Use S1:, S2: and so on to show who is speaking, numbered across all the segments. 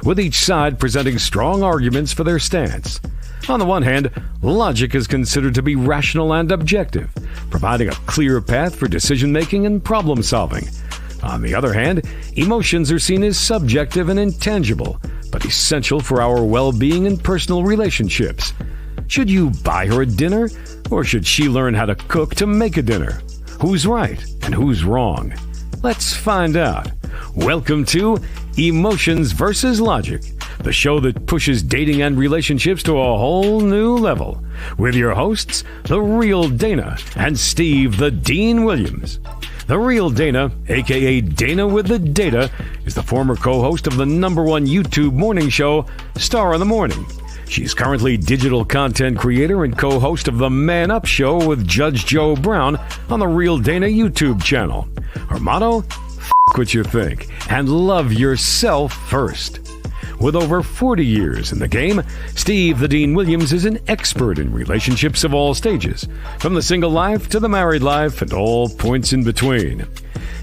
S1: with each side presenting strong arguments for their stance. On the one hand, logic is considered to be rational and objective, providing a clear path for decision-making and problem-solving. On the other hand, emotions are seen as subjective and intangible, but essential for our well-being and personal relationships. Should you buy her a dinner, or should she learn how to cook to make a dinner? Who's right and who's wrong? Let's find out. Welcome to Emotions versus Logic, the show that pushes dating and relationships to a whole new level. With your hosts, The Real Dana and Steve the Dean Williams. The Real Dana, aka Dana with the Data, is the former co-host of the #1 YouTube morning show, Star in the Morning. She's currently digital content creator and co-host of the Man Up Show with Judge Joe Brown on the Real Dana YouTube channel. Her motto? F*** what you think and love yourself first. With over 40 years in the game, Steve the Dean Williams is an expert in relationships of all stages, from the single life to the married life and all points in between.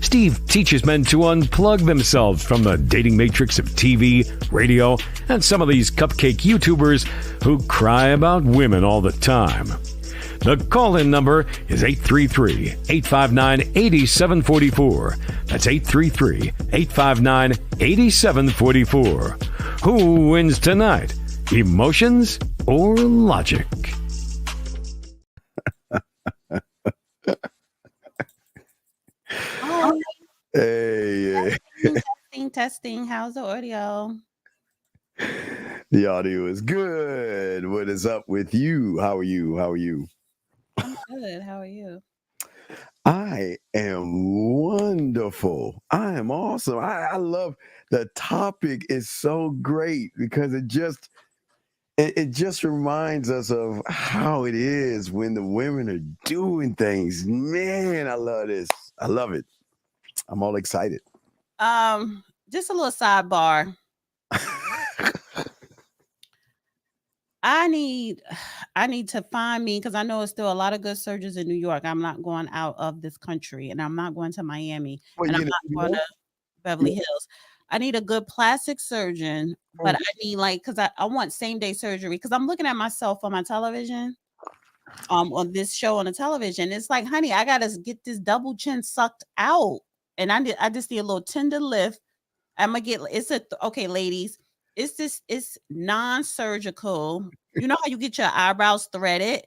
S1: Steve teaches men to unplug themselves from the dating matrix of TV, radio, and some of these cupcake YouTubers who cry about women all the time. The call-in number is 833-859-8744. That's 833-859-8744. Who wins tonight? Emotions or logic?
S2: Oh,
S3: Hey,
S2: testing. How's the audio?
S3: the audio is good. What is up with you? How are you?
S2: I'm good. How are you?
S3: I am wonderful. I am awesome. I love the topic is so great because it just reminds us of how it is when the women are doing things. Man, I love this. I love it. I'm all excited.
S2: Just a little sidebar. I need to find me, because I know it's still a lot of good surgeons in New York. I'm not going out of this country, and I'm not going to Miami,
S3: Well,
S2: and I'm
S3: you
S2: not
S3: know,
S2: going to Beverly Hills. I need a good plastic surgeon, but I need because I want same day surgery, because I'm looking at myself on my television, on this show on the television. It's like, honey, I gotta get this double chin sucked out, and I just need a little tender lift. I'm gonna get okay, ladies. It's non-surgical. You know how you get your eyebrows threaded?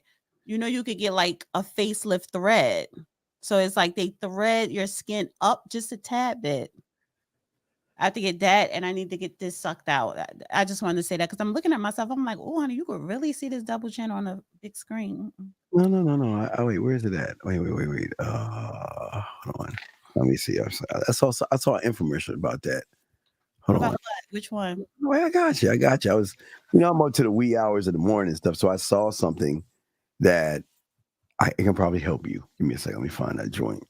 S2: You know, you could get like a facelift thread. So it's like they thread your skin up just a tad bit. I have to get that, and I need to get this sucked out. I just wanted to say that because I'm looking at myself. I'm like, oh, honey, you could really see this double chin on a big screen.
S3: No. Wait, where's it at? Wait. Hold on. Let me see. I saw an infomercial about that. Hold
S2: About
S3: on.
S2: what? Which one?
S3: Wait, I got you. I was, I'm up to the wee hours of the morning and stuff. So I saw something that it can probably help you. Give me a second. Let me find that joint.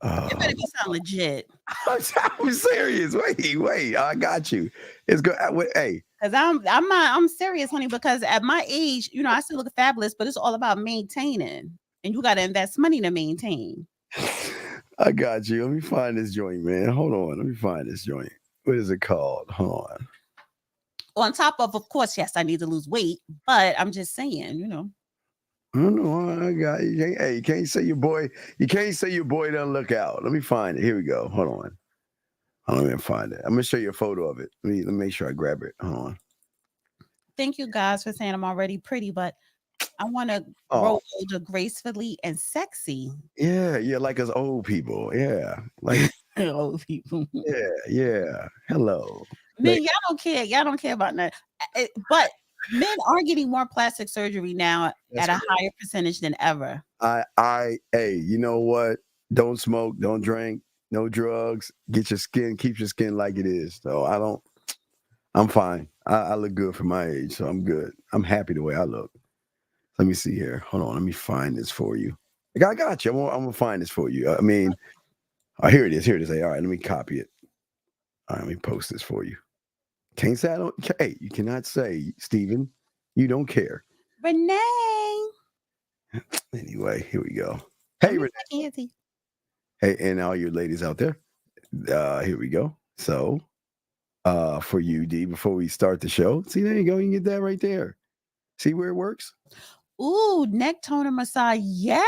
S2: It better be sound legit.
S3: I'm serious. Wait. I got you. It's good. Hey.
S2: Because I'm serious, honey, because at my age, I still look fabulous, but it's all about maintaining. And you got to invest money to maintain.
S3: I got you. Let me find this joint, man. Hold on. Let me find this joint. What is it called? Hold on.
S2: On top of course, yes, I need to lose weight, but I'm just saying,
S3: No, I got you. Hey, you can't say your boy doesn't look out. Let me find it. Here we go. Hold on. Let me find it. I'm gonna show you a photo of it. Let me make sure I grab it. Hold on.
S2: Thank you guys for saying I'm already pretty, but I want to grow older gracefully and sexy.
S3: Yeah, like us old people. Yeah, like
S2: old people.
S3: Yeah. Hello,
S2: man. Y'all don't care. Y'all don't care about that. But men are getting more plastic surgery now at a higher percentage than ever.
S3: Hey, you know what? Don't smoke. Don't drink. No drugs. Keep your skin like it is. So I'm fine. I look good for my age, so I'm good. I'm happy the way I look. Let me see here. Hold on. Let me find this for you. I got you. I'm gonna find this for you. Here it is. Hey, all right, let me copy it. All right, let me post this for you. Can't say I don't. Hey, you cannot say, Stephen, you don't care.
S2: Renee.
S3: Anyway, here we go. Hey, Renee. Hey, and all your ladies out there. Here we go. So, for you, D, before we start the show. See, there you go. You can get that right there. See where it works?
S2: Ooh, neck toner massage. Yeah.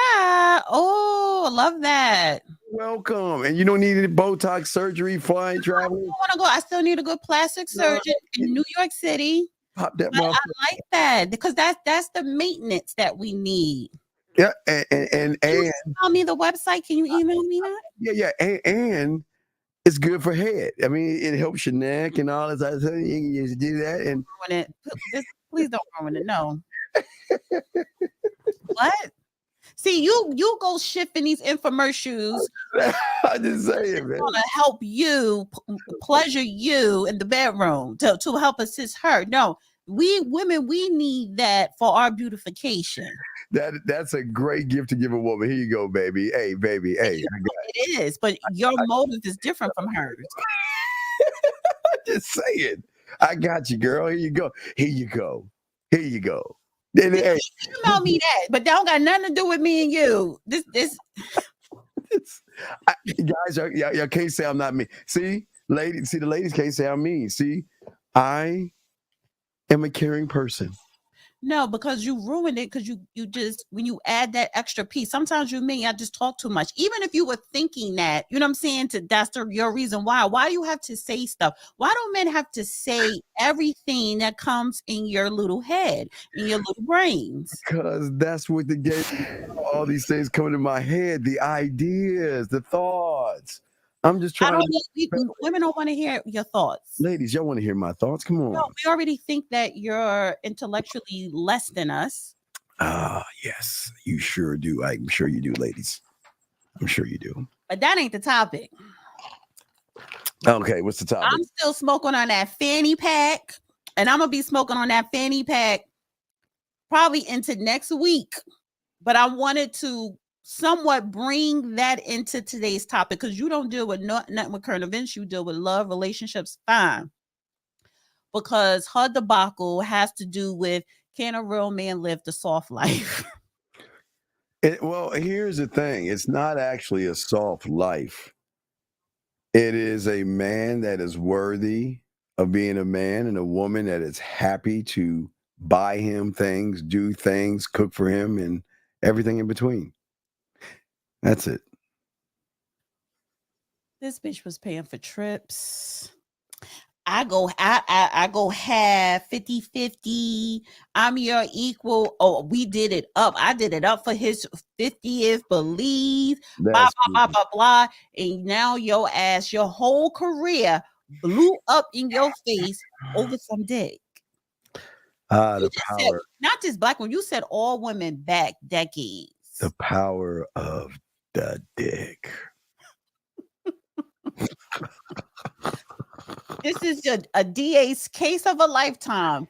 S2: Oh, I love that.
S3: Welcome. And you don't need any Botox surgery, flying, traveling.
S2: I want to go. I still need a good plastic surgeon in New York City.
S3: Pop that
S2: But I
S3: motherfucker.
S2: like that because that's the maintenance that we need.
S3: Yeah, and
S2: Tell me the website. Can you email me that?
S3: yeah, and it's good for head. I mean, it helps your neck and all this other stuff. You can just do that. And
S2: Ruin it. Please don't ruin it. No. What? See, you go shifting these infomercials.
S3: I just saying, man.
S2: Want to help you, pleasure you in the bedroom to help assist her. No, we women, we need that for our beautification.
S3: That's a great gift to give a woman. Here you go, baby. Hey, baby. Hey,
S2: it is, but your motive is different from hers.
S3: I'm just saying. I got you, girl. Here you go. Here you go. Here you go. Then, hey,
S2: email me that, but that don't got nothing to do with me and you. This
S3: guys, y'all can't say I'm not mean. See, ladies, the ladies can't say I'm mean. See, I am a caring person.
S2: No, because you ruined it. Because you just, when you add that extra piece, sometimes you mean I just talk too much. Even if you were thinking that, you know what I'm saying? That's your reason why. Why do you have to say stuff? Why do men have to say everything that comes in your little head, in your little brains?
S3: Because that's what the game. All these things coming in my head, the ideas, the thoughts. I'm just trying.
S2: Women don't want to hear your thoughts.
S3: Ladies, y'all want to hear my thoughts? Come on.
S2: No, we already think that you're intellectually less than us.
S3: Yes, you sure do. I'm sure you do, ladies. I'm sure you do.
S2: But that ain't the topic.
S3: Okay, what's the topic?
S2: I'm still smoking on that fanny pack, and I'm gonna be smoking on that fanny pack probably into next week. But I wanted to somewhat bring that into today's topic because you don't deal with nothing with current events. You deal with love, relationships, fine. Because her debacle has to do with, can a real man live the soft life?
S3: Well, here's the thing. It's not actually a soft life. It is a man that is worthy of being a man and a woman that is happy to buy him things, do things, cook for him, and everything in between. That's it.
S2: This bitch was paying for trips. I go half 50-50. I'm your equal. Oh, we did it up. I did it up for his 50th, believe. Blah, blah, blah, blah. And now your ass, your whole career blew up in your face over some dick.
S3: The power.
S2: Said, not just black women, you said all women back decades.
S3: The power of the dick.
S2: This is a DA's case of a lifetime.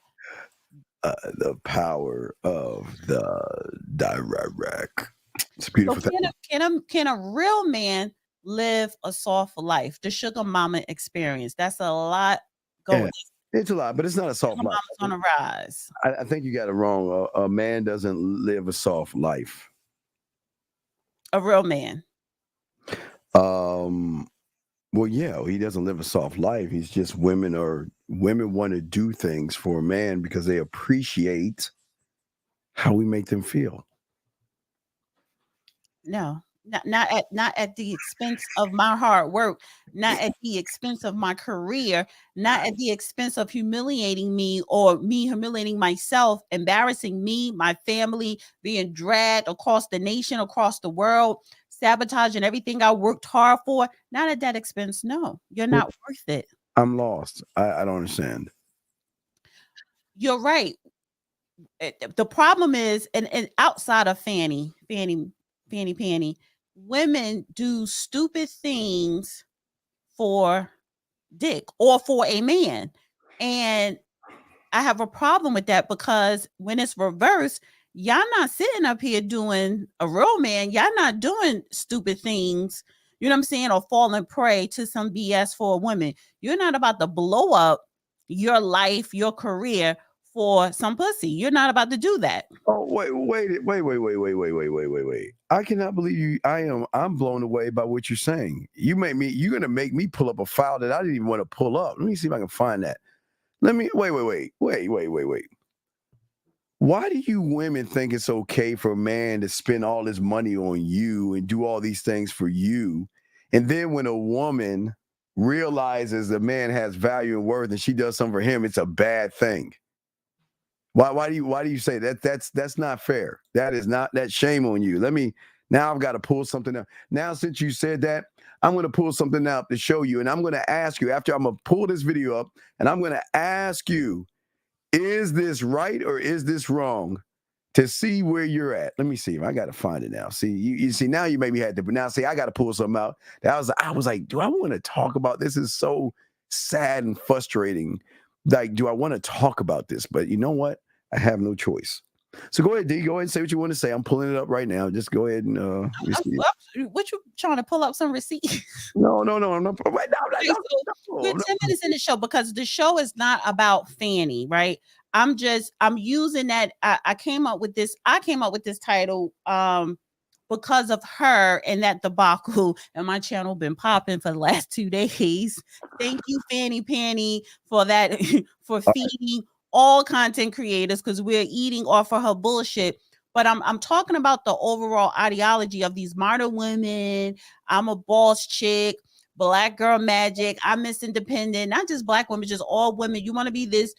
S3: The power of the direct. It's a beautiful thing.
S2: Can a real man live a soft life? The Suga Momma Experience. That's a lot going.
S3: Yeah, it's a lot, but it's not a soft life.
S2: On a rise.
S3: I think you got it wrong. A man doesn't live a soft life.
S2: A real man.
S3: Well, yeah, he doesn't live a soft life. He's just women want to do things for a man because they appreciate how we make them feel.
S2: No, not at the expense of my hard work, not at the expense of my career, not at the expense of humiliating me or me humiliating myself, embarrassing me, my family, being dragged across the nation, across the world, sabotaging everything I worked hard for. Not at that expense. No, you're not worth it.
S3: I'm lost. I don't understand.
S2: You're right. The problem is, and outside of fanny, women do stupid things for dick or for a man. And I have a problem with that because when it's reversed, y'all not sitting up here doing a real man. Y'all not doing stupid things, you know what I'm saying, or falling prey to some BS for a woman. You're not about to blow up your life, your career for some pussy. You're not about to do that.
S3: Oh, wait. I cannot believe you. I'm blown away by what you're saying. You're going to make me pull up a file that I didn't even want to pull up. Let me see if I can find that. Wait. Why do you women think it's okay for a man to spend all his money on you and do all these things for you? And then when a woman realizes the man has value and worth and she does something for him, it's a bad thing. Why do you say that? That's not fair. That's shame on you. Now I've got to pull something up. Now, since you said that, I'm going to pull something out to show you. And I'm going to ask you I'm going to pull this video up and I'm going to ask you, is this right or is this wrong, to see where you're at? Let me see if I got to find it now. See, you see, now you maybe had to, but now see, I got to pull something out. I was like, do I want to talk about this? Is so sad and frustrating. Like, do I want to talk about this? But you know what? I have no choice. So go ahead, D. Go ahead and say what you want to say. I'm pulling it up right now. Just go ahead and
S2: what you trying to pull up some receipts?
S3: No. I'm not. Wait, no.
S2: We're 10 minutes in the show because the show is not about Fanny, right? I'm using that. I came up with this title because of her and that debacle, and my channel been popping for the last 2 days. Thank you, Fanny Panny, for that, for feeding all content creators, because we're eating off of her bullshit. But I'm talking about the overall ideology of these modern women. I'm a boss chick, black girl magic. I'm Miss Independent, not just black women, just all women. You want to be this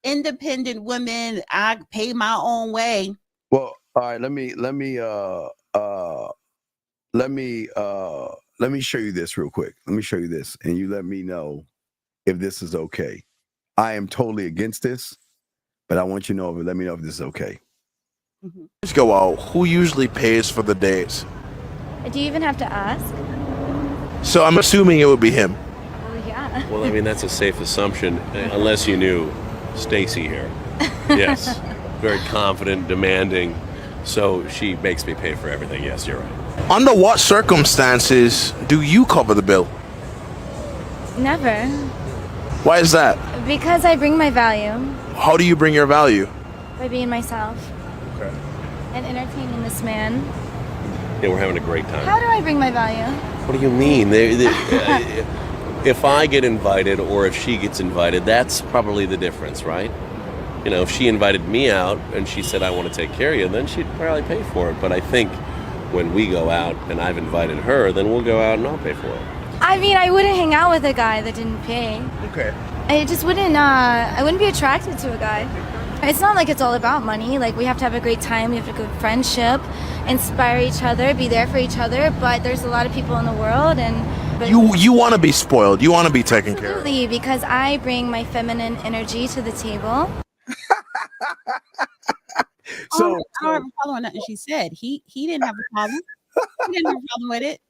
S2: independent woman. I pay my own way.
S3: Well, all right. Let me show you this real quick. Let me show you this, and you let me know if this is okay. I am totally against this, but I want you to know, let me know if this is okay.
S4: Let's go out. Who usually pays for the dates?
S5: Do you even have to ask?
S4: So I'm assuming it would be him.
S5: Oh, yeah.
S6: Well, I mean, that's a safe assumption, unless you knew Stacy here. Yes. Very confident, demanding. So she makes me pay for everything. Yes, you're right.
S4: Under what circumstances do you cover the bill?
S5: Never.
S4: Why is that?
S5: Because I bring my value.
S4: How do you bring your value?
S5: By being myself.
S4: Okay.
S5: And entertaining this man.
S6: Yeah, we're having a great time.
S5: How do I bring my value?
S6: What do you mean? If I get invited or if she gets invited, that's probably the difference, right? You know, if she invited me out and she said, I want to take care of you, then she'd probably pay for it. But I think when we go out and I've invited her, then we'll go out and I'll pay for it.
S5: I mean, I wouldn't hang out with a guy that didn't pay.
S4: Okay.
S5: I just wouldn't, I wouldn't be attracted to a guy. It's not like it's all about money. Like, we have to have a great time, we have a good friendship, inspire each other, be there for each other, but there's a lot of people in the world, and...
S4: You want to be spoiled, you want to be taken care of.
S5: Absolutely, because I bring my feminine energy to the table.
S2: So I don't have a problem with nothing she said. He didn't have a problem. He didn't have a problem with it.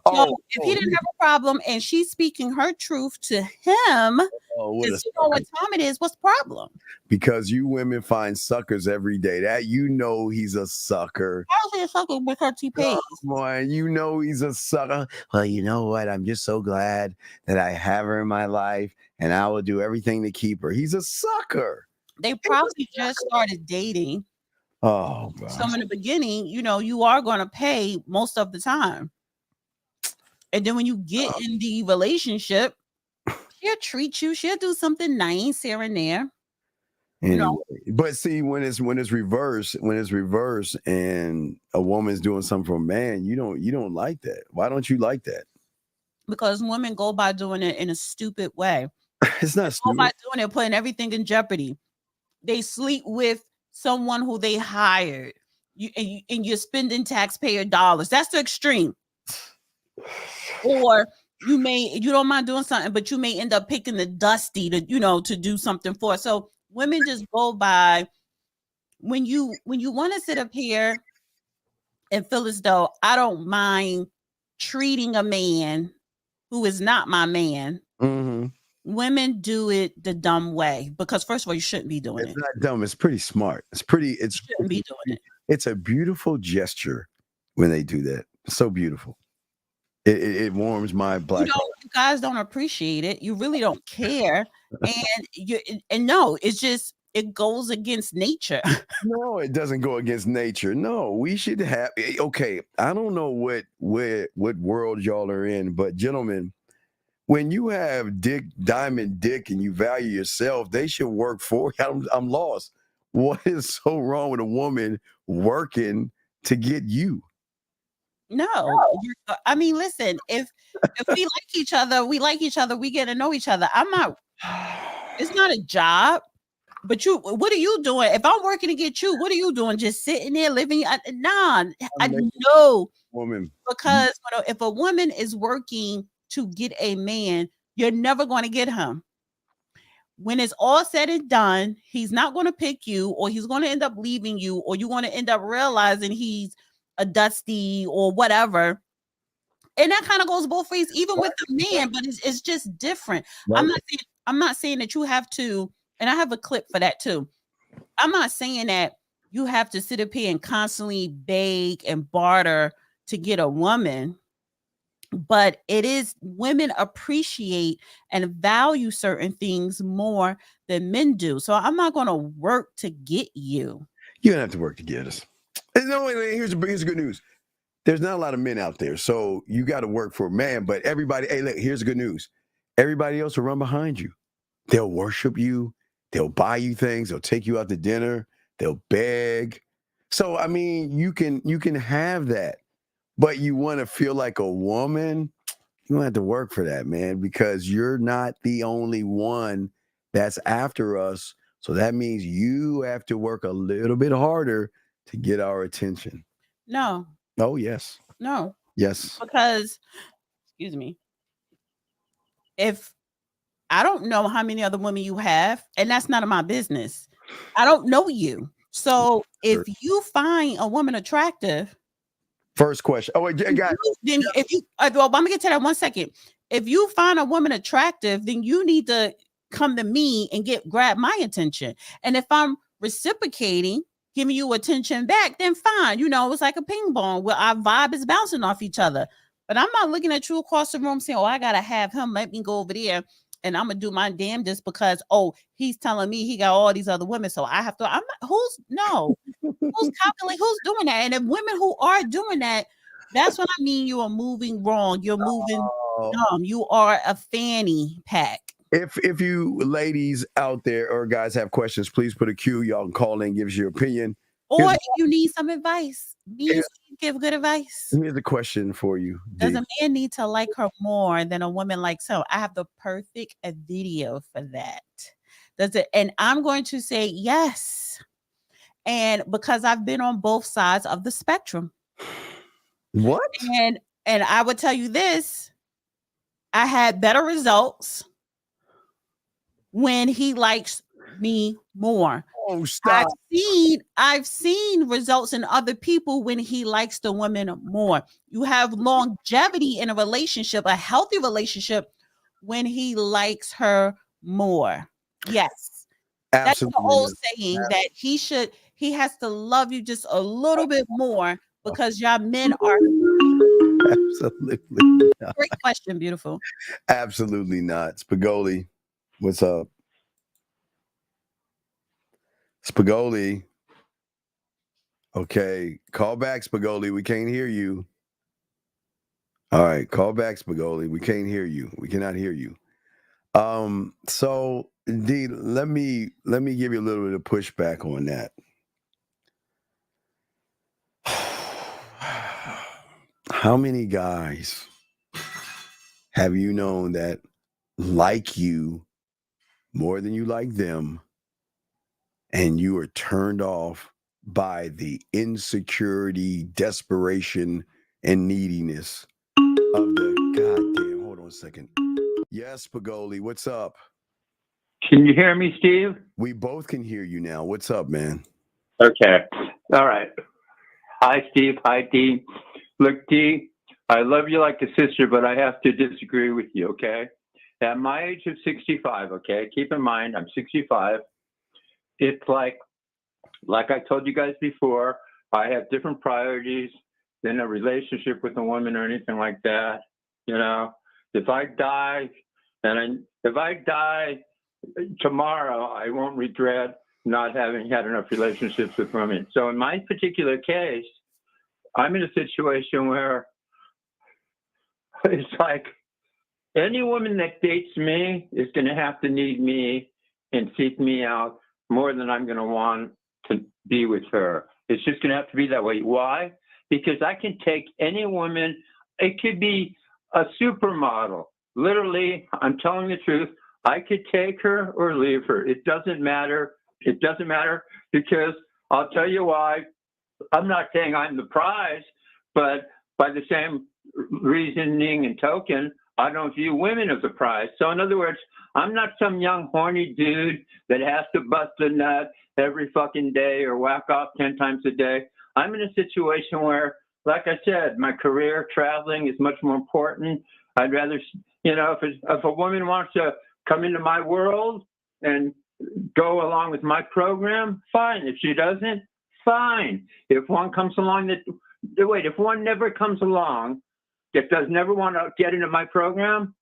S2: So if he didn't have a problem and she's speaking her truth to him, because you know what time it is, what's the problem?
S3: Because you women find suckers every day. That you know he's a sucker.
S2: How's he a sucker because he pays?
S3: Come on, you know he's a sucker. Well, you know what? I'm just so glad that I have her in my life, and I will do everything to keep her. He's a sucker.
S2: They probably just started dating.
S3: Oh, God.
S2: So in the beginning, you know, you are going to pay most of the time. And then when you get in the relationship, she'll treat you. She'll do something nice here and there.
S3: Anyway, you know? But see, when it's reverse, and a woman's doing something for a man, you don't like that. Why don't you like that?
S2: Because women go by doing it in a stupid way.
S3: It's not stupid.
S2: Go by doing it, putting everything in jeopardy. They sleep with someone who they hired. And you're spending taxpayer dollars. That's the extreme. Or you don't mind doing something, but you may end up picking the dusty to do something for. So women just go by when you want to sit up here and feel as though I don't mind treating a man who is not my man.
S3: Mm-hmm.
S2: Women do it the dumb way because first of all, you shouldn't be doing it.
S3: It's not dumb. It's pretty smart. You shouldn't be doing it. It's a beautiful gesture when they do that. It's so beautiful. It warms my black heart.
S2: You guys don't appreciate it. You really don't care. And no, it's just it goes against nature.
S3: No, it doesn't go against nature. No, we should have. Okay, I don't know what world y'all are in, but gentlemen, when you have diamond dick, and you value yourself, they should work for you. I'm lost. What is so wrong with a woman working to get you?
S2: No, I mean, listen, if we like each other, we like each other, we get to know each other. It's not a job. But what are you doing? If I'm working to get you, what are you doing? Just sitting there living? Nah, I know.
S3: Woman.
S2: Because if a woman is working to get a man, you're never going to get him. When it's all said and done, he's not going to pick you, or he's going to end up leaving you, or you're going to end up realizing he's a dusty or whatever. And that kind of goes both ways, even with the man, but it's just different.
S3: Right.
S2: I'm not saying that you have to, and I have a clip for that too. I'm not saying that you have to sit up here and constantly beg and barter to get a woman, but it is, women appreciate and value certain things more than men do. So I'm not going to work to get you.
S3: You don't have to work to get us. No, here's good news. There's not a lot of men out there, so you got to work for a man. But everybody, hey, look, here's good news. Everybody else will run behind you. They'll worship you. They'll buy you things. They'll take you out to dinner. They'll beg. So, I mean, you can have that, but you want to feel like a woman. You don't have to work for that, man, because you're not the only one that's after us. So that means you have to work a little bit harder to get our attention.
S2: No.
S3: Oh, yes.
S2: No.
S3: Yes.
S2: Because, excuse me, if I don't know how many other women you have, and that's none of my business. I don't know you. So if you find a woman attractive.
S3: First question. Oh, wait,
S2: well, I'm going to get to that 1 second. If you find a woman attractive, then you need to come to me and grab my attention. And if I'm reciprocating, giving you attention back, then fine. It's like a ping pong where our vibe is bouncing off each other. But I'm not looking at you across the room saying, oh, I got to have him. Let me go over there. And I'm going to do my damnedest because, he's telling me he got all these other women. So I have to, who's calculating, who's doing that? And if women who are doing that, that's what I mean. You are moving wrong. You're moving dumb. You are a fanny pack.
S3: If you ladies out there or guys have questions, please put a Q. Y'all can call in, give us your opinion.
S2: Or if you need some advice, give good advice.
S3: Here's a question for you.
S2: Does a man need to like her more than a woman likes him? I have the perfect video for that. Does it? And I'm going to say yes. And because I've been on both sides of the spectrum.
S3: What?
S2: And I would tell you this. I had better results when he likes me more.
S3: Oh, stop.
S2: I've seen results in other people when he likes the woman more. You have longevity in a relationship, a healthy relationship, when he likes her more. Yes.
S3: Absolutely.
S2: That's the old saying that he has to love you just a little bit more because y'all men are.
S3: Absolutely not.
S2: Great question, beautiful.
S3: Absolutely not. Spagoli, what's up? Spagoli. Okay, call back, Spagoli. We can't hear you. All right, call back, Spagoli. We can't hear you. We cannot hear you. So indeed, let me give you a little bit of pushback on that. How many guys have you known that like you more than you like them, and you are turned off by the insecurity, desperation, and neediness of the goddamn? Hold on a second. Yes, Pagoli, what's up?
S7: Can you hear me, Steve?
S3: We both can hear you now. What's up, man?
S7: Okay. All right. Hi, Steve. Hi, Dee. Look, Dee, I love you like a sister, but I have to disagree with you, okay? At my age of 65, okay, keep in mind, I'm 65. It's like I told you guys before, I have different priorities than a relationship with a woman or anything like that. If I die tomorrow, I won't regret not having had enough relationships with women. So in my particular case, I'm in a situation where it's like any woman that dates me is going to have to need me and seek me out more than I'm going to want to be with her. It's just going to have to be that way. Why? Because I can take any woman. It could be a supermodel. Literally, I'm telling the truth. I could take her or leave her. It doesn't matter. It doesn't matter because I'll tell you why. I'm not saying I'm the prize, but by the same reasoning and token, I don't view women as a prize. So in other words, I'm not some young horny dude that has to bust a nut every fucking day or whack off 10 times a day. I'm in a situation where, like I said, my career traveling is much more important. I'd rather, if a woman wants to come into my world and go along with my program, fine. If she doesn't, fine. If one comes along if one never comes along that does never want to get into my program,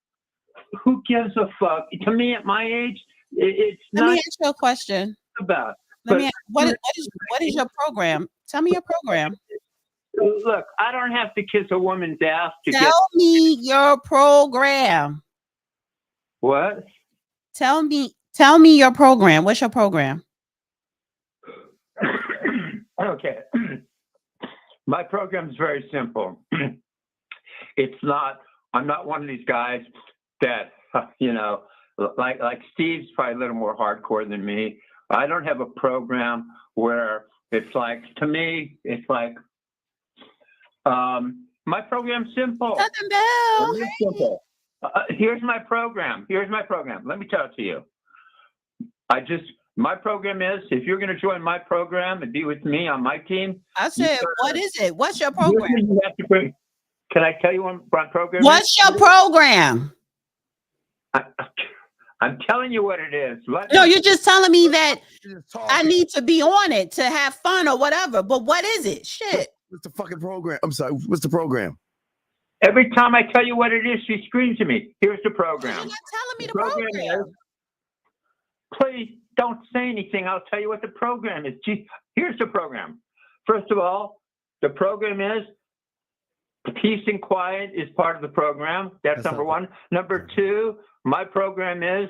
S7: who gives a fuck? To me, at my age, it's
S2: Let
S7: not
S2: me ask you a question.
S7: about.
S2: What is your program? Tell me your program.
S7: Look, I don't have to kiss a woman's ass to
S2: Tell me your program.
S7: What?
S2: Tell me your program. What's your program?
S7: Okay. My program is very simple. I'm not one of these guys that, like Steve's probably a little more hardcore than me. I don't have a program where it's like, to me, it's like, my program's simple.
S2: Southern Belle.
S7: It's simple. Here's my program. Let me tell it to you. My program is, if you're going to join my program and be with me on my team.
S2: I said, what is it? What's your program?
S7: Can I tell you what my program
S2: What's your program?
S7: I'm telling you what it is.
S2: No, you're just telling me that I need to be on it to have fun or whatever. But what is it? Shit.
S3: What's the fucking program? I'm sorry. What's the program?
S7: Every time I tell you what it is, she screams at me. Here's the program.
S2: You're not telling me the program.
S7: Is, please don't say anything. I'll tell you what the program is. Here's the program. First of all, the program is peace and quiet is part of the program. That's number one. Number two, my program is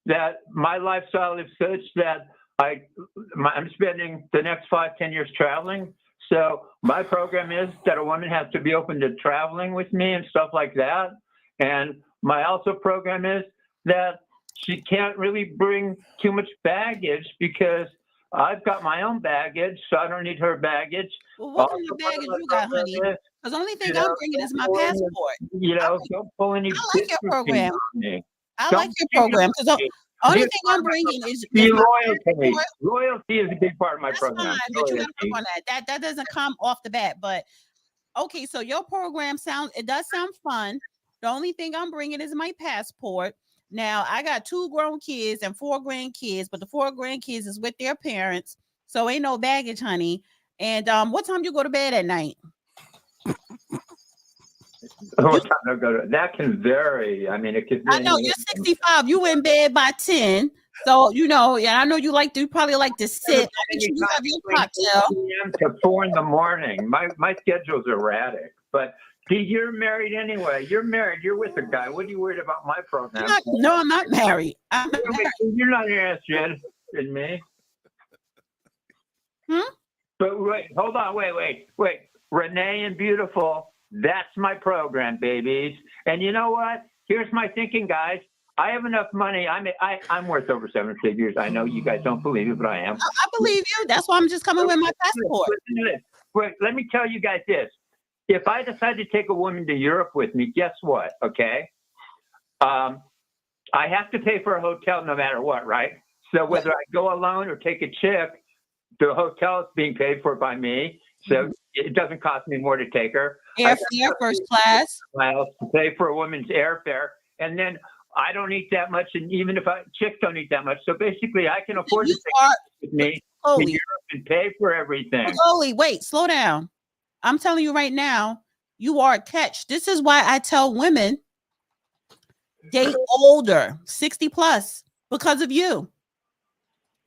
S7: that my lifestyle is such that I'm spending the next 5-10 years traveling. So my program is that a woman has to be open to traveling with me and stuff like that. And my also program is that she can't really bring too much baggage because I've got my own baggage, so I don't need her baggage.
S2: Well, what kind of baggage you got, honey? Because the only thing I'm bringing is my passport.
S7: Don't pull any.
S2: I like your program. I like your program because the only thing I'm bringing is
S7: loyalty. Loyalty is a big part of my program.
S2: Fine, but you got to work on that. That doesn't come off the bat. But okay, so your program does sound fun. The only thing I'm bringing is my passport. Now, I got 2 grown kids and 4 grandkids, but the 4 grandkids is with their parents, so ain't no baggage, honey. And what time you go to bed at night?
S7: What time do I go to? That can vary. I mean, it could.
S2: I know you're 65. You in bed by 10, so I know you probably like to sit. Make sure you have your cocktail.
S7: To 4 in the morning. My schedule's erratic, but. See, you're married anyway. You're married. You're with a guy. What are you worried about my program?
S2: I'm not married. I'm not married.
S7: You're not interested in me. But wait, hold on. Wait. Renee and Beautiful, that's my program, babies. And you know what? Here's my thinking, guys. I have enough money. I'm worth over 7 figures. I know you guys don't believe it, but I am.
S2: I believe you. That's why I'm just coming with my passport.
S7: Wait, let me tell you guys this. If I decide to take a woman to Europe with me, guess what? Okay. I have to pay for a hotel no matter what, right? So whether I go alone or take a chick, the hotel is being paid for by me. So it doesn't cost me more to take her.
S2: Airfare first class.
S7: Miles to pay for a woman's airfare. And then I don't eat that much. And even if chicks don't eat that much. So basically I can afford to take with me to Europe and pay for everything.
S2: Holy, wait, slow down. I'm telling you right now, you are a catch. This is why I tell women date older, 60 plus, because of you.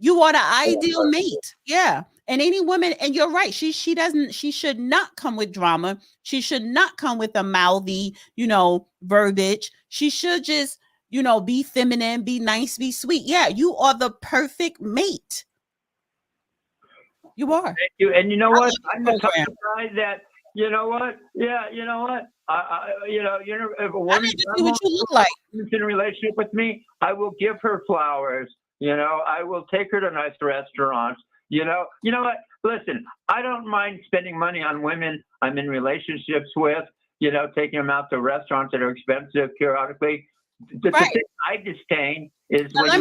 S2: You are the ideal mate. Yeah. And any woman, and you're right, she should not come with drama. She should not come with a mouthy, verbiage. She should just, be feminine, be nice, be sweet. Yeah, you are the perfect mate. You are.
S7: Thank you. And you know what? I'm the type of guy that, you know what? Yeah, you know what? If a woman
S2: see what you look like
S7: is in a relationship with me, I will give her flowers. I will take her to nice restaurants. You know what? Listen, I don't mind spending money on women I'm in relationships with. Taking them out to restaurants that are expensive periodically. The thing I disdain is
S2: let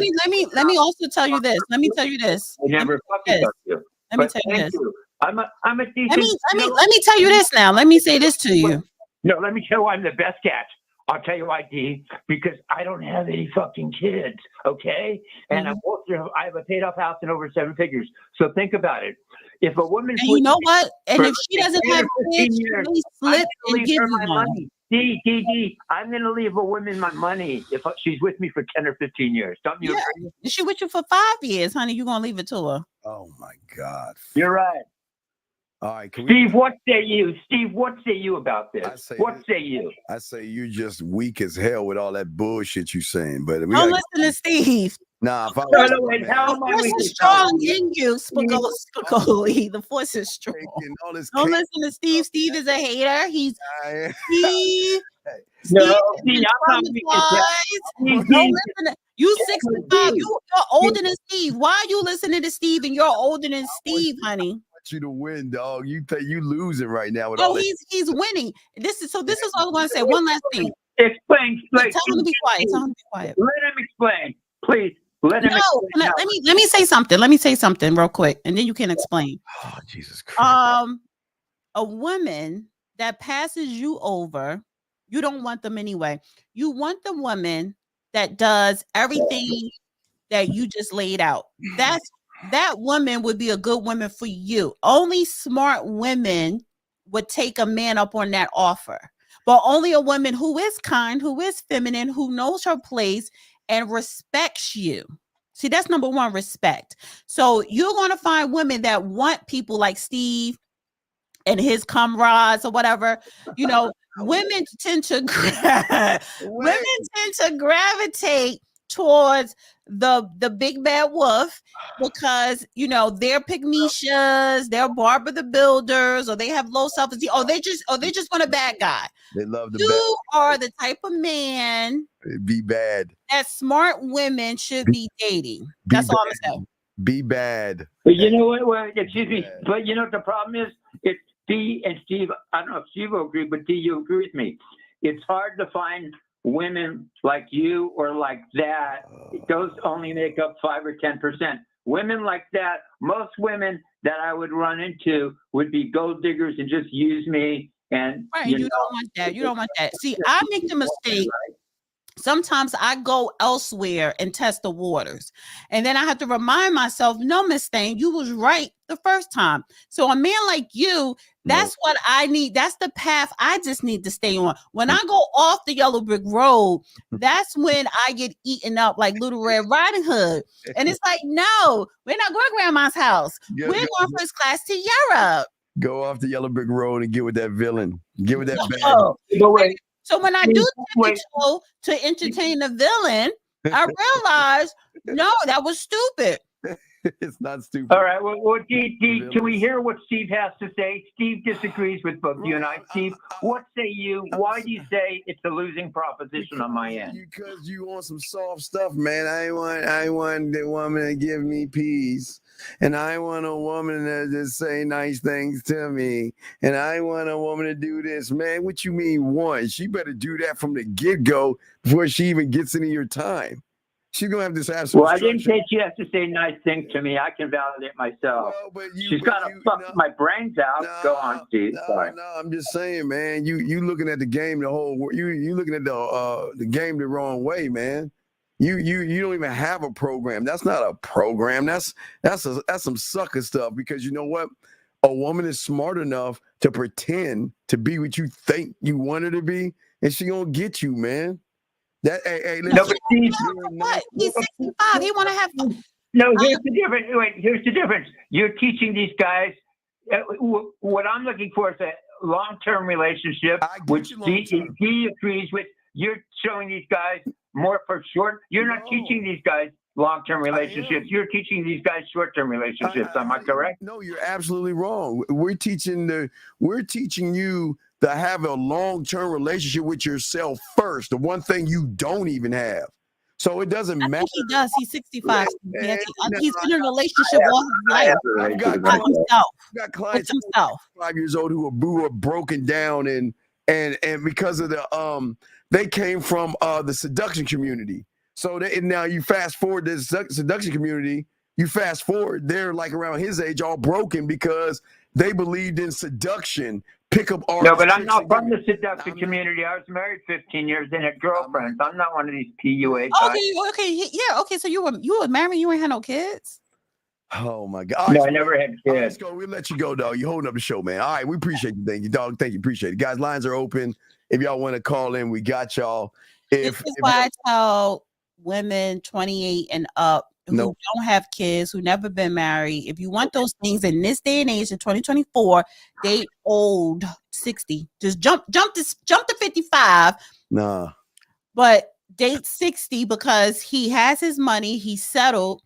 S2: me also tell you this. Let me tell you this.
S7: I never fucking talk to you.
S2: Let me tell you this.
S7: I'm a decent.
S2: Let me tell you this now. Let me say this to you.
S7: No, let me tell you why I'm the best cat. I'll tell you why, D, because I don't have any fucking kids, okay? And I have a paid off house and over 7 figures. So think about it. If a woman,
S2: and you know what? And if she doesn't have kids, she really slip and give you
S7: money. D, I'm going to leave a woman my money if she's with me for 10 or 15 years. Don't you agree?
S2: If she's with you for 5 years, honey, you're going to leave it to her.
S3: Oh, my God.
S7: You're right.
S3: All right,
S7: Steve, what say you? Steve, what say you about this? What say you?
S3: I say you're just weak as hell with all that bullshit you saying. But
S2: don't listen to Steve.
S3: Nah,
S7: the
S2: force is strong in you, Spicoli. The force is strong. Don't listen to Steve. Steve is a hater. He's Steve. Don't listen to you. 65. You're older than Steve. Why are you listening to Steve and you're older than Steve, honey?
S3: You to win, dog. You losing right now.
S2: He's winning. This is all I'm going to say. One last thing.
S7: Explain.
S2: Tell him to be quiet. Tell him to be quiet.
S7: Let him explain, please. Let
S2: me say something. Let me say something real quick, and then you can explain.
S3: Oh, Jesus Christ.
S2: A woman that passes you over, you don't want them anyway. You want the woman that does everything that you just laid out. That woman would be a good woman for you. Only smart women would take a man up on that offer. But only a woman who is kind, who is feminine, who knows her place and respects you. See, that's number one, respect. So you're going to find women that want people like Steve and his comrades or whatever. Women tend to gravitate towards the big bad wolf because they're pygmishas, they're Barbara the Builders, or they have low self-esteem, or they just want a bad guy.
S3: They love the
S2: you are the type of man
S3: be bad
S2: that smart women should be dating. That's all I'm saying.
S3: Be bad.
S7: But you know what? Well, excuse me. But you know what the problem is? It's D and Steve. I don't know if Steve will agree, but D, you agree with me. It's hard to find women like you or like that. Those only make up 5 or 10%. Women like that, most women that I would run into would be gold diggers and just use me. And
S2: you don't want that. You don't want that. See, I make the mistake. Sometimes I go elsewhere and test the waters. And then I have to remind myself, no, Miss Stain, you was right the first time. So a man like you, that's what I need. That's the path I just need to stay on. When I go off the yellow brick road, that's when I get eaten up like Little Red Riding Hood. And it's like, no, we're not going to grandma's house. We're going first class to Europe.
S3: Go off the yellow brick road and get with that villain. Get with that bad.
S2: So when I do show to entertain the villain, I realized, no, that was stupid.
S3: It's not stupid.
S7: All right. Well, D, can we hear what Steve has to say? Steve disagrees with both you and I. Steve, what say you? Why do you say it's a losing proposition on my end?
S3: Because you want some soft stuff, man. I want the woman to give me peace. And I want a woman to just say nice things to me. And I want a woman to do this. Man, what you mean want? She better do that from the get-go before she even gets into your time. She's going to have to have some
S7: I didn't say she has to say nice things to me. I can validate myself. She's got to fuck my brains out. Go on, Steve. Sorry.
S3: No, I'm just saying, man. You looking at the game you looking at the game the wrong way, man. You don't even have a program. That's not a program. That's some sucker stuff, because you know what? A woman is smart enough to pretend to be what you think you want her to be, and she gonna get you, man. That hey, listen.
S2: What? He's 65. He want to have fun.
S7: No, here's the difference. Wait, here's the difference. You're teaching these guys. What I'm looking for is a long-term relationship, which he agrees with. You're showing these guys more for short. You're not teaching these guys long-term relationships. You're teaching these guys short-term relationships. Am I correct?
S3: No, you're absolutely wrong. We're teaching you to have a long-term relationship with yourself first. The one thing you don't even have. So it doesn't matter.
S2: I think he does. He's 65. He's been in a relationship all his life
S3: I've got
S2: by himself.
S3: Got clients
S2: with himself.
S3: 5 years old who are broken down and because of the they came from the seduction community. So now you fast forward this seduction community. You fast forward, they're like around his age, all broken because they believed in seduction. Pickup artists.
S7: No, but I'm not from the seduction community. I was married 15 years and had girlfriends. I'm not one of these PUA guys.
S2: Okay. So you were married. You ain't had no kids.
S3: Oh my God!
S7: No, I never had kids.
S3: Let's go. We'll let you go, dog. You holding up the show, man. All right, we appreciate you. Thank you, dog. Thank you. Appreciate it, guys. Lines are open. If y'all want to call in, we got y'all.
S2: This is why I tell women 28 and up who don't have kids, who never been married. If you want those things in this day and age in 2024, date old 60. Just jump to 55.
S3: Nah.
S2: But date 60 because he has his money, he's settled,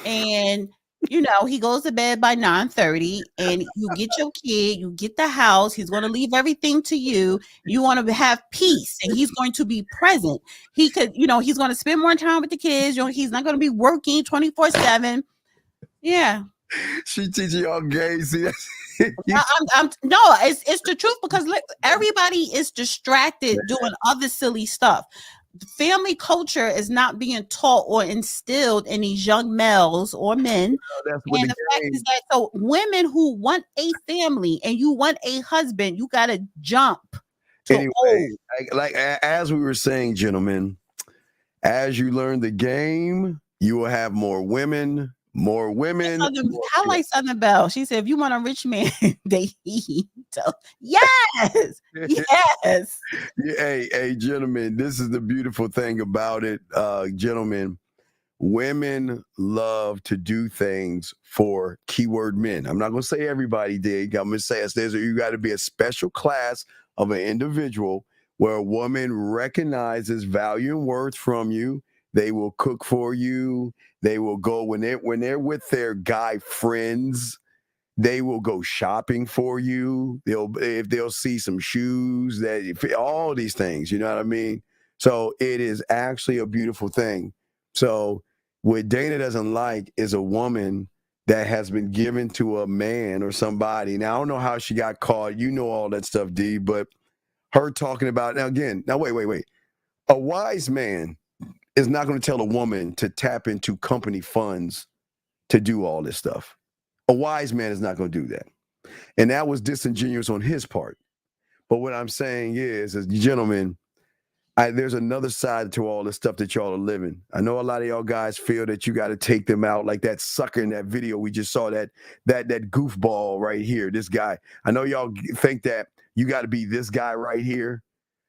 S2: and he goes to bed by 9:30, and you get your kid, you get the house, he's going to leave everything to you. You want to have peace, and he's going to be present. He could, he's going to spend more time with the kids. He's not going to be working 24/7. Yeah.
S3: She teaching y'all gay. See,
S2: no, it's the truth because look, everybody is distracted doing other silly stuff. Family culture is not being taught or instilled in these young males or men. And the fact is that so women who want a family and you want a husband, you got to jump.
S3: Anyway, like as we were saying, gentlemen, as you learn the game, you will have more women.
S2: Highlight Southern Belle. She said, if you want a rich man, they eat. Yes. Yes.
S3: Hey, gentlemen, this is the beautiful thing about it. Gentlemen, women love to do things for keyword men. I'm not going to say everybody did. I'm going to say you got to be a special class of an individual where a woman recognizes value and worth from you. They will cook for you. They will go when they're with their guy friends. They will go shopping for you. They'll see some shoes all these things. You know what I mean? So it is actually a beautiful thing. So what Dana doesn't like is a woman that has been given to a man or somebody. Now I don't know how she got caught. You know all that stuff, D. But her talking about wait. A wise man is not going to tell a woman to tap into company funds to do all this stuff. A wise man is not going to do that. And that was disingenuous on his part. But what I'm saying is gentlemen, there's another side to all the stuff that y'all are living. I know a lot of y'all guys feel that you got to take them out like that sucker in that video. We just saw that goofball right here, this guy. I know y'all think that you got to be this guy right here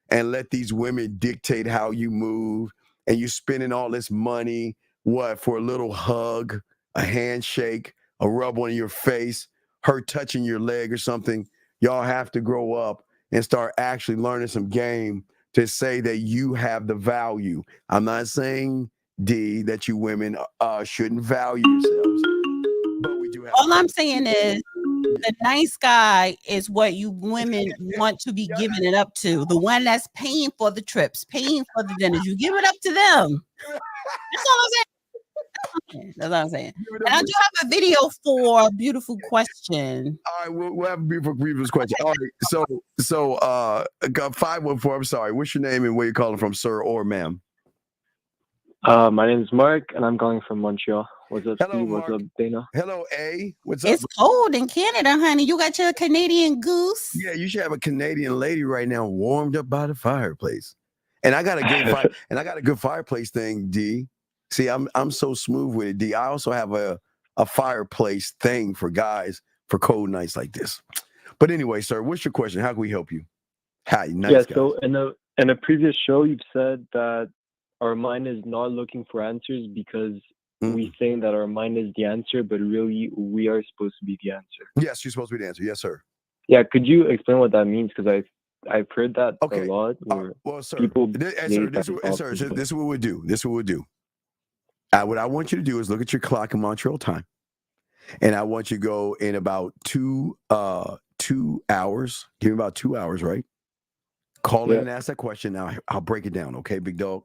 S3: and let these women dictate how you move. And you're spending all this money, for a little hug, a handshake, a rub on your face, her touching your leg or something. Y'all have to grow up and start actually learning some game to say that you have the value. I'm not saying, D, that you women shouldn't value yourselves, but we do have.
S2: All I'm saying is the nice guy is what you women want to be giving it up to. The one that's paying for the trips, paying for the dinners. You give it up to them. That's all I'm saying. That's all I'm saying. And I do have a video for a beautiful question.
S3: All right, we'll have a beautiful question. All right, so 514. I'm sorry. What's your name and where you calling from, sir or ma'am?
S8: My name is Mark, and I'm calling from Montreal. What's up,
S3: Hello,
S8: Steve?
S3: Mark.
S8: What's up, Dana?
S3: Hello, A. What's up?
S2: It's cold in Canada, honey. You got your Canadian goose.
S3: Yeah, you should have a Canadian lady right now warmed up by the fireplace. And I got a good fireplace thing, D. See, I'm so smooth with it, D. I also have a fireplace thing for guys for cold nights like this. But anyway, sir, what's your question? How can we help you? Hi, nice guy.
S8: So in a previous show, you've said that our mind is not looking for answers because we think that our mind is the answer, but really we are supposed to be the answer.
S3: Yes, you're supposed to be the answer. Yes, sir.
S8: Yeah, could you explain what that means? Because I've heard that a lot.
S3: Well, sir,
S8: people
S3: this is what we'll do. This is what we'll do. What I want you to do is look at your clock in Montreal time, and I want you to go in about 2 hours. Give me about 2 hours, right? Call in and ask that question. Now I'll break it down. Okay, big dog.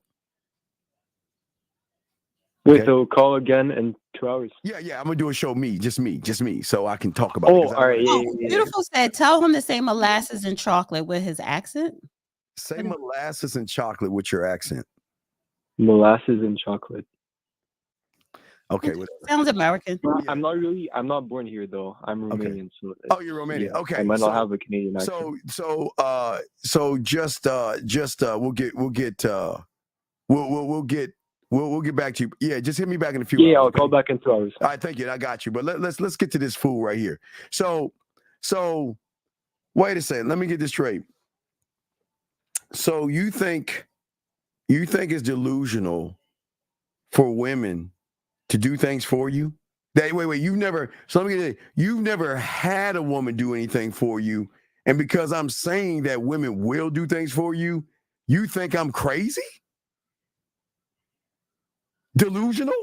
S8: Wait, so call again in 2 hours?
S3: Yeah. I'm gonna do a show. Just me, so I can talk about it.
S8: All right.
S2: Beautiful said, tell him to say molasses and chocolate with his accent.
S3: Say molasses and chocolate with your accent.
S8: Molasses and chocolate.
S3: Okay.
S2: Sounds American.
S8: I'm not born here though. I'm Romanian. So
S3: you're Romanian.
S8: Yeah,
S3: okay.
S8: I might not have a Canadian accent.
S3: We'll get back to you. Yeah, just hit me back in a few hours.
S8: Yeah, I'll call back in 2 hours.
S3: All right, thank you. I got you. But let's get to this fool right here. So wait a second. Let me get this straight. So you think it's delusional for women to do things for you? Wait, you've never had a woman do anything for you, and because I'm saying that women will do things for you, you think I'm crazy? Delusional?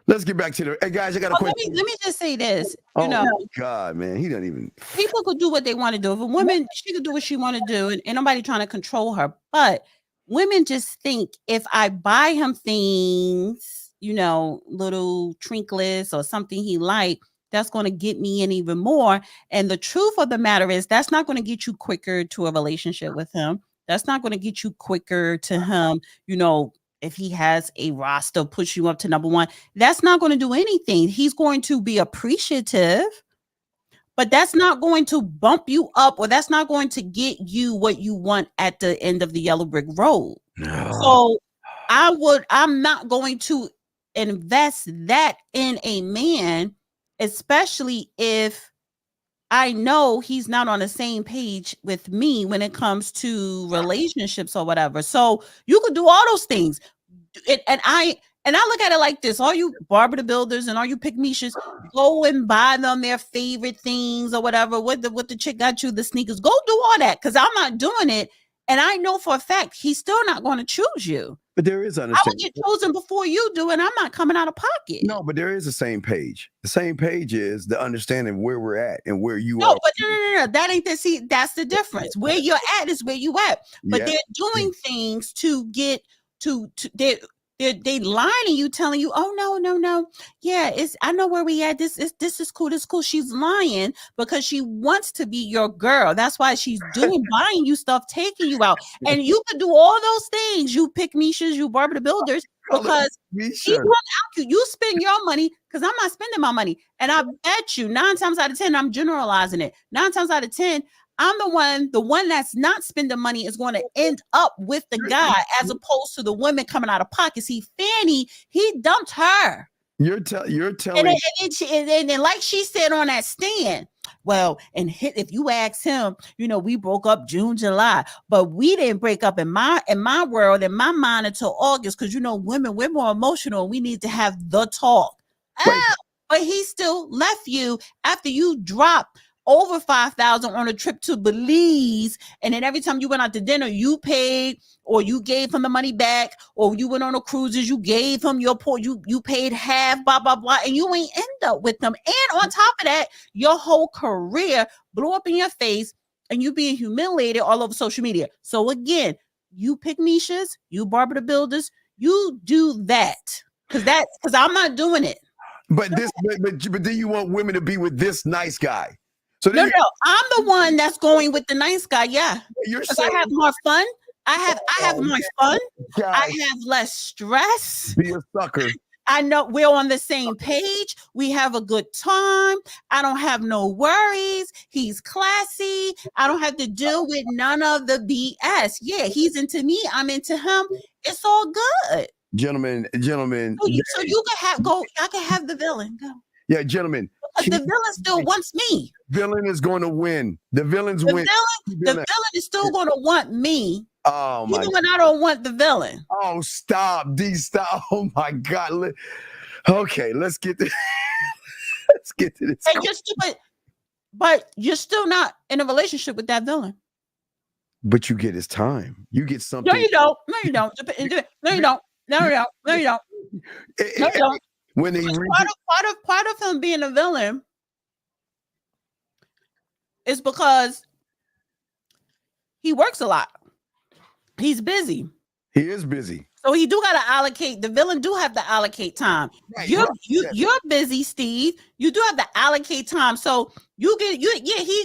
S3: Let's get back to the. Hey guys, I got a question.
S2: Let me just say this.
S3: God, man, he doesn't even.
S2: People could do what they want to do. If a woman, she could do what she want to do, and nobody trying to control her. But women just think if I buy him things, little trinklets or something he like, that's going to get me in even more. And the truth of the matter is, that's not going to get you quicker to a relationship with him. That's not going to get you quicker to him. If he has a roster, push you up to number one, that's not going to do anything. He's going to be appreciative, but that's not going to bump you up, or that's not going to get you what you want at the end of the yellow brick road. No. So I'm not going to invest that in a man, especially if I know he's not on the same page with me when it comes to relationships or whatever. So you could do all those things. And I look at it like this: all you Barbara the Builders and all you pick-me-shits, go and buy them their favorite things or whatever. What the chick got you, the sneakers. Go do all that, because I'm not doing it. And I know for a fact he's still not going to choose you.
S3: But there is understanding.
S2: I would get chosen before you do, and I'm not coming out of pocket.
S3: No, but there is the same page. The same page is the understanding where we're at and where you are.
S2: No, that ain't the. See, that's the difference. Where you're at is where you at. But they're doing things to get to they lying to you, telling you, oh no. Yeah, I know where we at. This is cool. This is cool. She's lying because she wants to be your girl. That's why she's buying you stuff, taking you out. And you could do all those things. You pick-me-shits, you Barbara the Builders, because he won't out you. You spend your money, because I'm not spending my money. And I bet you 9 times out of 10, I'm generalizing it. 9 times out of 10, I'm the one that's not spending money is going to end up with the guy, as opposed to the women coming out of pocket. See, Fanny, he dumped her.
S3: You're telling,
S2: and like she said on that stand. Well, and if you ask him, we broke up June, July, but we didn't break up in my world, in my mind, until August, because women, we're more emotional, and we need to have the talk.
S3: Right.
S2: But he still left you after you dropped over $5,000 on a trip to Belize, and then every time you went out to dinner, you paid, or you gave him the money back, or you went on a cruises, you gave him your you paid half, blah blah blah, and you ain't end up with them. And on top of that, your whole career blew up in your face, and you being humiliated all over social media. So again, you pick-me-shits, you Barbara the Builders, you do that, because I'm not doing it.
S3: But do you want women to be with this nice guy? So
S2: no, I'm the one that's going with the nice guy. Yeah,
S3: you're saying,
S2: I have more fun. I have more fun. Guys, I have less stress.
S3: Be a sucker.
S2: I know we're on the same page. We have a good time. I don't have no worries. He's classy. I don't have to deal with none of the BS. Yeah, he's into me. I'm into him. It's all good.
S3: Gentlemen.
S2: So you can I can have the villain. Go.
S3: Yeah, gentlemen.
S2: Because the villain still wants me.
S3: Villain is going to win. The villain is
S2: still going to want me.
S3: Oh my!
S2: Even when I don't want the villain.
S3: Oh, stop, D, stop! Oh my God! Okay, let's get to let's get to this.
S2: And you're stupid, but you're still not in a relationship with that villain.
S3: But you get his time. You get something.
S2: No, you don't. No, you don't. No, you don't. No, you don't. No, you don't. No, you don't. No, you don't.
S3: When they
S2: part of him being a villain is because he works a lot. He's busy.
S3: He is busy.
S2: So he do gotta allocate. The villain do have to allocate time.
S3: Right,
S2: You're busy, Steve. You do have to allocate time. So he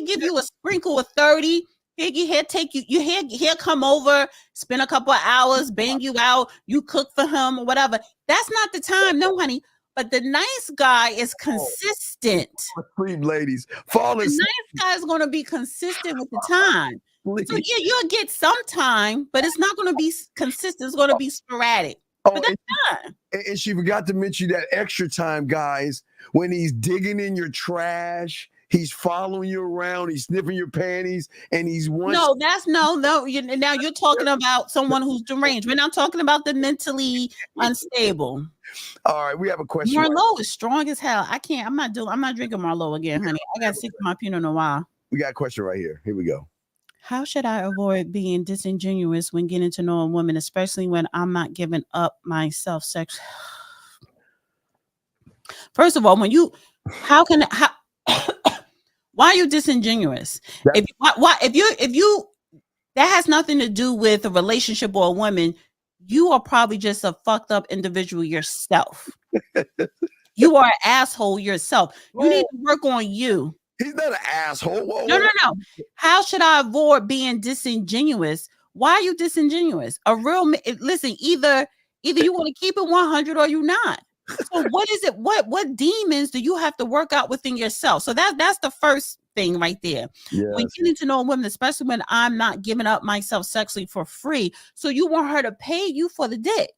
S2: give you a sprinkle of 30. He'll take you. He'll come over, spend a couple of hours, bang you out. You cook for him or whatever. That's not the time, no, honey. But the nice guy is consistent.
S3: Sleep, ladies. Fall asleep.
S2: The nice guy is going to be consistent with the time. So yeah, you'll get some time, but it's not going to be consistent. It's going to be sporadic.
S3: Oh,
S2: but that's fine.
S3: And she forgot to mention that extra time, guys, when he's digging in your trash, he's following you around, he's sniffing your panties, and he's one.
S2: No, that's no. Now you're talking about someone who's deranged. We're not talking about the mentally unstable.
S3: All right, we have a question.
S2: Merlot is strong as hell. I'm not drinking Merlot again, honey. I got sick of my Pinot Noir.
S3: We got a question right here. Here we go.
S2: How should I avoid being disingenuous when getting to know a woman, especially when I'm not giving up my self-sex? First of all, why are you disingenuous? If you that has nothing to do with a relationship or a woman, you are probably just a fucked up individual yourself. You are an asshole yourself. You need to work on you.
S3: He's not an asshole. Whoa,
S2: No. How should I avoid being disingenuous? Why are you disingenuous? Listen, either you want to keep it 100 or you not. So what is it? What demons do you have to work out within yourself? So that's the first thing right there. Yes. When getting to know a woman, especially when I'm not giving up myself sexually for free, so you want her to pay you for the dick.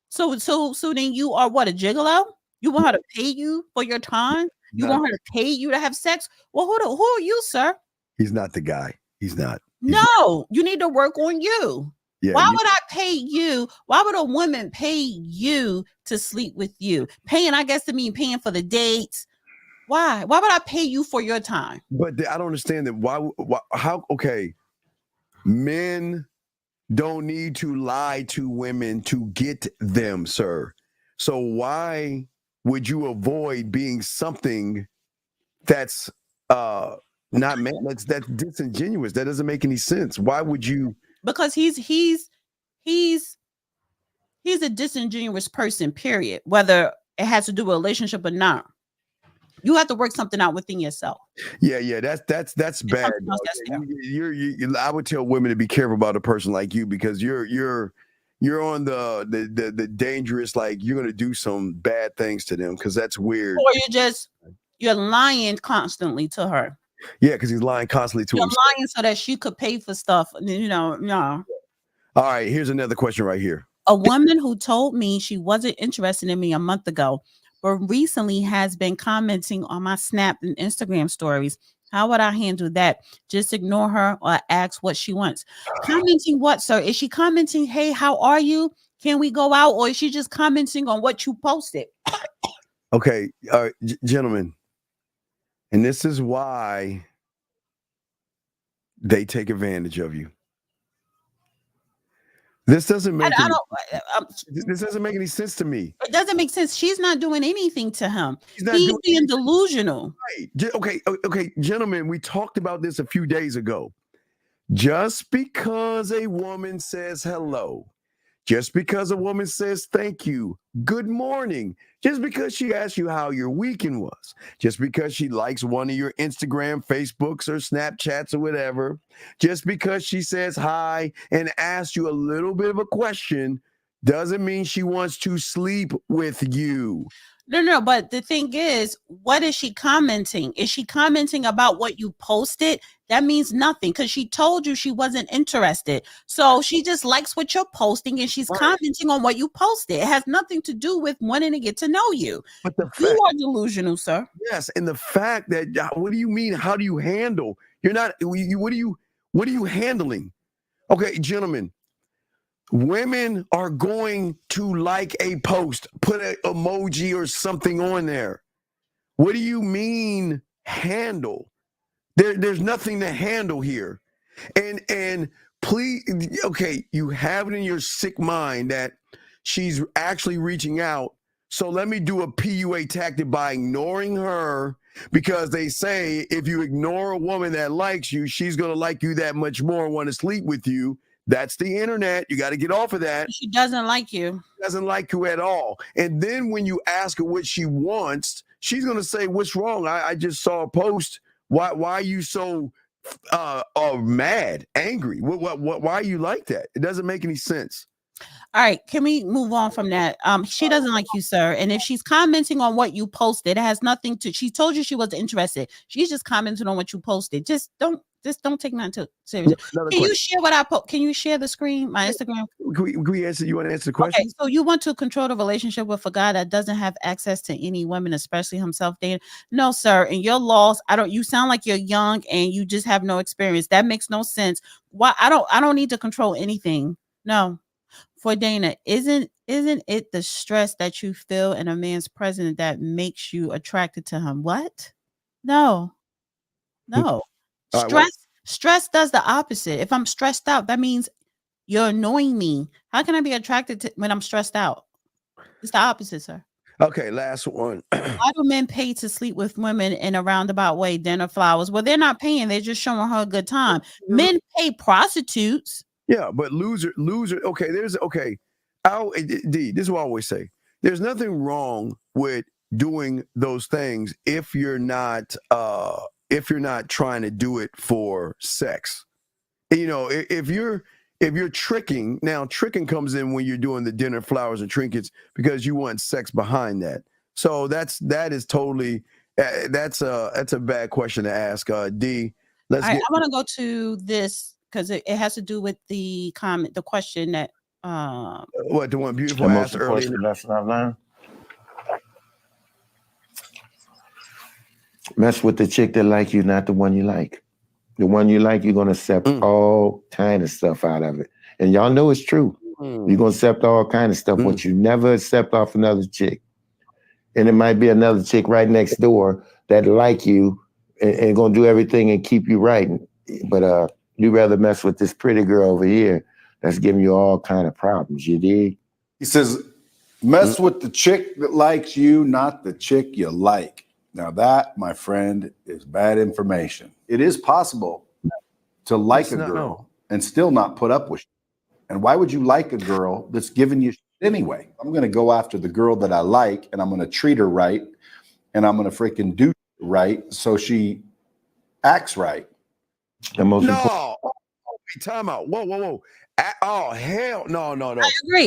S2: So then you are what, a gigolo? You want her to pay you for your time? You want her to pay you to have sex? Well, who are you, sir?
S3: He's not the guy. He's not.
S2: You need to work on you. Yeah, why would I pay you? Why would a woman pay you to sleep with you? Paying, I guess, to mean paying for the dates. Why? Why would I pay you for your time?
S3: But I don't understand that. Why? How? Okay, men don't need to lie to women to get them, sir. So why would you avoid being something that's not man? That's disingenuous. That doesn't make any sense. Why would you?
S2: Because he's a disingenuous person, period. Whether it has to do with a relationship or not, you have to work something out within yourself.
S3: Yeah, that's bad. I would tell women to be careful about a person like you because you're on the dangerous, like you're gonna do some bad things to them because that's weird.
S2: Or you're lying constantly to her.
S3: Yeah, because he's lying constantly to him.
S2: Lying so that she could pay for stuff. No.
S3: All right, here's another question right here.
S2: A woman who told me she wasn't interested in me a month ago, but recently has been commenting on my Snap and Instagram stories. How would I handle that? Just ignore her or ask what she wants? Commenting what, sir? Is she commenting, hey, how are you? Can we go out? Or is she just commenting on what you posted?
S3: Okay, gentlemen. And this is why they take advantage of you. This doesn't make this doesn't make any sense to me.
S2: It doesn't make sense. She's not doing anything to him. He's being delusional.
S3: Right. Okay, gentlemen, we talked about this a few days ago. Just because a woman says hello, just because a woman says thank you, good morning, just because she asks you how your weekend was, just because she likes one of your Instagram, Facebooks, or Snapchats or whatever, just because she says hi and asks you a little bit of a question, doesn't mean she wants to sleep with you.
S2: No, but the thing is, what is she commenting? Is she commenting about what you posted? That means nothing because she told you she wasn't interested. So she just likes what you're posting and she's commenting on what you posted. It has nothing to do with wanting to get to know you. But you are delusional, sir.
S3: Yes, and the fact that, what do you mean? How do you handle? You're not, what are you handling? Okay, gentlemen, Women are going to like a post, put an emoji or something on there. What do you mean handle? There's nothing to handle here. And please, okay, you have it in your sick mind that she's actually reaching out. So let me do a PUA tactic by ignoring her, because they say if you ignore a woman that likes you, she's going to like you that much more and want to sleep with you. That's the internet. You got to get off of that.
S2: She doesn't like you.
S3: Doesn't like you at all. And then when you ask her what she wants, she's going to say, what's wrong? I just saw a post. Why are you so mad, angry? Why are you like that? It doesn't make any sense.
S2: All right, can we move on from that? She doesn't like you, sir. And if she's commenting on what you posted, it has nothing to. She told you she wasn't interested. She's just commenting on what you posted. Just don't take nothing too seriously. Can you share what I put? Can you share the screen, my Instagram?
S3: Can we answer? You want to answer the question?
S2: Okay, so you want to control the relationship with a guy that doesn't have access to any women, especially himself dating? No, sir. And your laws, you sound like you're young and you just have no experience. That makes no sense. Why? I don't need to control anything. No. For Dana, isn't it the stress that you feel in a man's presence that makes you attracted to him? What? No. Stress does the opposite. If I'm stressed out, that means you're annoying me. How can I be attracted to when I'm stressed out? It's the opposite, sir.
S3: Okay, last one.
S2: Why do men pay to sleep with women in a roundabout way? Dinner, flowers. Well, they're not paying. They're just showing her a good time. Men pay prostitutes.
S3: Yeah, but loser. Okay, D, this is what I always say. There's nothing wrong with doing those things if you're not trying to do it for sex. You know, if you're tricking, now tricking comes in when you're doing the dinner, flowers, and trinkets because you want sex behind that. So that is totally that's a bad question to ask. D,
S2: I want to go to this because it has to do with the comment, the question that
S3: what the one beautiful asked earlier.
S9: Lesson I learned. Mess with the chick that like you, not the one you like. The one you like, you're gonna accept all kind of stuff out of it, and y'all know it's true. You're gonna accept all kind of stuff, but you never accept off another chick. And it might be another chick right next door that like you and gonna do everything and keep you right. But you rather mess with this pretty girl over here that's giving you all kind of problems. You dig?
S10: He says, mess with the chick that likes you, not the chick you like. Now that, my friend, is bad information. It is possible to like a girl and still not put up with shit. And why would you like a girl that's giving you shit anyway? I'm going to go after the girl that I like, and I'm going to treat her right, and I'm going to freaking do right so she acts right.
S3: Time out. Whoa. Oh, hell no.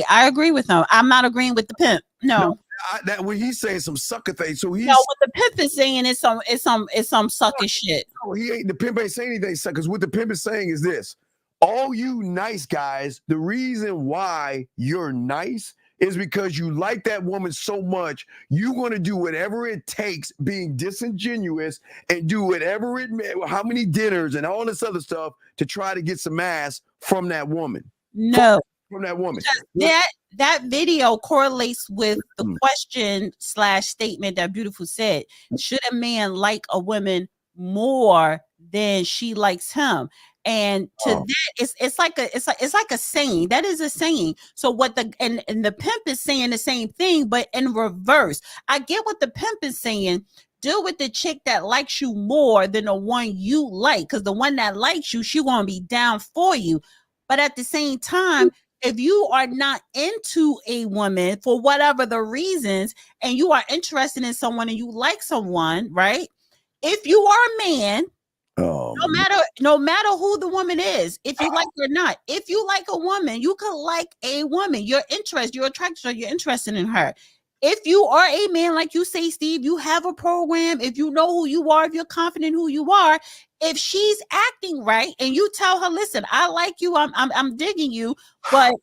S2: I agree with him. I'm not agreeing with the pimp. No.
S3: That when he's saying some sucker thing, so he's
S2: what the pimp is saying is some sucker shit.
S3: No, the pimp ain't saying anything sucker. Because what the pimp is saying is this: all you nice guys, the reason why you're nice is because you like that woman so much, you're going to do whatever it takes, being disingenuous, and do whatever how many dinners and all this other stuff to try to get some ass from that woman.
S2: No.
S3: From that woman.
S2: That video correlates with the question / statement that Beautiful said. Should a man like a woman more than she likes him? And to that, it's like a saying. That is a saying. So what the pimp is saying the same thing, but in reverse. I get what the pimp is saying. Deal with the chick that likes you more than the one you like, because the one that likes you, she gonna be down for you. But at the same time, if you are not into a woman for whatever the reasons, and you are interested in someone and you like someone, right? If you are a man, no matter who the woman is, if you like her or not, if you like a woman, you could like a woman. You're attracted to her, you're interested in her. If you are a man, like you say, Steve, you have a program. If you know who you are, if you're confident who you are, if she's acting right and you tell her, listen, I like you, I'm digging you, but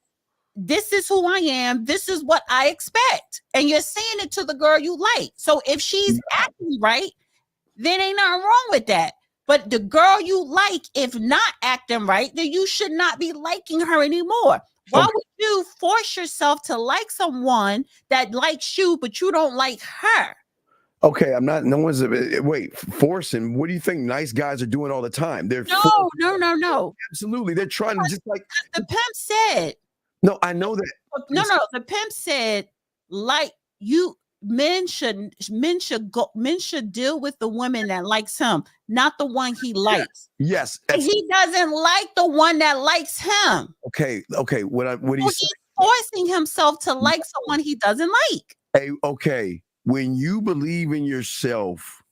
S2: this is who I am. This is what I expect. And you're saying it to the girl you like. So if she's acting right, then ain't nothing wrong with that. But the girl you like, if not acting right, then you should not be liking her anymore. Why would you force yourself to like someone that likes you, but you don't like her?
S3: Okay, I'm not. No one's forcing. What do you think nice guys are doing all the time? They're
S2: No.
S3: Absolutely, they're trying to just like
S2: the pimp said.
S3: No, I know that.
S2: No. The pimp said, like you, men should deal with the woman that likes him, not the one he likes.
S3: Yes,
S2: he doesn't like the one that likes him.
S3: Okay. What he's
S2: forcing himself to like someone he doesn't like.
S3: Hey, okay. When you believe in yourself,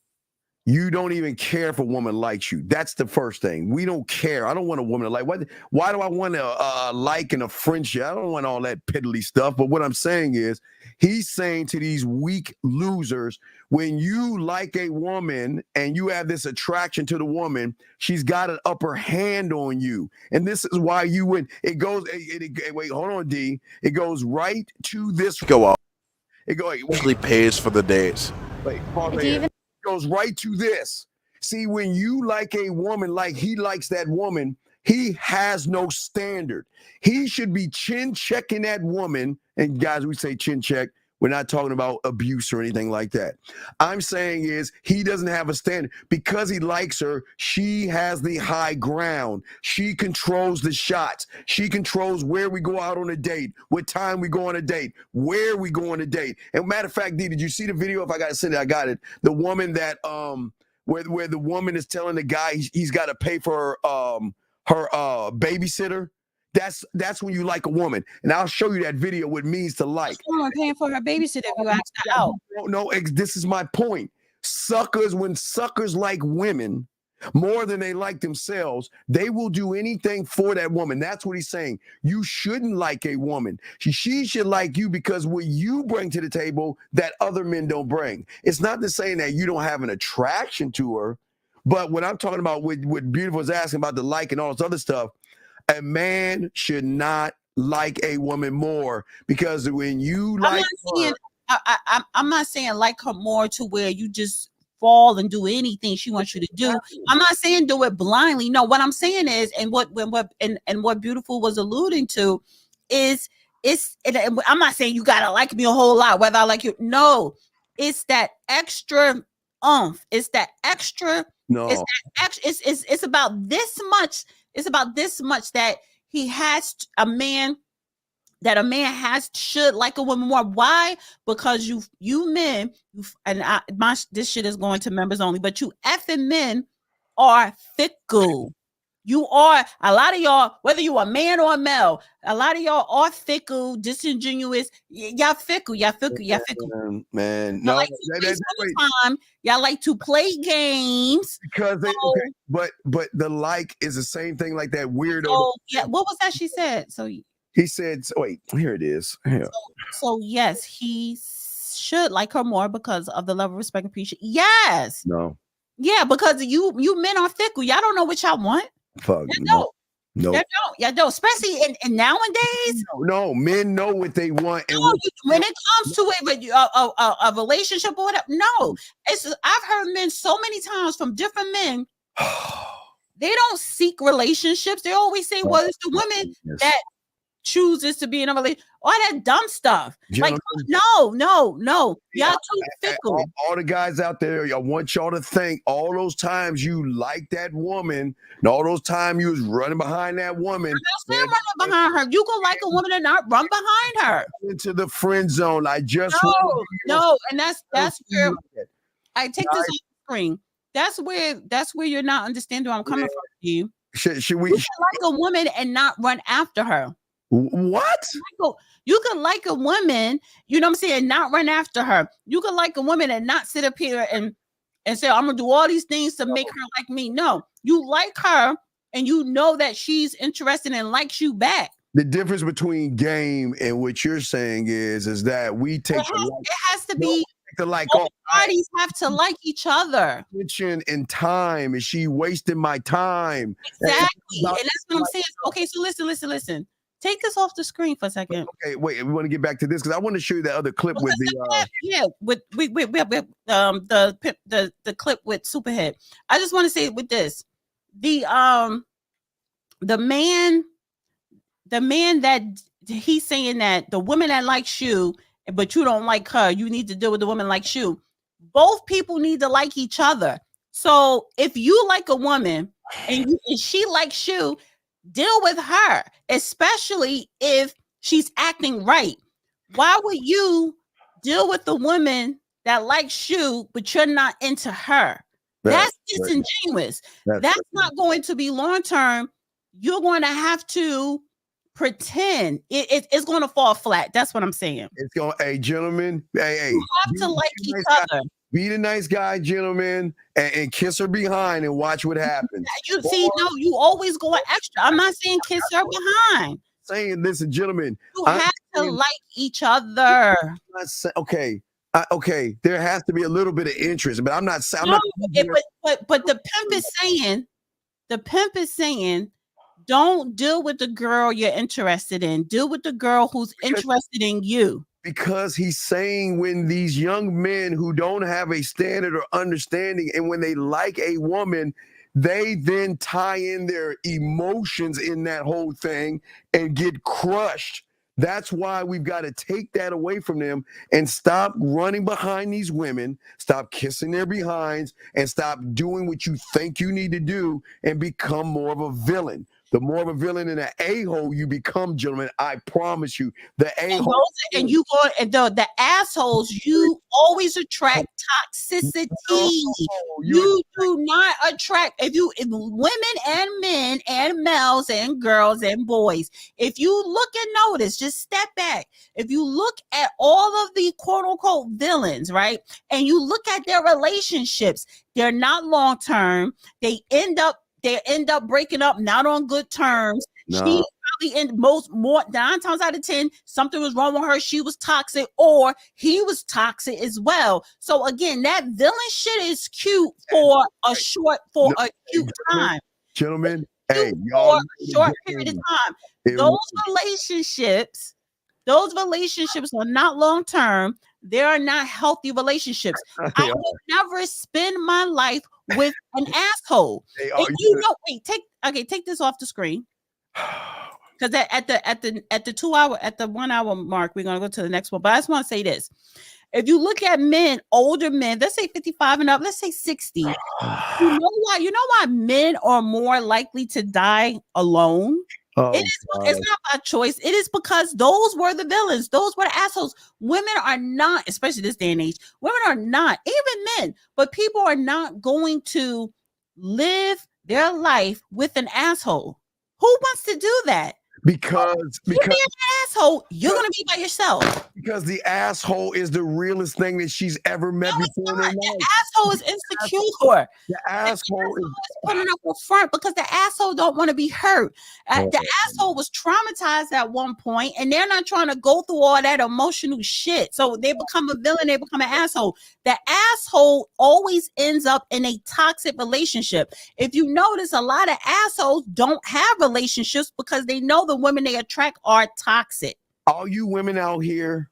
S3: you don't even care if a woman likes you. That's the first thing. We don't care. I don't want a woman to like. Why do I want a like and a friendship? I don't want all that piddly stuff. But what I'm saying is, he's saying to these weak losers, when you like a woman and you have this attraction to the woman, she's got an upper hand on you. And this is why you win. It goes, wait, hold on, D. It goes right to this.
S4: Go off.
S3: It
S4: usually pays for the days.
S3: Wait, it goes right to this. See, when you like a woman like he likes that woman, he has no standard. He should be chin checking that woman. And guys, we say chin check. We're not talking about abuse or anything like that. I'm saying is he doesn't have a standard because he likes her. She has the high ground. She controls the shots. She controls where we go out on a date, what time we go on a date, where we go on a date. And matter of fact, D, did you see the video? If I got to send it, I got it. The woman that where the woman is telling the guy he's got to pay for her babysitter. That's when you like a woman, and I'll show you that video. What it means to like.
S2: Someone paying for her babysitter if you ask her out.
S3: No, this is my point. When suckers like women more than they like themselves, they will do anything for that woman. That's what he's saying. You shouldn't like a woman. She should like you because what you bring to the table that other men don't bring. It's not the saying that you don't have an attraction to her, but what I'm talking about, what Beautiful is asking about the like and all this other stuff. A man should not like a woman more because when you like
S2: I'm not saying like her more to where you just fall and do anything she wants you to do. I'm not saying do it blindly. No, what I'm saying is, and what Beautiful was alluding to is I'm not saying you gotta like me a whole lot, whether I like you. No, it's that extra oomph. It's that extra.
S3: No,
S2: it's that extra. It's about this much. It's about this much that he has a man should like a woman more. Why? Because you men, this shit is going to members only, but you effing men are fickle. You are, a lot of y'all, whether you are man or male, a lot of y'all are fickle, disingenuous. Y'all fickle.
S3: Man, no,
S2: y'all like to play games
S3: because but the like is the same thing like that weirdo.
S2: So, yeah, what was that she said? So
S3: he said, wait, here it is. Here.
S2: So yes, he should like her more because of the level of respect and appreciation. Yes.
S3: No.
S2: Yeah, because you men are fickle. Y'all don't know what y'all want.
S3: Fuck.
S2: No.
S3: No.
S2: Y'all don't. Especially in nowadays.
S3: No, men know what they want. And
S2: when it comes to a relationship or whatever, no. I've heard men so many times from different men. They don't seek relationships. They always say, well, it's the women that chooses to be in a relationship. All that dumb stuff. Like, no. Y'all too fickle.
S3: All the guys out there, I want y'all to think all those times you liked that woman and all those times you was running behind that woman.
S2: I'm not saying running behind her. You can like a woman and not run behind her.
S3: Into the friend zone. I just
S2: no, and that's where I take this off the screen. That's where you're not understanding where I'm coming from. You
S3: should we
S2: like a woman and not run after her.
S3: What?
S2: You could like a woman, you know what I'm saying, not run after her. You could like a woman and not sit up here and say, I'm gonna do all these things to make her like me. No, you like her and you know that she's interested and likes you back.
S3: The difference between game and what you're saying is that we take
S2: it has to be both parties have to like each other.
S3: Attention and time. Is she wasting my time?
S2: Exactly. And that's what I'm saying. Okay, so listen. Take this off the screen for a second.
S3: Okay, wait. We want to get back to this because I want to show you that other clip with
S2: the clip with Superhead. I just want to say with this, the man the man that he's saying that the woman that likes you, but you don't like her, you need to deal with the woman like you. Both people need to like each other. So if you like a woman and she likes you, deal with her, especially if she's acting right. Why would you deal with the woman that likes you, but you're not into her? That's disingenuous. That's not going to be long term. You're going to have to pretend. It's going to fall flat. That's what I'm saying.
S3: It's going, hey, gentlemen, hey,
S2: you have to like each other.
S3: Be the nice guy, gentlemen, and kiss her behind and watch what happens.
S2: You see, no, you always go extra. I'm not saying kiss her behind.
S3: Saying, listen, gentlemen,
S2: you have to like each other.
S3: Okay. Okay, there has to be a little bit of interest, but I'm not saying.
S2: But the pimp is saying, don't deal with the girl you're interested in. Deal with the girl who's interested in you.
S3: Because he's saying when these young men who don't have a standard or understanding, and when they like a woman, they then tie in their emotions in that whole thing and get crushed. That's why we've got to take that away from them and stop running behind these women, stop kissing their behinds, and stop doing what you think you need to do and become more of a villain. The more of a villain and an a-hole you become, gentlemen, I promise you, the a-hole.
S2: And you go, and the assholes, you always attract toxicity. You do not attract, if women and men and males and girls and boys, if you look and notice, just step back. If you look at all of the quote unquote villains, right, and you look at their relationships, they're not long term. They end up breaking up, not on good terms. No. She probably in more 9 times out of 10, something was wrong with her. She was toxic, or he was toxic as well. So again, that villain shit is cute for a cute time.
S3: Gentlemen, hey, y'all,
S2: for a short period of time. Those relationships are not long term. They are not healthy relationships. I would never spend my life with an asshole. Take this off the screen. Because at the 2 hour, at the 1 hour mark, we're gonna go to the next one. But I just want to say this: if you look at men, older men, let's say 55 and up, let's say 60. You know why men are more likely to die alone? It's not by choice. It is because those were the villains. Those were the assholes. Women are not, especially this day and age, women are not, even men, but people are not going to live their life with an asshole. Who wants to do that?
S3: Because
S2: you're being an asshole, you're gonna be by yourself.
S3: Because the asshole is the realest thing that she's ever met before in her life.
S2: The asshole is insecure.
S3: The asshole is
S2: putting up a front because the asshole don't want to be hurt. The asshole was traumatized at one point, and they're not trying to go through all that emotional shit. So they become a villain, they become an asshole. The asshole always ends up in a toxic relationship. If you notice, a lot of assholes don't have relationships because they know the women they attract are toxic.
S3: All you women out here,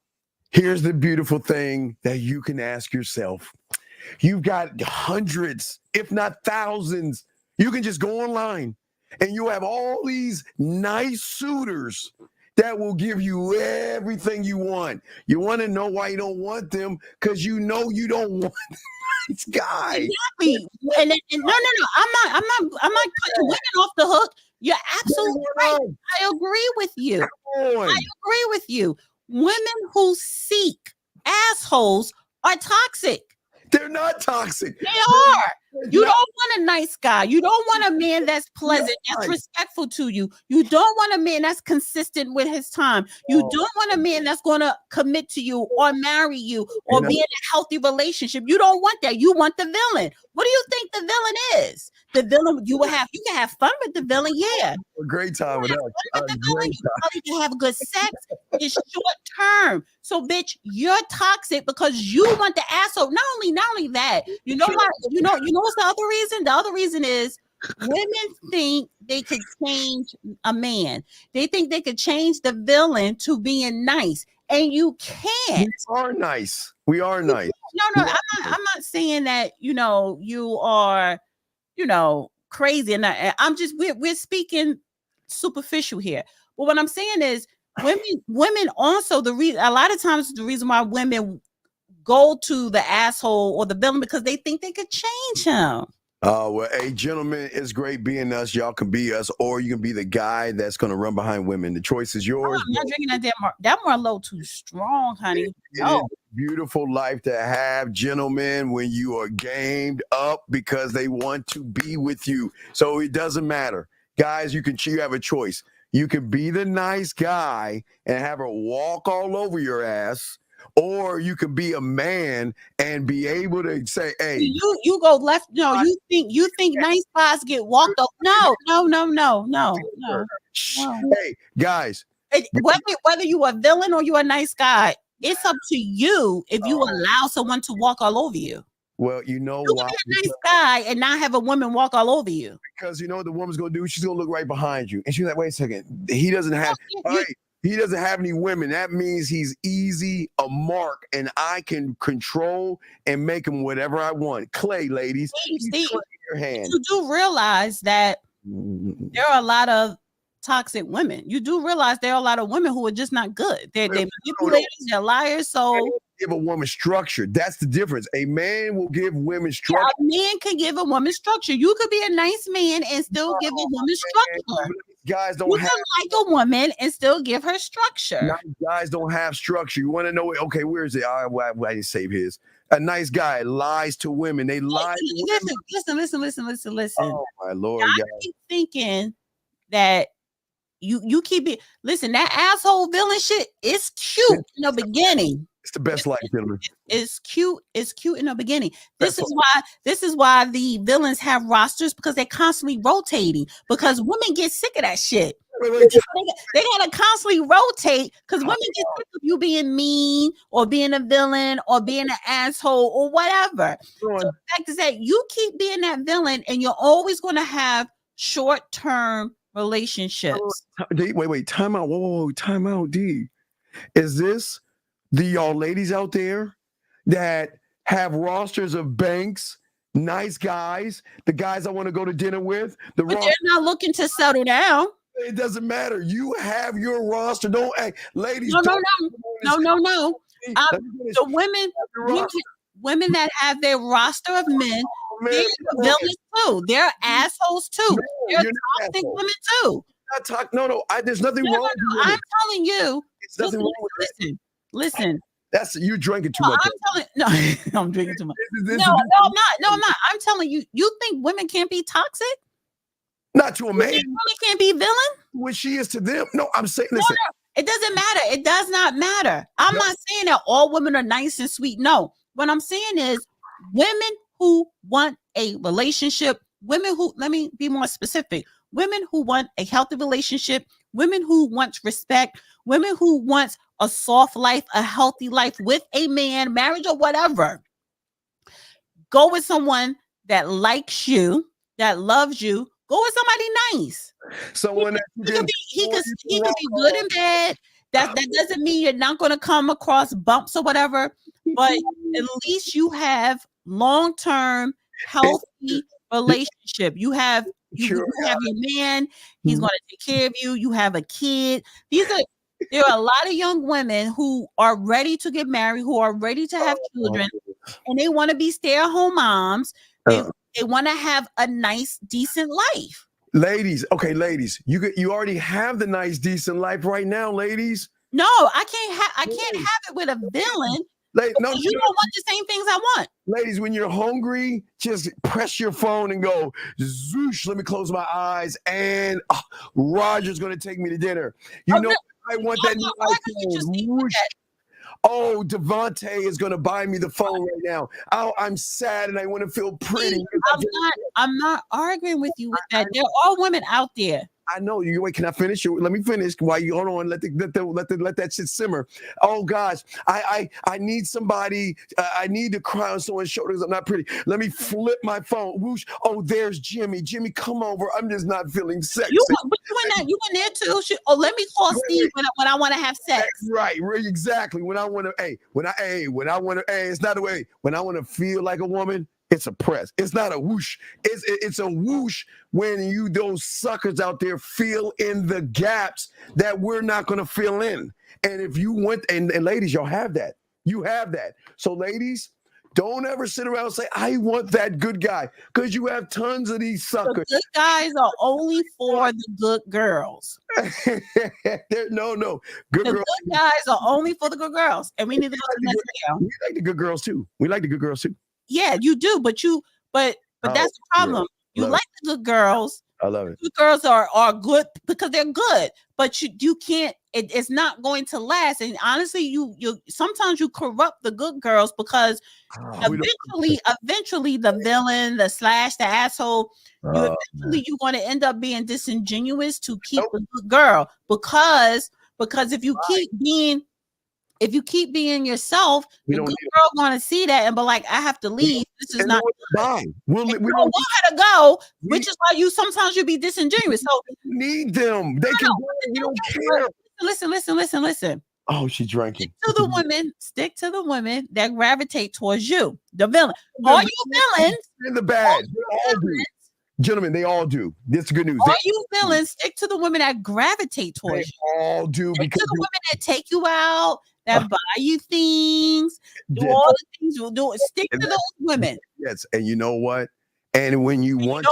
S3: here's the beautiful thing that you can ask yourself. You've got hundreds, if not thousands. You can just go online and you have all these nice suitors that will give you everything you want. You want to know why you don't want them? Because you know you don't want this guy.
S2: Exactly. And no. I'm not putting women off the hook. You're absolutely right. I agree with you. Women who seek assholes are toxic.
S3: They're not toxic.
S2: They are. You don't want a nice guy. You don't want a man that's pleasant, that's respectful to you. You don't want a man that's consistent with his time. You don't want a man that's going to commit to you or marry you or be in a healthy relationship. You don't want that. You want the villain. What do you think the villain is? The villain, you can have fun with the villain, yeah.
S3: A great time with us.
S2: You probably can have good sex. It's short term. So, bitch, you're toxic because you want the asshole. Not only that, you know why? You know what's the other reason? The other reason is women think they could change a man. They think they could change the villain to being nice, and you can't.
S3: We are nice. We are nice.
S2: No, I'm not saying that. You are. Crazy, and I'm just we're speaking superficial here. But what I'm saying is, women also a lot of times the reason why women go to the asshole or the villain because they think they could change him.
S3: Well, hey, gentlemen, it's great being us. Y'all can be us, or you can be the guy that's going to run behind women. The choice is yours.
S2: I'm not drinking that Merlot too strong, honey.
S3: It is a beautiful life to have, gentlemen, when you are gamed up because they want to be with you. So it doesn't matter. Guys, you have a choice. You can be the nice guy and have her walk all over your ass, or you can be a man and be able to say, "Hey,
S2: you go left." No, you think nice guys get walked up? No.
S3: Hey, guys,
S2: whether you a villain or you a nice guy, it's up to you if you allow someone to walk all over you.
S3: Well, you know
S2: you
S3: why?
S2: Can be a nice guy and not have a woman walk all over you.
S3: Because you know what the woman's gonna do? She's gonna look right behind you, and she's like, "Wait a second, he doesn't have." He doesn't have any women. That means he's easy a mark, and I can control and make him whatever I want. Clay, ladies,
S2: Steve,
S3: your hand.
S2: You do realize that there are a lot of toxic women. You do realize there are a lot of women who are just not good. They're manipulators, they're liars. So
S3: give a woman structure. That's the difference. A man will give women structure.
S2: Yeah, a man can give a woman structure. You could be a nice man and still give a woman structure.
S3: Guys don't
S2: you can like a woman and still give her structure.
S3: Guys don't have structure. You want to know? Okay, where is it? I didn't save his. A nice guy lies to women. They lie.
S2: Listen.
S3: Oh my Lord!
S2: I keep thinking that you keep it. Listen, that asshole villain shit is cute in the beginning.
S3: It's the best life, villain.
S2: It's cute. It's cute in the beginning. This is why the villains have rosters, because they're constantly rotating. Because women get sick of that shit. They gotta constantly rotate because women get sick of you being mean or being a villain or being an asshole or whatever. So the fact is that you keep being that villain and you're always going to have short-term relationships.
S3: Wait, time out. Whoa, time out, D. Is this y'all ladies out there that have rosters of banks, nice guys, the guys I want to go to dinner with?
S2: But they're not looking to settle down.
S3: It doesn't matter. You have your roster. Don't act, ladies.
S2: No. The women that have their roster of men, they're villains too. They're assholes too. They're toxic women too.
S3: There's nothing wrong.
S2: I'm telling you.
S3: It's nothing wrong with it.
S2: Listen.
S3: That's you drinking too much.
S2: I'm drinking too much. No, I'm not. I'm telling you. You think women can't be toxic?
S3: Not to a man.
S2: Women can't be villain?
S3: When she is to them. No, I'm saying, listen.
S2: No, it doesn't matter. It does not matter. I'm not saying that all women are nice and sweet. No. What I'm saying is women who want a relationship, let me be more specific. Women who want a healthy relationship, women who want respect, women who want a soft life, a healthy life with a man, marriage or whatever. Go with someone that likes you, that loves you. Go with somebody nice.
S3: Someone
S2: he could be good in bed. That doesn't mean you're not going to come across bumps or whatever. But at least you have long-term healthy relationship. You have your man. He's going to take care of you. You have a kid. There are a lot of young women who are ready to get married, who are ready to have children, and they want to be stay-at-home moms. They want to have a nice, decent life.
S3: Ladies, you already have the nice, decent life right now, ladies.
S2: No, I can't have it with a villain. You don't want the same things I want.
S3: Ladies, when you're hungry, just press your phone and go, zoosh, let me close my eyes, and Roger's going to take me to dinner. I want that new iPhone. Oh, Devontae is going to buy me the phone right now. Oh, I'm sad and I want to feel pretty.
S2: I'm not arguing with you with that. There are women out there.
S3: I know you. Wait, can I finish? Let me finish. While you hold on, let that shit simmer. Oh gosh, I need somebody. I need to cry on someone's shoulder because I'm not pretty. Let me flip my phone. Whoosh. Oh, there's Jimmy. Jimmy, come over. I'm just not feeling sexy.
S2: You in there too. Let me call Steve when I want to have sex.
S3: Right, exactly. When I want to, it's not a way. When I want to feel like a woman, It's a press. It's not a whoosh. It's a whoosh when those suckers out there fill in the gaps that we're not going to fill in. And if you want, and ladies, y'all have that. You have that. So ladies, don't ever sit around and say, I want that good guy, because you have tons of these suckers.
S2: The good guys are only for the good girls.
S3: No. Good girls.
S2: Good guys are only for the good girls. And we need to go to the next video.
S3: We like the good girls too.
S2: Yeah, you do, but that's the problem. You like the good girls.
S3: I love it.
S2: Good girls are good because they're good, but you can't. It's not going to last. And honestly, you sometimes you corrupt the good girls because eventually the villain, the asshole, you're going to end up being disingenuous to keep the good girl because if you keep being yourself, the good girl going to see that and be like, I have to leave. This is not good. We don't want her to go, which is why sometimes you be disingenuous. So
S3: need them. They can go. We don't care.
S2: Listen.
S3: Oh, she's drinking.
S2: Stick to the women that gravitate towards you. The villain. All you villains
S3: in the bad. Gentlemen, they all do. This is good news.
S2: All you villains, stick to the women that gravitate towards you.
S3: All do.
S2: Stick to the women that take you out, that buy you things, do all the things you'll do. Stick to those women.
S3: Yes, and you know what? And when you want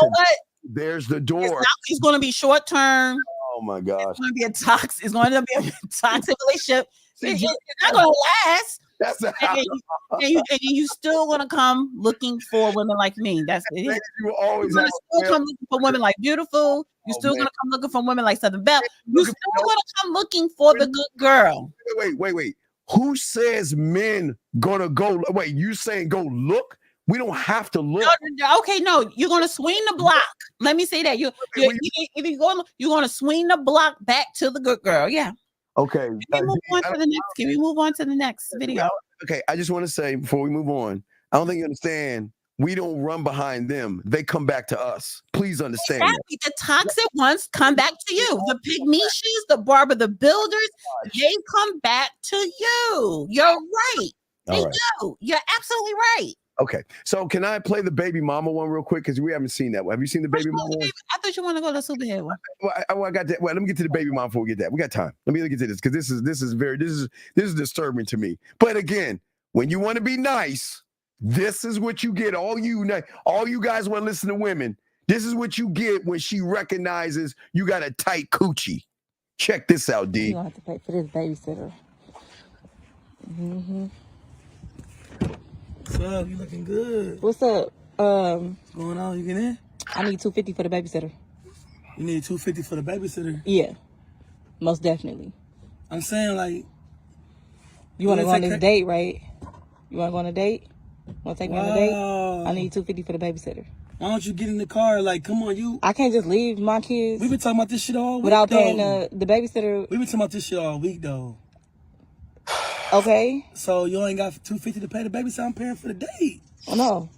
S3: there's the door.
S2: It's going to be short term.
S3: Oh my gosh.
S2: It's going to be a toxic. It's going to be a toxic relationship. It's not going to last. And you still gonna come looking for women like me. That's it.
S3: You always
S2: still come looking for women like Beautiful. You're still gonna come looking for women like Southern Belle. You're still gonna come looking for the good girl.
S3: Wait. Who says men gonna go? Wait, you saying go look? We don't have to look.
S2: No, you're gonna swing the block. Let me say that you're gonna swing the block back to the good girl. Yeah.
S3: Okay.
S2: Can we move on to the next video?
S3: Okay, I just want to say before we move on, I don't think you understand. We don't run behind them. They come back to us. Please understand.
S2: Exactly. The toxic ones come back to you. The Pygmishas, the Barbara the Builders, they come back to you. You're right. They do. You're absolutely right.
S3: Okay, so can I play the baby mama one real quick? Because we haven't seen that one. Have you seen the baby mama one?
S2: I thought you want to go to the superhead one.
S3: Well, I got that. Well, let me get to the baby mama before we get that. We got time. Let me get to this because this is disturbing to me. But again, when you want to be nice, this is what you get. All you guys want to listen to women. This is what you get when she recognizes you got a tight coochie. Check this out, D.
S11: You don't have to pay for this babysitter. Mm-hmm.
S12: What's up? You looking good.
S11: What's up?
S12: What's going on? You get in?
S11: I need $250 for the babysitter.
S12: You need $250 for the babysitter?
S11: Yeah, most definitely.
S12: I'm saying, like,
S11: you want to go on this date, right? You want to go on a date? Want to take me on a date? I need $250 for the babysitter.
S12: Why don't you get in the car? Like, come on,
S11: I can't just leave my kids.
S12: We've been talking about this shit all week,
S11: without paying the babysitter.
S12: We've been talking about this shit all week, though.
S11: Okay.
S12: So you ain't got $250 to pay the babysitter. I'm paying for the date.
S11: Oh no.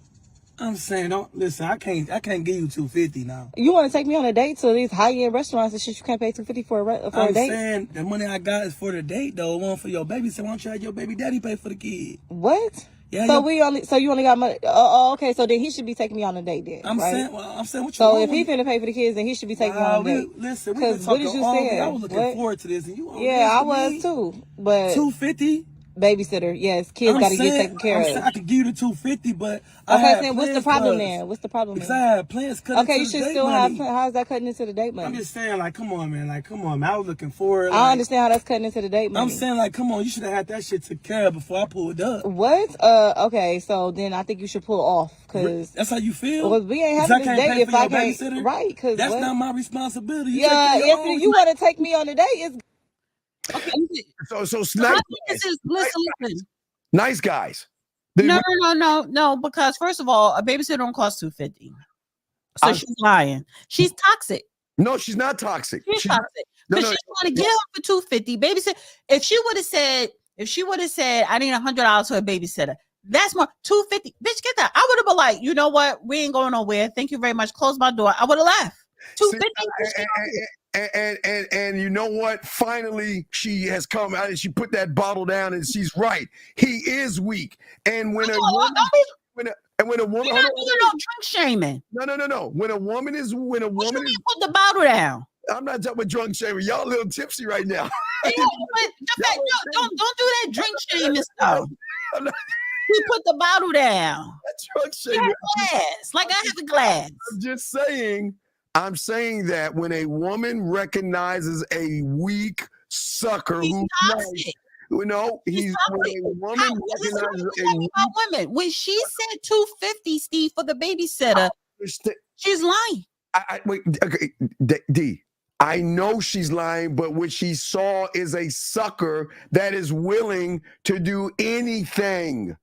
S12: I'm saying, don't listen. I can't give you $250 now.
S11: You want to take me on a date to these high-end restaurants and shit? You can't pay $250 for a date.
S12: I'm saying the money I got is for the date, though. One for your baby. So why don't you have your baby daddy pay for the kid?
S11: What?
S12: Yeah.
S11: So you only got money. Oh, okay. So then he should be taking me on a date then.
S12: I'm
S11: right?
S12: saying what you.
S11: So if he finna pay for the kids, then he should be taking me on a date.
S12: Listen, because
S11: what did you say?
S12: I was looking forward to this, and you.
S11: Yeah, I was too. But
S12: $250.
S11: Babysitter, yes. Kids got to get taken care of.
S12: I could give you the $250, but
S11: okay. Then what's the problem then? What's the problem?
S12: Because I had plans cut.
S11: Okay, you should still have. How's that cutting into the date money?
S12: I'm just saying, like, come on, man. Like, come on, man. I was looking forward.
S11: I understand how that's cutting into the date money.
S12: I'm saying, like, come on. You should have had that shit took care of before I pulled up.
S11: What? Okay, so then I think you should pull off because
S12: that's how you feel.
S11: Well, we ain't having this date if I can't. Right? Because
S12: that's not my responsibility.
S11: Yeah, if you want to take me on a date, it's
S2: okay.
S3: So nice.
S2: Listen.
S3: Nice guys.
S2: No. Because first of all, a babysitter don't cost $250. So she's lying. She's toxic.
S3: No, she's not toxic.
S2: She's toxic. Because she's going to get her for $250. Babysitter. If she would have said, I need $100 for a babysitter. That's more $250. Bitch, get that. I would have been like, you know what? We ain't going nowhere. Thank you very much. Close my door. I would have left. $250.
S3: And you know what? Finally, she has come out and she put that bottle down and she's right. He is weak. And when And when a woman,
S2: we're not doing no drink shaming.
S3: No. When a woman is,
S2: What you mean put the bottle down?
S3: I'm not talking about drunk shaming. Y'all a little tipsy right now.
S2: Yeah, but don't do that drink shaming stuff. We put the bottle down.
S3: That's drunk shaming.
S2: Glass, like I have a glass.
S3: I'm just saying. I'm saying that when a woman recognizes a weak sucker who's nice, he's when a woman recognizes
S2: about women. When she said $250, Steve, for the babysitter, she's lying.
S3: Wait, okay, D. I know she's lying, but what she saw is a sucker that is willing to do anything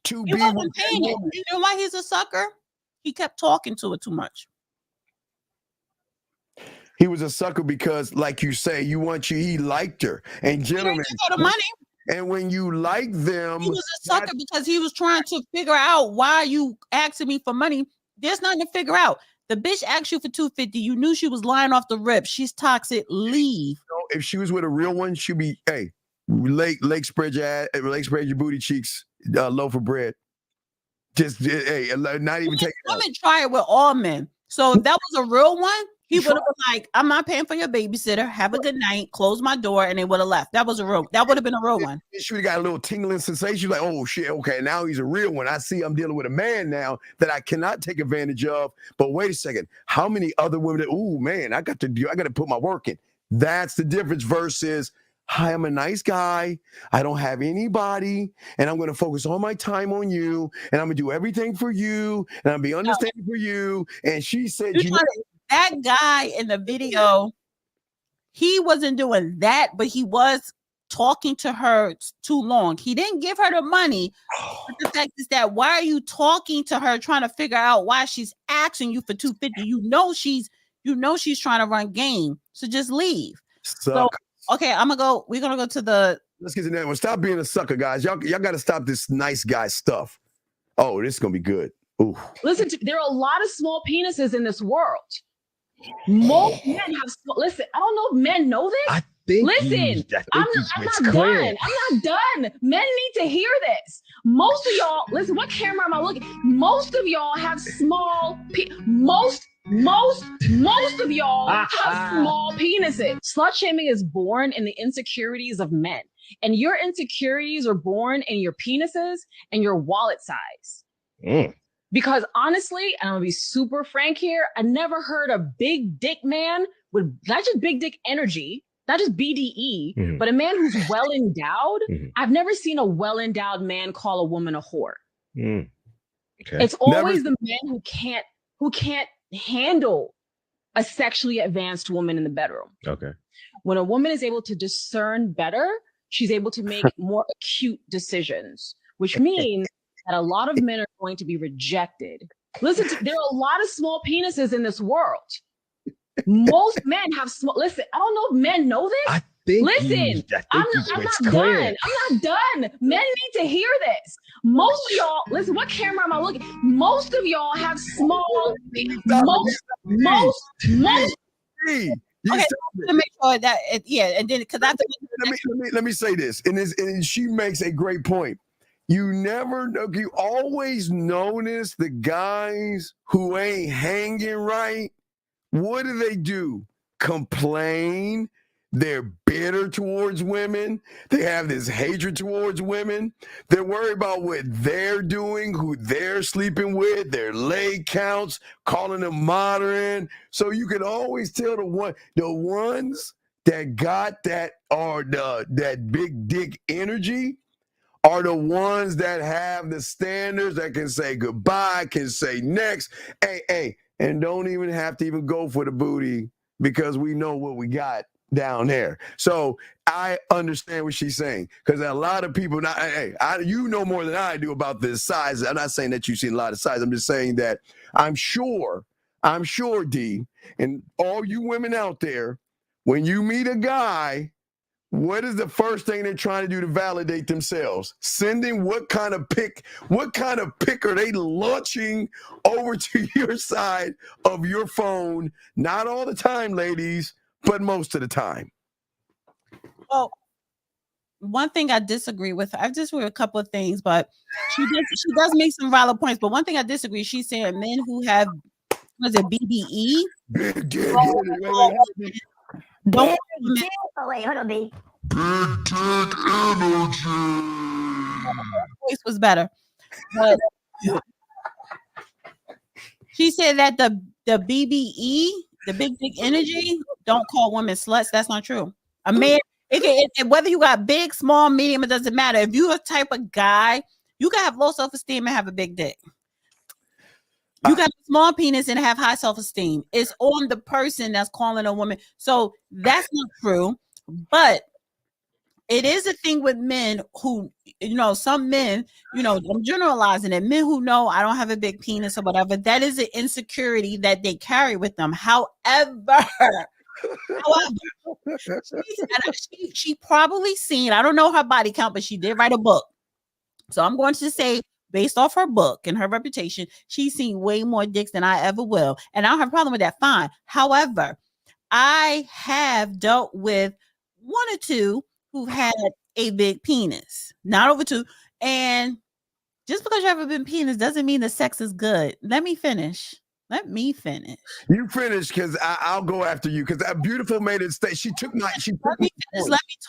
S3: to be with
S2: paying it. You know why he's a sucker? He kept talking to her too much.
S3: He was a sucker because, like you say, he liked her. And gentlemen,
S2: the money.
S3: And when you like them,
S2: he was a sucker because he was trying to figure out why you asking me for money. There's nothing to figure out. The bitch asked you for $250. You knew she was lying off the rip. She's toxic. Leave.
S3: If she was with a real one, she'd be, hey, leg spread your booty cheeks, loaf of bread. Just hey, not even take it.
S2: Women try it with all men. So if that was a real one, he would have been like, I'm not paying for your babysitter. Have a good night. Close my door, and they would have left. That would have been a real one.
S3: She would have got a little tingling sensation, like, oh shit, okay, now he's a real one. I see I'm dealing with a man now that I cannot take advantage of. But wait a second, how many other women that, oh man, I got to put my work in. That's the difference versus, hi, I'm a nice guy. I don't have anybody, and I'm going to focus all my time on you, and I'm going to do everything for you, and I'll be understanding for you. And she said,
S2: that guy in the video, he wasn't doing that, but he was talking to her too long. He didn't give her the money. But the fact is that, why are you talking to her, trying to figure out why she's asking you for $250? You know she's trying to run game. So just leave. So, okay, we're gonna go to the.
S3: Let's get to that one. Stop being a sucker, guys. Y'all got to stop this nice guy stuff. Oh, this is gonna be good. Ooh.
S13: Listen, there are a lot of small penises in this world. Most men have. Listen, I don't know if men know this.
S14: I think.
S13: Listen, I'm not done. I'm not done. Men need to hear this. Most of y'all, listen. What camera am I looking? Most of y'all have small. Most of y'all have small penises. Slut shaming is born in the insecurities of men, and your insecurities are born in your penises and your wallet size. Because honestly, and I'm gonna be super frank here, I never heard a big dick man with not just big dick energy, not just BDE, but a man who's well endowed. I've never seen a well endowed man call a woman a whore. Okay. It's always the man who can't handle a sexually advanced woman in the bedroom.
S14: Okay.
S13: When a woman is able to discern better, she's able to make more acute decisions, which means that a lot of men are going to be rejected. Listen, there are a lot of small penises in this world. Most men have small. Listen, I don't know if men know this.
S14: I think.
S13: Listen, I'm not done. I'm not done. Men need to hear this. Most of y'all, listen. What camera am I looking? Most of y'all have small. Most.
S2: Okay, to make sure that and then because
S3: let me say this, and she makes a great point. You always notice the guys who ain't hanging right. What do? Complain. They're bitter towards women. They have this hatred towards women. They're worried about what they're doing, who they're sleeping with, their leg counts, calling them modern. So you can always tell the ones that got that or that big dick energy are the ones that have the standards, that can say goodbye, can say next, hey, and don't even have to even go for the booty because we know what we got down there. So I understand what she's saying, because a lot of people, you know more than I do about this size. I'm not saying that you've seen a lot of size. I'm just saying that I'm sure, D, and all you women out there, when you meet a guy, what is the first thing they're trying to do to validate themselves? Sending what kind of pic are they launching over to your side of your phone? Not all the time, ladies, but most of the time.
S2: Well, one thing I disagree with. I disagree with a couple of things, but she does make some valid points. But one thing I disagree, she's saying men who have BBE.
S3: Big dick.
S2: Don't
S14: wait, hold on, B.
S2: Big dick energy. Voice was better. But she said that the BBE, the big dick energy, don't call women sluts. That's not true. A man, whether you got big, small, medium, it doesn't matter. If you're a type of guy, you can have low self-esteem and have a big dick. You got a small penis and have high self-esteem. It's on the person that's calling a woman. So that's not true. But it is a thing with men who, some men, I'm generalizing it. Men who know I don't have a big penis or whatever, that is an insecurity that they carry with them. However, she probably seen, I don't know her body count, but she did write a book. So I'm going to say, based off her book and her reputation, she's seen way more dicks than I ever will. And I don't have a problem with that. Fine. However, I have dealt with one or two who've had a big penis, not over two. And just because you have a big penis doesn't mean the sex is good. Let me finish.
S3: You finish, because I'll go after you, because that beautiful made it stay. Let me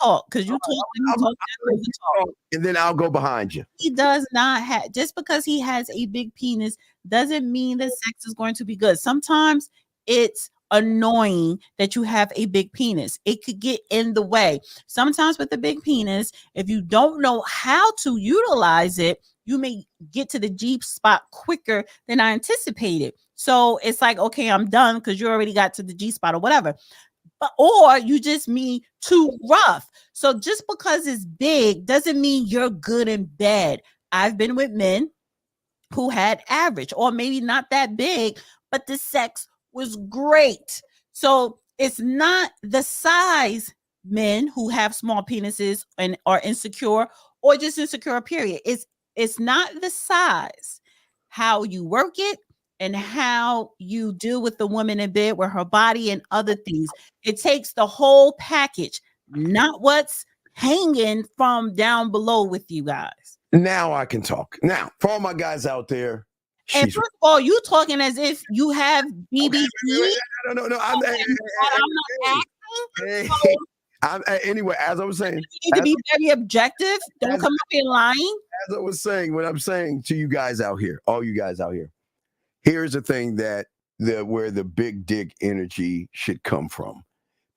S2: talk, because you talk.
S3: And then I'll go behind you.
S2: He does not have, just because he has a big penis doesn't mean that sex is going to be good. Sometimes it's annoying that you have a big penis. It could get in the way. Sometimes with a big penis, if you don't know how to utilize it, you may get to the G spot quicker than I anticipated. So it's like, okay, I'm done because you already got to the G spot or whatever. Or you just mean too rough. So just because it's big doesn't mean you're good in bed. I've been with men who had average or maybe not that big, but the sex was great. So it's not the size, men who have small penises and are insecure or just insecure, period. It's not the size, how you work it and how you deal with the woman in bed with her body and other things. It takes the whole package, not what's hanging from down below with you guys.
S3: Now I can talk. Now, for all my guys out there.
S2: And first of all, you talking as if you have BBE.
S3: No. Anyway, as I was saying,
S2: you need to be very objective. Don't come up here lying.
S3: As I was saying, what I'm saying to you guys out here, all you guys out here, here's the thing where the big dick energy should come from.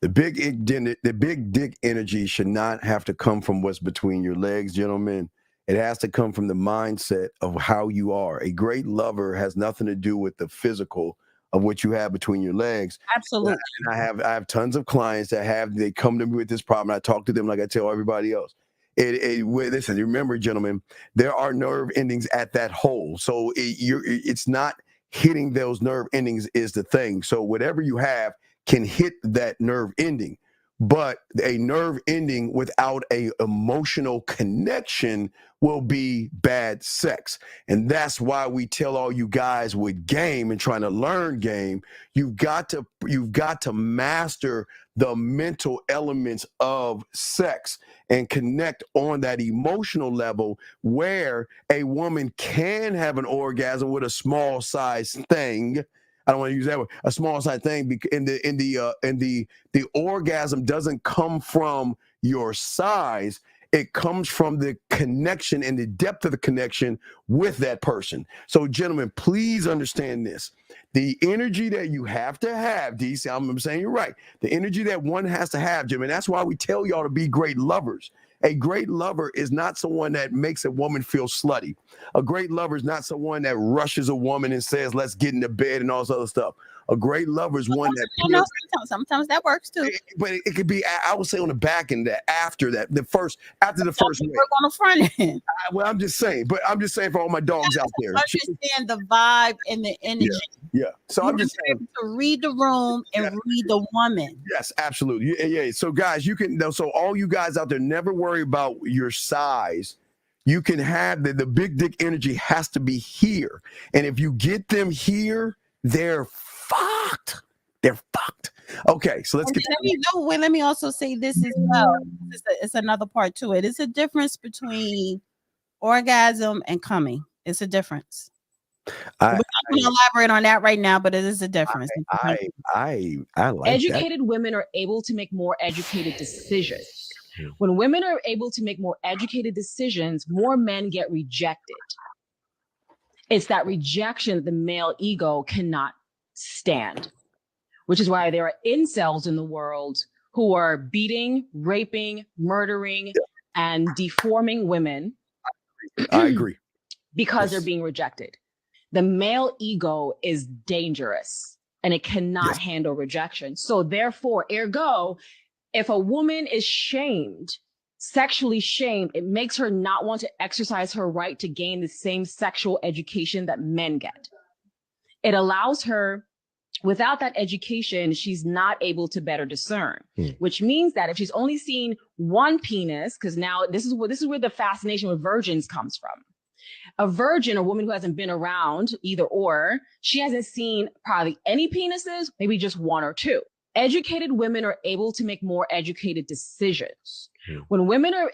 S3: The big dick energy should not have to come from what's between your legs, gentlemen. It has to come from the mindset of how you are. A great lover has nothing to do with the physical of what you have between your legs.
S2: Absolutely.
S3: And I have tons of clients they come to me with this problem. I talk to them like I tell everybody else. Listen, remember, gentlemen, there are nerve endings at that hole. So it's not hitting those nerve endings is the thing. So whatever you have can hit that nerve ending. But a nerve ending without a emotional connection will be bad sex. And that's why we tell all you guys with game and trying to learn game, you've got to master the mental elements of sex and connect on that emotional level where a woman can have an orgasm with a small size thing. I don't want to use that word, a small size thing. And the orgasm doesn't come from your size. It comes from the connection and the depth of the connection with that person. So, gentlemen, please understand this. The energy that you have to have, DC, I'm saying you're right. The energy that one has to have, Jim, and that's why we tell y'all to be great lovers. A great lover is not someone that makes a woman feel slutty. A great lover is not someone that rushes a woman and says, let's get into bed and all this other stuff. A great lover is one that
S2: sometimes that works too.
S3: But it could be, I would say, on the back end, after the first
S2: work on the front end.
S3: Well, I'm just saying for all my dogs out there.
S2: Understand the vibe and the energy.
S3: Yeah. So I'm just saying
S2: to read the room and read the woman.
S3: Yes, absolutely. Yeah. So guys, so all you guys out there, never worry about your size. You can have the big dick energy has to be here. And if you get them here, they're fucked. They're fucked. Okay, so let's get.
S2: Let me also say this as well. It's another part to it. It's a difference between orgasm and coming. It's a difference. I'm not going to elaborate on that right now, but it is a difference.
S3: I like
S13: educated women are able to make more educated decisions. When women are able to make more educated decisions, more men get rejected. It's that rejection that the male ego cannot stand, which is why there are incels in the world who are beating, raping, murdering, and deforming women.
S3: I agree.
S13: Because they're being rejected. The male ego is dangerous and it cannot handle rejection. So therefore, ergo, if a woman is shamed, sexually shamed, it makes her not want to exercise her right to gain the same sexual education that men get. It allows her, without that education, she's not able to better discern, which means that if she's only seen one penis, because now this is where the fascination with virgins comes from. A virgin, a woman who hasn't been around either or, she hasn't seen probably any penises, maybe just one or two. Educated women are able to make more educated decisions. When women are...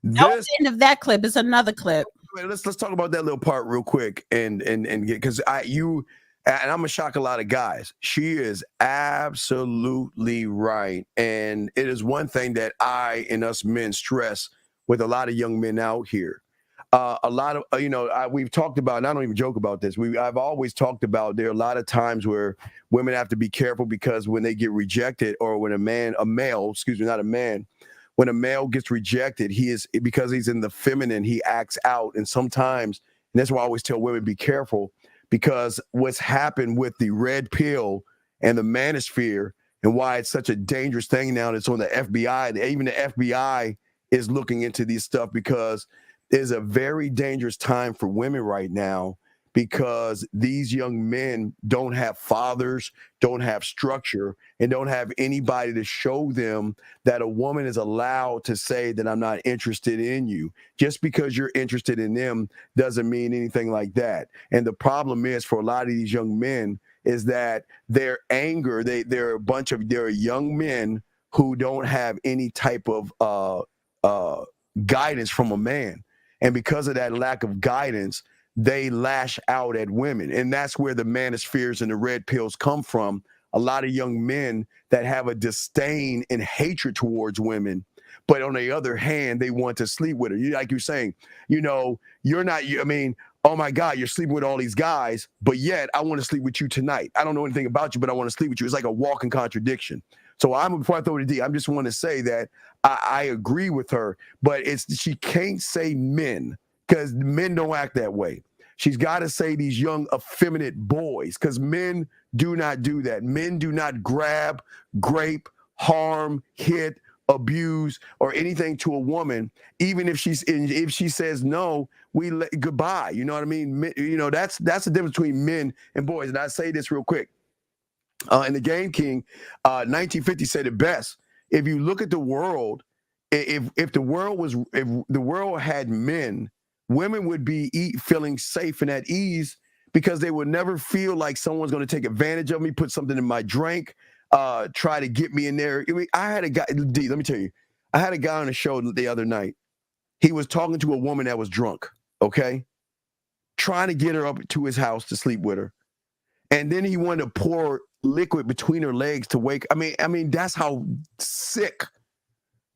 S2: That was the end of that clip. It's another clip.
S3: Let's talk about that little part real quick and because I'm gonna shock a lot of guys. She is absolutely right, and it is one thing that I and us men stress with a lot of young men out here. A lot of we've talked about, and I don't even joke about this. I've always talked about there are a lot of times where women have to be careful because when they get rejected, or when when a male gets rejected, because he's in the feminine, he acts out, and sometimes, and that's why I always tell women be careful, because what's happened with the red pill and the manosphere, and why it's such a dangerous thing now. It's on the FBI. Even the FBI is looking into these stuff, because there's a very dangerous time for women right now, because these young men don't have fathers, don't have structure, and don't have anybody to show them that a woman is allowed to say that I'm not interested in you. Just because you're interested in them doesn't mean anything like that. And the problem is, for a lot of these young men, is that their anger, they're young men who don't have any type of guidance from a man. And because of that lack of guidance, they lash out at women. And that's where the manospheres and the red pills come from. A lot of young men that have a disdain and hatred towards women, but on the other hand, they want to sleep with her. Like you're saying, oh my God, you're sleeping with all these guys, but yet I want to sleep with you tonight. I don't know anything about you, but I want to sleep with you. It's like a walking contradiction. So before I throw it to D, I just want to say that I agree with her, but she can't say men, because men don't act that way. She's got to say these young, effeminate boys, because men do not do that. Men do not grab, grape, harm, hit, abuse, or anything to a woman. Even if she says no, we let goodbye. You know what I mean? That's the difference between men and boys. And I say this real quick. In the Game King, 1950 said it best. If you look at the world, if the world had men, women would be feeling safe and at ease, because they would never feel like someone's going to take advantage of me, put something in my drink, try to get me in there. I had a guy, D, let me tell you, I had a guy on the show the other night. He was talking to a woman that was drunk, okay? Trying to get her up to his house to sleep with her. And then he wanted to pour liquid between her legs to wake. I mean, that's how sick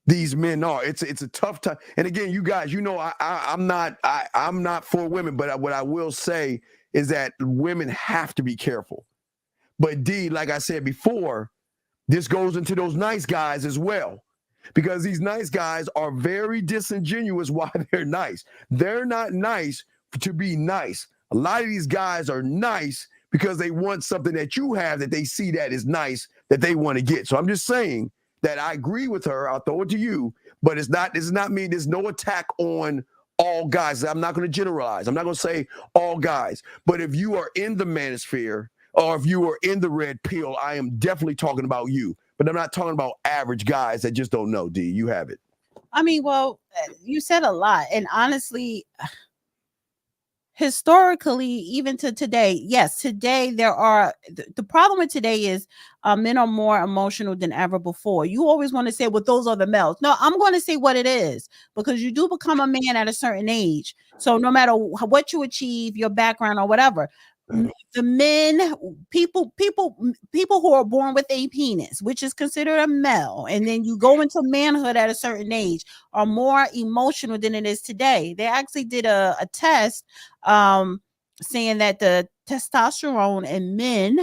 S3: these men are. It's a tough time. And again, you guys, I'm not for women, but what I will say is that women have to be careful. But D, like I said before, this goes into those nice guys as well, because these nice guys are very disingenuous while they're nice. They're not nice to be nice. A lot of these guys are nice because they want something that you have, that they see that is nice, that they want to get. So I'm just saying that I agree with her. I'll throw it to you, but this does not mean there's no attack on all guys. I'm not going to generalize. I'm not going to say all guys, but if you are in the manosphere, or if you are in the red pill, I am definitely talking about you, but I'm not talking about average guys that just don't know. D, you have it.
S2: I mean, well, you said a lot, and honestly, historically, even to today, yes, today there are the problem with today is men are more emotional than ever before. You always want to say, well, those are the males. No, I'm going to say what it is, because you do become a man at a certain age. So no matter what you achieve, your background or whatever, the men, people who are born with a penis, which is considered a male, and then you go into manhood at a certain age, are more emotional than it is today. They actually did a test saying that the testosterone in men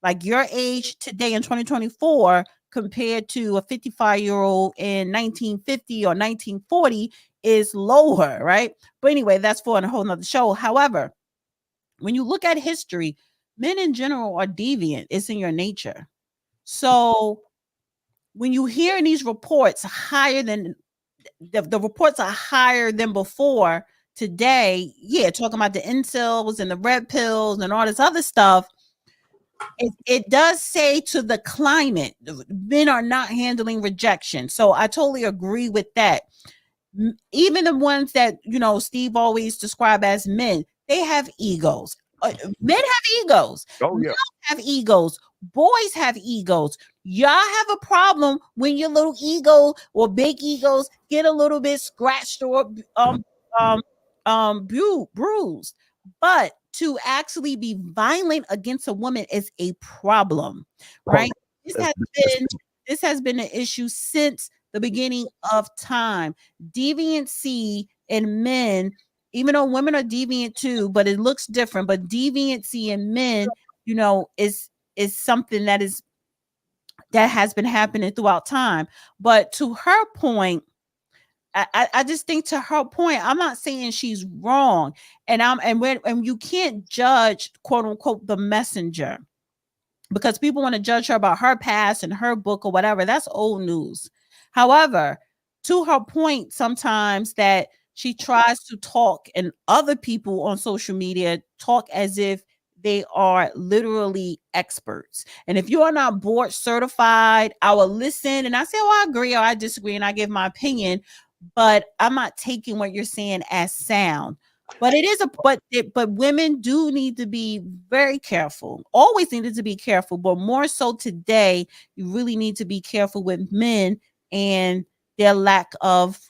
S2: like your age today in 2024 compared to a 55-year-old in 1950 or 1940 is lower, right? But anyway, that's for a whole nother show. However, when you look at history, men in general are deviant. It's in your nature. So when you hear these reports higher than the reports are higher than before today, yeah, talking about the incels and the red pills and all this other stuff, it does say to the climate, men are not handling rejection. So I totally agree with that. Even the ones that, Steve always described as men, they have egos. Men have egos.
S3: Oh, yeah.
S2: Men have egos. Boys have egos. Y'all have a problem when your little ego or big egos get a little bit scratched or bruised. But to actually be violent against a woman is a problem, right? This has been an issue since the beginning of time. Deviancy in men, even though women are deviant too, but it looks different. But deviancy in men, is something that has been happening throughout time. But to her point, I just think to her point, I'm not saying she's wrong, and when you can't judge, quote unquote, the messenger, because people want to judge her about her past and her book or whatever. That's old news. However, to her point, sometimes that she tries to talk, and other people on social media talk as if they are literally experts. And if you are not board certified, I will listen and I say, oh, I agree or I disagree, and I give my opinion, but I'm not taking what you're saying as sound. But it is but women do need to be very careful. Always needed to be careful, but more so today, you really need to be careful with men and their lack of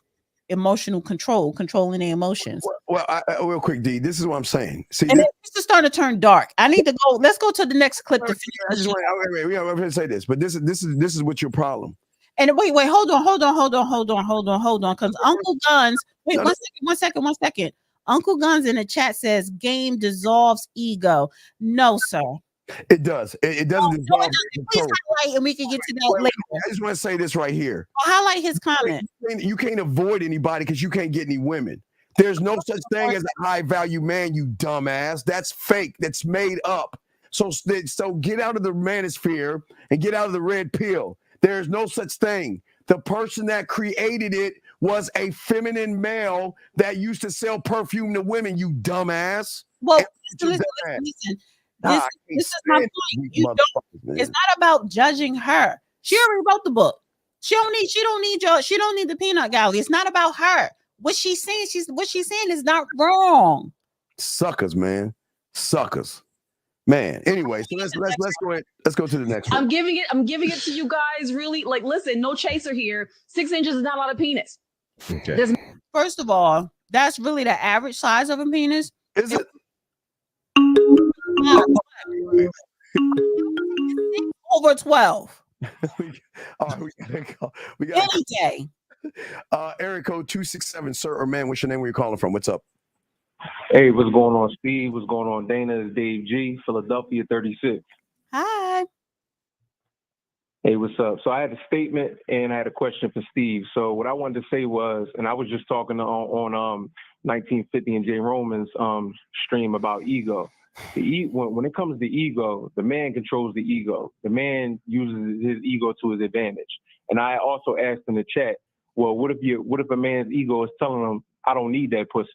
S2: emotional controlling their emotions.
S3: Well, real quick, D, this is what I'm saying. See,
S2: and this is starting to turn dark. I need to go. Let's go to the next clip to finish.
S3: I'm going to say this, but this is what your problem.
S2: And wait, hold on, because Uncle Guns. Wait, one second. Uncle Guns in the chat says game dissolves ego. No, sir.
S3: It does. It doesn't dissolve.
S2: Please highlight, and we can get to that later.
S3: I just want to say this right here.
S2: Highlight his comment.
S3: You can't avoid anybody because you can't get any women. There's no such thing as a high value man, you dumbass. That's fake. That's made up. So get out of the manosphere and get out of the red pill. There's no such thing. The person that created it was a feminine male that used to sell perfume to women, you dumbass.
S2: Well, listen. This is my point. It's not about judging her. She already wrote the book. She don't need the peanut gallery. It's not about her. What she's saying is not wrong.
S3: Suckers, man. Suckers. Man, anyway, so let's go ahead. Let's go to the next one.
S13: I'm giving it to you guys. Really, like, listen, no chaser here. 6 inches is not a lot of penis.
S3: Okay.
S2: First of all, that's really the average size of a penis.
S3: Is it?
S2: Over 12.
S3: All right, we gotta go.
S2: Any day.
S3: Area code 267, sir or man. What's your name? Where you calling from? What's up?
S15: Hey, what's going on, Steve? What's going on, Dana? It's Dave G, Philadelphia 36.
S2: Hi.
S15: Hey, what's up? So I had a statement and I had a question for Steve. So what I wanted to say was, and I was just talking on 1950 and Jay Roman's stream about ego. When it comes to ego, the man controls the ego. The man uses his ego to his advantage. And I also asked in the chat, well, what if a man's ego is telling him, I don't need that pussy?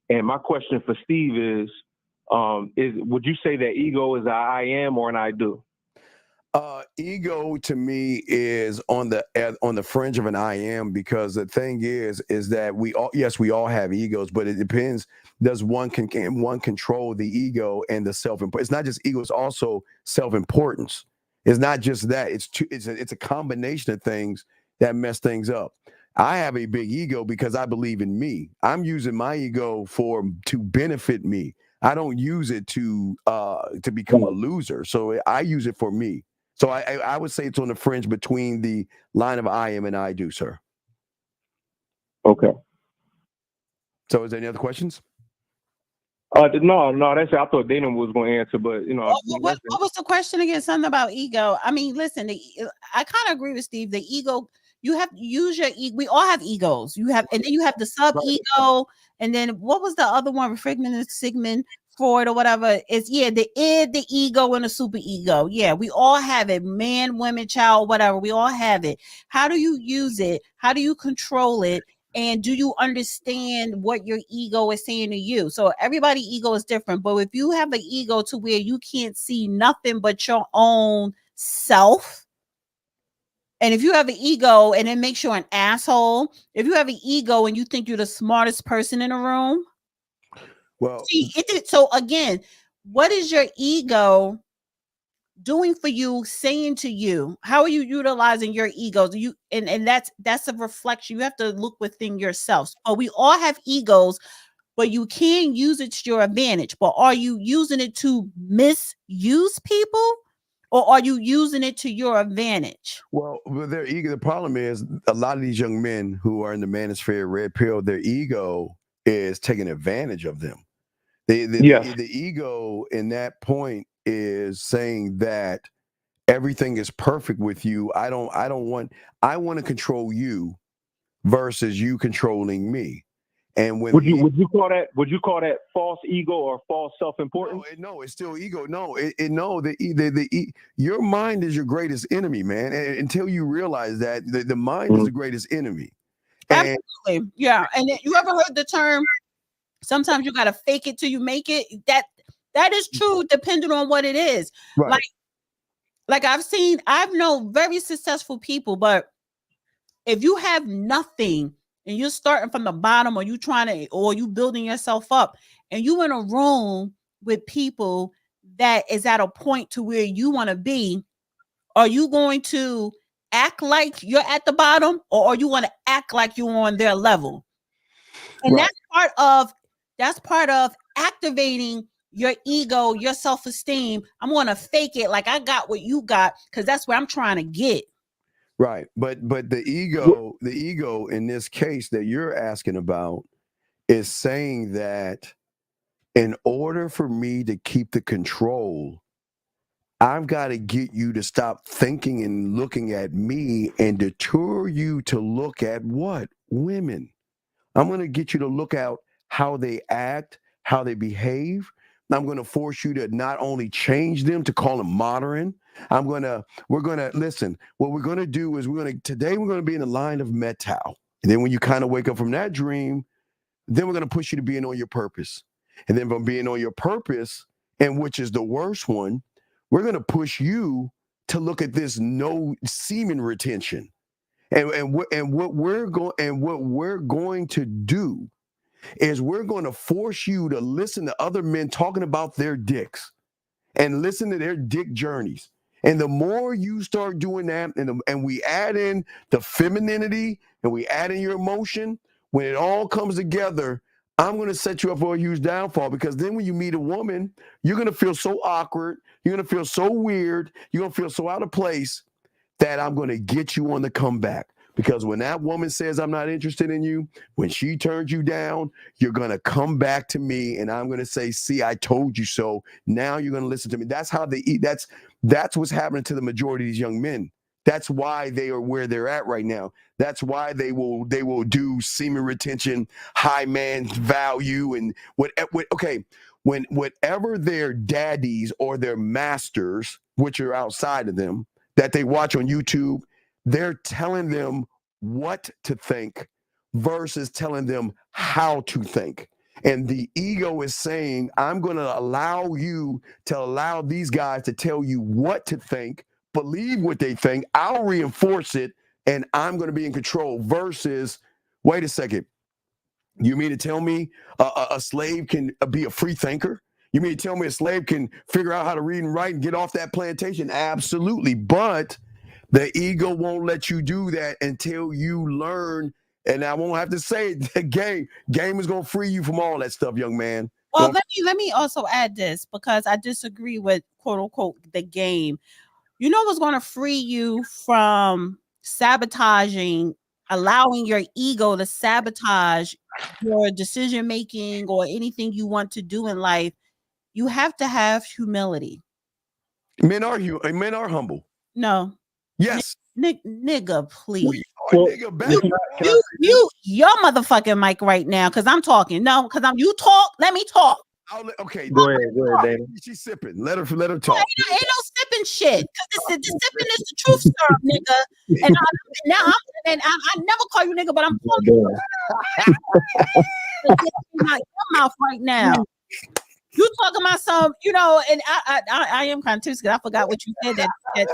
S15: And my question for Steve is would you say that ego is an I am or an I do?
S3: Ego to me is on the fringe of an I am, because the thing is that we all have egos, but it depends. Does one control the ego and the self-importance? It's not just ego; it's also self-importance. It's not just that. It's a combination of things that mess things up. I have a big ego because I believe in me. I'm using my ego to benefit me. I don't use it to become a loser. So I use it for me. So I would say it's on the fringe between the line of I am and I do, sir.
S15: Okay.
S3: So is there any other questions?
S15: No, that's it. I thought Dana was going to answer, but
S2: what was the question again? Something about ego. I mean, listen, I kind of agree with Steve. The ego, you have to use your ego. We all have egos. And then you have the sub ego, and then what was the other one? Sigmund Freud or whatever. It's the id, the ego, and the super ego. Yeah, we all have it. Man, woman, child, whatever. We all have it. How do you use it? How do you control it? And do you understand what your ego is saying to you? So everybody's ego is different. But if you have an ego to where you can't see nothing but your own self, and if you have an ego and it makes you an asshole, if you have an ego and you think you're the smartest person in the room, so again, what is your ego doing for you, saying to you? How are you utilizing your egos? And that's a reflection. You have to look within yourself. But we all have egos, but you can use it to your advantage. But are you using it to misuse people, or are you using it to your advantage?
S3: Well, their ego. The problem is a lot of these young men who are in the manosphere, red pill, their ego is taking advantage of them. The ego in that point is saying that everything is perfect with you. I want to control you versus you controlling me. And when
S15: would you call that false ego or false self-importance?
S3: No, it's still ego. No, your mind is your greatest enemy, man. And until you realize that the mind is the greatest enemy.
S2: Absolutely, yeah. And then, you ever heard the term? Sometimes you gotta fake it till you make it. That is true, depending on what it is.
S3: Right.
S2: Like I've known very successful people, but if you have nothing and you're starting from the bottom, or you building yourself up, and you in a room with people that is at a point to where you want to be, are you going to act like you're at the bottom, or are you going to act like you're on their level? And that's part of activating your ego, your self-esteem. I'm going to fake it like I got what you got, because that's where I'm trying to get.
S3: Right. But the ego in this case that you're asking about is saying that in order for me to keep the control, I've got to get you to stop thinking and looking at me and deter you to look at what? Women. I'm going to get you to look out how they act, how they behave. I'm going to force you to not only change them, to call them modern. We're going to listen. What we're going to do is today we're going to be in the line of metal. And then when you kind of wake up from that dream, then we're going to push you to being on your purpose. And then from being on your purpose, and which is the worst one, we're going to push you to look at this no semen retention. And what we're going to do is we're going to force you to listen to other men talking about their dicks and listen to their dick journeys. And the more you start doing that, and we add in the femininity and we add in your emotion, when it all comes together, I'm going to set you up for a huge downfall, because then when you meet a woman, you're going to feel so awkward. You're going to feel so weird. You're going to feel so out of place that I'm going to get you on the comeback. Because when that woman says I'm not interested in you, when she turns you down, you're going to come back to me and I'm going to say, see, I told you so. Now you're going to listen to me. That's how they eat. That's what's happening to the majority of these young men. That's why they are where they're at right now. That's why they will do semen retention, high man value, and whatever their daddies or their masters, which are outside of them, that they watch on YouTube, they're telling them what to think versus telling them how to think. And the ego is saying, I'm going to allow you to allow these guys to tell you what to think, believe what they think. I'll reinforce it, and I'm going to be in control. Versus, wait a second, you mean to tell me a slave can be a free thinker? You mean to tell me a slave can figure out how to read and write and get off that plantation? Absolutely. But the ego won't let you do that until you learn. And I won't have to say it. The game is going to free you from all that stuff, young man.
S2: Well, let me also add this, because I disagree with quote unquote the game. You know what's going to free you from sabotaging, allowing your ego to sabotage your decision making or anything you want to do in life? You have to have humility.
S3: Men are humble.
S2: No.
S3: Yes.
S2: Nigga, please.
S3: You
S2: your motherfucking mic right now, because I'm talking. No, because you talk. Let me talk.
S3: Okay.
S15: Go ahead, Dana.
S3: She's sipping. Let her talk.
S2: Ain't no sipping shit. Because the sipping is the truth syrup, nigga. And I never call you nigga, but I'm calling you. Your mouth right now. You talking about some, and I am kind of tipsy. I forgot what you said. That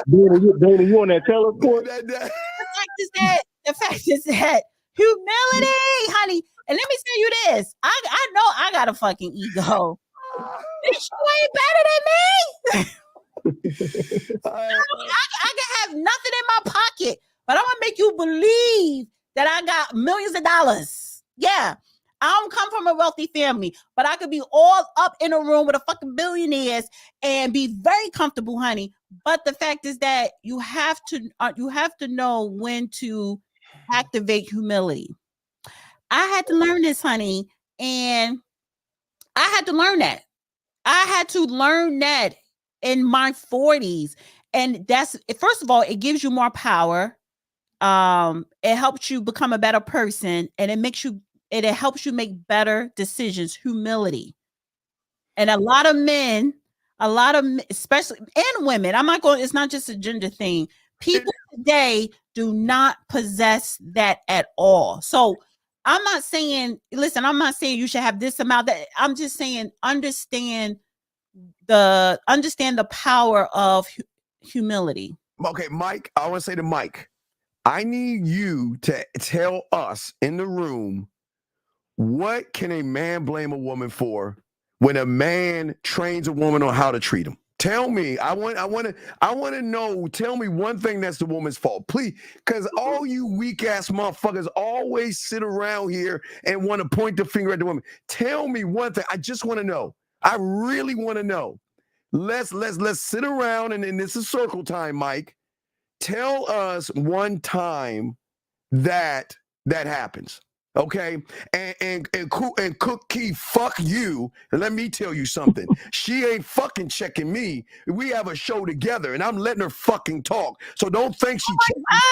S15: Dana, you on that teleport?
S2: The fact is that humility, honey. And let me tell you this. I know I got a fucking ego. Bitch, you ain't better than me. I can have nothing in my pocket, but I'm gonna make you believe that I got millions of dollars. Yeah. I don't come from a wealthy family, but I could be all up in a room with a fucking billionaires and be very comfortable, honey. But the fact is that you have to know when to activate humility. I had to learn this, honey, and I had to learn that. I had to learn that in my 40s, and that's, first of all, it gives you more power. It helps you become a better person, and it helps you make better decisions. Humility. And a lot of men, especially, and women, it's not just a gender thing. People today do not possess that at all. So I'm not saying you should have this amount. That I'm just saying, understand the power of humility.
S3: Okay, Mike, I want to say to Mike, I need you to tell us in the room, what can a man blame a woman for when a man trains a woman on how to treat him? Tell me. I want to know. Tell me one thing that's the woman's fault, please, because all you weak ass motherfuckers always sit around here and want to point the finger at the woman. Tell me one thing. I just want to know. I really want to know. Let's sit around, and this is circle time, Mike. Tell us one time that happens. Okay, and Cookie, fuck you. And let me tell you something. She ain't fucking checking me. We have a show together, and I'm letting her fucking talk. So don't think she.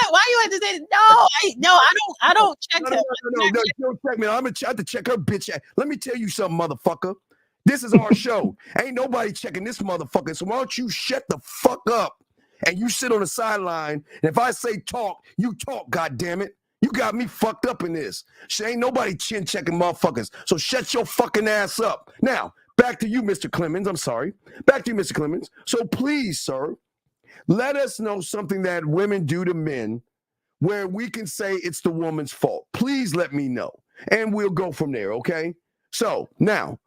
S2: Why you have to say I don't check her.
S3: No, you don't check me. I'm gonna have to check her bitch. Let me tell you something, motherfucker. This is our show. Ain't nobody checking this motherfucker. So why don't you shut the fuck up and you sit on the sideline? And if I say talk, you talk. God damn it. You got me fucked up in this. She ain't nobody chin checking motherfuckers. So shut your fucking ass up. Now, back to you, Mr. Clemens. I'm sorry. Back to you, Mr. Clemens. So please, sir, let us know something that women do to men where we can say it's the woman's fault. Please let me know. And we'll go from there, okay? So now,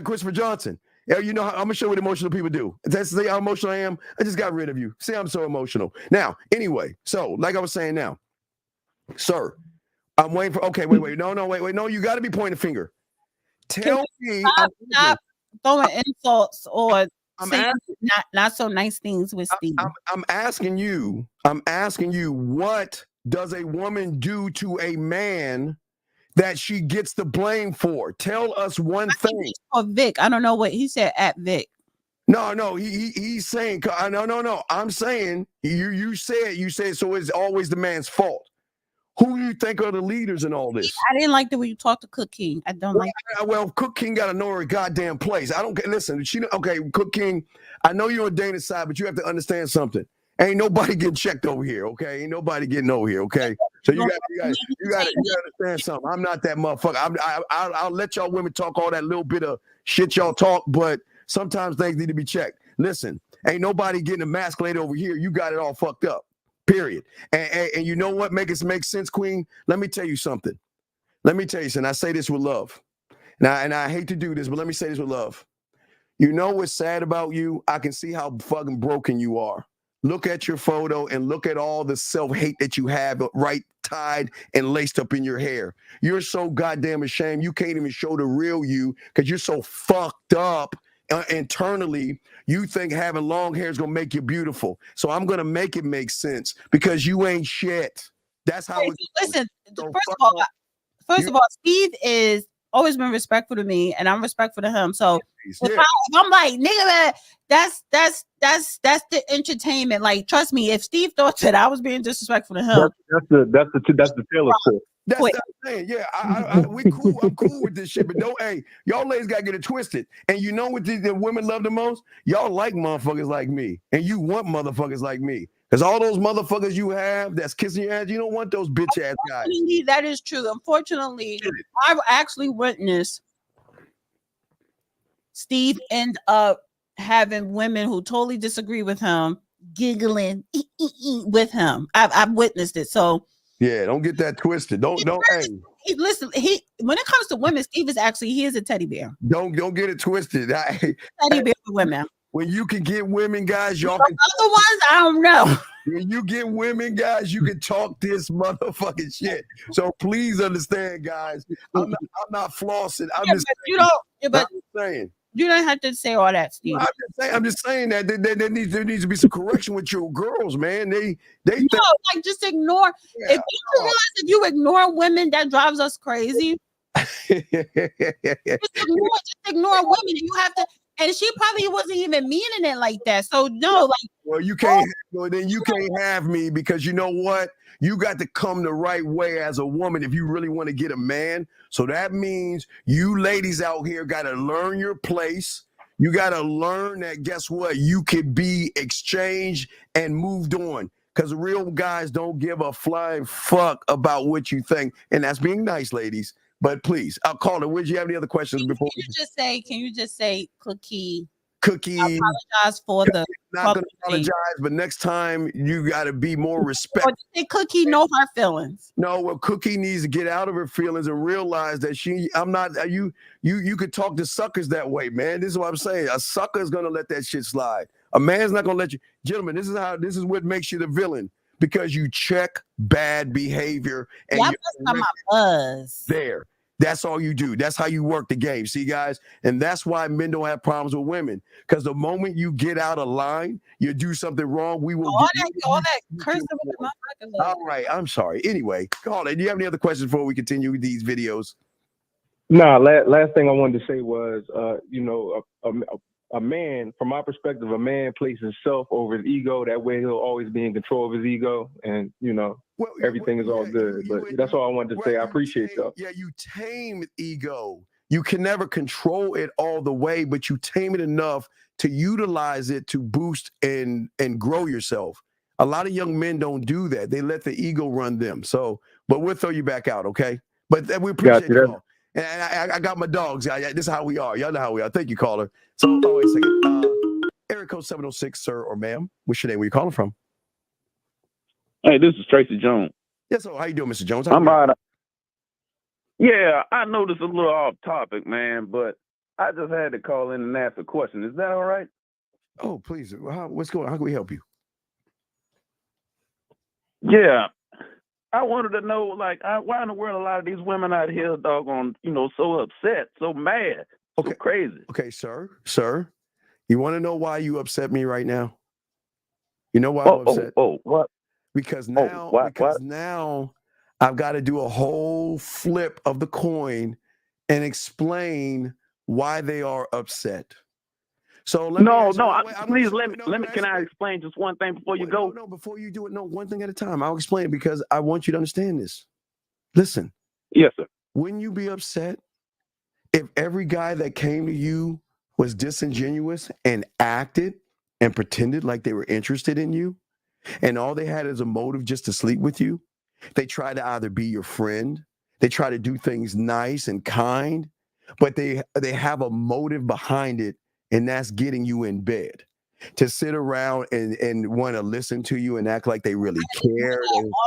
S3: Christopher Johnson, you know, I'm going to show you what emotional people do. That's how emotional I am. I just got rid of you. See, I'm so emotional. Now, anyway, so like I was saying now, sir, I'm waiting for, okay, wait. No, you got to be pointing a finger. Tell me.
S2: Stop throwing insults or saying not so nice things with Steve.
S3: I'm asking you, what does a woman do to a man that she gets the blame for? Tell us one thing.
S2: Or Vic, I don't know what he said at Vic.
S3: No, he's saying no. I'm saying you said so it's always the man's fault. Who do you think are the leaders in all this?
S2: I didn't like the way you talked to Cook King. I don't like
S3: it. Well, Cook King got to know her goddamn place. I don't get. Listen, Cook King. I know you're on Dana's side, but you have to understand something. Ain't nobody getting checked over here, okay? Ain't nobody getting over here, okay? So you got to understand something. I'm not that motherfucker. I'll let y'all women talk all that little bit of shit y'all talk, but sometimes things need to be checked. listen, ain't nobody getting emasculated over here. You got it all fucked up. Period. And you know what makes sense, Queen? Let me tell you something. I say this with love. And I hate to do this, but let me say this with love. You know what's sad about you? I can see how fucking broken you are. Look at your photo and look at all the self-hate that you have right tied and laced up in your hair. You're so goddamn ashamed. You can't even show the real you because you're so fucked up internally. You think having long hair is going to make you beautiful. So I'm going to make it make sense because you ain't shit. That's how it goes.
S2: Listen,
S3: So
S2: first of all, Steve is always been respectful to me, and I'm respectful to him. So
S3: yeah.
S2: if I'm like, nigga, man, that's the entertainment. Like, trust me, if Steve thought that I was being disrespectful to him,
S15: that's the Taylor quote.
S3: That's what I'm saying. Yeah, we cool. I'm cool with this shit. But no, hey, y'all ladies gotta get it twisted. And you know what the women love the most? Y'all like motherfuckers like me, and you want motherfuckers like me. Because all those motherfuckers you have that's kissing your ass, you don't want those bitch ass guys.
S2: That is true. Unfortunately, I've actually witnessed Steve end up having women who totally disagree with him giggling with him. I've witnessed it. So
S3: yeah, don't get that twisted. Don't. Hey,
S2: listen. When it comes to women, Steve is a teddy bear.
S3: Don't get it twisted.
S2: Teddy bear for women.
S3: When you can get women, guys, y'all
S2: can. Other ones, I don't know.
S3: When you get women, guys, you can talk this motherfucking shit. So please understand, guys. I'm not flossing. I'm just saying.
S2: You don't have to say all that, Steve.
S3: I'm just saying that there needs to be some correction with your girls, man. They
S2: like just ignore. Yeah. If you realize if you ignore women, that drives us crazy. just ignore women. You have to. And she probably wasn't even meaning it like that. So no, like.
S3: Well, you can't. Well, then you can't have me because you know what? You got to come the right way as a woman if you really want to get a man. So that means you ladies out here got to learn your place. You got to learn that, guess what? You could be exchanged and moved on because real guys don't give a flying fuck about what you think. And that's being nice, ladies. But please, I'll call it. Would you have any other questions before?
S2: Can you just say Cookie?
S3: Cookie.
S2: I apologize for the.
S3: Not gonna apologize, but next time you got to be more respectful.
S2: Cookie know her feelings.
S3: No, well, Cookie needs to get out of her feelings and realize that I'm not. You could talk to suckers that way, man. This is what I'm saying. A sucker is gonna let that shit slide. A man's not gonna let you. Gentlemen, this is what makes you the villain because you check bad behavior and
S2: you got my buzz
S3: there. That's all you do. That's how you work the game. See, guys? And that's why men don't have problems with women. Because the moment you get out of line, you do something wrong, we will
S2: all that cursing with the motherfucker.
S3: All right, I'm sorry. Anyway, call it. Do you have any other questions before we continue with these videos?
S15: No, last thing I wanted to say was, a man, from my perspective, a man places himself over his ego. That way he'll always be in control of his ego. And, everything is all good. But that's all I wanted to say. I appreciate y'all.
S3: Yeah, you tame ego. You can never control it all the way, but you tame it enough to utilize it to boost and grow yourself. A lot of young men don't do that. They let the ego run them. So, but we'll throw you back out, okay? But we appreciate you all. And I got my dogs. This is how we are. Y'all know how we are. Thank you, caller. So, wait a second. Area code 706, sir or ma'am. What's your name? Where you calling from?
S16: Hey, this is Tracy Jones.
S3: Yes, so how you doing, Mr. Jones?
S16: I'm right. Yeah, I know this is a little off topic, man, but I just had to call in and ask a question. Is that all right?
S3: Oh, please. What's going on? How can we help you?
S16: Yeah. I wanted to know, why in the world a lot of these women out here, doggone, so upset, so mad, so crazy.
S3: Okay, sir, you want to know why you upset me right now? You know why I'm upset?
S16: What?
S3: Because now I've got to do a whole flip of the coin and explain why they are upset. So
S16: please let me. Can I explain just one thing before you go?
S3: No, before you do it, one thing at a time. I'll explain because I want you to understand this. Listen.
S16: Yes, sir.
S3: Wouldn't you be upset if every guy that came to you was disingenuous and acted and pretended like they were interested in you, and all they had is a motive just to sleep with you? They try to either be your friend, they try to do things nice and kind, but they have a motive behind it. And that's getting you in bed. to sit around and want to listen to you and act like they really care.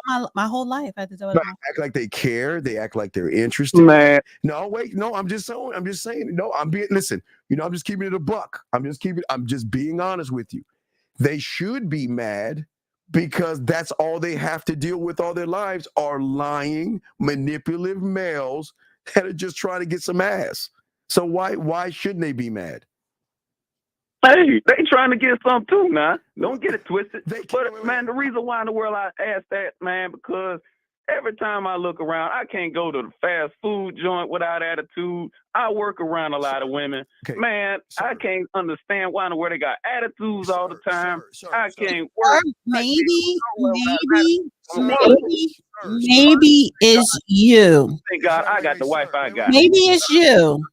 S2: All my whole life, I had to do it.
S3: Act like they care. They act like they're interested.
S16: Man.
S3: No, wait, no. I'm just saying. No, I'm being. Listen, I'm just keeping it a buck. I'm just being honest with you. They should be mad because that's all they have to deal with all their lives are lying, manipulative males that are just trying to get some ass. So why shouldn't they be mad?
S16: Hey, they trying to get some too now. Don't get it twisted. But man, the reason why in the world I ask that, man, because every time I look around, I can't go to the fast food joint without attitude. I work around a lot of women. Man, I can't understand why in the world they got attitudes all the time. I can't work.
S2: Maybe it's you.
S16: Thank God I got the wife I got.
S2: Maybe it's you.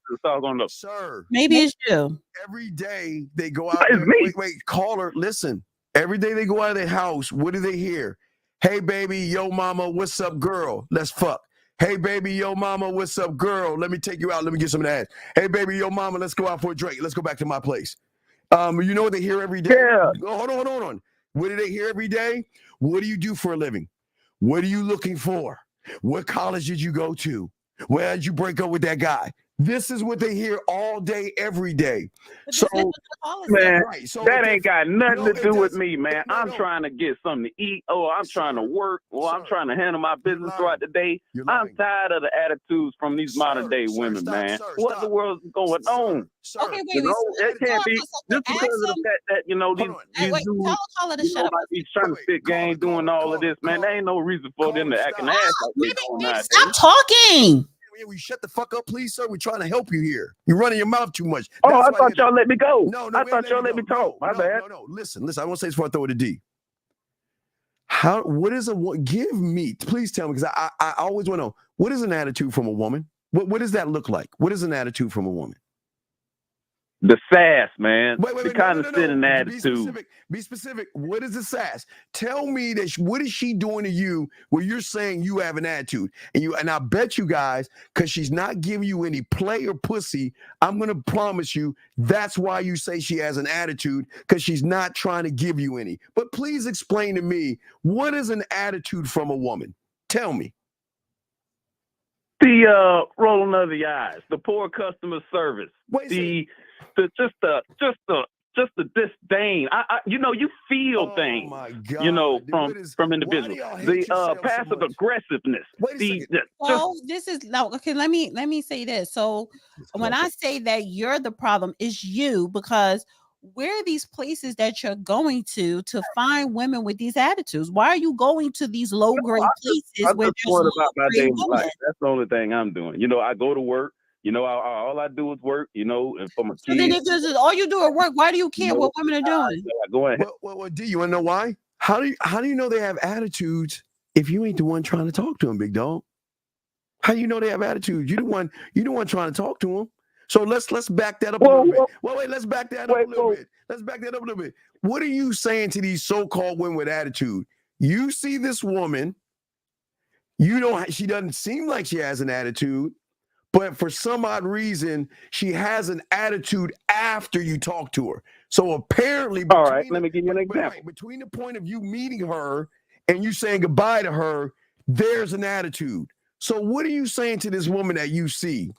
S3: Sir.
S2: Maybe it's you.
S3: Every day they go out there. Wait, caller, listen. Every day they go out of their house, what do they hear? Hey, baby, yo, mama, what's up, girl? Let's fuck. Hey, baby, yo, mama, what's up, girl? Let me take you out. Let me get some of that. Hey, baby, yo, mama, let's go out for a drink. Let's go back to my place. You know what they hear every day?
S16: Yeah.
S3: Hold on. What do they hear every day? What do you do for a living? What are you looking for? What college did you go to? Where did you break up with that guy? This is what they hear all day, every day. So,
S16: man,
S3: so
S16: that ain't got nothing to do with me, man. I'm trying to get something to eat, or I'm trying to work, or I'm trying to handle my business throughout the day. I'm tired of the attitudes from these modern day women, man. What the world's going on?
S2: Okay,
S16: wait, it can't be just because of the fact that these dudes, like he's trying to fit game, doing all of this, man. There ain't no reason for them to act an ass like they doing nowadays.
S2: Stop talking.
S3: Will you shut the fuck up, please, sir? We're trying to help you here. You're running your mouth too much.
S16: Oh, I thought y'all let me go. No, I thought y'all let me talk. My bad.
S3: No. Listen. I want to say this before I throw it to D. What is give me, please tell me, because I always want to know, what is an attitude from a woman? What does that look like? What is an attitude from a woman?
S16: The sass, man. The kind of sitting
S3: no.
S16: attitude.
S3: Be specific. What is the sass? Tell me that. What is she doing to you where you're saying you have an attitude? And I bet you guys, because she's not giving you any play or pussy, I'm going to promise you that's why you say she has an attitude, because she's not trying to give you any. But please explain to me, what is an attitude from a woman? Tell me.
S16: The rolling of the eyes, the poor customer service, just the disdain. You feel things, from individuals. The passive aggressiveness.
S2: This is okay. Let me say this. So when I say that you're the problem, it's you, because where are these places that you're going to find women with these attitudes? Why are you going to these low grade places where there's low
S16: about my
S2: grade
S16: daily
S2: women?
S16: life? That's the only thing I'm doing. I go to work. All I do is work. And for my kids.
S2: So then if this is all you do at work, why do you care what women are doing?
S16: Go ahead.
S3: Well, D, you want to know why? How do you know they have attitudes if you ain't the one trying to talk to them, big dog? How do you know they have attitudes? You the one trying to talk to them. So let's back that up a little bit. Wait, let's back that up a little bit. Let's back that up a little bit. What are you saying to these so-called women with attitude? You see this woman, she doesn't seem like she has an attitude, but for some odd reason, she has an attitude after you talk to her. So apparently,
S16: all right, let me give you an example.
S3: Between the point of you meeting her and you saying goodbye to her, there's an attitude. So what are you saying to this woman that you see?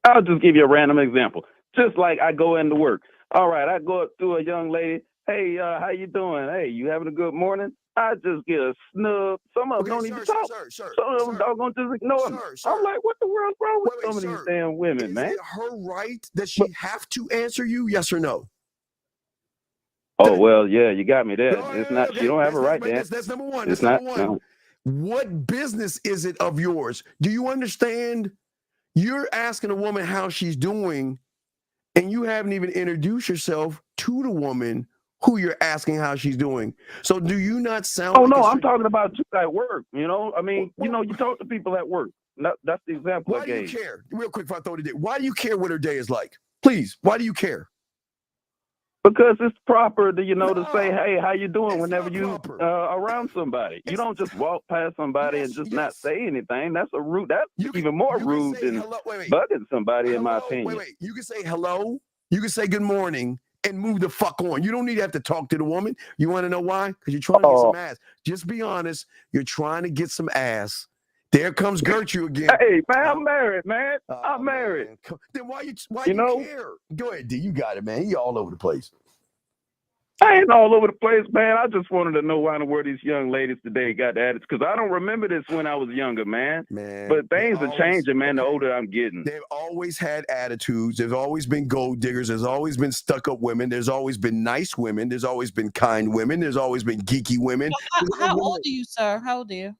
S16: I'll just give you a random example. Just like I go into work. All right, I go up to a young lady. Hey, how you doing? Hey, you having a good morning? I just get a snub. Some of them don't even talk. Some of them doggone just ignore me. I'm like, what the world's wrong with some of these damn women, man?
S3: Is it her right that she have to answer you? Yes or no?
S16: Oh, well, yeah, you got me there. It's not. She don't have a right there.
S3: That's number one.
S16: It's
S3: not.
S16: Number one. No.
S3: What business is it of yours? Do you understand? You're asking a woman how she's doing, and you haven't even introduced yourself to the woman who you're asking how she's doing. So do you not sound?
S16: Oh, no, I'm talking about you at work. You talk to people at work. That's the example I gave.
S3: Why do you care? Real quick, before I throw it in, why do you care what her day is like? Please, why do you care?
S16: Because it's proper to, to say, hey, how you doing whenever you around somebody. You don't just walk past somebody and just not say anything. That's a rude. That's even more rude than bugging somebody, in my opinion.
S3: You can say hello. You can say good morning, and move the fuck on. You don't need to have to talk to the woman. You want to know why? Because you're trying to get some ass. Just be honest. You're trying to get some ass. There comes Gertrude again.
S16: Hey, man, I'm married, man. I'm married.
S3: Man. Then why you care? Go ahead, D. You got it, man. He all over the place.
S16: I ain't all over the place, man. I just wanted to know why in the world these young ladies today got the attitude. Because I don't remember this when I was younger, man. But things are changing, man, the older I'm getting.
S3: They've always had attitudes. There's always been gold diggers. There's always been stuck-up women. There's always been nice women. There's always been kind women. There's always been geeky women.
S2: How old are you, sir? How old are you?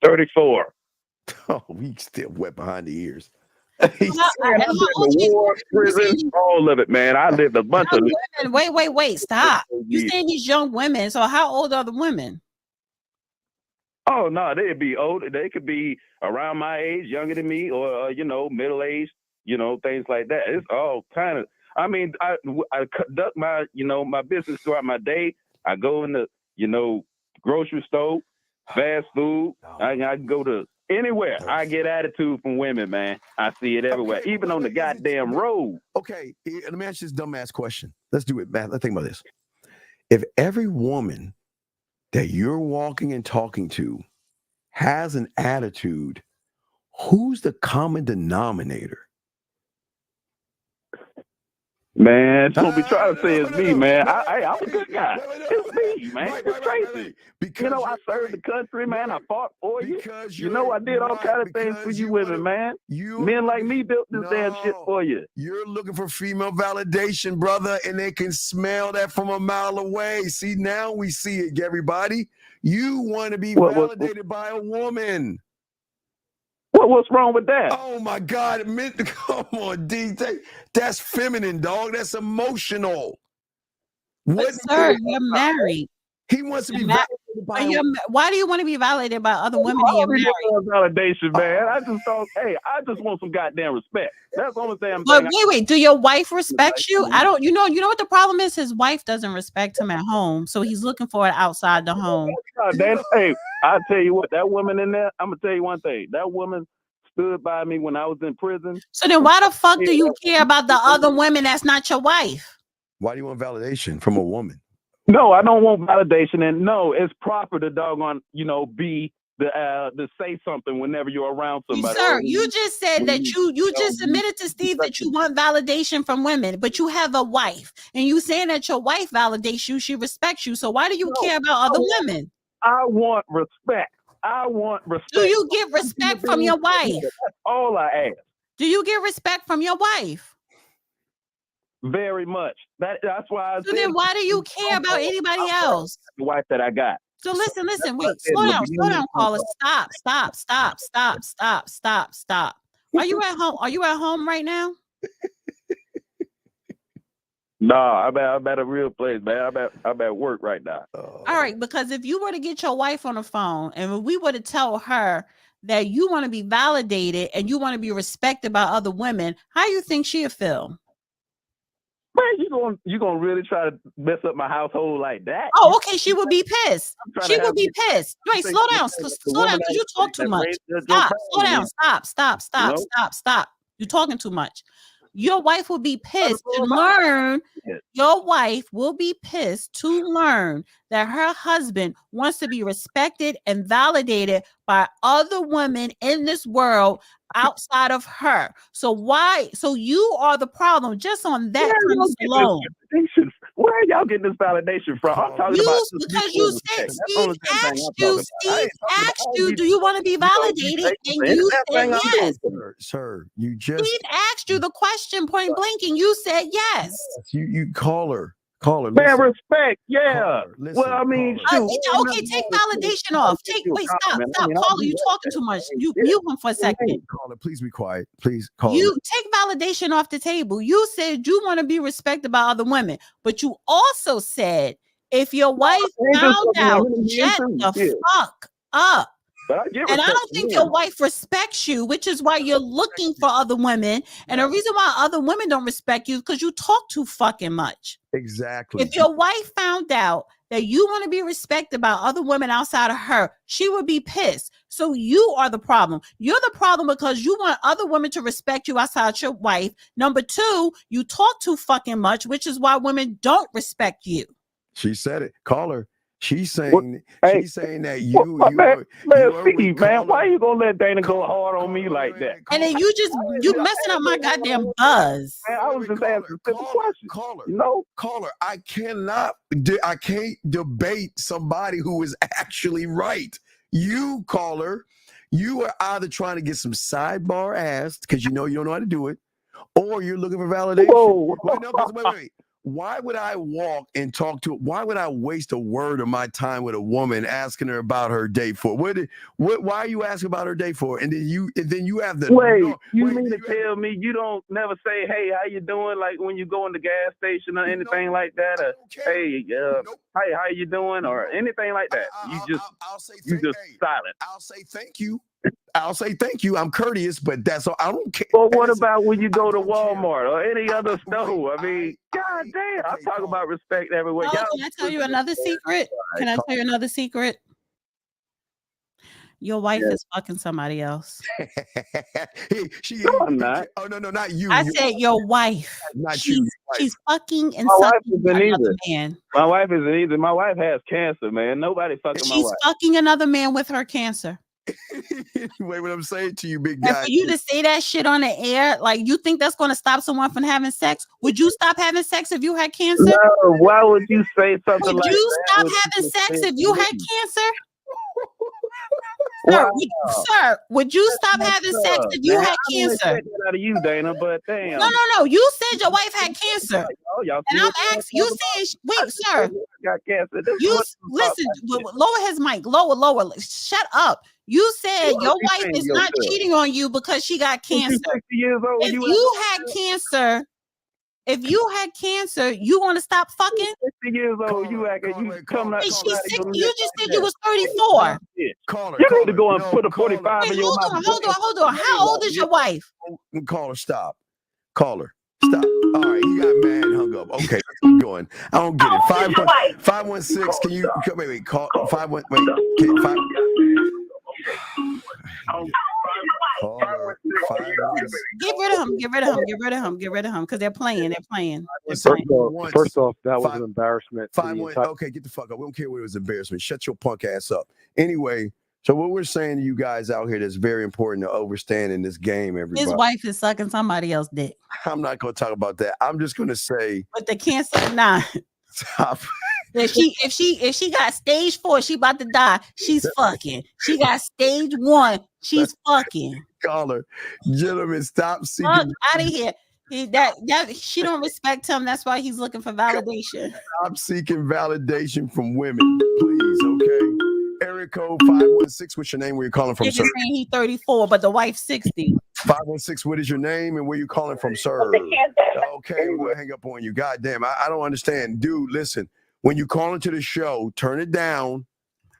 S16: 34.
S3: Oh, we still wet behind the ears.
S16: War, prison, all of it, man. I lived a bunch of
S2: women. Wait, stop. You saying these young women. So how old are the women?
S16: Oh, no, they'd be older. They could be around my age, younger than me, or, middle-aged, things like that. It's all kind of, I mean, I conduct my, my business throughout my day. I go in the, grocery store, fast food. I can go to anywhere. I get attitude from women, man. I see it everywhere, even on the goddamn road.
S3: Okay, let me ask you this dumbass question. Let's do it, man. Let's think about this. If every woman that you're walking and talking to has an attitude, who's the common denominator?
S16: Man, don't be trying to say it's me, man. I'm a good guy. It's me, man. It's crazy. Because I served the country, man. I fought for you. I did all kind of things for you women, man. Men like me built this damn shit for you.
S3: You're looking for female validation, brother, and they can smell that from a mile away. See, now we see it, everybody. You want to be validated by a woman.
S16: What's wrong with that?
S3: Oh my God! Come on, D. That's feminine, dog. That's emotional.
S2: Sir, you're married.
S3: He wants to be validated by.
S2: Why do you want to be validated by other women? You're married.
S16: Validation, man. I just want some goddamn respect. That's the only thing I'm saying.
S2: But wait. Do your wife respect you? I don't. You know what the problem is? His wife doesn't respect him at home, so he's looking for it outside the home.
S16: Hey, I'll tell you what. That woman in there. I'm gonna tell you one thing. That woman stood by me when I was in prison.
S2: So then, why the fuck do you care about the other women that's not your wife?
S3: Why do you want validation from a woman?
S16: No, I don't want validation, and no, it's proper to doggone, be to say something whenever you're around somebody.
S2: Sir, you just said that you just admitted to Steve that you want validation from women, but you have a wife, and you saying that your wife validates you, she respects you. So why do you care about other women?
S16: I want respect. I want respect.
S2: Do you get respect from your wife?
S16: That's all I ask.
S2: Do you get respect from your wife?
S16: Very much. That's why I
S2: So then why do you care about anybody else?
S16: The wife that I got.
S2: So listen, wait, slow down, caller. Stop. Are you at home? Are you at home right now?
S16: No, I'm at a real place, man. I'm at work right now.
S2: All right, because if you were to get your wife on the phone and we were to tell her that you want to be validated and you want to be respected by other women, how do you think she'd feel?
S16: Man, you gonna really try to mess up my household like that?
S2: Oh, okay. She would be pissed. She would be pissed. Wait, slow down, because you talk too much. Stop. Slow down. Stop. You're talking too much. Your wife will be pissed to learn. Your wife will be pissed to learn that her husband wants to be respected and validated by other women in this world outside of her. So you are the problem just on that premise alone.
S16: Where are y'all getting this validation from? I'm talking about
S2: because you said Steve asked you, do you want to be validated? And you said yes.
S3: Sir, you just
S2: Steve asked you the question point blank, and you said yes.
S3: You call her.
S16: Man, respect. Yeah. Well, I mean,
S2: okay, take validation off. Stop. Caller, you talking too much. You mute him for a second.
S3: Caller, please be quiet. Please call.
S2: You take validation off the table. You said you want to be respected by other women, but you also said if your wife found out, shut the fuck up. And I don't think your wife respects you, which is why you're looking for other women. And the reason why other women don't respect you is because you talk too fucking much.
S3: Exactly.
S2: If your wife found out that you want to be respected by other women outside of her, she would be pissed. So you are the problem. You're the problem because you want other women to respect you outside your wife. Number two, you talk too fucking much, which is why women don't respect you.
S3: She said it. Call her. She's saying that
S16: Steve, man, why you gonna let Dana go hard on me like that?
S2: And then you messing up my goddamn buzz.
S16: Man, I was just asking a simple question.
S3: Caller, I can't debate somebody who is actually right. You, caller, you are either trying to get some sidebar ass because you don't know how to do it, or you're looking for validation.
S16: Whoa.
S3: Wait. Why would I walk and talk to? Why would I waste a word of my time with a woman asking her about her day for? Why are you asking about her day for? And then you have the
S16: you mean to tell me you don't never say, hey, how you doing? Like when you go in the gas station or anything like that, or hey, hey, how you doing, or anything like that. You just silent.
S3: I'll say thank you. I'm courteous, but that's all. I don't care.
S16: But what about when you go to Walmart or any other store? I mean, god damn, I'm talking about respect everywhere.
S2: Can I tell you another secret? Can I tell you another secret? Your wife is fucking somebody else.
S16: I'm not.
S3: Oh no, not you.
S2: I said your wife.
S3: Not
S2: you. She's fucking and
S16: my wife
S2: sucking
S16: isn't
S2: another
S16: either.
S2: man.
S16: My wife isn't either. My wife has cancer, man. Nobody fucking my
S2: She's
S16: wife.
S2: fucking another man with her cancer.
S3: Wait, what I'm saying to you, big
S2: And
S3: guy.
S2: for you to say that shit on the air, like you think that's going to stop someone from having sex? Would you stop having sex if you had cancer?
S16: No, why would you say something
S2: Would
S16: like
S2: you
S16: that?
S2: stop
S16: Would
S2: having
S16: you
S2: sex
S16: say
S2: if you had
S16: something?
S2: cancer?
S16: Wow.
S2: Sir, would you stop having sex if you
S16: Man,
S2: had
S16: I didn't
S2: cancer?
S16: expect that out of you, Dana, but damn.
S2: No. You said your wife had cancer.
S16: Oh, y'all
S2: And
S16: see
S2: I'm
S16: what
S2: asking you, saying, wait, sir.
S16: got cancer. This
S2: You
S16: is
S2: listen, lower his mic, lower. Shut up. You said your wife is not cheating on you because she got cancer.
S16: 60 years old.
S2: If you had cancer, you want to stop fucking?
S16: 60 years old. You coming out.
S2: She's 60. You just said you was 34.
S16: You need to go and put a 45 in your mouth.
S2: Hold on. How old is your wife?
S3: Caller, stop. Caller, stop. All right, you got mad and hung up. Okay, let's keep going. I don't get it. 516. Can you wait? Call 51. Wait. Can 5.
S2: Get rid of him, because they're playing.
S15: First off, that was an embarrassment.
S3: Okay, get the fuck up. We don't care what it was embarrassment. Shut your punk ass up. Anyway, so what we're saying to you guys out here that's very important to overstand in this game, everybody.
S2: His wife is sucking somebody else's dick.
S3: I'm not going to talk about that. I'm just going to say.
S2: But the cancer, nah.
S3: Stop.
S2: If she got stage 4, she about to die. She's fucking. She got stage 1. She's fucking.
S3: Caller, gentlemen, stop seeking.
S2: Fuck out of here. That she don't respect him. That's why he's looking for validation.
S3: Stop seeking validation from women, please. Okay. Area code 516. What's your name? Where you calling from, sir?
S2: Saying he's 34, but the wife's 60.
S3: 516. What is your name and where you calling from, sir? Okay, we'll hang up on you. God damn, I don't understand, dude. Listen. When you call into the show, turn it down.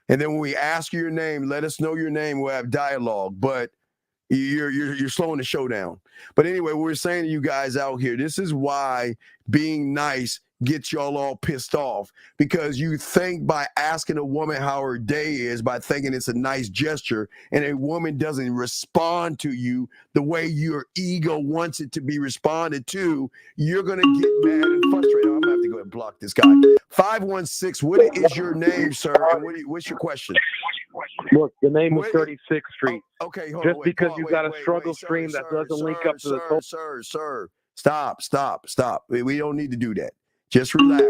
S3: And then when we ask you your name, let us know your name. We'll have dialogue. But you're slowing the show down. But anyway, we're saying to you guys out here, this is why being nice gets y'all all pissed off, because you think by asking a woman how her day is, by thinking it's a nice gesture, and a woman doesn't respond to you the way your ego wants it to be responded to, you're going to get mad and frustrated. I'm going to have to go ahead and block this guy. 516, what is your name, sir? And what's your question?
S15: Look, the name is 36th Street.
S3: Okay, hold
S15: Just
S3: on,
S15: because you got a struggle stream that doesn't link up to the total.
S3: Sir. Stop. We don't need to do that. Just relax.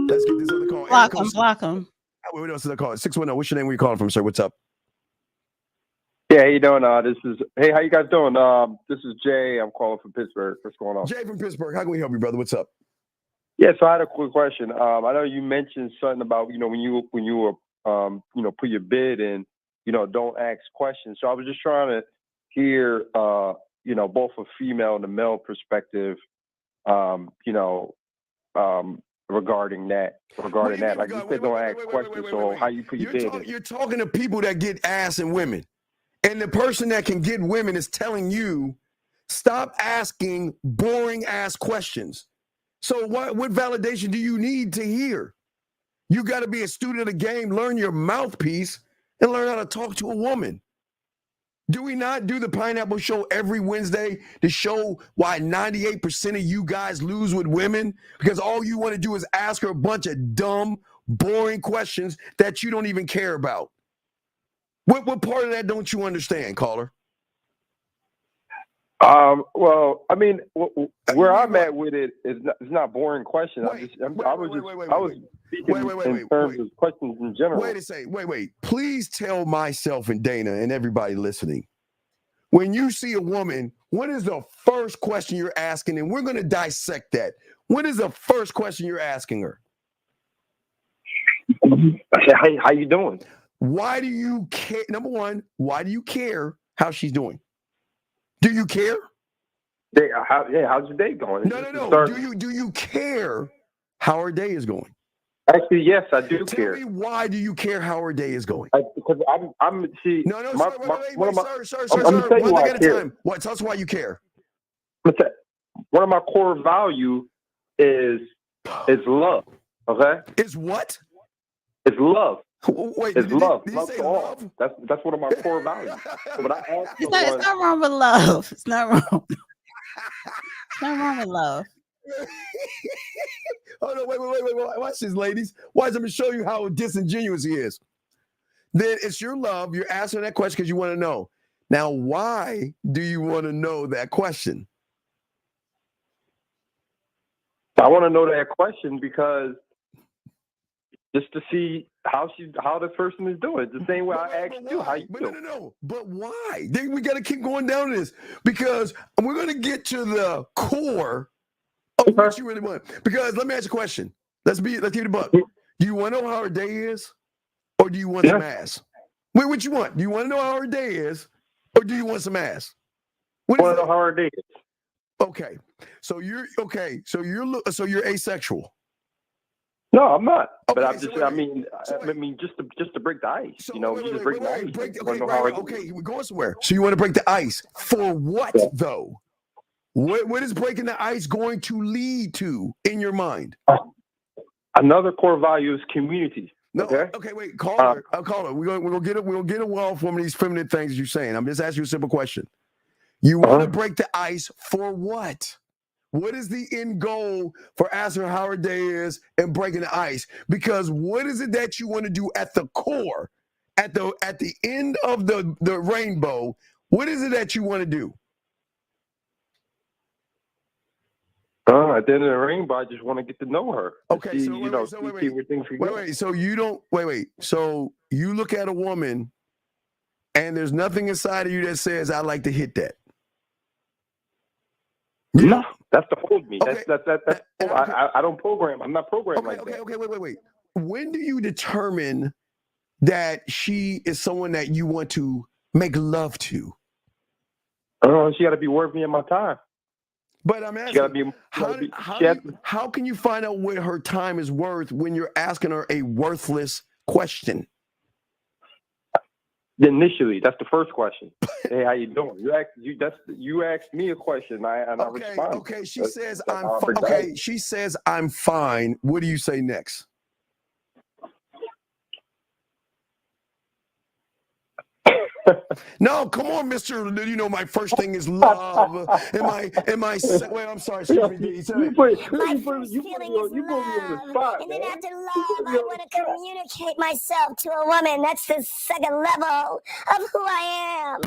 S3: Let's get this other call.
S2: Block him.
S3: What else is I call? 610. What's your name? Where you calling from, sir? What's up?
S17: Yeah, how you doing? Hey, how you guys doing? This is Jay. I'm calling from Pittsburgh. What's going on?
S3: Jay from Pittsburgh. How can we help you, brother? What's up?
S17: Yeah, so I had a quick question. I know you mentioned something about when you were put your bid in, don't ask questions. So I was just trying to hear both a female and a male perspective, regarding that. Like you said, don't ask questions. So how you put your bid in?
S3: You're talking to people that get ass and women, and the person that can get women is telling you, stop asking boring ass questions. So what validation do you need to hear? You got to be a student of the game, learn your mouthpiece, and learn how to talk to a woman. Do we not do the Pineapple Show every Wednesday to show why 98% of you guys lose with women? Because all you want to do is ask her a bunch of dumb, boring questions that you don't even care about. What part of that don't you understand, caller?
S17: Well, I mean, where I'm at with it is not boring questions. I was speaking in terms of questions in general.
S3: Wait. Please tell myself and Dana and everybody listening, when you see a woman, what is the first question you're asking? And we're going to dissect that. What is the first question you're asking her?
S17: I said, hey, how you doing?
S3: Why do you care? Number one, why do you care how she's doing? Do you care?
S17: How's your day going?
S3: No. Do you care how her day is going?
S17: Actually, yes, I do care.
S3: Tell me, why do you care how her day is going?
S17: Because I'm see.
S3: No,
S17: sir.
S3: One thing at a time. What? Tell us why you care.
S17: One of my core values is love. Okay.
S3: Is what?
S17: It's love.
S3: Wait,
S17: it's love.
S3: Did you say
S17: love? That's one of my core values. So when I ask
S2: it's not wrong with love. It's not wrong. It's not wrong with love.
S3: Oh no! Wait! Watch this, ladies. Watch. Let me show you how disingenuous he is. Then it's your love. You're asking that question because you want to know. Now, why do you want to know that question?
S17: I want to know that question because just to see how this person is doing. It's the same way I asked you how you do.
S3: No. But why? Then we got to keep going down this because we're going to get to the core of what you really want. Because let me ask you a question. Let's keep it a buck. Do you want to know how her day is, or do you want some ass? Wait, what you want? Do you want to know how her day is, or do you want some ass?
S17: I want to know how her day is.
S3: Okay, so you're asexual.
S17: No, I'm not.
S3: Okay,
S17: but I'm just. I mean, just to break the ice.
S3: So
S17: just break the ice.
S3: Okay, we're going somewhere. So you want to break the ice for what though? What is breaking the ice going to lead to in your mind?
S17: Another core value is community.
S3: No, okay, wait, call her. I'll call her. We're gonna get a well from these feminine things you're saying. I'm just asking you a simple question. You want to break the ice for what? What is the end goal for asking her how her day is and breaking the ice? Because what is it that you want to do at the core, at the end of the rainbow? What is it that you want to do?
S17: At the end of the rainbow, I just want to get to know her.
S3: Okay,
S17: see,
S3: so So you look at a woman, and there's nothing inside of you that says, "I like to hit that."
S17: No, that's the hold me. Okay. I don't program. I'm not programmed like that.
S3: Okay, wait. When do you determine that she is someone that you want to make love to?
S17: She got to be worth me in my time.
S3: But I'm asking, how can you find out what her time is worth when you're asking her a worthless question?
S17: Initially, that's the first question. Hey, how you doing? You asked me a question, and I responded.
S3: Okay, she says I'm fine. Okay, she says I'm fine. What do you say next? No, come on, Mister. You know my first thing is love. Wait, I'm sorry. Excuse me.
S14: You put me on the spot. And then after love, I want to communicate myself to a woman. That's the second level of who I am.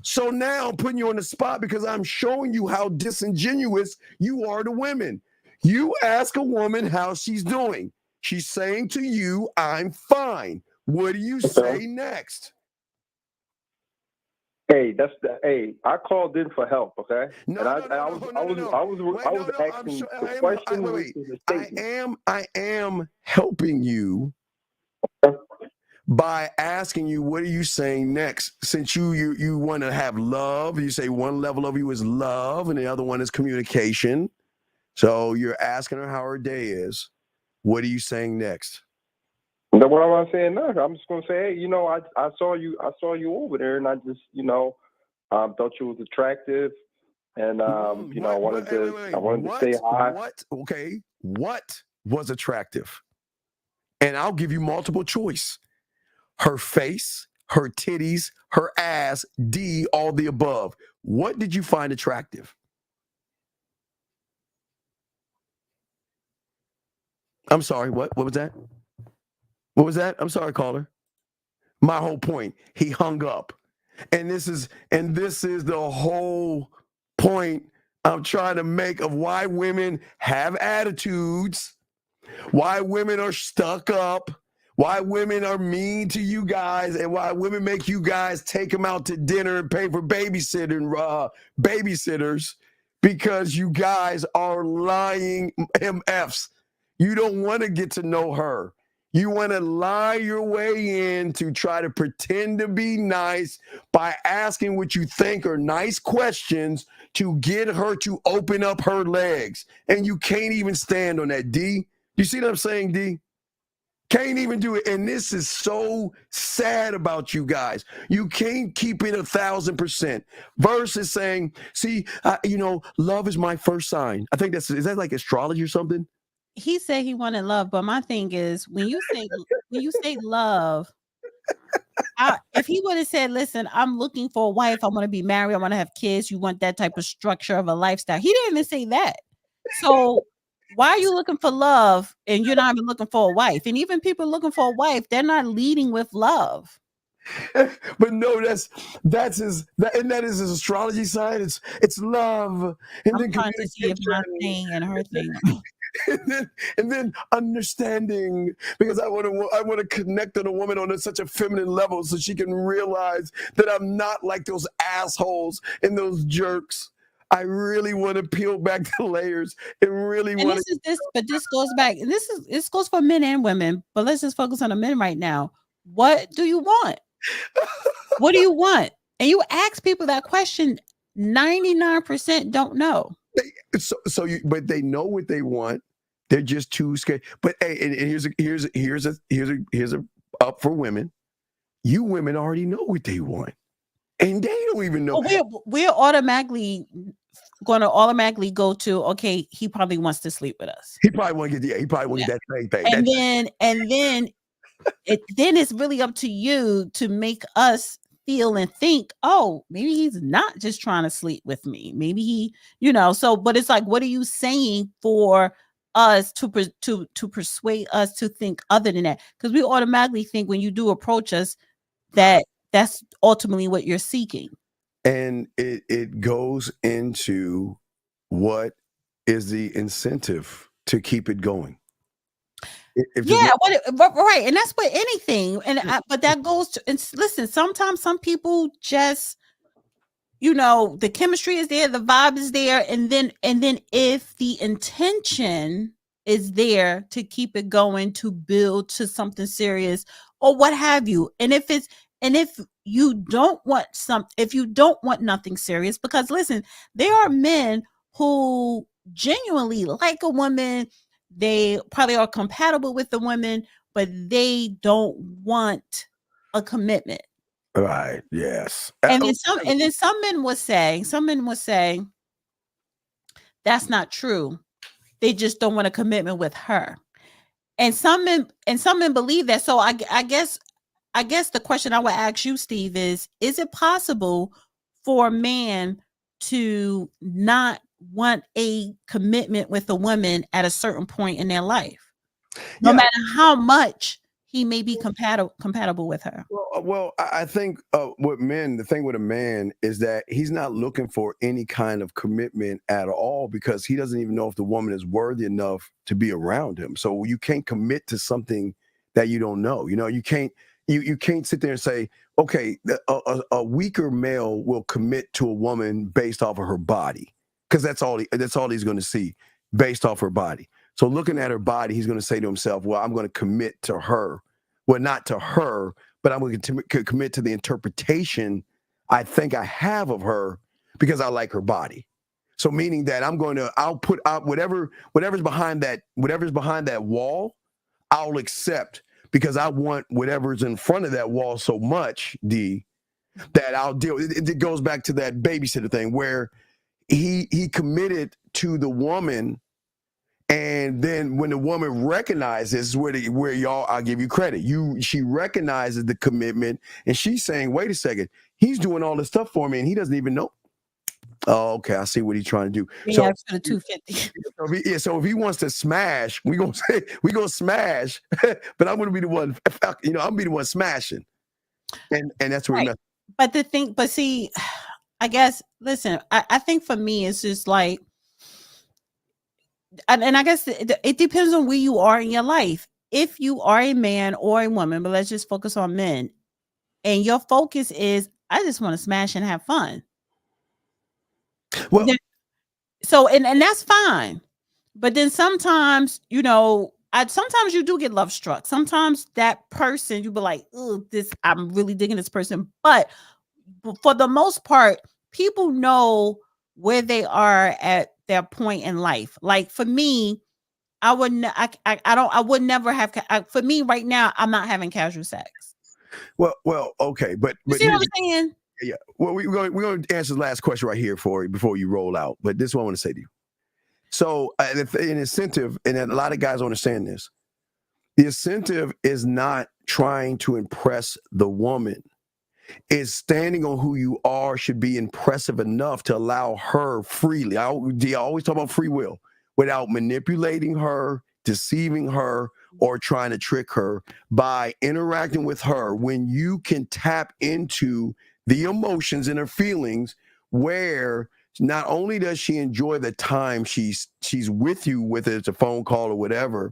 S3: So now I'm putting you on the spot because I'm showing you how disingenuous you are to women. You ask a woman how she's doing. She's saying to you, "I'm fine." What do you say next?
S17: Hey, I called in for help, okay? I was asking the question.
S3: I am helping you by asking you, what are you saying next? Since you want to have love, you say one level of you is love and the other one is communication. So you're asking her how her day is. What are you saying next?
S17: What am I saying now? I'm just gonna say, hey, I saw you over there, and I just, thought you was attractive, and I wanted to say hi.
S3: What? Okay, what was attractive? And I'll give you multiple choice. Her face, her titties, her ass, D, all the above. What did you find attractive? I'm sorry, what? What was that? What was that? I'm sorry, caller. My whole point. He hung up. And this is the whole point I'm trying to make of why women have attitudes, why women are stuck up, why women are mean to you guys, and why women make you guys take them out to dinner and pay for babysitters, because you guys are lying MFs. You don't want to get to know her. You want to lie your way in to try to pretend to be nice by asking what you think are nice questions to get her to open up her legs. And you can't even stand on that, D. You see what I'm saying, D? Can't even do it. And this is so sad about you guys. You can't keep it 1,000% versus saying, see, love is my first sign. I think is that like astrology or something?
S2: He said he wanted love, but my thing is when you say love, if he would have said, listen, I'm looking for a wife, I want to be married, I want to have kids, you want that type of structure of a lifestyle. He didn't even say that. So why are you looking for love and you're not even looking for a wife? And even people looking for a wife, they're not leading with love.
S3: But no, that is his astrology side. It's love, and
S2: I'm trying to see if my thing and her thing.
S3: and then understanding, because I want to connect with a woman on such a feminine level so she can realize that I'm not like those assholes and those jerks. I really want to peel back the layers and really want to.
S2: But this goes back, and this goes for men and women. But let's just focus on the men right now. What do you want? What do you want? And you ask people that question, 99% don't know.
S3: But they know what they want. They're just too scared. But hey, and here's a up for women. You women already know what they want, and they don't even know.
S2: We're automatically going to automatically go to, okay, he probably wants to sleep with us.
S3: He probably want to get that same thing.
S2: Then it's really up to you to make us feel and think, oh, maybe he's not just trying to sleep with me. Maybe he, but it's like, what are you saying for us to persuade us to think other than that? Because we automatically think when you do approach us that that's ultimately what you're seeking.
S3: And it goes into what is the incentive to keep it going.
S2: Right, and that's what anything, but that goes to, and listen, sometimes some people just, the chemistry is there, the vibe is there, and then if the intention is there to keep it going, to build to something serious or what have you, and if you don't want nothing serious, because listen, there are men who genuinely like a woman. They probably are compatible with the woman, but they don't want a commitment.
S3: Right. Yes.
S2: And then some men would say, that's not true. They just don't want a commitment with her. And some men believe that. So I guess the question I would ask you, Steve, is it possible for a man to not want a commitment with a woman at a certain point in their life, no matter how much he may be compatible with her?
S3: Well, I think the thing with a man is that he's not looking for any kind of commitment at all, because he doesn't even know if the woman is worthy enough to be around him. So you can't commit to something that you don't know. You can't sit there and say, okay, a weaker male will commit to a woman based off of her body, because that's all he's going to see, based off her body. So looking at her body, he's going to say to himself, well, I'm going to commit to her. Well, not to her, but I'm going to commit to the interpretation I think I have of her because I like her body. So meaning that I'll put out whatever's behind that wall, I'll accept, because I want whatever's in front of that wall so much, D, that I'll deal. It goes back to that babysitter thing where he committed to the woman, And then when the woman recognizes where y'all, I'll give you credit. She recognizes the commitment, and she's saying, "Wait a second, he's doing all this stuff for me, and he doesn't even know." Oh, okay, I see what he's trying to do.
S2: Yeah, for the 250.
S3: So if he wants to smash, we gonna smash, but I'm gonna be the one. I'm gonna be the one smashing, and that's where.
S2: Right. But see, I guess. Listen, I think for me, it's just like. And I guess it depends on where you are in your life. If you are a man or a woman, but let's just focus on men, and your focus is, I just want to smash and have fun.
S3: Well,
S2: and that's fine. But then sometimes, sometimes you do get love struck. Sometimes that person, you be like, "Oh, I'm really digging this person." But for the most part, people know where they are at their point in life. Like for me, I would never have. For me right now, I'm not having casual sex.
S3: Well, okay, but
S2: you see what I'm saying?
S3: Yeah. Well, we're going to answer the last question right here for you before you roll out. But this is what I want to say to you. So, an incentive, and a lot of guys understand this. The incentive is not trying to impress the woman. Is standing on who you are should be impressive enough to allow her freely. I always talk about free will, without manipulating her, deceiving her, or trying to trick her. By interacting with her, when you can tap into the emotions and her feelings, where not only does she enjoy the time she's with you, whether it's a phone call or whatever,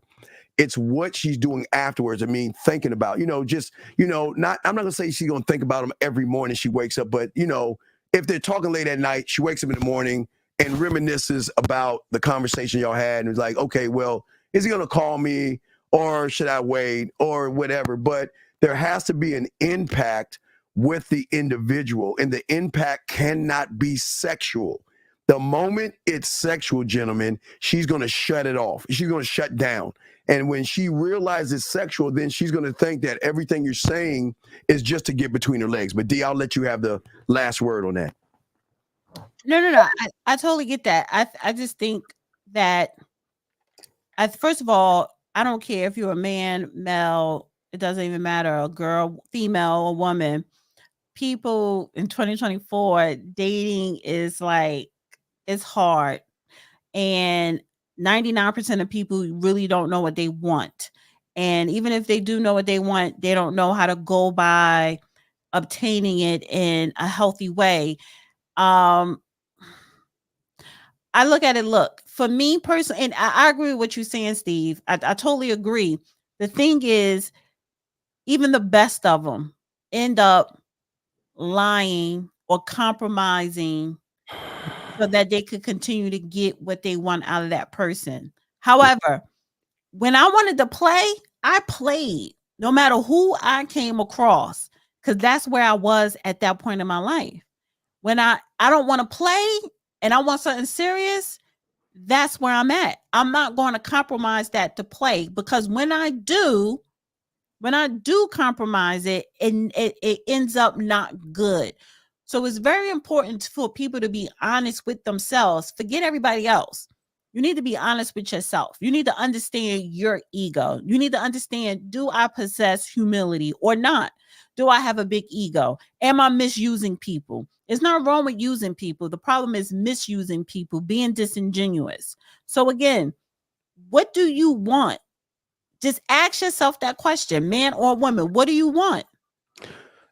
S3: it's what she's doing afterwards. I mean, thinking about, I'm not gonna say she's gonna think about him every morning she wakes up, but if they're talking late at night, she wakes up in the morning and reminisces about the conversation y'all had, and it's like, okay, well, is he gonna call me, or should I wait, or whatever? But there has to be an impact with the individual, and the impact cannot be sexual. The moment it's sexual, gentlemen, she's going to shut it off. She's going to shut down. And when she realizes sexual, then she's going to think that everything you're saying is just to get between her legs. But D, I'll let you have the last word on that.
S2: No. I totally get that. I just think that, first of all, I don't care if you're a man, male, it doesn't even matter, a girl, female, a woman. People in 2024, dating is like, it's hard. And 99% of people really don't know what they want. And even if they do know what they want, they don't know how to go by obtaining it in a healthy way. I look at it, for me personally, and I agree with what you're saying, Steve. I totally agree. The thing is, even the best of them end up lying or compromising so that they could continue to get what they want out of that person. However, when I wanted to play, I played no matter who I came across, because that's where I was at that point in my life. When I don't want to play and I want something serious, that's where I'm at. I'm not going to compromise that to play, because when I do compromise it, and it ends up not good. So it's very important for people to be honest with themselves. Forget everybody else. You need to be honest with yourself. You need to understand your ego. You need to understand, do I possess humility or not? Do I have a big ego? Am I misusing people? It's not wrong with using people. The problem is misusing people, being disingenuous. So again, what do you want? Just ask yourself that question, man or woman. What do you want?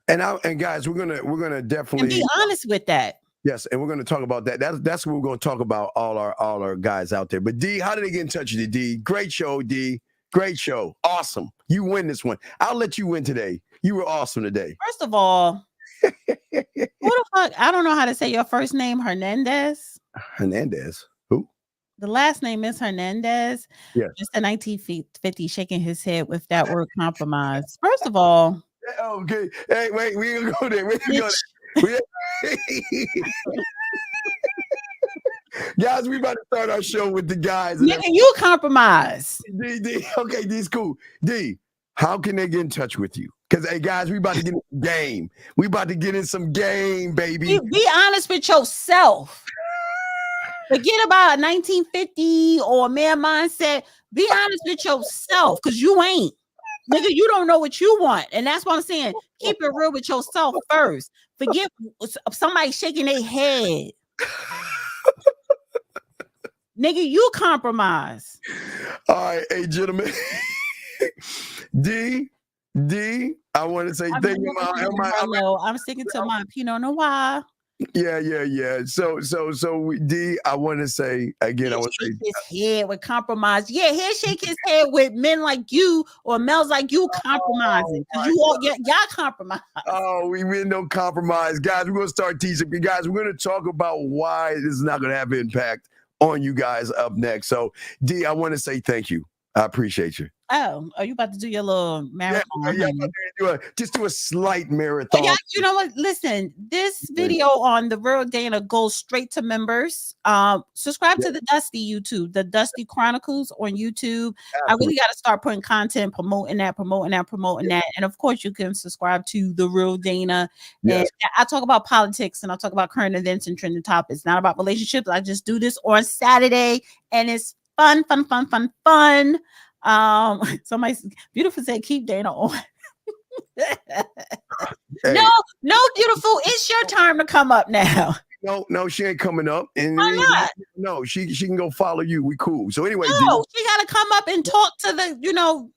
S3: And guys, we're gonna definitely
S2: be honest with that.
S3: Yes, and we're gonna talk about that. That's what we're gonna talk about, all our guys out there. But D, how did they get in touch with you, D? Great show, D. Great show. Awesome. You win this one. I'll let you win today. You were awesome today.
S2: First of all, who the fuck? I don't know how to say your first name, Hernandez.
S3: Hernandez. Who?
S2: The last name is Hernandez.
S3: Yeah.
S2: Just the 1950 shaking his head with that word compromise. First of all.
S3: Okay. Hey, wait, we gonna go there. We gonna go there. Guys, we about to start our show with the guys.
S2: Nigga, you compromise.
S3: D, okay, D's cool. D, how can they get in touch with you? Because, hey, guys, we about to get in some game. We about to get in some game, baby.
S2: Be honest with yourself. Forget about a 1950 or a man mindset. Be honest with yourself, because you ain't. Nigga, you don't know what you want. And that's what I'm saying. Keep it real with yourself first. Forget somebody shaking their head. Nigga, you compromise.
S3: All right, hey, gentlemen. D, I want to say thank you.
S2: I'm sticking to my Pinot Noir.
S3: Yeah. So, D, I want to say again. I want to say
S2: his head with compromise. Yeah, he'll shake his head with men like you or males like you compromising because y'all compromise.
S3: Oh, we no compromise, guys. We're gonna start teaching you guys. We're gonna talk about why this is not gonna have impact on you guys up next. So, D, I want to say thank you. I appreciate you.
S2: Oh, are you about to do your little marathon?
S3: Yeah, just do a slight marathon.
S2: Yeah, you know what? Listen, this video on The Real Dana goes straight to members. Subscribe to the Dusty YouTube, the Dusty Chronicles on YouTube. Absolutely. I really got to start putting content, promoting that. And of course, you can subscribe to The Real Dana. Yes. And I talk about politics and I talk about current events and trending topics. Not about relationships. I just do this on Saturday, and it's fun. Somebody beautiful said keep Dana on. Hey. No, beautiful. It's your time to come up now.
S3: No, she ain't coming up. And
S2: why not?
S3: No, she can go follow you. We cool. So anyway,
S2: no, she got to come up and talk to the, go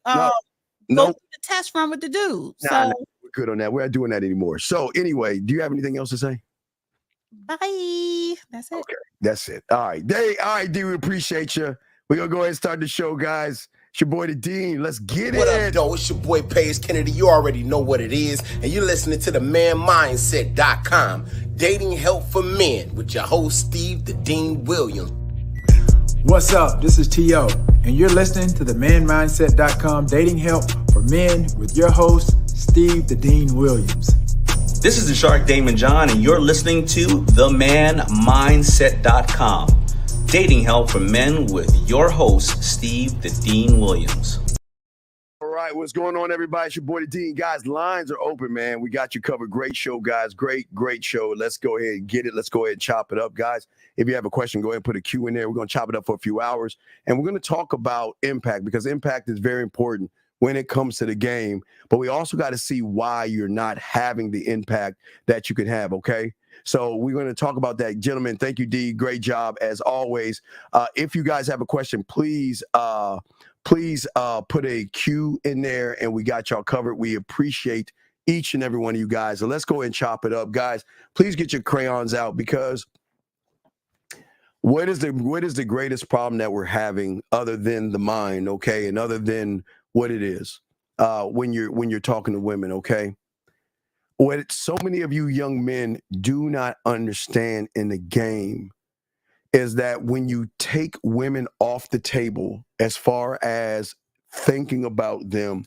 S2: through the test run with the dude.
S3: We're good on that. We're not doing that anymore. So anyway, do you have anything else to say?
S2: Bye. That's it.
S3: Okay, that's it. All right, D, we appreciate you. We're gonna go ahead and start the show, guys. It's your boy, the Dean. Let's get it.
S18: What up, though? It's your boy, Paige Kennedy. You already know what it is. And you're listening to the manmindset.com. Dating help for men with your host, Steve the Dean Williams.
S19: What's up? This is T.O. And you're listening to the manmindset.com. Dating help for men with your host, Steve the Dean Williams.
S20: This is the Shark Damon John, and you're listening to themanmindset.com. Dating help for men with your host, Steve the Dean Williams.
S3: All right, what's going on, everybody? It's your boy, the Dean. Guys, lines are open, man. We got you covered. Great show, guys. Great show. Let's go ahead and get it. Let's go ahead and chop it up, guys. If you have a question, go ahead and put a Q in there. We're going to chop it up for a few hours, and we're going to talk about impact because impact is very important when it comes to the game. But we also got to see why you're not having the impact that you can have, okay? So we're going to talk about that. Gentlemen, thank you, D. Great job, as always. If you guys have a question, please put a Q in there, and we got y'all covered. We appreciate each and every one of you guys. So let's go ahead and chop it up. Guys, please get your crayons out because what is the greatest problem that we're having other than the mind, okay, and other than what it is when you're talking to women, okay? What so many of you young men do not understand in the game is that when you take women off the table as far as thinking about them,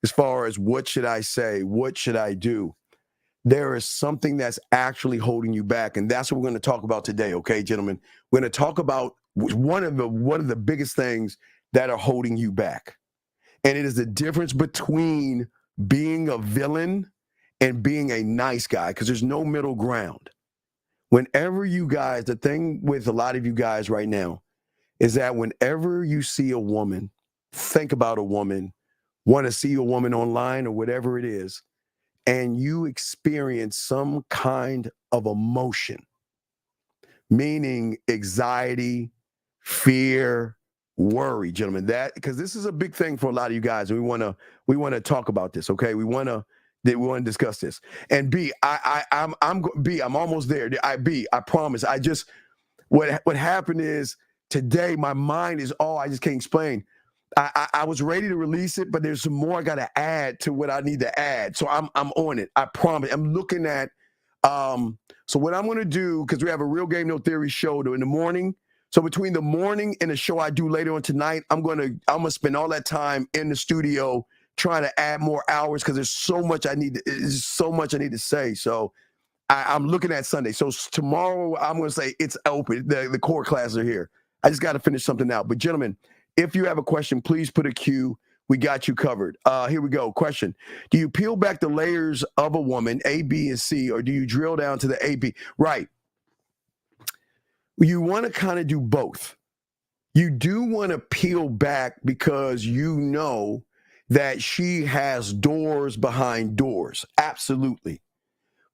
S3: as far as what should I say, what should I do, there is something that's actually holding you back. And that's what we're going to talk about today, okay, gentlemen? We're going to talk about one of the biggest things that are holding you back. And it is the difference between being a villain and being a nice guy, because there's no middle ground. Whenever you guys, the thing with a lot of you guys right now is that whenever you see a woman, think about a woman, want to see a woman online or whatever it is, and you experience some kind of emotion, meaning anxiety, fear, worry, gentlemen, that because this is a big thing for a lot of you guys, and we want to talk about this, okay? We want to discuss this. And I'm almost there. I promise. What happened is today my mind is I just can't explain. I was ready to release it, but there's some more I got to add to what I need to add. So I'm on it. I promise. I'm looking at so what I'm going to do, because we have a Real Game No Theory show in the morning. So between the morning and the show I do later on tonight, I'm gonna spend all that time in the studio trying to add more hours because there's so much I need to say. So I'm looking at Sunday. So tomorrow I'm going to say it's open. The core classes are here. I just got to finish something out. But gentlemen, if you have a question, please put a Q. We got you covered. Here we go. Question. Do you peel back the layers of a woman, A, B, and C, or do you drill down to the A, B? Right. you want to kind of do both. You do want to peel back because you know that she has doors behind doors. Absolutely.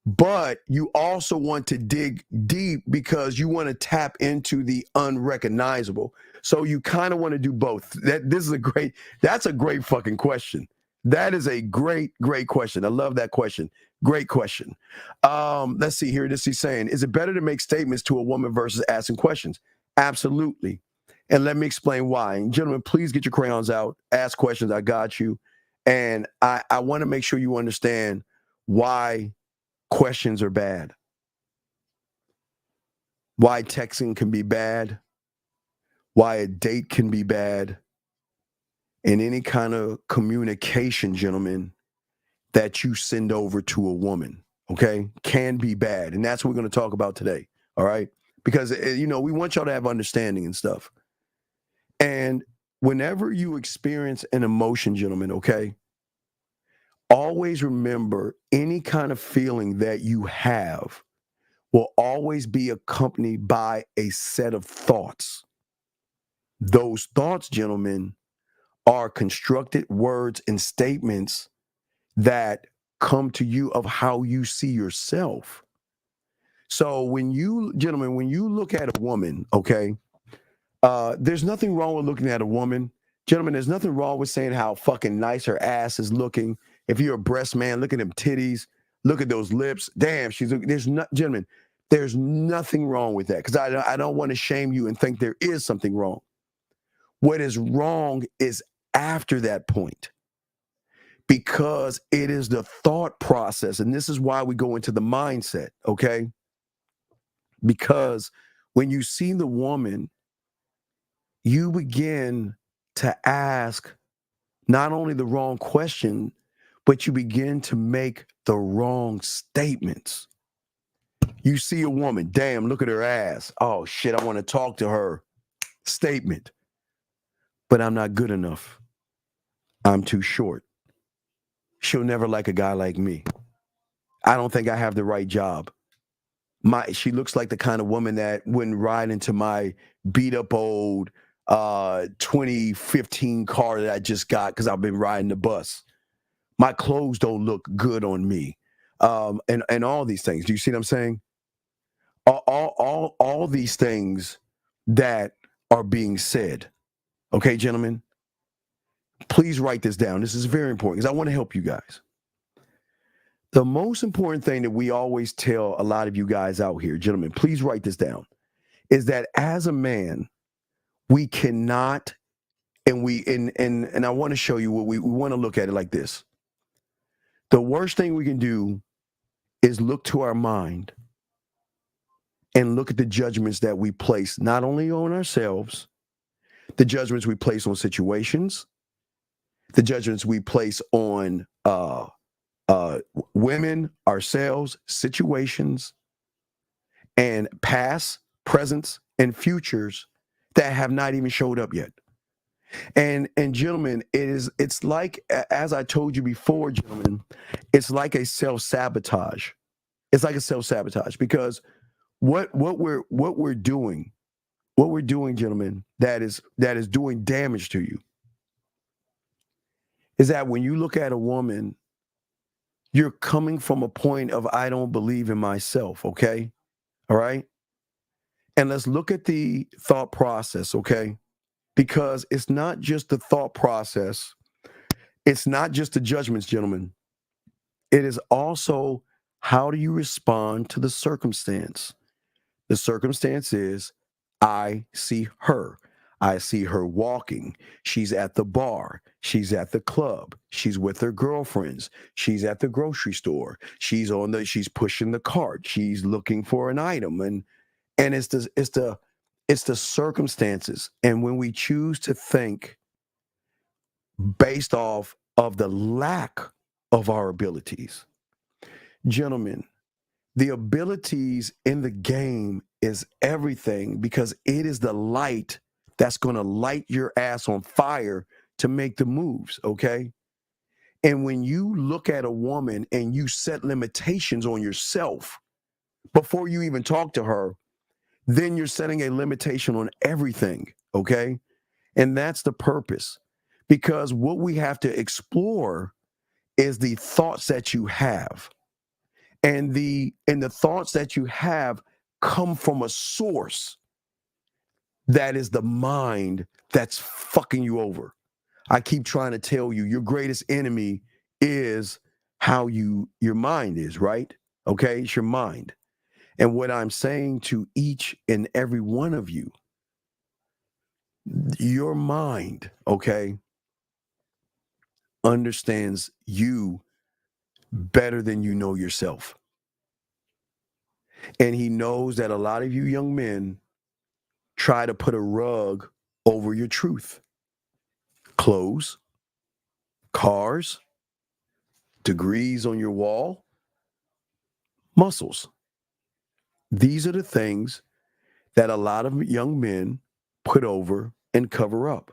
S3: But you also want to dig deep because you want to tap into the unrecognizable. So you kind of want to do both. That's a great fucking question. That is a great question. I love that question. Great question. Let's see here. This is saying, is it better to make statements to a woman versus asking questions? Absolutely. And let me explain why. And gentlemen, please get your crayons out. Ask questions. I got you. And I want to make sure you understand why questions are bad, why texting can be bad, why a date can be bad, and any kind of communication, gentlemen, that you send over to a woman, okay, can be bad. And that's what we're going to talk about today, all right? Because, we want y'all to have understanding and stuff. And whenever you experience an emotion, gentlemen, okay, always remember any kind of feeling that you have will always be accompanied by a set of thoughts. Those thoughts, gentlemen, are constructed words and statements that come to you of how you see yourself. So when you look at a woman, okay, there's nothing wrong with looking at a woman. Gentlemen, there's nothing wrong with saying how fucking nice her ass is looking. If you're a breast man, look at them titties, look at those lips. Damn, gentlemen, there's nothing wrong with that because I don't want to shame you and think there is something wrong. What is wrong is after that point, because it is the thought process. And this is why we go into the mindset, okay? Because when you see the woman, you begin to ask not only the wrong question, but you begin to make the wrong statements. You see a woman, damn, look at her ass. Oh, shit, I want to talk to her. Statement. But I'm not good enough. I'm too short. She'll never like a guy like me. I don't think I have the right job. She looks like the kind of woman that wouldn't ride into my beat up old 2015 car that I just got because I've been riding the bus. My clothes don't look good on me. And all these things. Do you see what I'm saying? All these things that are being said. Okay, gentlemen, please write this down. This is very important because I want to help you guys. The most important thing that we always tell a lot of you guys out here, gentlemen, please write this down, is that as a man, we cannot, and I want to show you what we want to look at it like this. The worst thing we can do is look to our mind and look at the judgments that we place, not only on ourselves, the judgments we place on situations, the judgments we place on women, ourselves, situations, and past, presents, and futures that have not even showed up yet. And gentlemen, it's like, as I told you before, gentlemen, it's like a self-sabotage. It's like a self-sabotage because what we're doing, gentlemen, that is doing damage to you is that when you look at a woman, you're coming from a point of, I don't believe in myself, okay? All right? And let's look at the thought process, okay? Because it's not just the thought process. It's not just the judgments, gentlemen. It is also how do you respond to the circumstance? The circumstance is, I see her. I see her walking. She's at the bar. She's at the club. She's with her girlfriends. She's at the grocery store. She's pushing the cart. She's looking for an item. And it's the circumstances. And when we choose to think based off of the lack of our abilities, gentlemen, the abilities in the game is everything because it is the light that's going to light your ass on fire to make the moves, okay? And when you look at a woman and you set limitations on yourself before you even talk to her, then you're setting a limitation on everything, okay? And that's the purpose. Because what we have to explore is the thoughts that you have. And the thoughts that you have come from a source that is the mind that's fucking you over. I keep trying to tell you, your greatest enemy is how your mind is, right? Okay, it's your mind. And what I'm saying to each and every one of you, your mind, okay, understands you better than you know yourself. And he knows that a lot of you young men try to put a rug over your truth. Clothes, cars, degrees on your wall, muscles. These are the things that a lot of young men put over and cover up.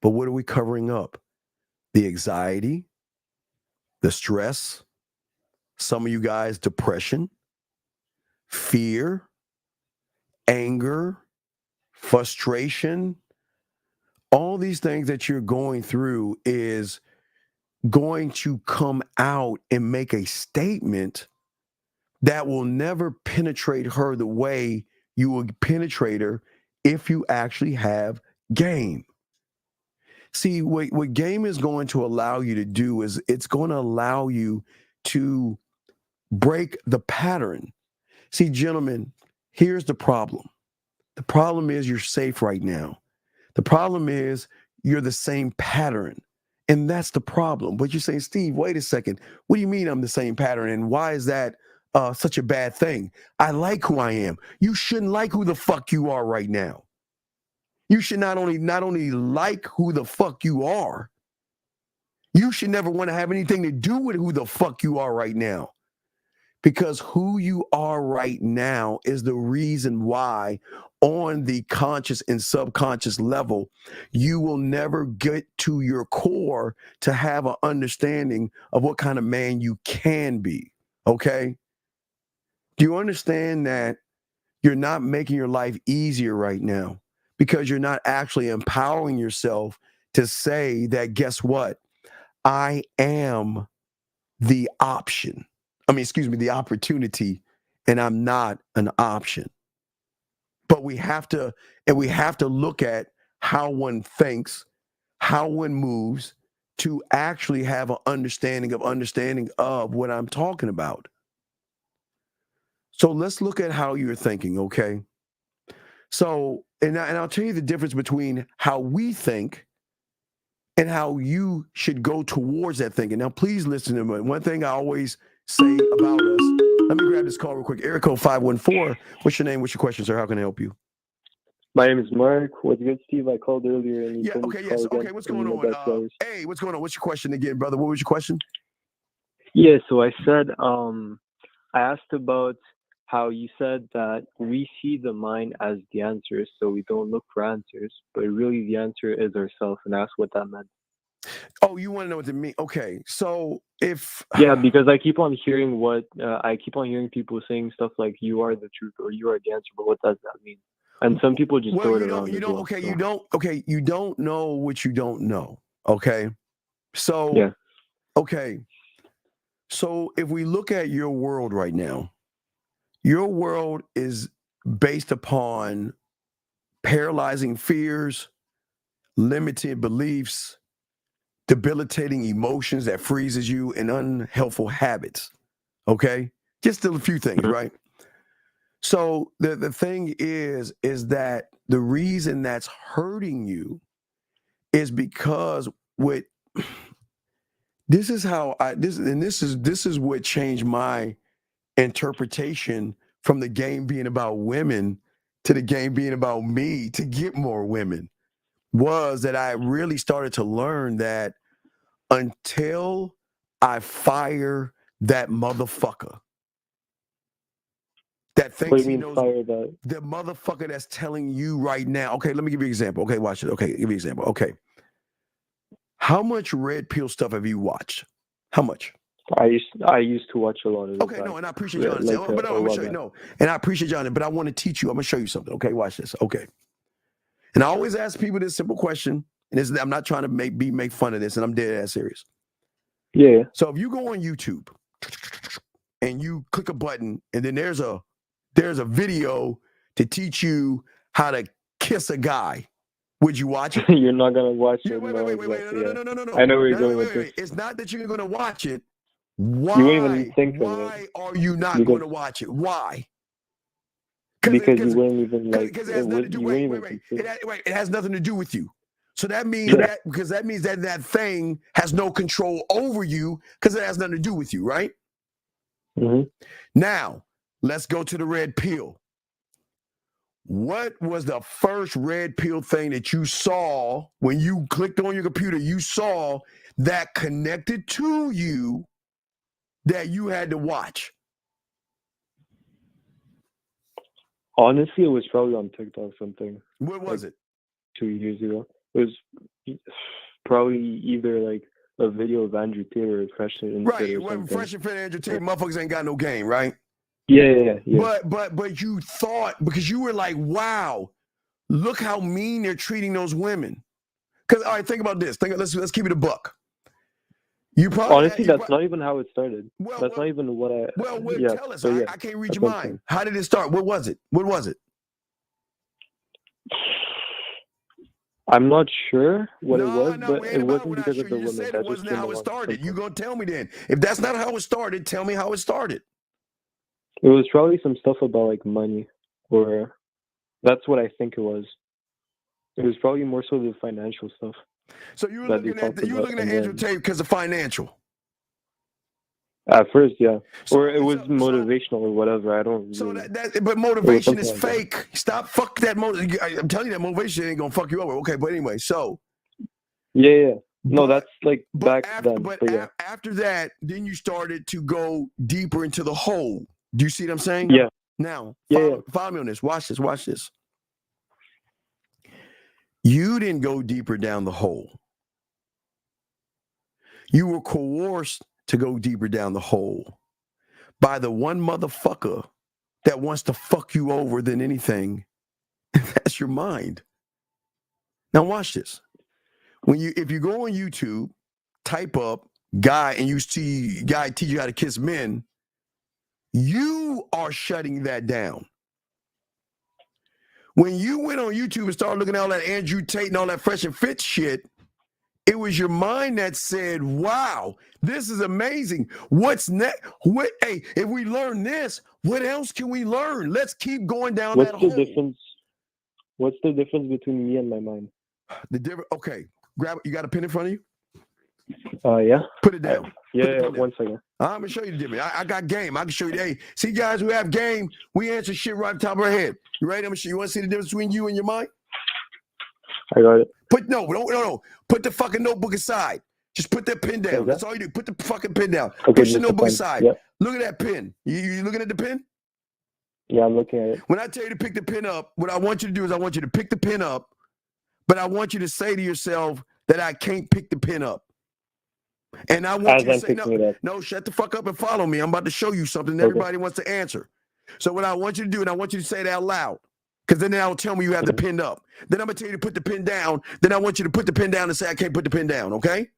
S3: But what are we covering up? The anxiety, the stress, some of you guys, depression, fear, anger, frustration. All these things that you're going through is going to come out and make a statement that will never penetrate her the way you will penetrate her if you actually have game. See, what game is going to allow you to do is it's going to allow you to break the pattern. See, gentlemen, here's the problem. The problem is you're safe right now. The problem is you're the same pattern. And that's the problem. But you're saying, Steve, wait a second. What do you mean I'm the same pattern? And why is that such a bad thing? I like who I am. You shouldn't like who the fuck you are right now. You should not only like who the fuck you are, you should never want to have anything to do with who the fuck you are right now. Because who you are right now is the reason why on the conscious and subconscious level, you will never get to your core to have an understanding of what kind of man you can be. Okay? Do you understand that you're not making your life easier right now because you're not actually empowering yourself to say that, guess what? I am the option. The opportunity, and I'm not an option. But we have to look at how one thinks, how one moves to actually have an understanding of what I'm talking about. So let's look at how you're thinking, okay? So, and I'll tell you the difference between how we think and how you should go towards that thinking. Now, please listen to me. One thing I always say about us. Let me grab this call real quick. Area code 514. What's your name? What's your question, sir? How can I help you?
S8: My name is Mark. What's good, Steve? I called earlier and you told me to call again.
S3: Okay, what's going on? Hey, what's going on? What's your question again, brother? What was your question?
S8: Yeah, so I said, I asked about how you said that we see the mind as the answers, so we don't look for answers, but really the answer is ourselves, and that's what that meant.
S3: Oh, you want to know what it means? Okay, so if
S8: because I keep on hearing people saying stuff like "you are the truth" or "you are the answer," but what does that mean? And some people just throw it around.
S3: You don't know what you don't know. Okay, so okay, so if we look at your world right now, your world is based upon paralyzing fears, limited beliefs, debilitating emotions that freezes you, and unhelpful habits. Okay? Just a few things, right? So the thing is that the reason that's hurting you is because this is what changed my interpretation from the game being about women to the game being about me to get more women, was that I really started to learn that until I fire that motherfucker that thinks he knows, the motherfucker that's telling you right now, okay, let me give you an example. Okay, watch it. Okay, give you an example. Okay. How much red pill stuff have you watched? How much?
S8: I used to watch a lot of it.
S3: Okay, no, and I appreciate your honesty.
S8: Like
S3: But I'm
S8: a
S3: gonna
S8: while
S3: show you.
S8: back.
S3: No, and I appreciate your honesty. But I want to teach you. I'm gonna show you something. Okay, watch this. Okay. And I always ask people this simple question, and I'm not trying to make fun of this, and I'm dead ass serious.
S8: Yeah.
S3: So if you go on YouTube and you click a button, and then there's a video to teach you how to kiss a guy, would you watch it?
S8: You're not gonna watch it.
S3: Wait,
S8: no,
S3: no.
S8: I know where you're going with this.
S3: It's not that you're gonna watch it.
S8: You wouldn't even think of it.
S3: Why are you not going to watch it? Why?
S8: Because you wouldn't even like.
S3: Because it has nothing to do. Wait. It has nothing to do with you. So that means that means that thing has no control over you because it has nothing to do with you, right?
S8: Mm-hmm.
S3: Now let's go to the red pill. What was the first red pill thing that you saw when you clicked on your computer? You saw that connected to you that you had to watch?
S8: Honestly, it was probably on TikTok something.
S3: What was it?
S8: 2 years ago. It was probably either like a video of Andrew Tate or Fresh and Fit or something.
S3: Fresh and Fit, Andrew Tate, motherfuckers ain't got no game, right?
S8: Yeah.
S3: But you thought, because you were like, wow, look how mean they're treating those women. Because all right, think about this. Let's keep it a buck. You probably
S8: honestly, that's not even how it started. That's not even what I.
S3: Tell us. I can't read your mind. How did it start? What was it?
S8: I'm not sure what it was, but it wasn't because of the women.
S3: That wasn't how it started. You gonna tell me then? If that's not how it started, tell me how it started.
S8: It was probably some stuff about like money, or that's what I think it was. It was probably more so the financial stuff.
S3: So you were looking at Andrew Tate because of financial.
S8: At first, yeah, or it was motivational or whatever. I don't.
S3: So but motivation is fake. Stop. Fuck that. I'm telling you that motivation ain't gonna fuck you over. Okay, but anyway, so.
S8: Yeah. No, that's like back then.
S3: But after that, then you started to go deeper into the hole. Do you see what I'm saying?
S8: Yeah.
S3: Now, follow me on this. Watch this. You didn't go deeper down the hole. You were coerced to go deeper down the hole by the one motherfucker that wants to fuck you over than anything. That's your mind. Now watch this. If you go on YouTube, type up guy and you see guy teach you how to kiss men, you are shutting that down. When you went on YouTube and started looking at all that Andrew Tate and all that Fresh and Fit shit, it was your mind that said, wow, this is amazing. What's next? Hey, if we learn this, what else can we learn? Let's keep going down that hole.
S8: What's the difference between me and my mind?
S3: Okay, grab it. You got a pen in front of you?
S8: Yeah.
S3: Put it down.
S8: Yeah, 1 second.
S3: I'm going to show you the difference. I got game. I can show you. Hey, see, guys who have game, we answer shit right on top of our head. You ready? I'm going to show you. You want to see the difference between you and your mind?
S8: I got it.
S3: No. Put the fucking notebook aside. Just put that pen down. That's all you do. Put the fucking pen down.
S8: Okay,
S3: Push the notebook aside.
S8: Yep.
S3: Look at that pen. You looking at the pen?
S8: Yeah, I'm looking at it.
S3: When I tell you to pick the pen up, what I want you to do is I want you to pick the pen up, but I want you to say to yourself that I can't pick the pen up. And I want you to say, no, shut the fuck up and follow me. I'm about to show you something that everybody wants to answer. So what I want you to do, and I want you to say it out loud, because then that will tell me you have the pen up. Then I'm going to tell you to put the pen down. Then I want you to put the pen down and say, I can't put the pen down, okay?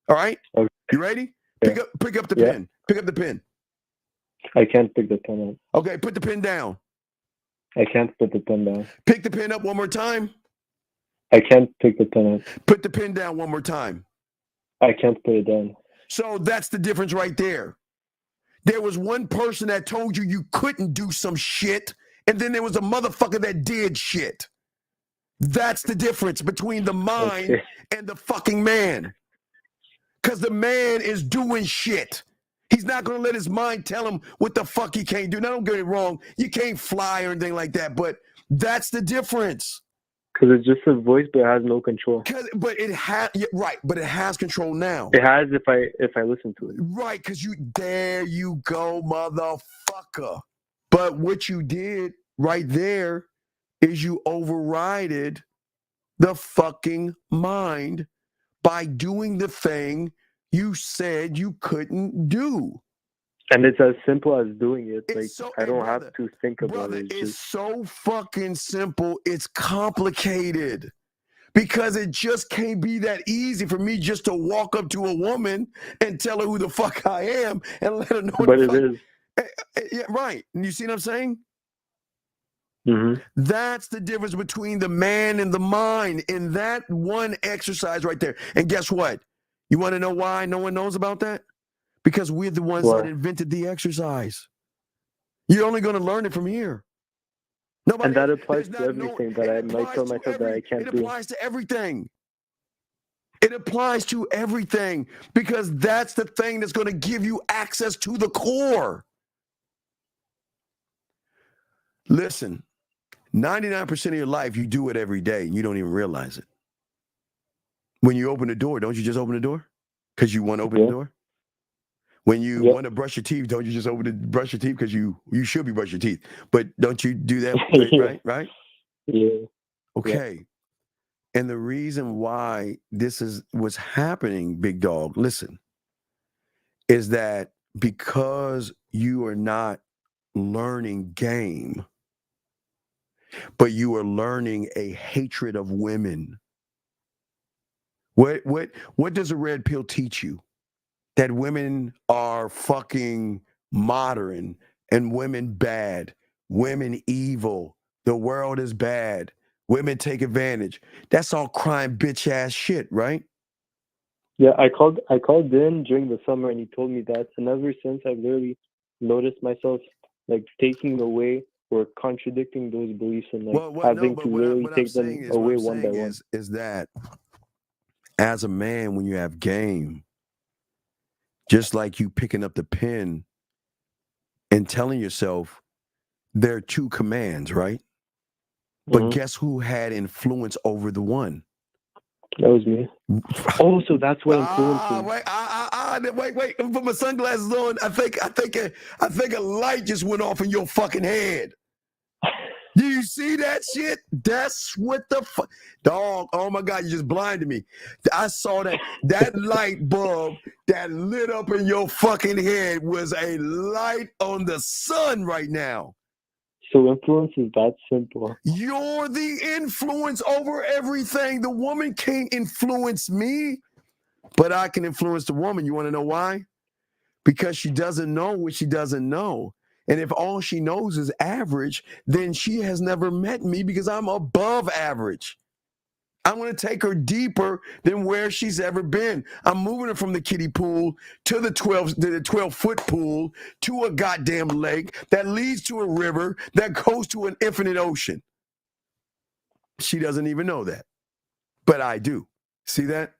S3: All right? Okay. You ready? Pick up the pen. Pick up the pen.
S8: I can't pick the pen up.
S3: Okay, put the pen down.
S8: I can't put the pen down.
S3: Pick the pen up one more time.
S8: I can't pick the pen up.
S3: Put the pen down one more time.
S8: I can't put it down.
S3: So that's the difference right there. There was one person that told you couldn't do some shit, and then there was a motherfucker that did shit. That's the difference between the mind and the fucking man. Because the man is doing shit. He's not going to let his mind tell him what the fuck he can't do. Now, don't get it wrong. You can't fly or anything like that, but that's the difference.
S8: Because it's just a voice, but it has no control.
S3: But it has control now.
S8: It has if I listen to it.
S3: Right, because there you go, motherfucker. But what you did right there is you overrided the fucking mind by doing the thing you said you couldn't do.
S8: And it's as simple as doing it.
S3: It's
S8: Like,
S3: so,
S8: I don't
S3: brother,
S8: have to think about it.
S3: it's so fucking simple. It's complicated. Because it just can't be that easy for me just to walk up to a woman and tell her who the fuck I am and let her know.
S8: But it is.
S3: Yeah, right. You see what I'm saying?
S8: Mm-hmm.
S3: That's the difference between the man and the mind in that one exercise right there. And guess what? You want to know why no one knows about that? Because we're the ones that invented the exercise. You're only going to learn it from here. Nobody,
S8: and that applies to everything that I might tell myself that I can't do.
S3: It applies to everything. It applies to everything because that's the thing that's going to give you access to the core. Listen, 99% of your life, you do it every day and you don't even realize it. When you open the door, don't you just open the door? Because you want to open the door? When you want to brush your teeth, don't you just brush your teeth because you should be brushing your teeth? But don't you do that, right?
S8: Yeah.
S3: Okay. And the reason why this is what's happening, big dog, listen, is that because you are not learning game, but you are learning a hatred of women. What does a red pill teach you? That women are fucking modern and women bad, women evil, the world is bad, women take advantage. That's all crime bitch ass shit, right?
S8: Yeah, I called in during the summer and he told me that, and ever since I've literally noticed myself like taking away or contradicting those beliefs and having to literally take them away one by one.
S3: Is that as a man, when you have game, just like you picking up the pen and telling yourself there are two commands, right? But guess who had influence over the one?
S8: That was me. Oh, so that's what influenced me.
S3: Wait. Put my sunglasses on. I think a light just went off in your fucking head. Do you see that shit? That's what the fuck, dog. Oh my God, you just blinded me. I saw that light bulb that lit up in your fucking head was a light on the sun right now.
S8: So influence is that simple.
S3: You're the influence over everything. The woman can't influence me, but I can influence the woman. You want to know why? Because she doesn't know what she doesn't know. And if all she knows is average, then she has never met me because I'm above average. I'm going to take her deeper than where she's ever been. I'm moving her from the kiddie pool to the 12-foot pool to a goddamn lake that leads to a river that goes to an infinite ocean. She doesn't even know that, but I do. See that?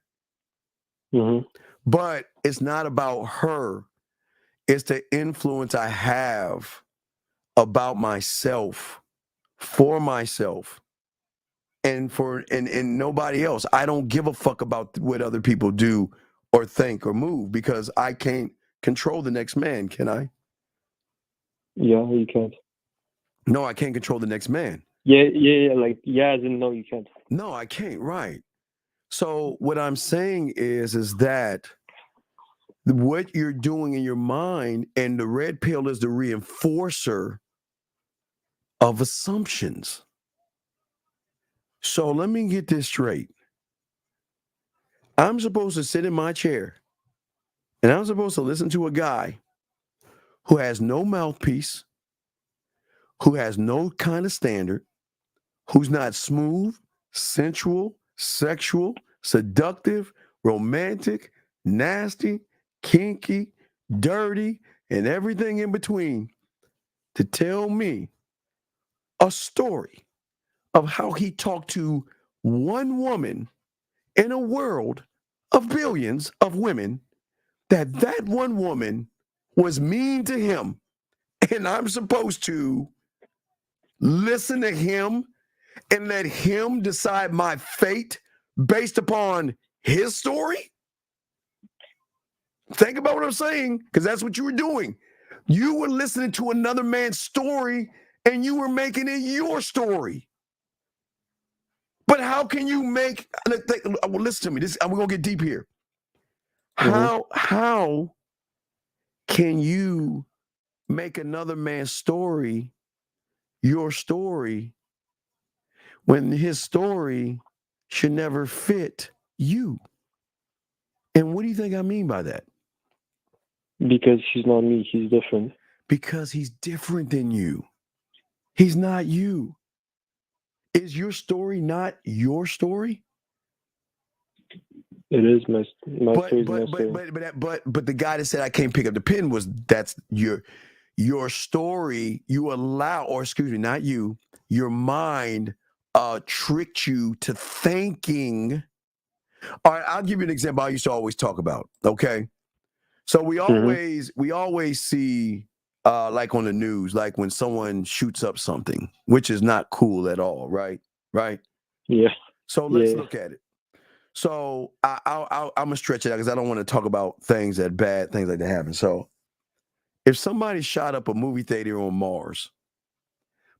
S8: Mm-hmm.
S3: But it's not about her. It's the influence I have about myself, for myself, and nobody else. I don't give a fuck about what other people do or think or move because I can't control the next man, can I?
S8: Yeah, you can't.
S3: No, I can't control the next man.
S8: Yeah, as in no, you can't.
S3: No, I can't, right. So what I'm saying is that what you're doing in your mind, and the red pill is the reinforcer of assumptions. So let me get this straight. I'm supposed to sit in my chair and I'm supposed to listen to a guy who has no mouthpiece, who has no kind of standard, who's not smooth, sensual, sexual, seductive, romantic, nasty, kinky, dirty, and everything in between, to tell me a story of how he talked to one woman in a world of billions of women, that one woman was mean to him, and I'm supposed to listen to him and let him decide my fate based upon his story? Think about what I'm saying, because that's what you were doing. You were listening to another man's story and you were making it your story. But how can you make, well, listen to me, we're going to get deep here. How can you make another man's story your story when his story should never fit you? And what do you think I mean by that?
S8: Because he's not me, he's different.
S3: Because he's different than you. He's not you. Is your story not your story?
S8: It is my story.
S3: But the guy that said I can't pick up the pen that's your story. You allow, or excuse me, not you. Your mind tricked you to thinking. All right, I'll give you an example I used to always talk about. Okay, so we always see like on the news, like when someone shoots up something, which is not cool at all, right? Right?
S8: Yeah.
S3: So let's look at it. So I'm gonna stretch it out because I don't want to talk about bad things like that happen. So if somebody shot up a movie theater on Mars,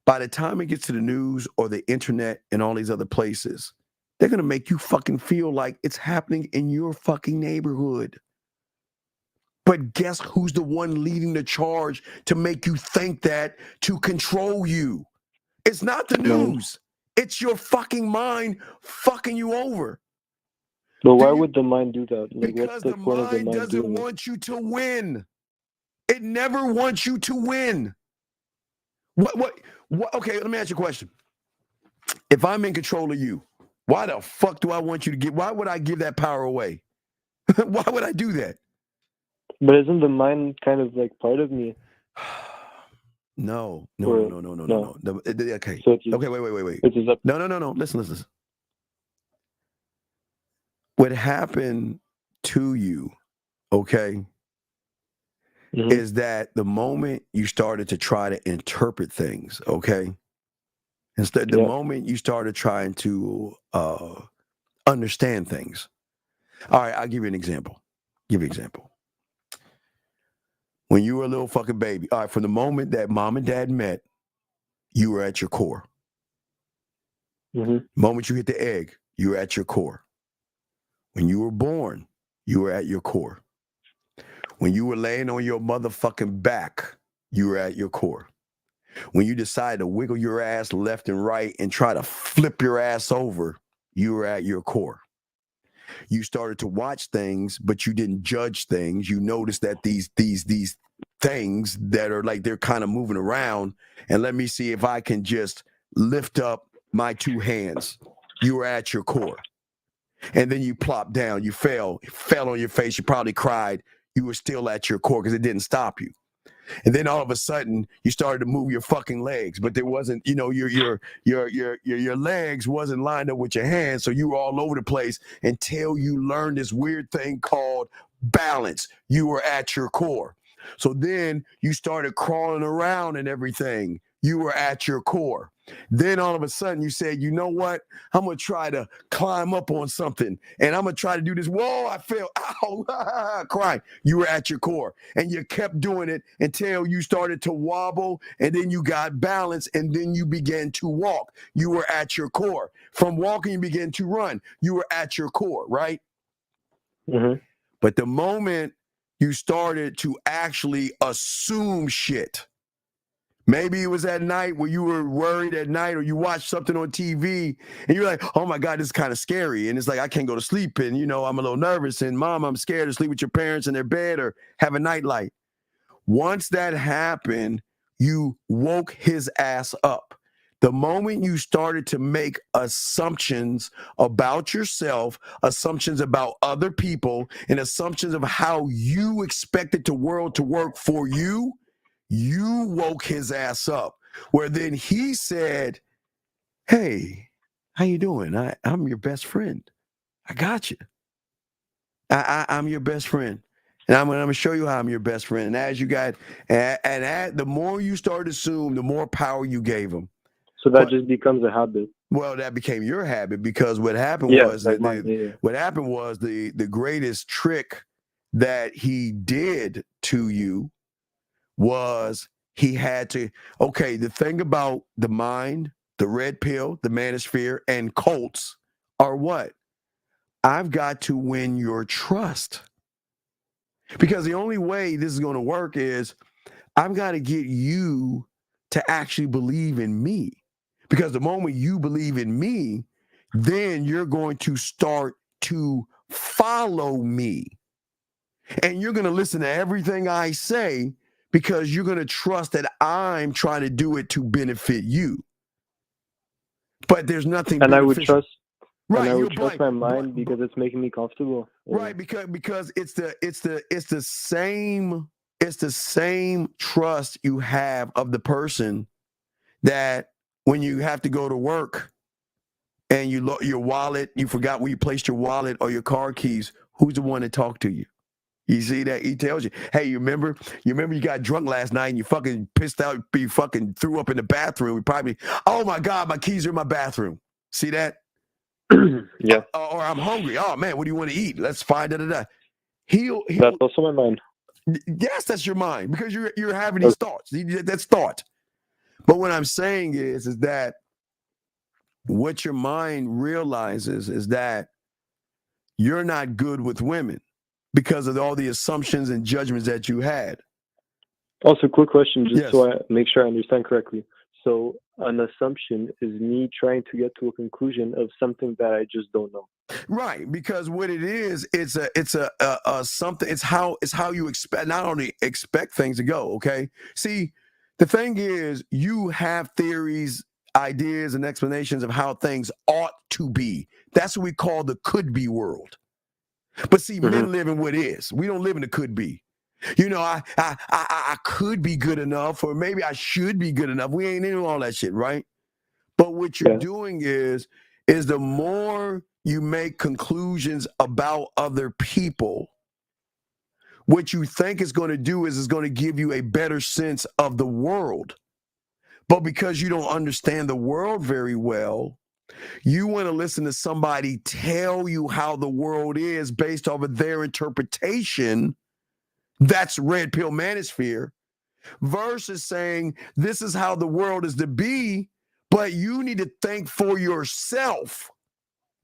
S3: by the time it gets to the news or the internet and all these other places, they're gonna make you fucking feel like it's happening in your fucking neighborhood. But guess who's the one leading the charge to make you think that, to control you? It's not the news. It's your fucking mind fucking you over.
S8: But why would the mind do that? Like,
S3: Because
S8: what's the point of the mind
S3: doesn't
S8: doing
S3: want you to win. It never wants you to win. What? Okay, let me ask you a question. If I'm in control of you, why the fuck do I want you to why would I give that power away? Why would I do that?
S8: But isn't the mind kind of like part of me?
S3: No. Okay.
S8: So
S3: Okay, wait.
S8: It is up.
S3: No. Listen. What happened to you, okay, is that the moment you started to try to interpret things, okay, instead the moment you started trying to understand things. All right, I'll give you an example. When you were a little fucking baby, all right, from the moment that mom and dad met, you were at your core. Moment you hit the egg, you were at your core. When you were born, you were at your core. When you were laying on your motherfucking back, you were at your core. When you decided to wiggle your ass left and right and try to flip your ass over, you were at your core. You started to watch things, but you didn't judge things. You noticed that these things that are like they're kind of moving around, and let me see if I can just lift up my two hands. You were at your core. And then you plopped down, you fell on your face, you probably cried. You were still at your core because it didn't stop you. And then all of a sudden you started to move your fucking legs, but there wasn't, your legs wasn't lined up with your hands, so you were all over the place until you learned this weird thing called balance. You were at your core. So then you started crawling around and everything. You were at your core. Then all of a sudden you said, you know what? I'm going to try to climb up on something and I'm going to try to do this. Whoa, I fell. Ow, crying. You were at your core and you kept doing it until you started to wobble and then you got balance and then you began to walk. You were at your core. From walking, you began to run. You were at your core, right? But the moment you started to actually assume shit, maybe it was at night where you were worried at night or you watched something on TV and you're like, oh my God, this is kind of scary. And it's like, I can't go to sleep and, I'm a little nervous and mom, I'm scared to sleep with your parents in their bed or have a nightlight. Once that happened, you woke his ass up. The moment you started to make assumptions about yourself, assumptions about other people, and assumptions of how you expected the world to work for you, you woke his ass up, where then he said, hey, how you doing? I'm your best friend. I got you. I'm your best friend. And I'm going to show you how I'm your best friend. And as you got, the more you start to assume, the more power you gave him.
S8: So that just becomes a habit.
S3: Well, that became your habit because what happened was what happened was the greatest trick that he did to you was he had to, the thing about the mind, the red pill, the manosphere, and cults are what? I've got to win your trust. Because the only way this is going to work is I've got to get you to actually believe in me. Because the moment you believe in me, then you're going to start to follow me. And you're going to listen to everything I say because you're going to trust that I'm trying to do it to benefit you. But there's nothing
S8: And
S3: beneficial.
S8: I would trust my mind because it's making me comfortable.
S3: Right, because it's the same trust you have of the person that when you have to go to work and your wallet, you forgot where you placed your wallet or your car keys, who's the one that talked to you? You see that? He tells you, hey, you remember you got drunk last night and you fucking pissed out, you fucking threw up in the bathroom. You probably, oh my God, my keys are in my bathroom. See that?
S8: Yeah.
S3: Or I'm hungry. Oh man, what do you want to eat? Let's find da.
S8: That's also my mind.
S3: Yes, that's your mind because you're having these thoughts. That's thought. But what I'm saying is that what your mind realizes is that you're not good with women because of all the assumptions and judgments that you had.
S8: Also, quick question, just
S3: Yes.
S8: so I make sure I understand correctly. So, an assumption is me trying to get to a conclusion of something that I just don't know.
S3: Right, because what it is, it's a something. It's how you expect, not only expect things to go. Okay, see, the thing is, you have theories, ideas, and explanations of how things ought to be. That's what we call the could be world. But see, men live in what is. We don't live in the could be. You know, I could be good enough, or maybe I should be good enough. We ain't into all that shit, right? But what you're doing is the more you make conclusions about other people, what you think is going to do is going to give you a better sense of the world. But because you don't understand the world very well, you want to listen to somebody tell you how the world is based off of their interpretation. That's red pill manosphere versus saying this is how the world is to be, but you need to think for yourself.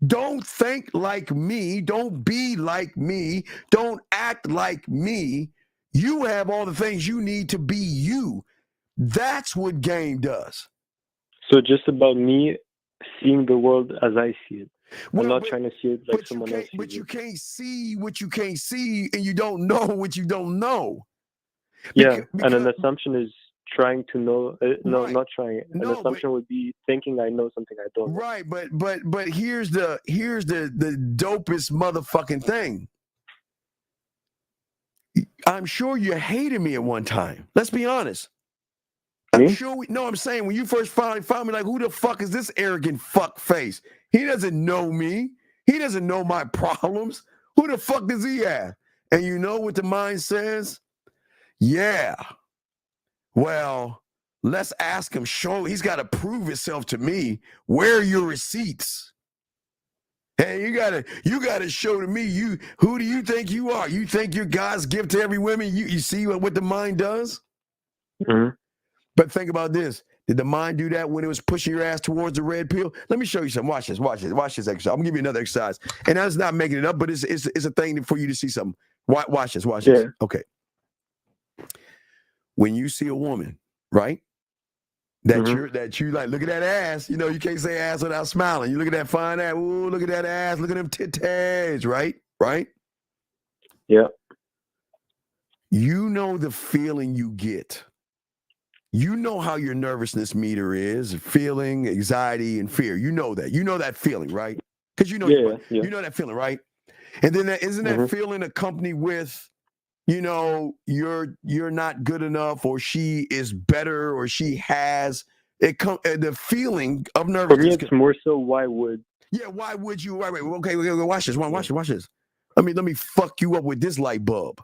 S3: Don't think like me. Don't be like me. Don't act like me. You have all the things you need to be you. That's what game does.
S8: So just about me seeing the world as I see it. I'm not trying to see it like someone else sees it.
S3: But you can't see what you can't see, and you don't know what you don't know.
S8: Yeah, and an assumption is trying to know. Not trying. An assumption would be thinking I know something I don't know.
S3: Right, but here's the dopest motherfucking thing. I'm sure you hated me at one time. Let's be honest. I'm sure I'm saying when you first found me, like, who the fuck is this arrogant fuck face? He doesn't know me. He doesn't know my problems. Who the fuck does he have? And you know what the mind says? Yeah. Well, let's ask him. He's got to prove himself to me. Where are your receipts? Hey, you gotta show to me. Who do you think you are? You think you're God's gift to every woman? You see what the mind does?
S8: Mm-hmm.
S3: But think about this. Did the mind do that when it was pushing your ass towards the red pill? Let me show you something. Watch this exercise. I'm gonna give you another exercise. And that's not making it up, but it's a thing for you to see something. Watch this.
S8: Yeah.
S3: Okay. When you see a woman, right? That you like, look at that ass. You know, you can't say ass without smiling. You look at that fine ass. Ooh, look at that ass. Look at them titties, right? Right?
S8: Yeah.
S3: You know the feeling you get. You know how your nervousness meter is, feeling, anxiety, and fear. You know that. You know that feeling, right? Because you know you know that feeling, right? And then isn't that feeling accompanied with, you know, you're not good enough, or she is better, or she has the feeling of nervousness.
S8: For me, it's more so why would.
S3: Yeah, why would you? Wait, okay, watch this. Watch this. Let me fuck you up with this light bulb.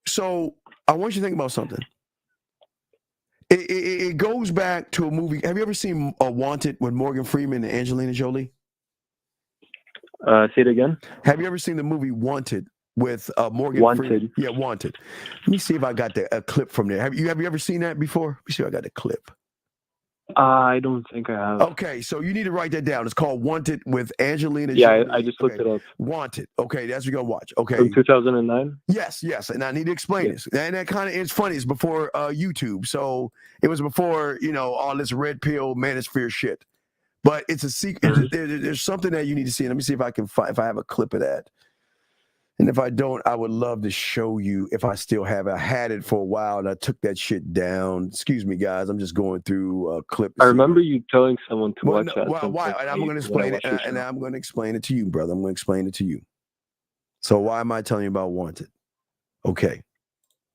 S3: So I want you to think about something. It goes back to a movie. Have you ever seen Wanted with Morgan Freeman and Angelina Jolie?
S8: Say it again.
S3: Have you ever seen the movie Wanted with Morgan Freeman? Yeah, Wanted. Let me see if I got a clip from there. Have you ever seen that before? Let me see if I got the clip.
S8: I don't think I have.
S3: Okay, so you need to write that down. It's called Wanted with Angelina
S8: Yeah,
S3: Jolie.
S8: I just looked it up.
S3: Wanted. Okay, that's what you're gonna watch. Okay.
S8: From 2009?
S3: Yes, and I need to explain this. And that kind of is funny. It's before YouTube, so it was before all this red pill manosphere shit. But it's a secret. There's something that you need to see. Let me see if I can find if I have a clip of that. And if I don't, I would love to show you if I still have it. I had it for a while and I took that shit down. Excuse me, guys. I'm just going through a clip.
S8: I remember you telling someone to watch that.
S3: Why? And I'm going to explain it. And I'm going to explain it to you, brother. I'm going to explain it to you. So why am I telling you about Wanted? Okay.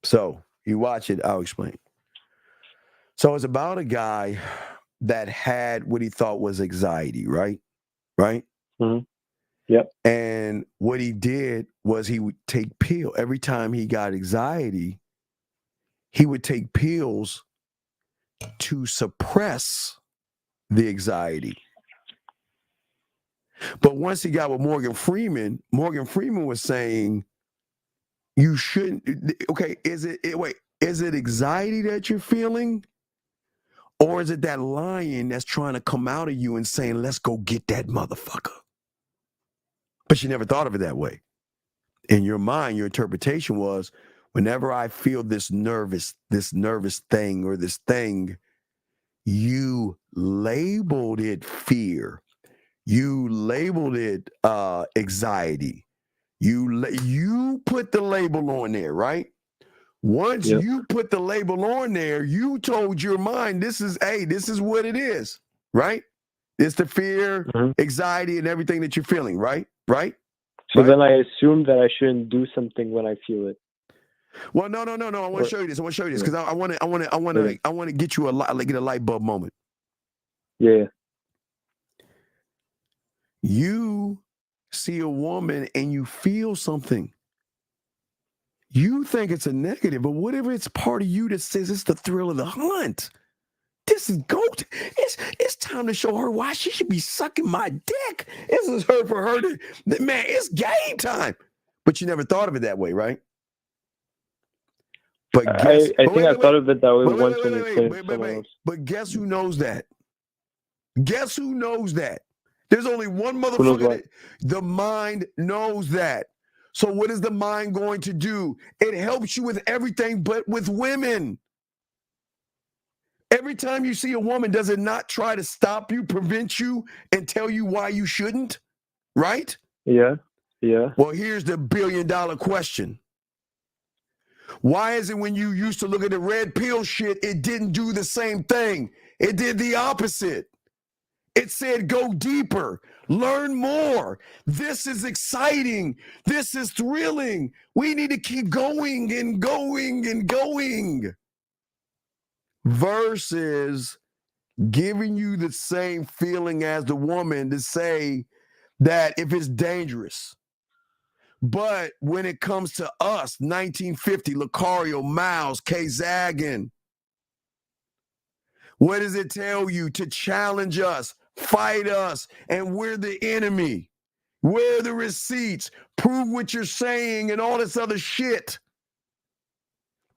S3: So you watch it. I'll explain. So it's about a guy that had what he thought was anxiety, right? Right?
S8: Mm-hmm. Yep.
S3: And what he did was he would take pills. Every time he got anxiety, he would take pills to suppress the anxiety. But once he got with Morgan Freeman was saying, you shouldn't, okay, is it anxiety that you're feeling? Or is it that lion that's trying to come out of you and saying, let's go get that motherfucker? But you never thought of it that way. In your mind, your interpretation was, whenever I feel this nervous thing or this thing, you labeled it fear. You labeled it anxiety. You put the label on there, right? Once you put the label on there, you told your mind, this is what it is, right? It's the fear, anxiety, and everything that you're feeling, right? Right?
S8: So then I assume that I shouldn't do something when I feel it.
S3: Well, no. I want to show you this. Because I want to get you get a light bulb moment.
S8: Yeah.
S3: You see a woman and you feel something. You think it's a negative, but whatever it's part of you that says it's the thrill of the hunt. This is goat. It's time to show her why she should be sucking my dick. This is for her to, man, it's game time. But you never thought of it that way, right? But
S8: I think I thought of it that way once when you said someone else.
S3: But guess who knows that? Guess who knows that? There's only one motherfucker. The mind knows that. So what is the mind going to do? It helps you with everything but with women. Every time you see a woman, does it not try to stop you, prevent you, and tell you why you shouldn't? Right?
S8: Yeah.
S3: Well, here's the $1 billion question. Why is it when you used to look at the red pill shit, it didn't do the same thing? It did the opposite. It said, go deeper, learn more. This is exciting. This is thrilling. We need to keep going and going and going. Versus giving you the same feeling as the woman to say that if it's dangerous. But when it comes to us, 1950, Lucario, Miles, K. Zagan, what does it tell you? To challenge us, fight us, and we're the enemy. Where are the receipts? Prove what you're saying and all this other shit.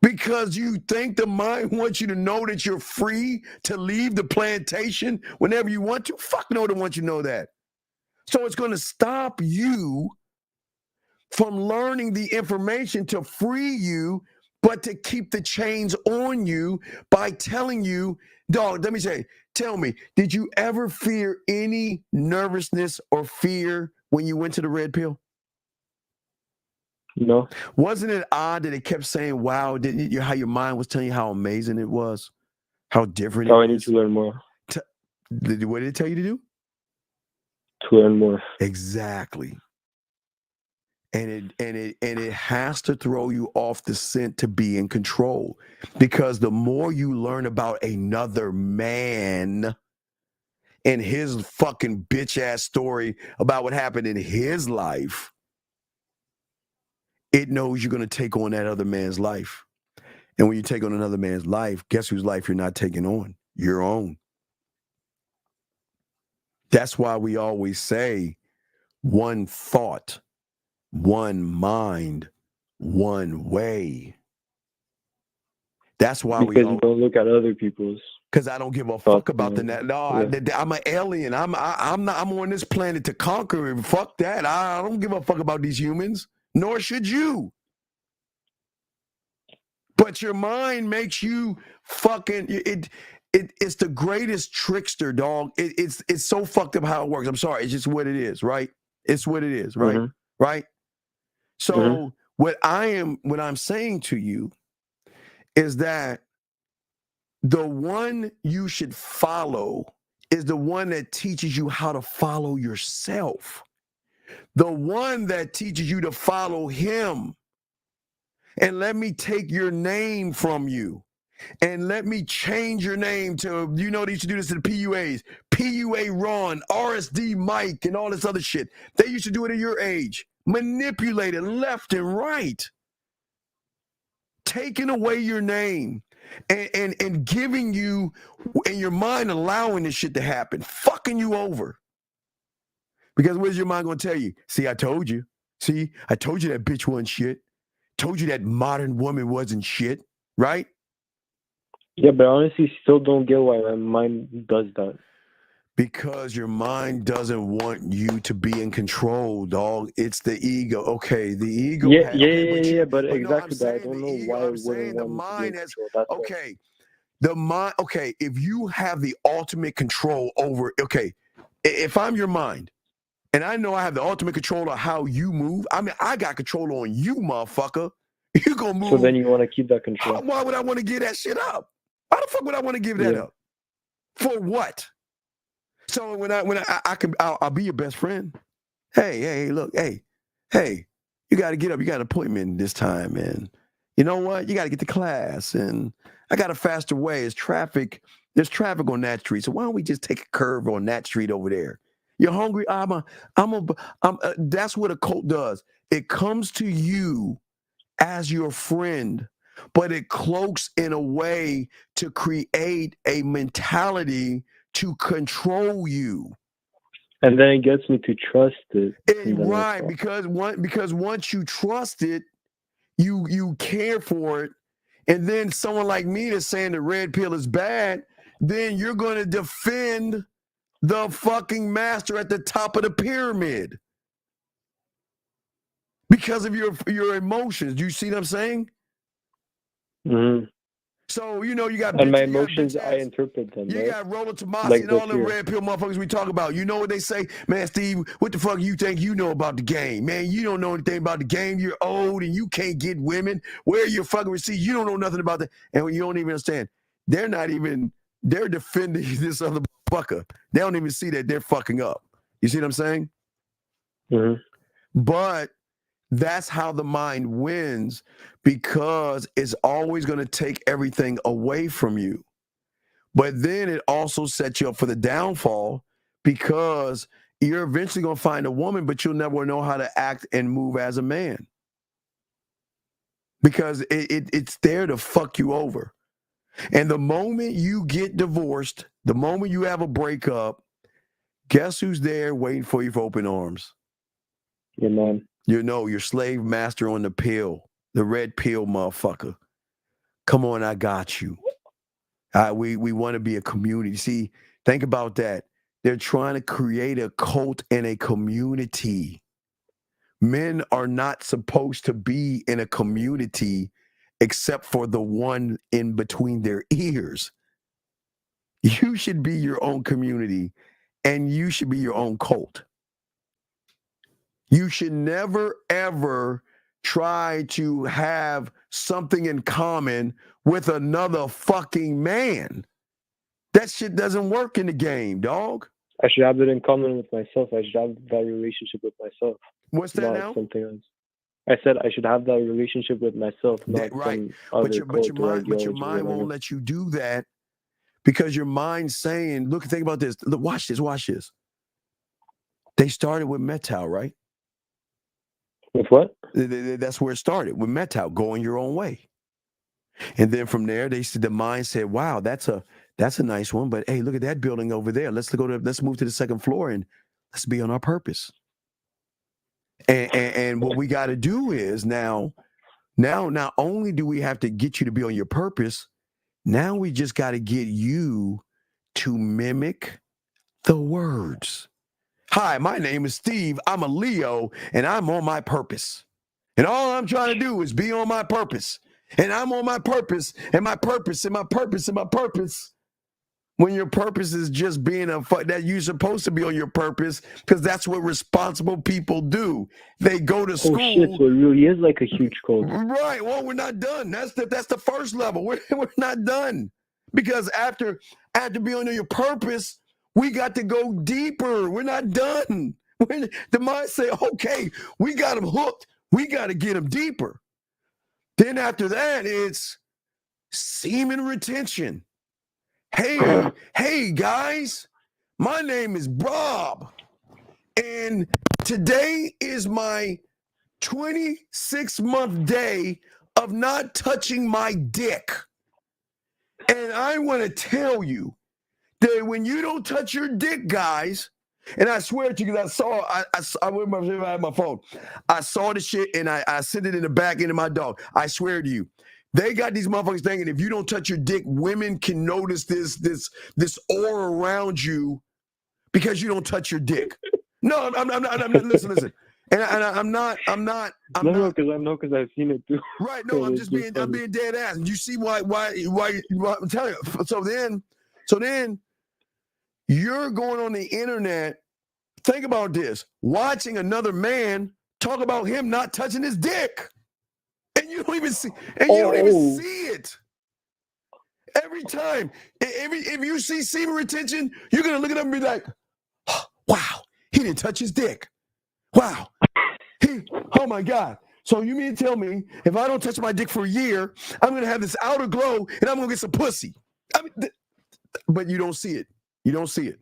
S3: Because you think the mind wants you to know that you're free to leave the plantation whenever you want to? Fuck no, don't want you to know that. So it's going to stop you from learning the information to free you, but to keep the chains on you by telling you, dog, let me say, tell me, did you ever fear any nervousness or fear when you went to the red pill?
S8: No.
S3: Wasn't it odd that it kept saying, wow, didn't you, how your mind was telling you how amazing it was? How different it was?
S8: I need to learn more.
S3: What did it tell you to do?
S8: To learn more.
S3: Exactly. And it has to throw you off the scent to be in control. Because the more you learn about another man and his fucking bitch ass story about what happened in his life, it knows you're going to take on that other man's life. And when you take on another man's life, guess whose life you're not taking on? Your own. That's why we always say one thought, one mind, one way. That's why
S8: you don't look at other people's.
S3: Because I don't give a fuck about the net. No, I'm an alien. I'm on this planet to conquer it. Fuck that. I don't give a fuck about these humans. Nor should you. But your mind makes you fucking it's the greatest trickster, dog. It's so fucked up how it works. I'm sorry. It's just what it is, right? It's what it is, right? Right? So what I'm saying to you is that the one you should follow is the one that teaches you how to follow yourself. The one that teaches you to follow him. And let me take your name from you. And let me change your name to, they used to do this to the PUAs. PUA Ron, RSD Mike, and all this other shit. They used to do it at your age. Manipulate it left and right. Taking away your name and giving you, in your mind, allowing this shit to happen. Fucking you over. Because what's your mind going to tell you? See, I told you. See, I told you that bitch wasn't shit. Told you that modern woman wasn't shit. Right?
S8: Yeah, but honestly, still don't get why my mind does that.
S3: Because your mind doesn't want you to be in control, dog. It's the ego. Okay, the ego.
S8: Yeah, but exactly. But I don't know why it wouldn't want me to be in control. That's
S3: okay. The mind. Okay, if you have the ultimate control over. Okay, if I'm your mind, and I know I have the ultimate control of how you move. I mean, I got control on you, motherfucker. You gonna move.
S8: So then you want to keep that control.
S3: Why would I want to give that shit up? Why the fuck would I want to give that up? For what? So I'll be your best friend. Hey, look, hey, you got to get up. You got an appointment this time, man. You know what? You got to get to class, and I got a faster way. There's traffic on that street. So why don't we just take a curve on that street over there? You're hungry? That's what a cult does. It comes to you as your friend, but it cloaks in a way to create a mentality to control you.
S8: And then it gets me to trust it.
S3: Right, because once you trust it, you care for it. And then someone like me that's saying the red pill is bad, then you're going to defend the fucking master at the top of the pyramid. Because of your emotions. Do you see what I'm saying?
S8: Mm-hmm.
S3: So, you got...
S8: And my emotions, I interpret them,
S3: You
S8: right?
S3: got Roller Tomasi and all them red pill motherfuckers we talk about. You know what they say? Man, Steve, what the fuck you think you know about the game? Man, you don't know anything about the game. You're old and you can't get women. Where are your fucking receipts? You don't know nothing about that. And you don't even understand. They're defending this other fucker. They don't even see that they're fucking up. You see what I'm saying?
S8: Mm-hmm.
S3: But that's how the mind wins, because it's always going to take everything away from you. But then it also sets you up for the downfall, because you're eventually going to find a woman, but you'll never know how to act and move as a man. Because it's there to fuck you over. And the moment you get divorced, the moment you have a breakup, guess who's there waiting for you for open arms?
S8: Your mom.
S3: Your slave master on the pill, the red pill motherfucker. Come on, I got you. We want to be a community. See, think about that. They're trying to create a cult and a community. Men are not supposed to be in a community except for the one in between their ears. You should be your own community, and you should be your own cult. You should never, ever try to have something in common with another fucking man. That shit doesn't work in the game, dog.
S8: I should have it in common with myself. I should have that relationship with myself.
S3: What's that now?
S8: Something else. I said I should have that relationship with myself, not
S3: right.
S8: Some other
S3: But your mind won't let you do that, because your mind's saying, look, think about this. Look, watch this. They started with Metal, right?
S8: With what?
S3: That's where it started, with Metal, going your own way. And then from there, the mind said, wow, that's a nice one. But hey, look at that building over there. Let's move to the second floor and let's be on our purpose. And what we got to do is now, not only do we have to get you to be on your purpose, Now we just got to get you to mimic the words. Hi, my name is Steve. I'm a Leo, and I'm on my purpose. And all I'm trying to do is be on my purpose. And I'm on my purpose, and my purpose, and my purpose, and my purpose. When your purpose is just being that you're supposed to be on your purpose, because that's what responsible people do. They go to school.
S8: Oh shit! So it really is like a huge code.
S3: Right. Well, we're not done. That's the first level. We're not done, because after being on your purpose, we got to go deeper. We're not done. The mind say, okay, we got them hooked. We got to get them deeper. Then after that, it's semen retention. Hey guys, my name is Bob, and today is my 26-month day of not touching my dick. And I want to tell you that when you don't touch your dick, guys, and I swear to you, because I remember I had my phone. I saw the shit and I sent it in the back end of my dog. I swear to you. They got these motherfuckers thinking if you don't touch your dick, women can notice this aura around you because you don't touch your dick. No, I'm not. Listen. And I'm not.
S8: No, because I've seen it too.
S3: Right. No, I'm being dead ass. And you see why I'm telling you. So then you're going on the internet. Think about this: watching another man talk about him not touching his dick. And you don't even see, it. Every time, if you see semen retention, you're gonna look at him and be like, oh, "Wow, he didn't touch his dick. Wow, oh my God." So you mean to tell me if I don't touch my dick for a year, I'm gonna have this outer glow and I'm gonna get some pussy? I mean, but you don't see it. You don't see it.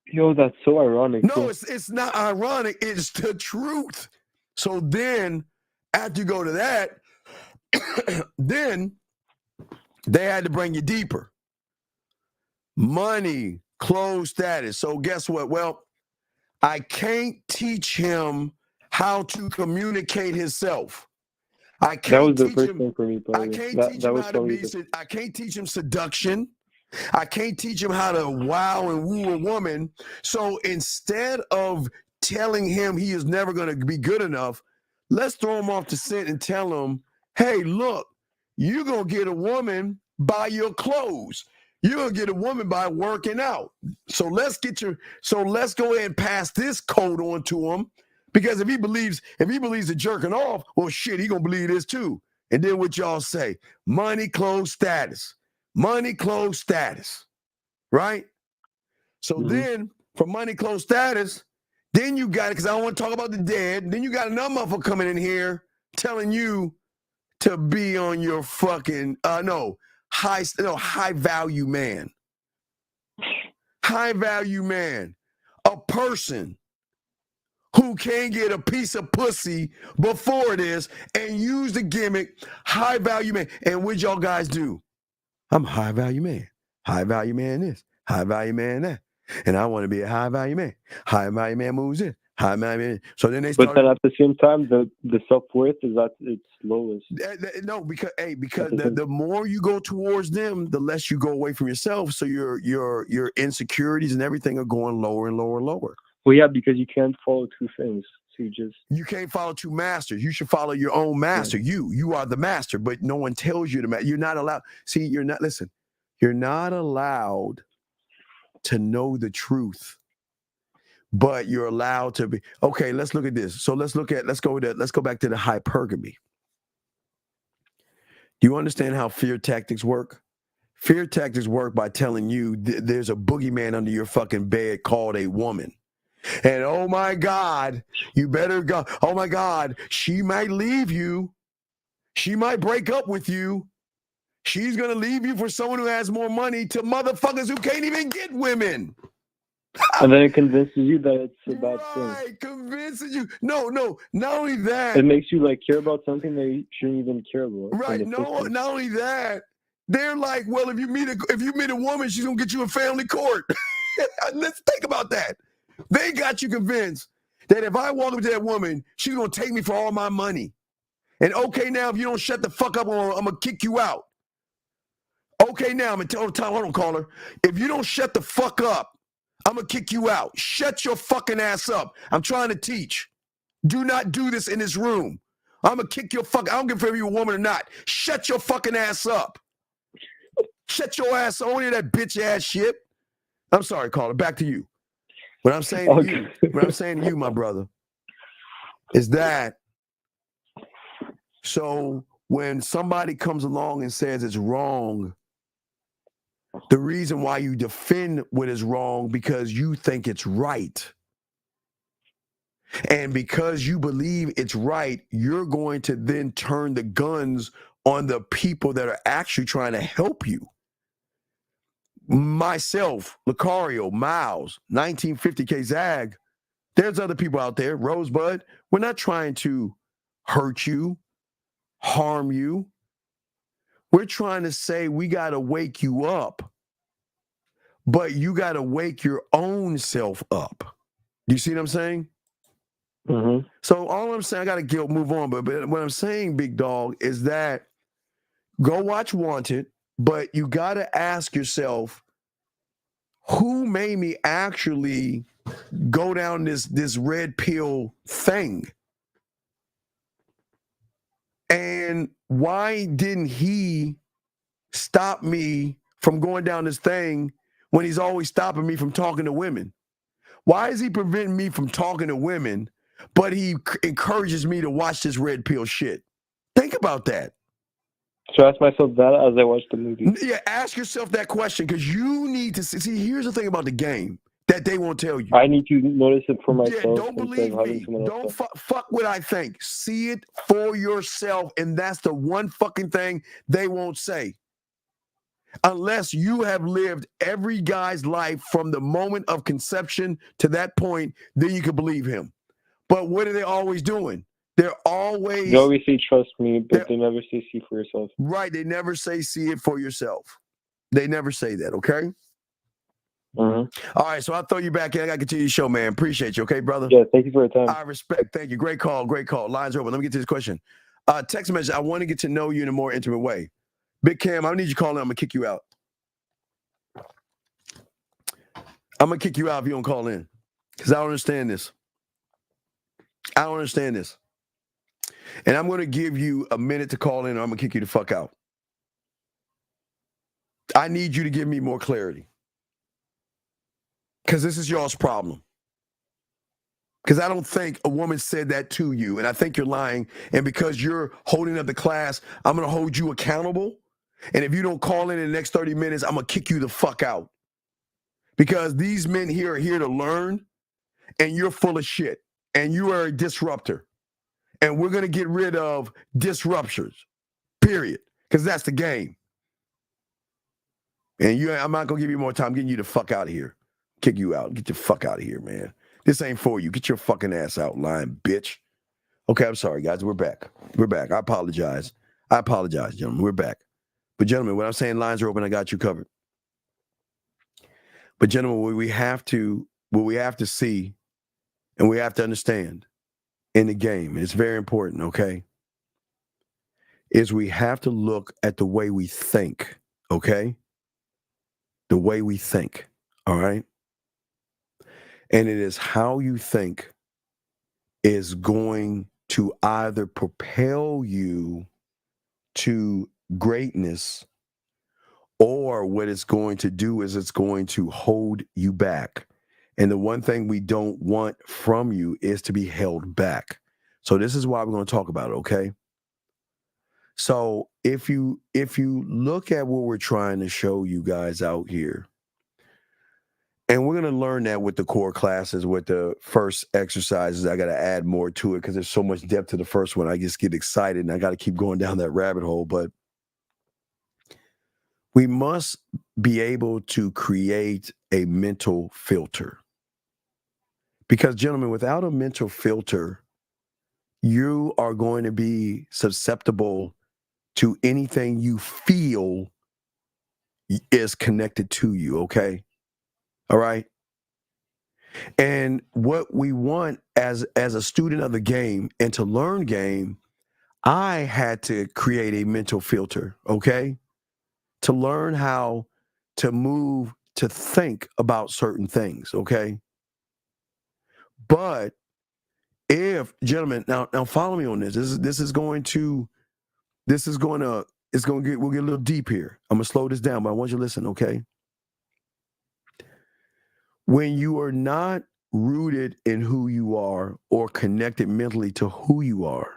S8: Yo, that's so ironic.
S3: No, it's not ironic. It's the truth. So then, after you go to that. Then they had to bring you deeper. Money, clothes, status. So guess what? Well, I can't teach him how to communicate himself. I can't
S8: that was the first thing for me.
S3: I can't teach him how to be. I can't teach him seduction. I can't teach him how to wow and woo a woman. So instead of telling him he is never going to be good enough, let's throw him off the scent and tell him, hey, look, you're going to get a woman by your clothes. You're going to get a woman by working out. So let's go ahead and pass this code on to him, because if he believes the jerking off, well, shit, he going to believe this too. And then what y'all say? Money, clothes, status. Money, clothes, status. Right? So then from money, clothes, status, then you got it, because I don't want to talk about the dead. Then you got another motherfucker coming in here telling you to be on your fucking high value man. High value man. A person who can get a piece of pussy before this and use the gimmick, high value man. And what y'all guys do? I'm a high value man. High value man this. High value man that. And I want to be a high value man. High value man moves in. High value man. So then they start.
S8: But then at the same time, the self-worth is at its lowest.
S3: No, because the more you go towards them, the less you go away from yourself. So your insecurities and everything are going lower and lower and lower.
S8: Well, yeah, because you can't follow two things. So
S3: you can't follow two masters. You should follow your own master. Yeah. You are the master, but no one tells you to. You're not allowed. See, you're not. Listen, you're not allowed to know the truth, but you're allowed to be. Okay, let's look at this. So let's go back to the hypergamy. Do you understand how fear tactics work? Fear tactics work by telling you there's a boogeyman under your fucking bed called a woman. And oh my God, you better go. Oh my God, she might leave you. She might break up with you. She's going to leave you for someone who has more money, to motherfuckers who can't even get women.
S8: And then it convinces you that it's a bad thing.
S3: Right, convinces you. No, not only that.
S8: It makes you care about something that you shouldn't even care about.
S3: Right, not only that. They're like, well, if you meet a woman, she's going to get you in family court. Let's think about that. They got you convinced that if I walk up to that woman, she's going to take me for all my money. And okay, now if you don't shut the fuck up, I'm going to kick you out. Okay, now I'm gonna tell time. Hold on, caller. If you don't shut the fuck up, I'm gonna kick you out. Shut your fucking ass up. I'm trying to teach. Do not do this in this room. I'm gonna kick your fuck. I don't give a fuck if you're a woman or not. Shut your fucking ass up. Shut your ass. Only that bitch ass shit. I'm sorry, caller. Back to you. What I'm saying to you, what I'm saying to you, my brother, is that so when somebody comes along and says it's wrong, the reason why you defend what is wrong because you think it's right. And because you believe it's right, you're going to then turn the guns on the people that are actually trying to help you. Myself, Lucario, Miles, 1950K Zag, there's other people out there, Rosebud. We're not trying to hurt you, harm you. We're trying to say we got to wake you up, but you got to wake your own self up. Do you see what I'm saying?
S8: Mm-hmm.
S3: So all I'm saying, I got to move on, but what I'm saying, big dog, is that go watch Wanted, but you got to ask yourself, who made me actually go down this red pill thing? And why didn't he stop me from going down this thing when he's always stopping me from talking to women? Why is he preventing me from talking to women, but he encourages me to watch this red pill shit? Think about that.
S8: So I ask myself that as I watch the movie.
S3: Yeah, ask yourself that question because you need to see. Here's the thing about the game that they won't tell you.
S8: I need to notice it for myself.
S3: Yeah, don't believe me. Don't fuck what I think. See it for yourself, and that's the one fucking thing they won't say. Unless you have lived every guy's life from the moment of conception to that point, then you can believe him. But what are they always doing? They always
S8: say trust me, but they never say see for yourself.
S3: Right. They never say see it for yourself. They never say that, okay?
S8: Mm-hmm.
S3: All right, so I'll throw you back in. I got to continue the show, man. Appreciate you, okay, brother?
S8: Yeah, thank you for your time.
S3: I respect. Thank you. Great call. Great call. Lines are open. Let me get to this question. Text message. I want to get to know you in a more intimate way. Big Cam, I need you to call in. I'm going to kick you out. I'm going to kick you out if you don't call in because I don't understand this. I don't understand this. And I'm going to give you a minute to call in or I'm going to kick you the fuck out. I need you to give me more clarity because this is y'all's problem. Because I don't think a woman said that to you, and I think you're lying. And because you're holding up the class, I'm going to hold you accountable. And if you don't call in the next 30 minutes, I'm going to kick you the fuck out. Because these men here are here to learn, and you're full of shit. And you are a disruptor. And we're going to get rid of disruptors, period. Because that's the game. And I'm not going to give you more time. I'm getting you the fuck out of here. Kick you out. Get the fuck out of here, man. This ain't for you. Get your fucking ass out, lying bitch. Okay, I'm sorry, guys. We're back. We're back. I apologize. I apologize, gentlemen. We're back. But, gentlemen, when I'm saying lines are open, I got you covered. But, gentlemen, what we have to see and we have to understand in the game, and it's very important, okay, is we have to look at the way we think, okay? The way we think, all right? And it is how you think is going to either propel you to greatness, or what it's going to do is it's going to hold you back. And the one thing we don't want from you is to be held back. So this is why we're going to talk about it, okay? So if you look at what we're trying to show you guys out here, and we're going to learn that with the core classes, with the first exercises. I got to add more to it because there's so much depth to the first one. I just get excited and I got to keep going down that rabbit hole. But we must be able to create a mental filter. Because, gentlemen, without a mental filter, you are going to be susceptible to anything you feel is connected to you, okay? All right? And what we want as a student of the game and to learn game, I had to create a mental filter, okay? to learn how to move, to think about certain things, okay? But if, gentlemen, now follow me on this. We'll get a little deep here. I'm gonna slow this down, but I want you to listen, okay? When you are not rooted in who you are or connected mentally to who you are,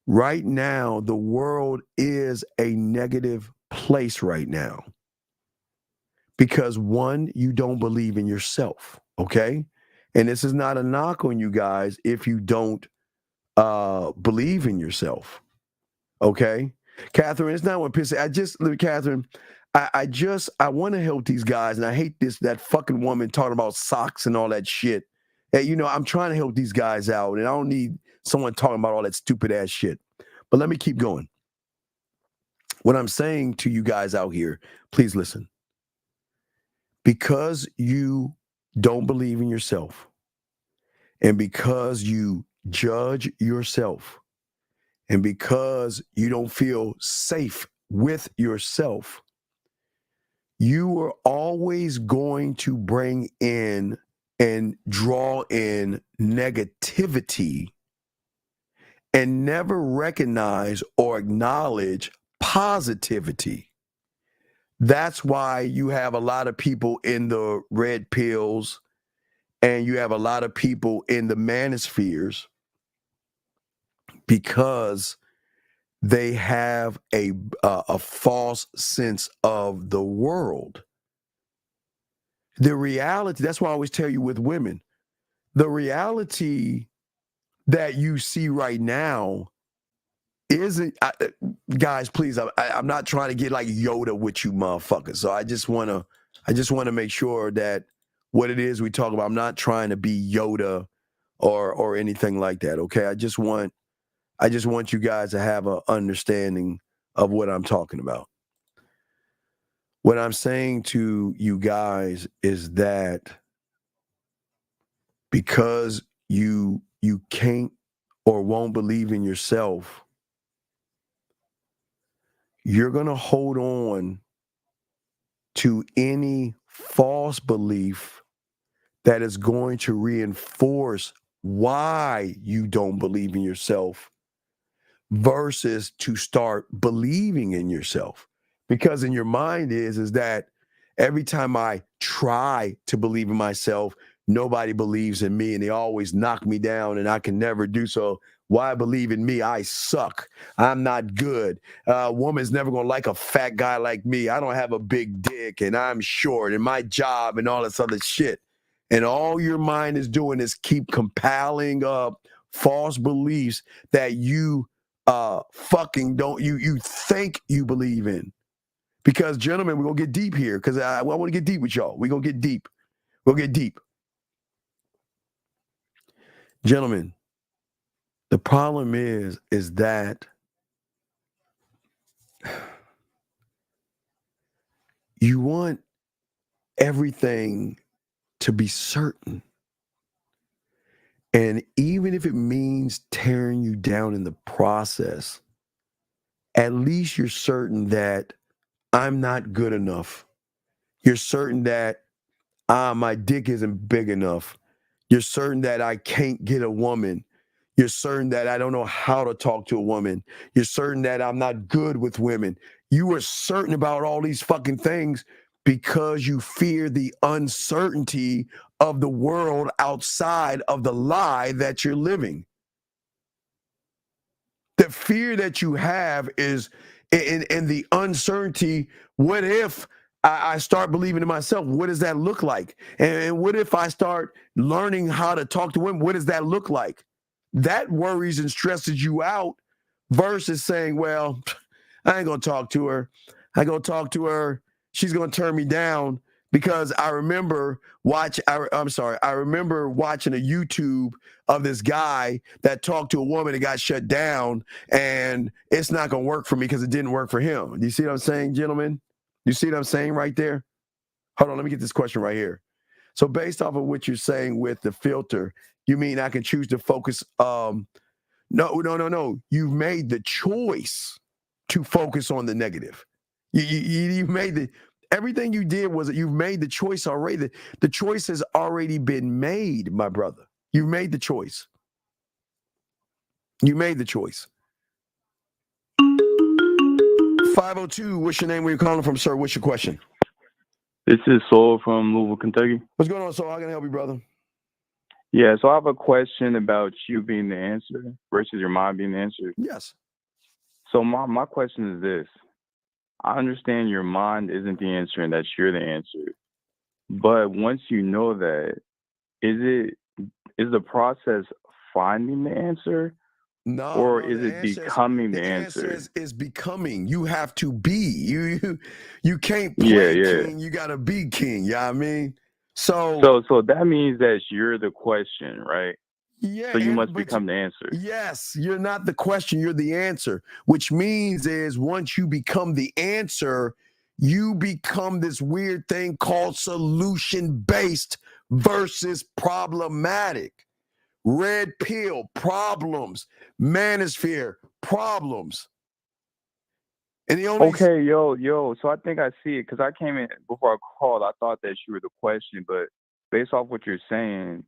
S3: right now, the world is a negative place right now. Because one, you don't believe in yourself, okay? And this is not a knock on you guys if you don't believe in yourself, okay? Catherine, it's not what pisses. Catherine, I want to help these guys, and I hate that fucking woman talking about socks and all that shit. And, I'm trying to help these guys out, and I don't need someone talking about all that stupid ass shit. But let me keep going. What I'm saying to you guys out here, please listen. Because you don't believe in yourself, and because you judge yourself, and because you don't feel safe with yourself, you are always going to bring in and draw in negativity and never recognize or acknowledge positivity. That's why you have a lot of people in the red pills and you have a lot of people in the manospheres because they have a false sense of the world. The reality, that's why I always tell you with women, the reality that you see right now isn't, guys, please, I'm not trying to get like Yoda with you motherfuckers. So I just want to make sure that what it is we talk about, I'm not trying to be Yoda or anything like that. Okay. I just want you guys to have an understanding of what I'm talking about. What I'm saying to you guys is that because you can't or won't believe in yourself, you're going to hold on to any false belief that is going to reinforce why you don't believe in yourself versus to start believing in yourself. Because in your mind is that every time I try to believe in myself, nobody believes in me and they always knock me down and I can never do so. Why believe in me? I suck. I'm not good. A woman's never going to like a fat guy like me. I don't have a big dick and I'm short and my job and all this other shit. And all your mind is doing is keep compiling up false beliefs that you fucking don't, you think you believe in. Because, gentlemen, we're going to get deep here because I want to get deep with y'all. We're going to get deep. We'll get deep. Gentlemen, the problem is that you want everything to be certain. And even if it means tearing you down in the process, at least you're certain that I'm not good enough. You're certain that my dick isn't big enough. You're certain that I can't get a woman. You're certain that I don't know how to talk to a woman. You're certain that I'm not good with women. You are certain about all these fucking things because you fear the uncertainty of the world outside of the lie that you're living. The fear that you have is in the uncertainty. What if I start believing in myself? What does that look like? And what if I start learning how to talk to women? What does that look like? That worries and stresses you out versus saying, well, I ain't going to talk to her. I go talk to her. She's going to turn me down. Because I remember watching a YouTube of this guy that talked to a woman that got shut down, and it's not going to work for me because it didn't work for him. Do you see what I'm saying, gentlemen? You see what I'm saying right there? Hold on, let me get this question right here. So based off of what you're saying with the filter, you mean I can choose to focus? No. You've made the choice to focus on the negative. You made everything you did was you've made the choice already. The choice has already been made, my brother. You made the choice. You made the choice. 502, what's your name? Where you calling from, sir? What's your question?
S21: This is Soul from Louisville, Kentucky.
S3: What's going on, Soul? How can I help you, brother?
S21: Yeah, so I have a question about you being the answer versus your mind being the answer.
S3: Yes.
S21: So my question is this. I understand your mind isn't the answer and that you're the answer. But once you know that, is the process finding the answer?
S3: No,
S21: or
S3: no,
S21: is
S3: the
S21: it
S3: answer
S21: becoming the
S3: answer
S21: answer?
S3: is becoming. You have to be. You can't
S21: Yeah,
S3: play
S21: yeah.
S3: king. You got to be king. You know what I mean? So
S21: that means that you're the question, right?
S3: yeah,
S21: So you must become the answer.
S3: yes, you're not the question, you're the answer, which means is once you become the answer, you become this weird thing called solution-based versus problematic. Red pill, problems. Manosphere, problems. And the only
S21: Okay, yo. So I think I see it because I came in before I called. I thought that you were the question, but based off what you're saying,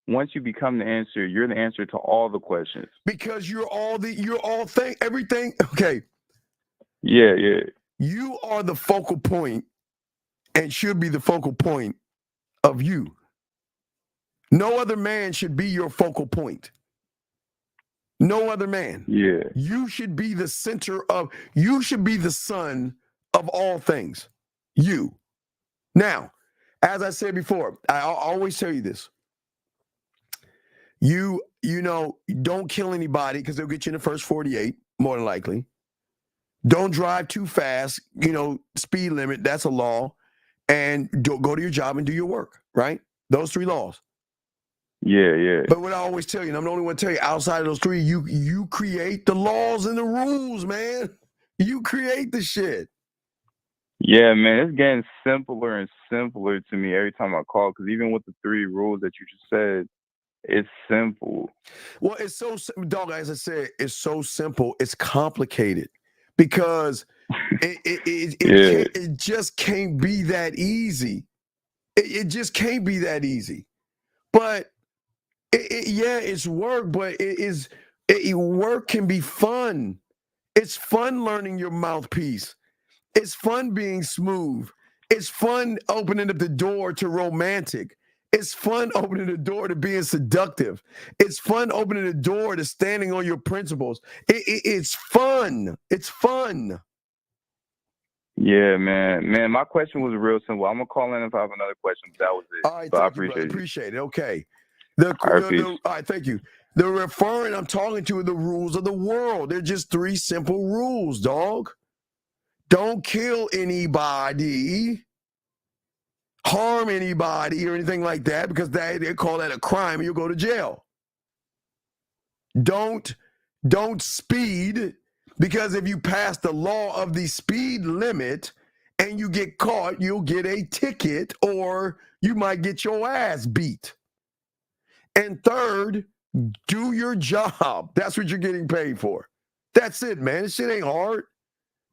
S21: once you become the answer, you're the answer to all the questions.
S3: because you're all everything. Okay.
S21: Yeah, yeah.
S3: You are the focal point and should be the focal point of you. No other man should be your focal point. No other man.
S21: Yeah.
S3: You should be the you should be the sun of all things. You. Now, as I said before, I always tell you this. You don't kill anybody because they'll get you in the first 48, more than likely. Don't drive too fast, speed limit, that's a law. And go to your job and do your work, right? Those 3 laws.
S21: Yeah, yeah.
S3: But what I always tell you, and I'm the only one to tell you, outside of those 3, you create the laws and the rules, man. You create the shit.
S21: Yeah, man, it's getting simpler and simpler to me every time I call. Because even with the 3 rules that you just said, it's simple.
S3: Well, it's so dog. As I said, it's so simple. It's complicated because it just can't be that easy. It just can't be that easy. But it's work, but work can be fun. It's fun learning your mouthpiece. It's fun being smooth. It's fun opening up the door to romantic. It's fun opening the door to being seductive. It's fun opening the door to standing on your principles. It's fun. It's fun.
S21: Yeah, man. My question was real simple. I'm gonna call in if I have another question. But that was it.
S3: All right,
S21: so I
S3: thank you,
S21: appreciate
S3: brother.
S21: it.
S3: Appreciate it. Okay.
S21: All
S3: right, thank you. The referring I'm talking to are the rules of the world. They're just 3 simple rules, dog. Don't kill anybody, harm anybody, or anything like that, because they call that a crime and you'll go to jail. Don't speed, because if you pass the law of the speed limit and you get caught, you'll get a ticket or you might get your ass beat. And third, do your job. That's what you're getting paid for. That's it, man. This shit ain't hard.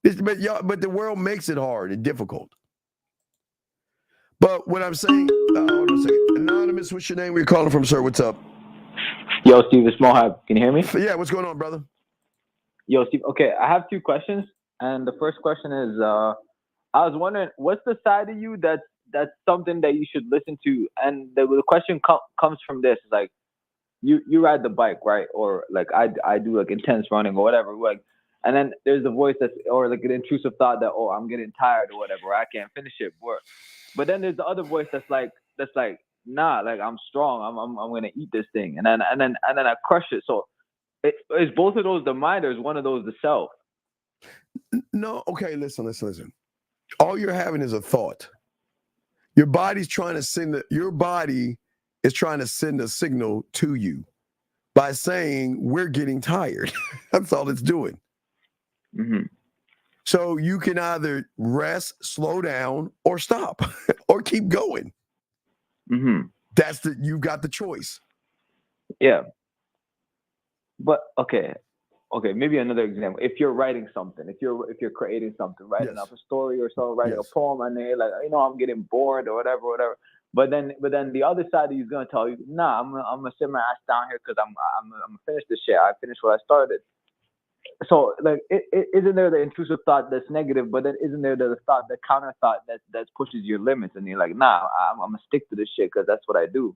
S3: But the world makes it hard and difficult. But what I'm saying, hold on a second. Anonymous, what's your name? Where you calling from, sir? What's up?
S22: Yo, Steve, it's Mohab. Can you hear me?
S3: Yeah, what's going on, brother?
S22: Yo, Steve. Okay, I have 2 questions, and the first question is, I was wondering, what's the side of you that's something that you should listen to? And the question comes from this: is like, you ride the bike, right? Or like I do like intense running or whatever, like, and then there's the voice or like an intrusive thought that, oh, I'm getting tired or whatever, or I can't finish it, but then there's the other voice that's like, nah, like I'm strong, I'm gonna eat this thing, and then I crush it. So is both of those the mind, or is one of those the self?
S3: No, okay, listen. All you're having is a thought. Your body's trying to send your body is trying to send a signal to you by saying we're getting tired. That's all it's doing.
S22: Mm-hmm.
S3: So you can either rest, slow down, or stop, or keep going.
S22: Mm-hmm.
S3: You've got the choice.
S22: Yeah. But okay, okay, maybe another example. If you're writing something, if you're creating something, writing up a story or so, writing a poem, and then you're like, I'm getting bored or whatever. But then the other side of you is gonna tell you, nah, I'm gonna sit my ass down here because I'm gonna finish this shit. I finished what I started. So like, isn't there the intrusive thought that's negative? But then isn't there the thought, the counter thought that pushes your limits, and you're like, nah, I'm gonna stick to this shit because that's what I do.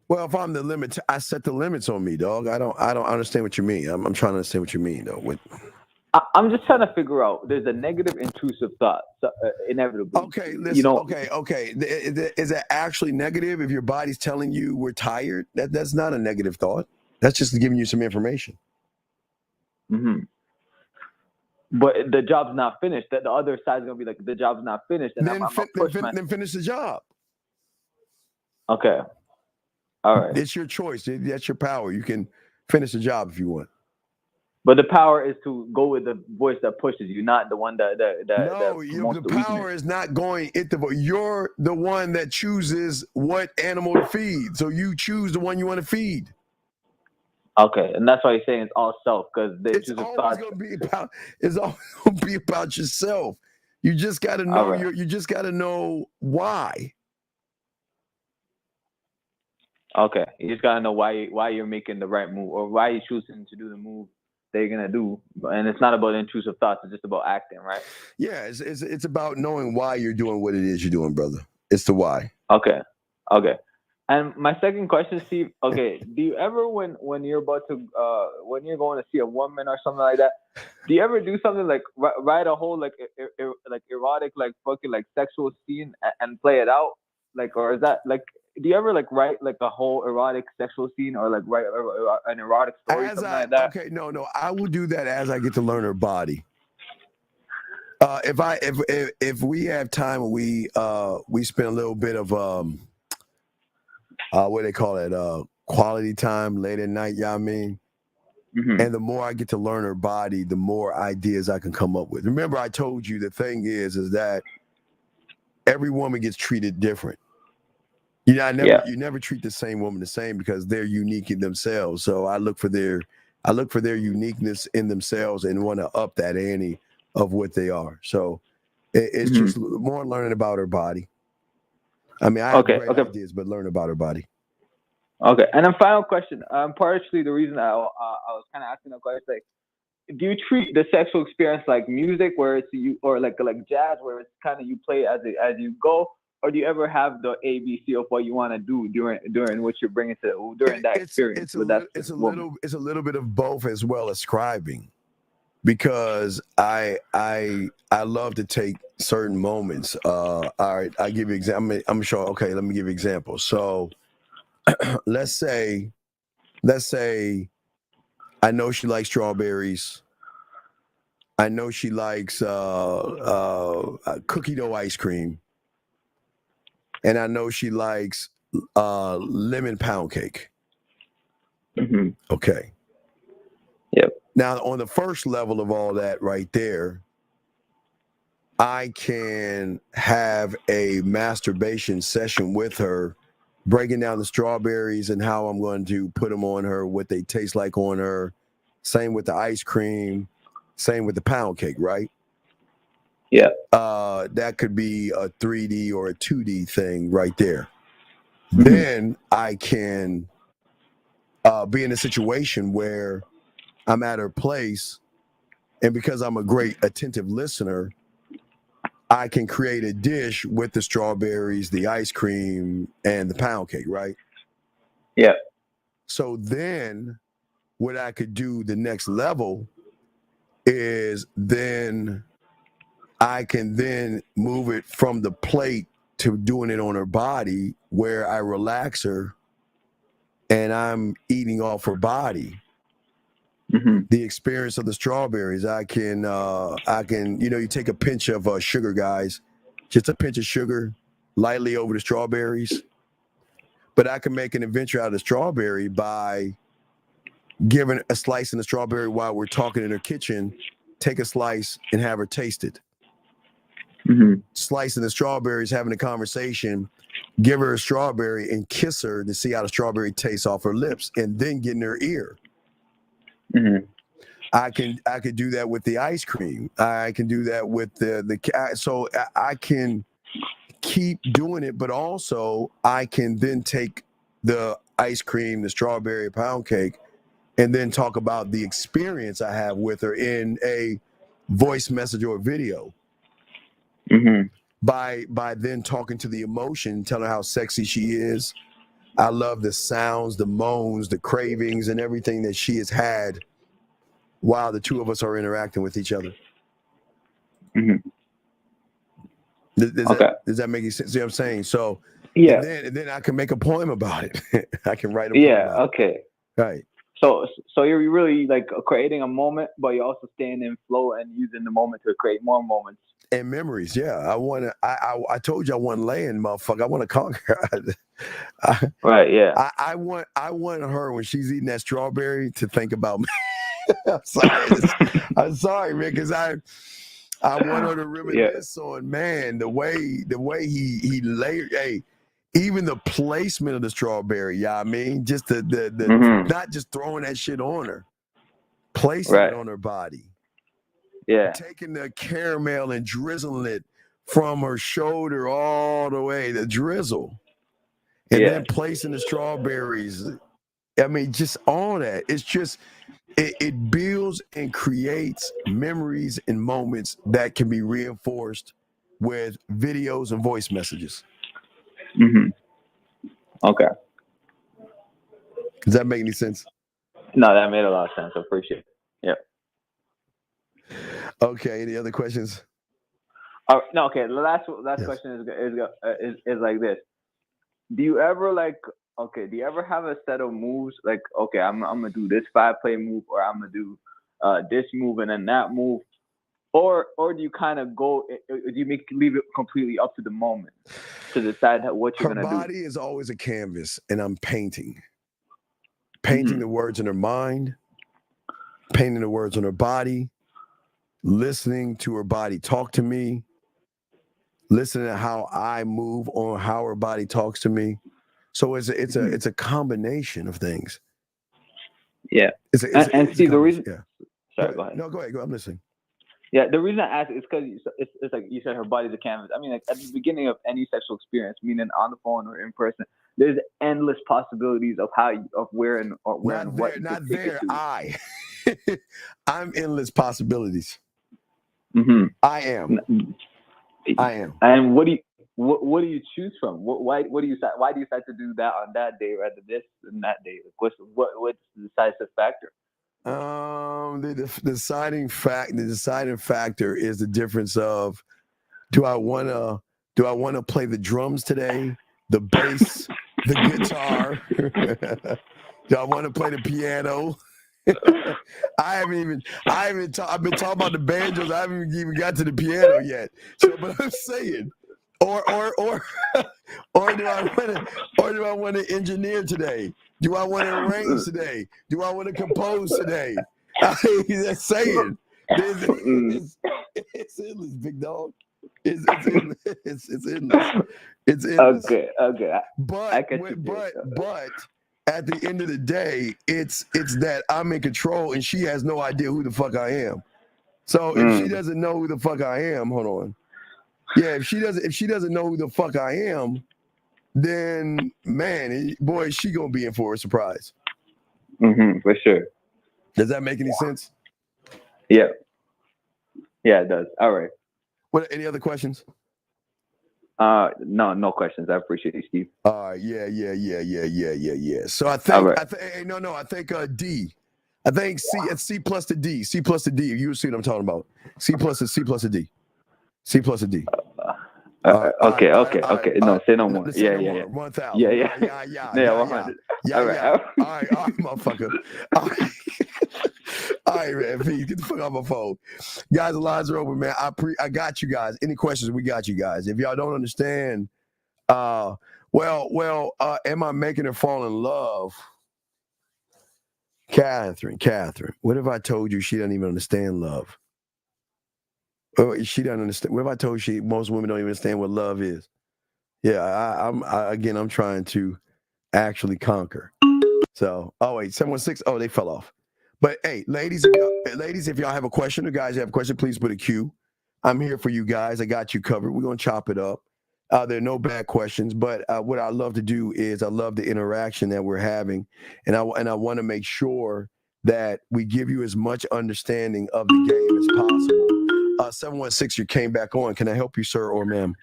S3: Well, if I'm the limit, I set the limits on me, dog. I don't understand what you mean. I'm trying to understand what you mean, though.
S22: I'm just trying to figure out. There's a negative intrusive thought, inevitably.
S3: Okay, listen. Okay. Is that actually negative? If your body's telling you we're tired, that's not a negative thought. That's just giving you some information.
S22: Mm-hmm. But the job's not finished. That the other side's gonna be like, the job's not finished, and
S3: then finish the job.
S22: Okay. All right.
S3: It's your choice. That's your power. You can finish the job if you want.
S22: But the power is to go with the voice that pushes you, not the one that
S3: No,
S22: promotes
S3: the power is not going at the voice. You're the one that chooses what animal to feed. So you choose the one you want to feed.
S22: Okay, and that's why you're saying it's all self, because
S3: it's always going to be about yourself. You just got to know.
S22: Right.
S3: You just got to know why.
S22: Okay, you just gotta know why you're making the right move, or why you're choosing to do the move that you're gonna do. And it's not about intrusive thoughts; it's just about acting, right?
S3: Yeah, it's about knowing why you're doing what it is you're doing, brother. It's the why.
S22: Okay. And my second question, Steve. Okay, do you ever when you're about to when you're going to see a woman or something like that, do you ever do something like write a whole like erotic fucking sexual scene and play it out, or is that do you ever write a whole erotic sexual scene, or write an erotic story, like that?
S3: Okay, no, I will do that as I get to learn her body. If we have time, we spend a little bit of what they call it, quality time late at night. You know what I mean?
S22: Mm-hmm.
S3: And the more I get to learn her body, the more ideas I can come up with. Remember, I told you the thing is that every woman gets treated different. You never treat the same woman the same because they're unique in themselves. So I look for their uniqueness in themselves and want to up that ante of what they are. So it's just more learning about her body. I mean, I have great ideas, but learn about her body.
S22: Okay, and then final question. Partially the reason I was kind of asking that question, do you treat the sexual experience like music, where it's you, or like jazz, where it's kind of you play as you go? Or do you ever have the ABC of what you want to do during what you're bringing to during that experience?
S3: It's a little bit of both, as well as scribing, because I love to take certain moments. All right, I give you example. I'm sure. Okay, let me give you examples. So let's say I know she likes strawberries. I know she likes cookie dough ice cream. And I know she likes lemon pound cake.
S22: Mm-hmm.
S3: Okay.
S22: Yep.
S3: Now, on the first level of all that right there, I can have a masturbation session with her, breaking down the strawberries and how I'm going to put them on her, what they taste like on her. Same with the ice cream. Same with the pound cake, right?
S22: Yeah.
S3: That could be a 3D or a 2D thing right there.
S22: Mm-hmm.
S3: Then I can be in a situation where I'm at her place, and because I'm a great attentive listener, I can create a dish with the strawberries, the ice cream, and the pound cake, right?
S22: Yeah.
S3: So then what I could do the next level is then I can then move it from the plate to doing it on her body, where I relax her and I'm eating off her body.
S22: Mm-hmm.
S3: The experience of the strawberries, I can, you take a pinch of sugar, guys, just a pinch of sugar lightly over the strawberries. But I can make an adventure out of the strawberry by giving a slice in the strawberry while we're talking in her kitchen, take a slice and have her taste it.
S22: Mm-hmm.
S3: Slicing the strawberries, having a conversation, give her a strawberry and kiss her to see how the strawberry tastes off her lips, and then get in her ear.
S22: Mm-hmm.
S3: I could do that with the ice cream. I can do that with so I can keep doing it, but also I can then take the ice cream, the strawberry pound cake, and then talk about the experience I have with her in a voice message or video.
S22: Mm-hmm.
S3: By then talking to the emotion, telling her how sexy she is. I love the sounds, the moans, the cravings, and everything that she has had while the two of us are interacting with each other.
S22: Mm-hmm.
S3: Does that make sense? See what I'm saying? So
S22: yeah,
S3: and then I can make a poem about it. I can write a poem about
S22: okay.
S3: it. Right.
S22: So you're really like creating a moment, but you're also staying in flow and using the moment to create more moments.
S3: And memories, yeah. I told you I wasn't laying, motherfucker. I want to conquer.
S22: Right, yeah.
S3: I want her when she's eating that strawberry to think about me. I'm sorry, man, because I want her to reminisce on, man, the way he layered. Hey, even the placement of the strawberry. Yeah, I mean, just the not just throwing that shit on her, placing it on her body.
S22: Yeah.
S3: Taking the caramel and drizzling it from her shoulder all the way, the drizzle. And then placing the strawberries. I mean, just all that. It's just, it builds and creates memories and moments that can be reinforced with videos and voice messages.
S22: Mm-hmm. Okay.
S3: Does that make any sense?
S22: No, that made a lot of sense. I appreciate it. Yeah.
S3: Okay. Any other questions?
S22: No. Okay. The last question is like this. Do you ever do you ever have a set of moves like, okay, I'm gonna do this 5-play move, or I'm gonna do this move and then that move, or do you kind of go? Do you leave it completely up to the moment to decide what you're gonna do?
S3: Her body is always a canvas, and I'm painting the words in her mind, painting the words on her body, listening to her body talk to me, listening to how I move on how her body talks to me. So it's a combination of things.
S22: Yeah. And Steve, the reason.
S3: Yeah.
S22: Sorry, go ahead.
S3: No, go ahead. I'm listening.
S22: Yeah, the reason I ask is because it's like you said, her body's a canvas. I mean, like at the beginning of any sexual experience, meaning on the phone or in person, there's endless possibilities of where and what.
S3: Not there. I'm endless possibilities.
S22: Mm-hmm.
S3: I am.
S22: And what do you choose from? Why do you decide to do that on that day rather than this and that day? What's the decisive factor?
S3: The deciding factor is the difference of, do I want to play the drums today, the bass, the guitar? Do I want to play the piano? I've been talking about the banjos. I haven't even got to the piano yet. So, but I'm saying, or do I want to engineer today? Do I want to arrange today? Do I want to compose today? That's saying. It's endless, big dog. It's endless. It's endless. It's endless.
S22: Okay.
S3: But at the end of the day, it's that I'm in control and she has no idea who the fuck I am. So if she doesn't know who the fuck I am, hold on. Yeah, if she doesn't know who the fuck I am, then man, boy, she gonna be in for a surprise.
S22: For sure.
S3: Does that make any sense?
S22: Yeah. Yeah, it does. All right.
S3: What? Any other questions?
S22: No questions. I appreciate you, Steve.
S3: Yeah. So I think, I think D. I think C plus the D. C plus the D. You see what I'm talking about? C plus a D. C plus a D.
S22: Okay. No, say no more. Yeah.
S3: 1,000.
S22: Yeah. 100.
S3: All right, motherfucker. All right, man. Please get the fuck off my phone, guys. The lines are open, man. I got you guys. Any questions? We got you guys. If y'all don't understand, am I making her fall in love? Catherine, what if I told you she doesn't even understand love? She doesn't understand. What if I told you most women don't even understand what love is? Yeah, I'm trying to actually conquer. So, 716. Oh, they fell off. But hey, ladies, if y'all have a question or guys have a question, please put a Q. I'm here for you guys. I got you covered. We're gonna chop it up. There are no bad questions, but what I love to do is I love the interaction that we're having, and I want to make sure that we give you as much understanding of the game as possible. 716, you came back on. Can I help you, sir or ma'am?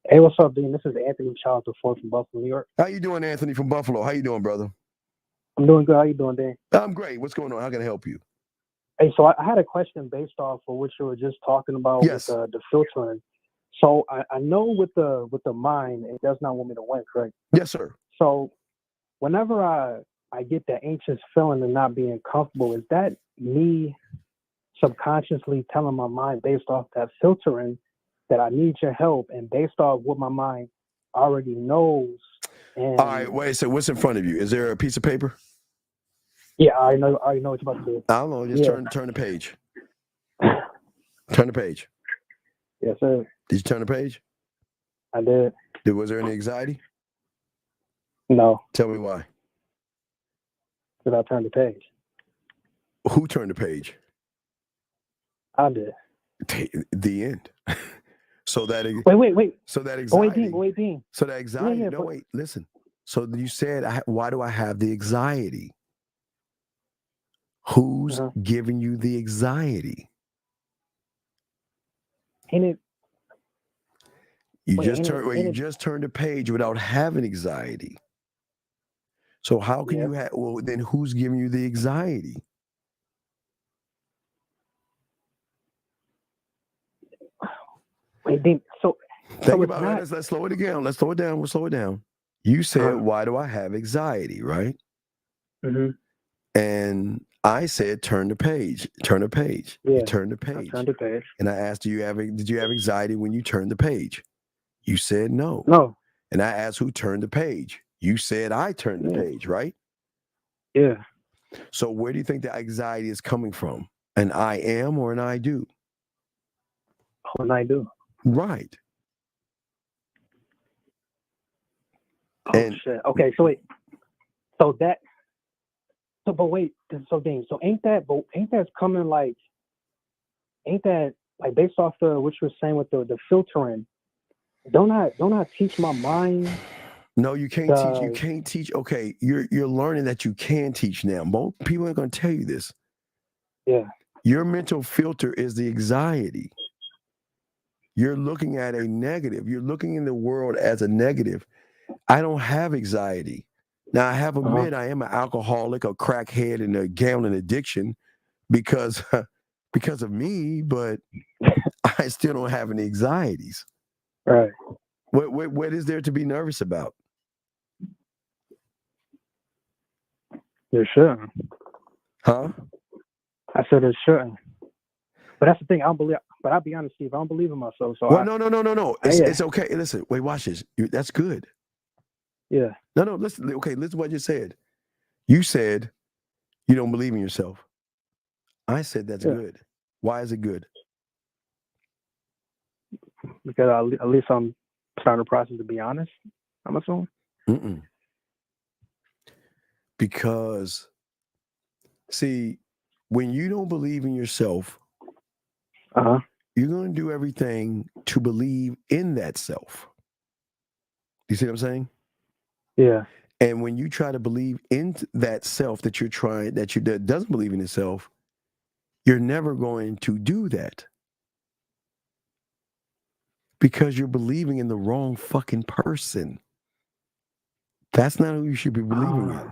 S1: Hey, what's up, Dean? This is Anthony Charles IV from Buffalo, New York.
S3: How you doing, Anthony from Buffalo? How you doing, brother?
S1: I'm doing good. How you doing, Dean?
S3: I'm great. What's going on? How can I help you?
S1: Hey, so I had a question based off of what you were just talking about with the filtering. So I know with the mind, it does not want me to win, correct?
S3: Yes, sir.
S1: So whenever I get that anxious feeling and not being comfortable, is that me subconsciously telling my mind based off that filtering that I need your help, and based off what my mind already knows? And
S3: all right, wait. So what's in front of you? Is there a piece of paper?
S1: Yeah, I already know what you're about to do.
S3: I don't know. Just turn the page. Turn the page.
S1: Yes, sir.
S3: Did you turn the page?
S1: I did.
S3: Was there any anxiety?
S1: No.
S3: Tell me why.
S1: Did I turn the page?
S3: Who turned the page?
S1: I did.
S3: The end. So that
S1: wait.
S3: So that
S1: anxiety.
S3: Wait, Dean. So that anxiety.
S1: Yeah,
S3: no, wait. Listen. So you said, why do I have the anxiety? Who's giving you the anxiety?
S1: Ain't it?
S3: You just turned a page without having anxiety. So how can you have? Well, then who's giving you the anxiety?
S1: Wait, Dean.
S3: Think about it. Let's slow it again. Let's slow it down. We'll slow it down. You said, why do I have anxiety, right?
S1: Mm-hmm.
S3: And I said, turn the page. Turn the page.
S1: Yeah.
S3: You turned the page.
S1: I turned the page.
S3: And I asked, did you have anxiety when you turned the page? You said no.
S1: No.
S3: And I asked, who turned the page? You said I turned the page, right?
S1: Yeah.
S3: So where do you think the anxiety is coming from? An I am or an I do?
S1: Oh, an I do.
S3: Right.
S1: Oh, shit. Okay, so wait. But wait, so Dean, so ain't that coming ain't that like based off what you were saying with the filtering? Don't I teach my mind?
S3: No, you can't teach. You can't teach. Okay, you're learning that you can teach now. Most people ain't gonna tell you this.
S1: Yeah.
S3: Your mental filter is the anxiety. You're looking at a negative. You're looking in the world as a negative. I don't have anxiety. Now I have admit I am an alcoholic, a crackhead, and a gambling addiction because of me, but I still don't have any anxieties.
S1: Right.
S3: What is there to be nervous about?
S1: There shouldn't.
S3: Huh?
S1: I said there shouldn't. But that's the thing. I don't believe. But I'll be honest, Steve. I don't believe in myself. So
S3: no. It's okay. Listen, wait, watch this. That's good.
S1: Yeah.
S3: No. Listen. Okay, listen to what you said. You said you don't believe in yourself. I said that's good. Why is it good?
S1: Because at least I'm starting the process to be honest. I'm assuming.
S3: Because, see, when you don't believe in yourself, you're going to do everything to believe in that self. You see what I'm saying?
S1: Yeah.
S3: And when you try to believe in that self that doesn't believe in itself, you're never going to do that. Because you're believing in the wrong fucking person. That's not who you should be believing in.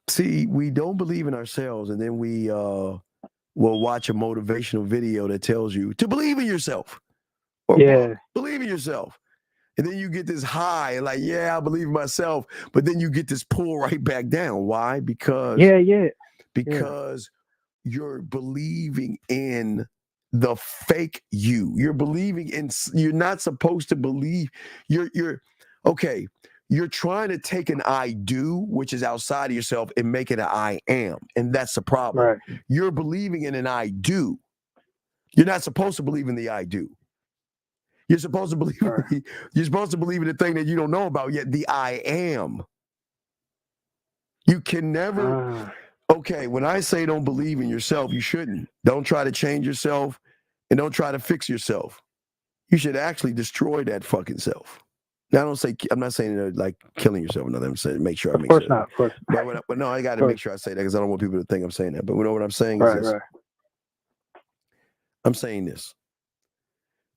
S3: See, we don't believe in ourselves, and then we will watch a motivational video that tells you to believe in yourself. Or believe in yourself. And then you get this high, like, I believe in myself, but then you get this pull right back down. Why? Because you're believing in the fake you. You're believing in, you're not supposed to believe. You're trying to take an I do, which is outside of yourself, and make it an I am. And that's the problem.
S1: Right.
S3: You're believing in an I do. You're not supposed to believe in the I do. You're supposed to believe you're supposed to believe in the thing that you don't know about yet, the I am. You can never Okay, when I say don't believe in yourself, you shouldn't. Don't try to change yourself and don't try to fix yourself. You should actually destroy that fucking self. Now, I'm not saying like killing yourself or nothing. I'm saying make sure I make sure.
S1: Of course not.
S3: But no, I got to make sure I say that because I don't want people to think I'm saying that. But you know what I'm saying is this.
S1: Right.
S3: I'm saying this,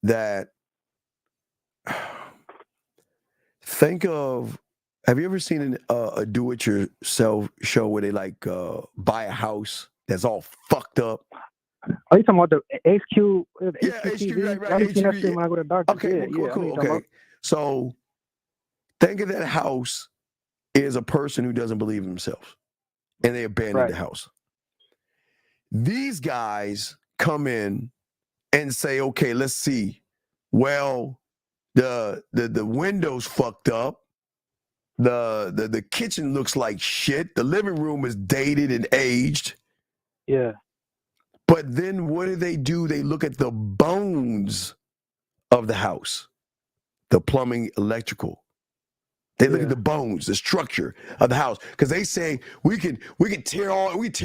S3: that think of, have you ever seen a do-it-yourself show where they like buy a house that's all fucked up?
S1: Are you talking about the HQ?
S3: Yeah, HQ, right.
S1: I seen that shit when I go to the doctor.
S3: Okay, cool. Okay, so think of that house is a person who doesn't believe in themselves, and they abandoned the house. These guys come in and say, okay, let's see. Well, the window's fucked up. The kitchen looks like shit. The living room is dated and aged.
S1: Yeah.
S3: But then what do? They look at the bones of the house, the plumbing, electrical. They look at the bones, the structure of the house, because they say we can tear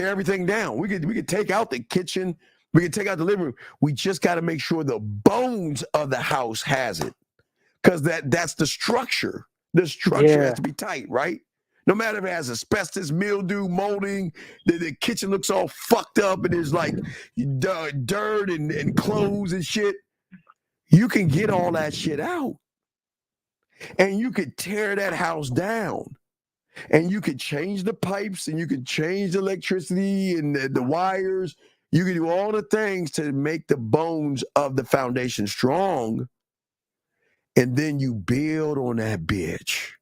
S3: everything down. We could take out the kitchen, we can take out the living room. We just got to make sure the bones of the house has it, because that's the structure. The structure has to be tight, right? No matter if it has asbestos, mildew, molding, the kitchen looks all fucked up and there's like dirt and clothes and shit. You can get all that shit out. And you could tear that house down. And you could change the pipes and you could change the electricity and the wires. You can do all the things to make the bones of the foundation strong. And then you build on that bitch.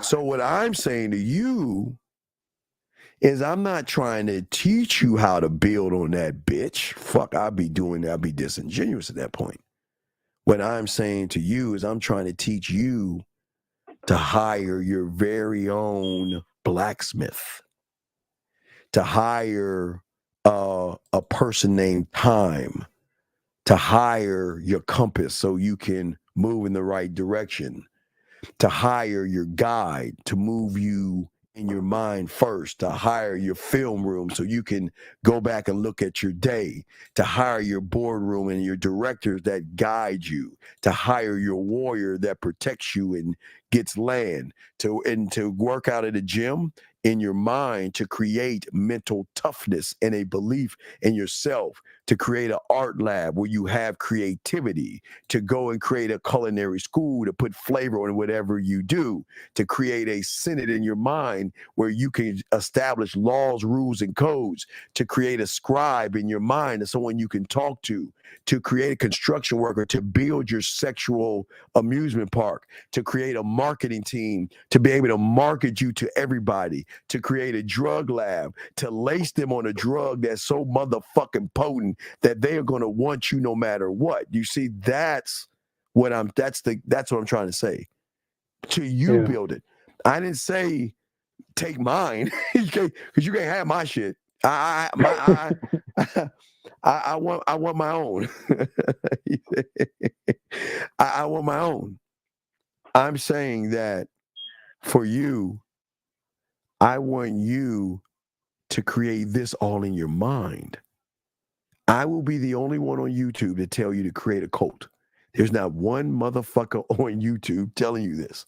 S3: So what I'm saying to you is I'm not trying to teach you how to build on that bitch. Fuck, I'd be disingenuous at that point. What I'm saying to you is I'm trying to teach you to hire your very own blacksmith, to hire a person named Time, to hire your compass so you can move in the right direction, to hire your guide to move you in your mind first, to hire your film room so you can go back and look at your day, to hire your boardroom and your directors that guide you, to hire your warrior that protects you and gets land, to work out at a gym in your mind, to create mental toughness and a belief in yourself, to create an art lab where you have creativity, to go and create a culinary school to put flavor on whatever you do, to create a senate in your mind where you can establish laws, rules, and codes, to create a scribe in your mind and someone you can talk to create a construction worker, to build your sexual amusement park, to create a marketing team, to be able to market you to everybody, to create a drug lab, to lace them on a drug that's so motherfucking potent that they are going to want you no matter what. You see, that's what I'm trying to say. To you build it. I didn't say take mine because you can't have my shit. I want my own. I want my own. I'm saying that for you, I want you to create this all in your mind. I will be the only one on YouTube to tell you to create a cult. There's not one motherfucker on YouTube telling you this.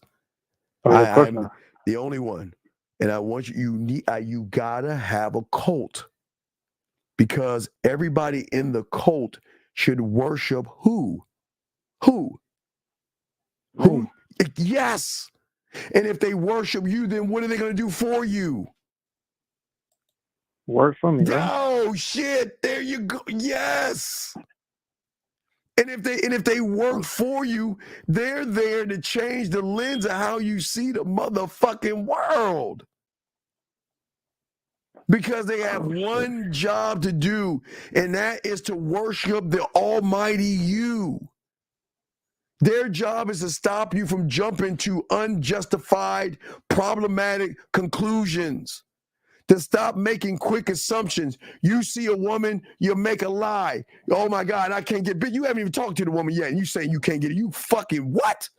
S3: I'm the only one. And I want you gotta have a cult, because everybody in the cult should worship who? Yes. And if they worship you, then what are they going to do for you?
S1: Work for me, right?
S3: Oh shit! There you go. Yes. And if they work for you, they're there to change the lens of how you see the motherfucking world. Because they have one job to do, and that is to worship the almighty you. Their job is to stop you from jumping to unjustified, problematic conclusions, to stop making quick assumptions. You see a woman, you make a lie. Oh my God, I can't get bit. You haven't even talked to the woman yet, and you saying you can't get it. You fucking what?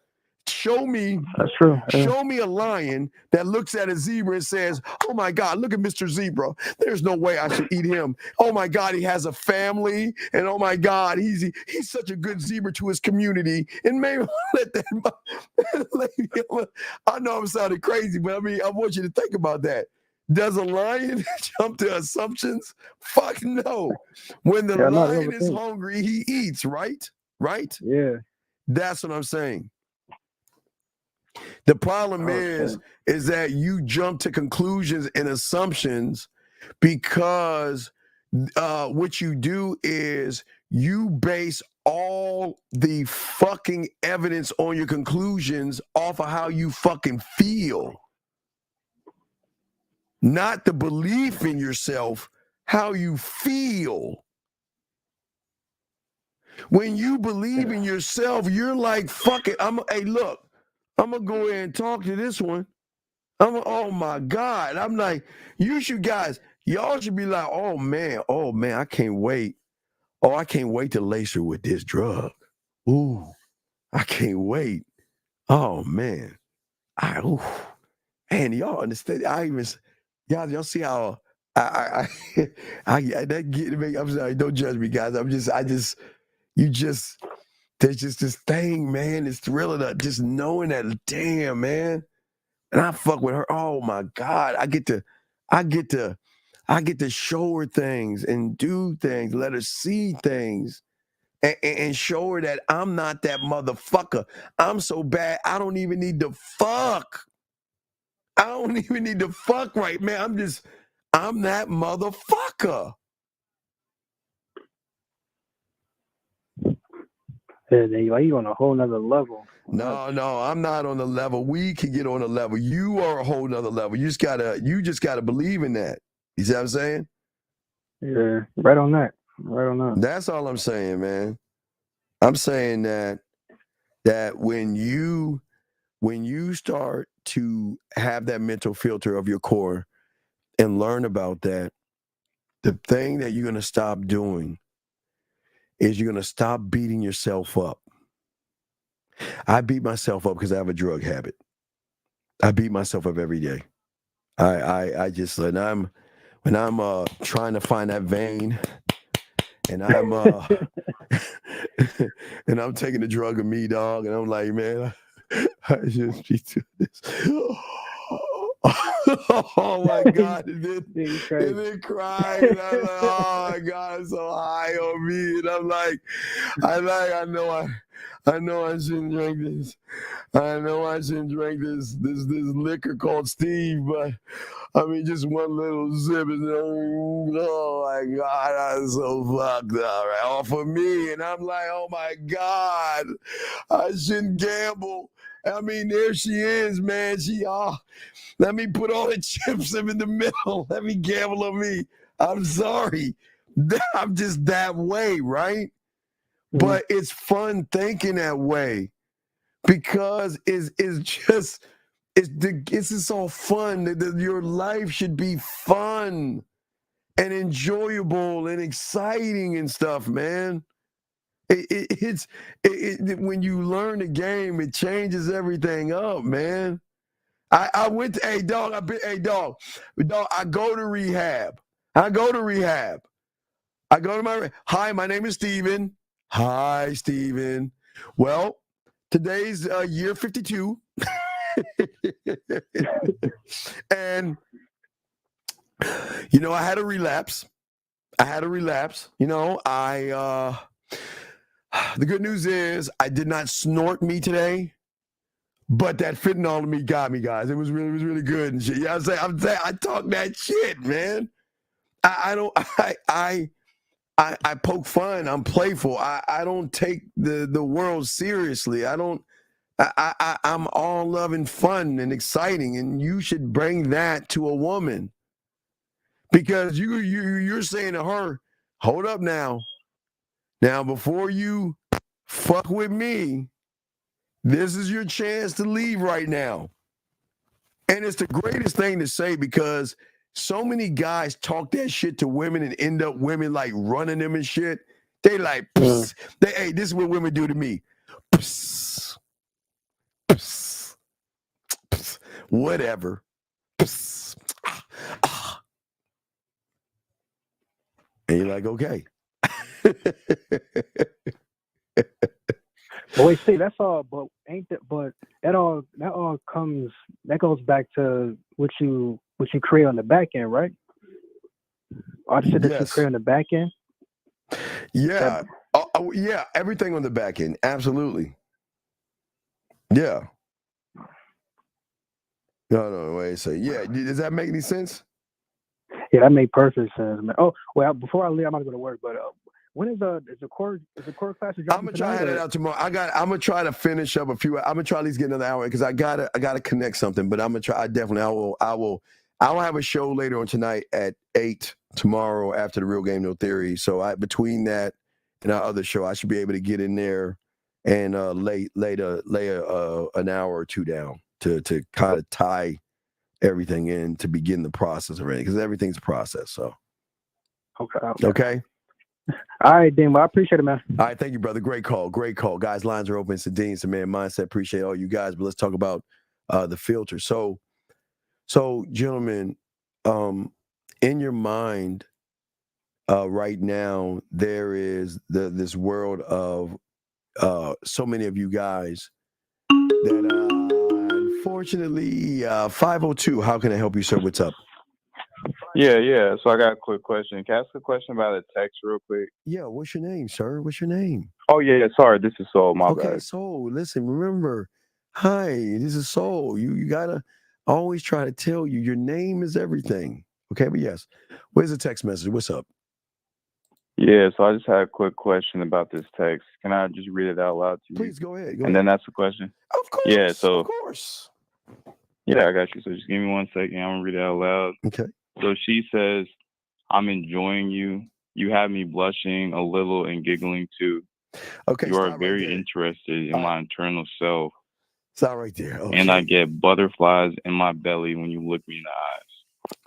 S3: Show me.
S1: That's true. Yeah.
S3: Show me a lion that looks at a zebra and says, "Oh my God, look at Mr. Zebra. There's no way I should eat him. Oh my God, he has a family, and oh my God, he's such a good zebra to his community." And maybe let that. I know I'm sounding crazy, but I mean, I want you to think about that. Does a lion jump to assumptions? Fuck no. When the lion is hungry, he eats, right? Right?
S1: Yeah.
S3: That's what I'm saying. The problem is that you jump to conclusions and assumptions because what you do is you base all the fucking evidence on your conclusions off of how you fucking feel. Not the belief in yourself, how you feel. When you believe in yourself, you're like, fuck it. Hey, look, I'm going to go ahead and talk to this one. Oh my God. I'm like, y'all should be like, oh man, I can't wait. Oh, I can't wait to lace her with this drug. Ooh, I can't wait. Oh man. Man, y'all understand? Y'all see how that get me. I'm sorry, don't judge me, guys. There's just this thing, man. It's thrilling, just knowing that, damn, man. And I fuck with her. Oh my God. I get to show her things and do things, let her see things, and show her that I'm not that motherfucker. I'm so bad, I don't even need to fuck. I don't even need to fuck right, man. I'm that motherfucker.
S1: You on a whole nother level.
S3: No, I'm not on the level. We can get on a level. You are a whole nother level. You just gotta believe in that. You see what I'm saying?
S1: Yeah, right on that. Right on that.
S3: That's all I'm saying, man. I'm saying that when you start to have that mental filter of your core and learn about that, the thing that you're gonna stop doing is you're gonna stop beating yourself up. I beat myself up because I have a drug habit. I beat myself up every day. I just, when I'm trying to find that vein, and I'm and I'm taking the drug of me, dog, and I'm like, man, I just be doing this. Oh my God, and then crying, and I'm like, oh my God, I'm so high on me, and I'm like, I know I shouldn't drink this. I know I shouldn't drink this liquor called Steve, but I mean, just one little sip is, oh my God, I'm so fucked up, right? All for me. And I'm like, oh my God, I shouldn't gamble. I mean, there she is, man. Let me put all the chips in the middle. Let me gamble on me. I'm sorry. I'm just that way, right? Mm-hmm. But it's fun thinking that way because it's just all fun. Your life should be fun and enjoyable and exciting and stuff, man. When you learn the game, it changes everything up, man. I went to, hey dog, I go to rehab. I go to hi, my name is Steven. Hi, Steven. Well, today's year 52. And, I had a relapse. The good news is I did not snort me today, but that fentanyl in me got me, guys. It was really good and shit. Yeah, I'm saying, I talk that shit, man. I poke fun. I'm playful. I don't take the world seriously. I'm all love and fun and exciting, and you should bring that to a woman. Because you're saying to her, hold up now. Now, before you fuck with me, this is your chance to leave right now. And it's the greatest thing to say because so many guys talk that shit to women and end up women like running them and shit. They like, hey, this is what women do to me. Psst, psst. whatever. And you're like, okay.
S1: But wait, see, that's all. But that all goes back to what you create on the back end, right? All the shit that you create on the back end.
S3: Yeah. Yeah. Everything on the back end. Absolutely. Yeah. No, wait. So yeah, does that make any sense?
S1: Yeah, that made perfect sense, man. Oh, well, before I leave, I'm not going to work, but when is the core class?
S3: I'm gonna try to head it out tomorrow. I'm gonna try to finish up a few. I'm gonna try at least get another hour because I gotta connect something. But I'm gonna try. I will have a show later on tonight at 8 tomorrow after the Real Game No Theory. So between that and our other show, I should be able to get in there and lay an hour or two down to kind of tie everything in to begin the process already because everything's a process. So okay.
S1: All right, Dean. Well, I appreciate it, man.
S3: All right, thank you, brother. Great call. Guys, lines are open. It's the Dean, it's the Man Mindset. Appreciate all you guys. But let's talk about the filter. So gentlemen, in your mind right now, there is this world of so many of you guys that unfortunately 502. How can I help you, sir? What's up?
S21: Yeah. So I got a quick question. Can I ask a question about a text real quick?
S3: Yeah, what's your name, sir? What's your name?
S21: Oh, yeah. Sorry, this is Soul. My
S3: Okay,
S21: bad.
S3: Soul, listen, remember, hi, this is Soul. You gotta always try to tell you your name is everything. Okay, but yes. Where's the text message? What's up?
S21: Yeah, so I just had a quick question about this text. Can I just read it out loud to you?
S3: Please go ahead.
S21: And then that's the question.
S3: Of course.
S21: Yeah, so
S3: of course.
S21: yeah, I got you. So just give me 1 second. I'm gonna read it out loud.
S3: Okay.
S21: So she says, I'm enjoying you. You have me blushing a little and giggling too.
S3: Okay.
S21: You are very interested in my internal self.
S3: Stop right there. Okay.
S21: And I get butterflies in my belly when you look me in the eyes.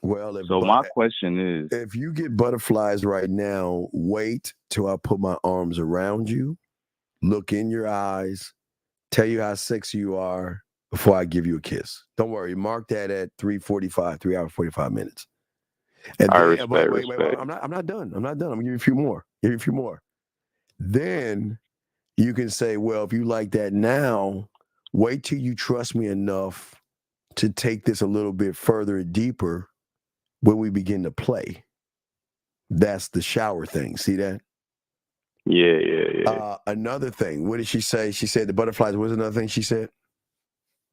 S3: Well,
S21: so my question is,
S3: if you get butterflies right now, wait till I put my arms around you, look in your eyes, tell you how sexy you are before I give you a kiss. Don't worry. Mark that at 3:45, 3 hours, 45 minutes. And
S21: I
S3: then,
S21: respect.
S3: wait. I'm not done. I'm gonna give you a few more. Then you can say, well, if you like that now, wait till you trust me enough to take this a little bit further and deeper when we begin to play. That's the shower thing. See that?
S21: Yeah.
S3: Another thing. What did she say? She said the butterflies. What was another thing she said?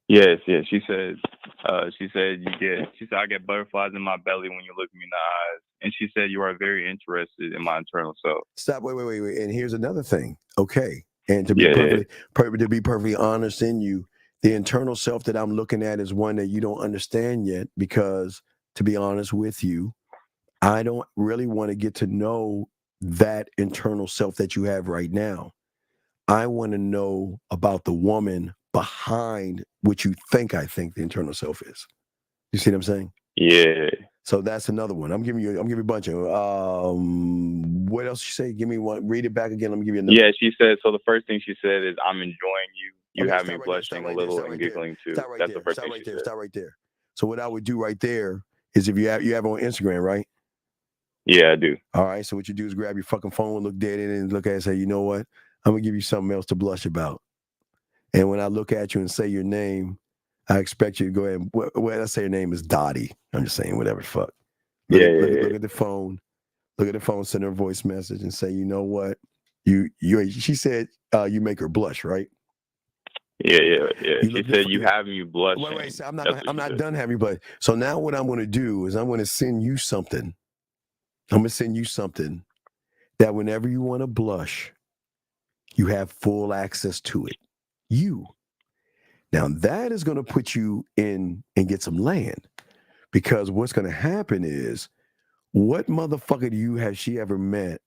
S21: Yes. She said I get butterflies in my belly when you look me in the eyes. And she said you are very interested in my internal self.
S3: Stop. Wait. And here's another thing. Okay. And to be perfectly honest in you, the internal self that I'm looking at is one that you don't understand yet because, to be honest with you, I don't really want to get to know that internal self that you have right now. I want to know about the woman behind what you think the internal self is. You see what I'm saying?
S21: Yeah.
S3: So that's another one. I'm giving you a bunch of what else you say? Give me one. Read it back again. Let me give you another.
S21: Yeah, she said, so the first thing she said is, I'm enjoying you. You have me blushing a little and giggling too. That's the first thing she said.
S3: Stop right there. So what I would do right there is if you have on Instagram, right?
S21: Yeah, I do.
S3: All right. So what you do is grab your fucking phone, look dead in it, and look at it and say, you know what? I'm going to give you something else to blush about. And when I look at you and say your name, I expect you to go ahead and, well, let's say your name is Dottie. I'm just saying whatever the fuck. Look at the phone. Look at the phone, send her a voice message and say, you know what? She said you make her blush, right?
S21: Yeah. She said you have me blushing.
S3: Wait. So I'm not done having you blush. So now what I'm going to do is I'm going to send you something. I'm going to send you something that whenever you want to blush, you have full access to it. Now that is going to put you in and get some land, because what's going to happen is, what motherfucker has she ever met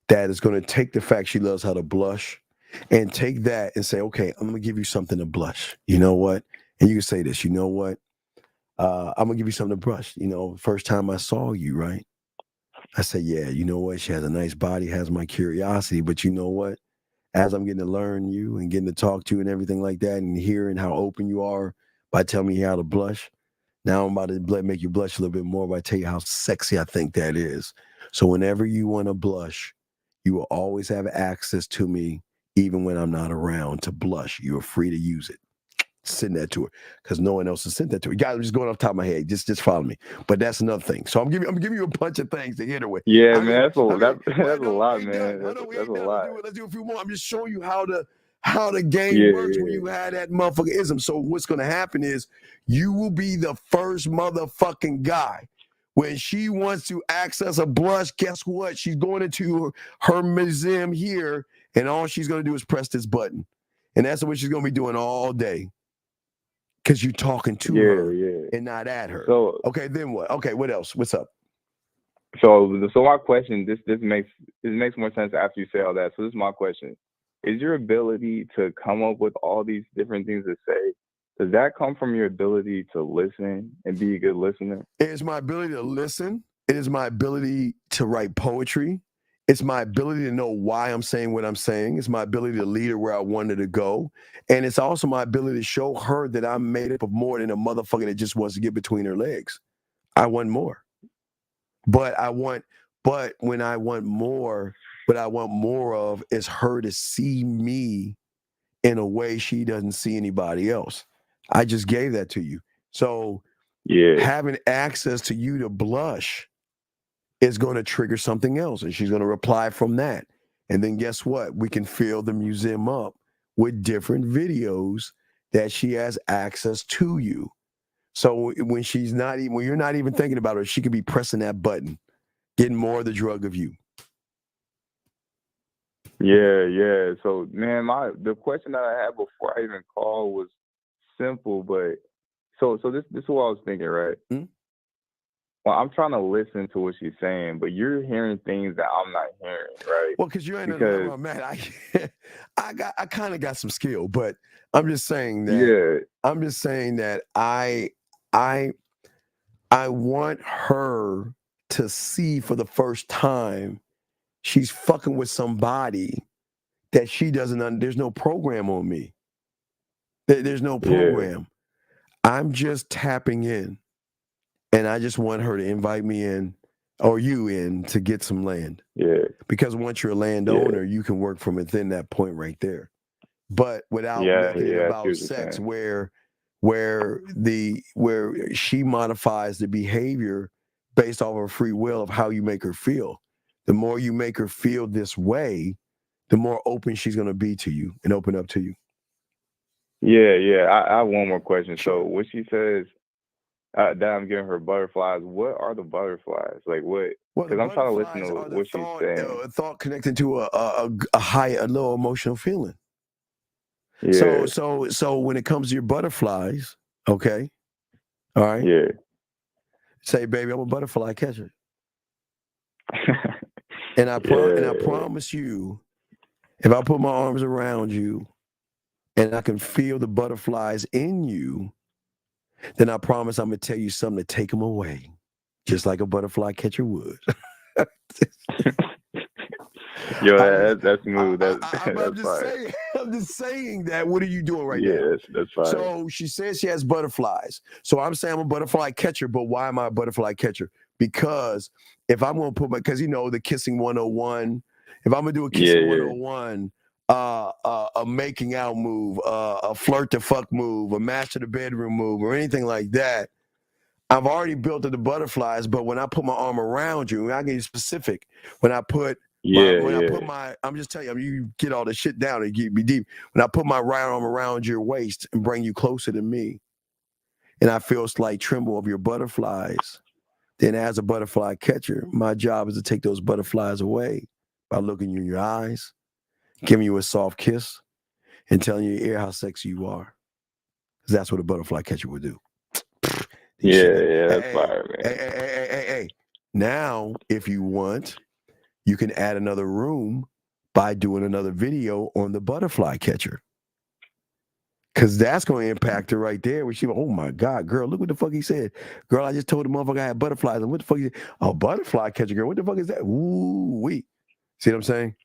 S3: that is going to take the fact she loves how to blush and take that and say, okay, I'm going to give you something to blush. You know what? And you can say this, you know what? I'm going to give you something to blush. You know, first time I saw you, right? I said, yeah, you know what? She has a nice body, has my curiosity, but you know what? As I'm getting to learn you and getting to talk to you and everything like that and hearing how open you are by telling me how to blush. Now I'm about to make you blush a little bit more by telling you how sexy I think that is. So whenever you want to blush, you will always have access to me, even when I'm not around, to blush. You are free to use it. Send that to her, because no one else has sent that to her. Guys, I'm just going off the top of my head. Just follow me. But that's another thing. So I'm giving you a bunch of things to hit her with.
S15: Yeah,
S3: I
S15: man,
S3: mean,
S15: that's a
S3: well,
S15: lot,
S3: we ain't
S15: man.
S3: done. Hold on, we
S15: That's
S3: ain't
S15: a
S3: done.
S15: lot.
S3: Let's do a few more. I'm just showing you how the game
S15: Yeah,
S3: works when
S15: yeah.
S3: you have that motherfucker ism. So what's gonna happen is you will be the first motherfucking guy. When she wants to access a blush, guess what? She's going into her museum here, and all she's gonna do is press this button. And that's what she's gonna be doing all day. Because you're talking to her and not at her.
S15: So
S3: okay, then what? Okay, what else? What's up?
S15: So my question, this makes more sense after you say all that. So this is my question: is your ability to come up with all these different things to say, does that come from your ability to listen and be a good listener?
S3: It is my ability to listen. It is my ability to write poetry. It's my ability to know why I'm saying what I'm saying. It's my ability to lead her where I wanted to go. And it's also my ability to show her that I'm made up of more than a motherfucker that just wants to get between her legs. I want more. But when I want more, what I want more of is her to see me in a way she doesn't see anybody else. I just gave that to you. So having access to you to blush is going to trigger something else, and she's going to reply from that. And then guess what? We can fill the museum up with different videos that she has access to you. So when you're not even thinking about her, she could be pressing that button, getting more of the drug of you.
S15: Yeah. So man, the question that I had before I even called was simple, but so this is what I was thinking, right?
S3: Hmm?
S15: Well, I'm trying to listen to what she's saying, but you're hearing things that I'm not hearing, right?
S3: Well, because you ain't at the level I'm at. I kind of got some skill, but I'm just saying that. I'm just saying that I want her to see for the first time she's fucking with somebody that she doesn't. There's no program on me. There's no program. I'm just tapping in, and I just want her to invite me in, or you in, to get some land.
S15: Yeah.
S3: Because once you're a landowner, you can work from within that point right there. But without making it about sex, where she modifies the behavior based off of free will of how you make her feel. The more you make her feel this way, the more open she's going to be to you and open up to you.
S15: Yeah. I have one more question. So when she says that I'm giving her butterflies, what are the butterflies? Like what? Because I'm trying to listen to what she's saying.
S3: Thought connected to a low emotional feeling.
S15: Yeah.
S3: So when it comes to your butterflies, okay, all right.
S15: Yeah.
S3: Say, baby, I'm a butterfly catcher. And I promise you, if I put my arms around you and I can feel the butterflies in you, then I promise I'm going to tell you something to take them away, just like a butterfly catcher would.
S15: Yo, that's smooth.
S3: I'm just saying that. What are you doing right now?
S15: Yeah, that's fine.
S3: So she says she has butterflies. So I'm saying I'm a butterfly catcher, but why am I a butterfly catcher? Because if I'm going to put because the kissing 101, if I'm going to do a kissing 101, a making out move, a flirt to fuck move, a master the bedroom move, or anything like that, I've already built the butterflies. But when I put my arm around you, I get you specific. When I put I'm just telling you, you get all the shit down and get me deep. When I put my right arm around your waist and bring you closer to me, and I feel a slight tremble of your butterflies, then as a butterfly catcher, my job is to take those butterflies away by looking you in your eyes, giving you a soft kiss, and telling you in your ear how sexy you are. Because that's what a butterfly catcher would do.
S15: That's fire, man.
S3: Hey. Now, if you want, you can add another room by doing another video on the butterfly catcher. Because that's going to impact her right there. Where she, oh my God, girl, look what the fuck he said. Girl, I just told the motherfucker I had butterflies. And what the fuck he said? Oh, butterfly catcher, girl. What the fuck is that? Ooh, wee. See what I'm saying?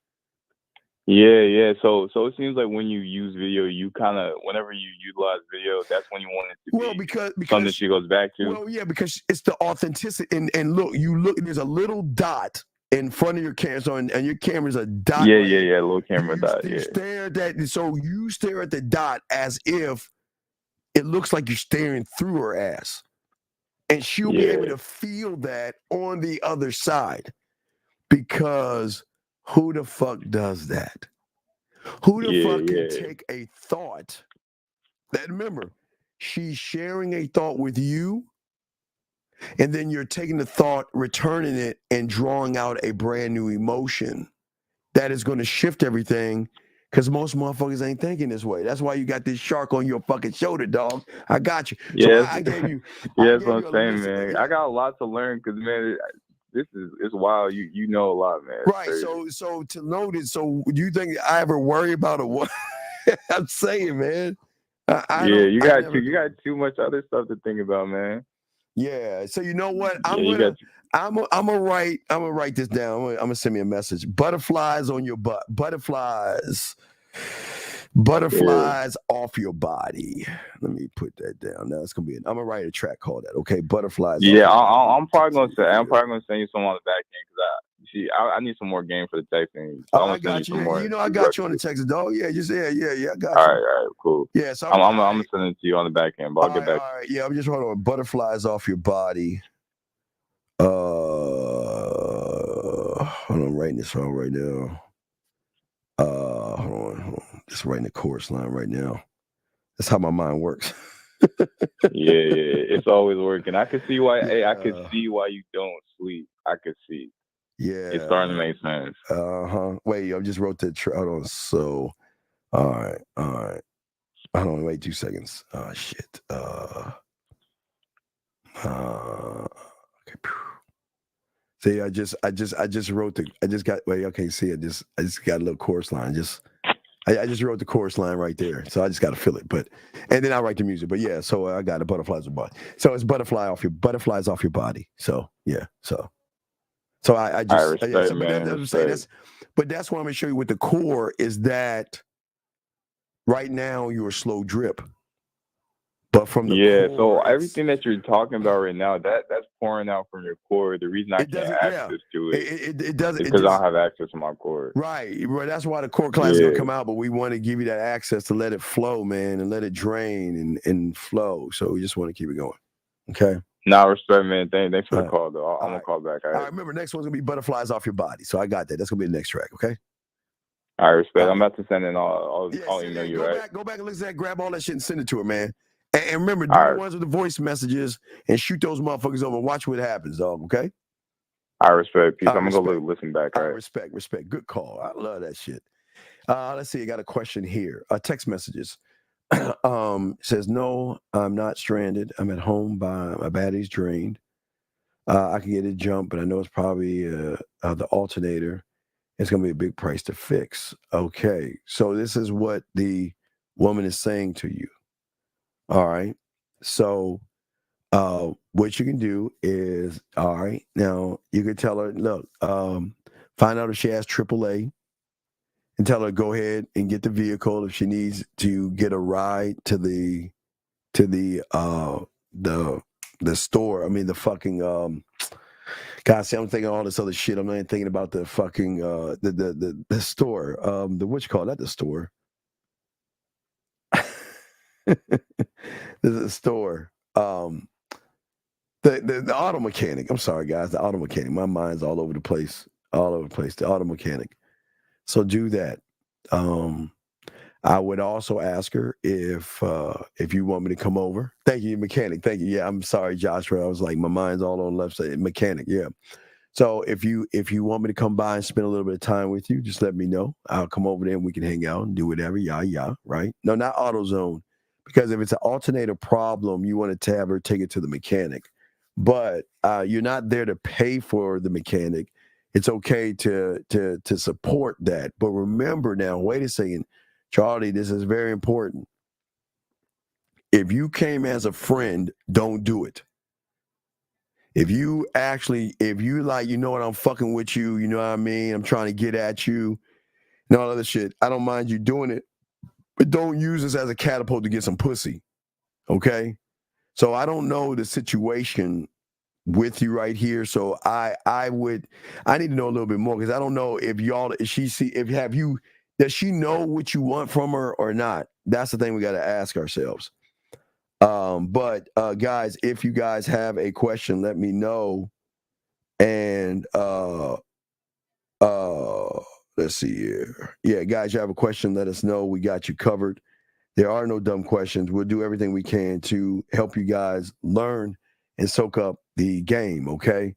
S21: Yeah. So it seems like when you use video, you kind of whenever you utilize video, that's when you want it to be
S3: because
S21: something she goes back to.
S3: Well, yeah, because it's the authenticity. And look, there's a little dot in front of your camera, and your camera's a dot.
S21: Yeah, little camera dot.
S3: You
S21: Yeah.
S3: stare at that, so you stare at the dot as if it looks like you're staring through her ass, and she'll be able to feel that on the other side. Because who the fuck does that? Who the fuck can take a thought? That remember, she's sharing a thought with you, and then you're taking the thought, returning it, and drawing out a brand new emotion that is going to shift everything. Because most motherfuckers ain't thinking this way. That's why you got this shark on your fucking shoulder, dog. I got you.
S21: Yeah,
S3: So I gave you.
S21: That's what I'm saying, man. I got a lot to learn because, man, it's wild. You know a lot, man.
S3: Right. So to note it. So do you think I ever worry about it? What I'm saying, man.
S21: You got too much other stuff to think about, man.
S3: Yeah. So you know what? I'm gonna write this down. I'm gonna send me a message. Butterflies on your butt. Butterflies off your body. Let me put that down. Now it's gonna be. I'm gonna write a track called that. Okay, butterflies.
S21: Yeah, I'm probably gonna send you some on the back end because I need some more game for the texting. So
S3: I got you. I got you on the text, dog. Yeah, I got you.
S21: All right, cool.
S3: Yeah, so
S21: I'm gonna send it to you on the back end, but I'll get back.
S3: All right, yeah, I'm just holding on. Butterflies off your body. Hold on, I'm writing this song right now. Hold on. Just writing the chorus line right now. That's how my mind works.
S21: It's always working. I can see why. I can see why you don't sleep. I could see.
S3: Yeah,
S21: it's starting to make sense.
S3: Wait, I just wrote that. Hold on. So, all right. Hold on. Wait 2 seconds. Oh shit. Okay. See, I just wrote I just got a little chorus line. I just wrote the chorus line right there. So I just got to fill it. And then I write the music. But yeah, so I got the butterflies on body. So it's butterflies off your body. So yeah. So I just but that's what I'm gonna show you with the core is that right now you're a slow drip. But from the core,
S21: so everything that you're talking about right now, that's pouring out from your core. The reason I can't access to it doesn't because I don't have access to my core.
S3: Right. That's why the core class is gonna come out. But we want to give you that access to let it flow, man, and let it drain and flow. So we just want to keep it going. Okay.
S21: Nah, respect, man. Thanks for the call, though. I'm gonna call back. All right.
S3: Remember, next one's gonna be butterflies off your body. So I got that. That's gonna be the next track. Okay.
S21: All right, respect. I'm about to send in all email you, right?
S3: Go back and listen to that. Grab all that shit and send it to her, man. And remember, do the ones with the voice messages and shoot those motherfuckers over. Watch what happens, dog. Okay.
S21: I respect. Peace. I'm gonna go listen back. All right.
S3: Respect. Good call. I love that shit. Let's see. I got a question here. Text messages. Says no, I'm not stranded. I'm at home. My battery's drained. I can get a jump, but I know it's probably the alternator. It's gonna be a big price to fix. Okay. So this is what the woman is saying to you. All right. So what you can do is, all right, now you can tell her, look, find out if she has AAA and tell her go ahead and get the vehicle if she needs to get a ride to the store. I mean the fucking God, see, I'm thinking all this other shit. I'm not even thinking about the fucking the store. What you call that? The store. There's a store. The auto mechanic. I'm sorry, guys. The auto mechanic. My mind's all over the place. The auto mechanic. So do that. I would also ask her if you want me to come over. Thank you, mechanic. Thank you. Yeah, I'm sorry, Joshua. I was like, my mind's all on the left side. Mechanic. Yeah. So if you want me to come by and spend a little bit of time with you, just let me know. I'll come over there and we can hang out and do whatever. Yeah. Right. No, not AutoZone. Because if it's an alternator problem, you want to have her take it to the mechanic. But you're not there to pay for the mechanic. It's okay to support that. But remember now, wait a second, Charlie, this is very important. If you came as a friend, don't do it. If you like, you know what, I'm fucking with you, you know what I mean? I'm trying to get at you. and all other shit. I don't mind you doing it, but don't use this as a catapult to get some pussy. Okay? So I don't know the situation with you right here. So I need to know a little bit more, because I don't know if does she know what you want from her or not? That's the thing we got to ask ourselves. But guys, if you guys have a question, let me know. And let's see here. Yeah, guys, you have a question, let us know. We got you covered. There are no dumb questions. We'll do everything we can to help you guys learn and soak up the game, okay?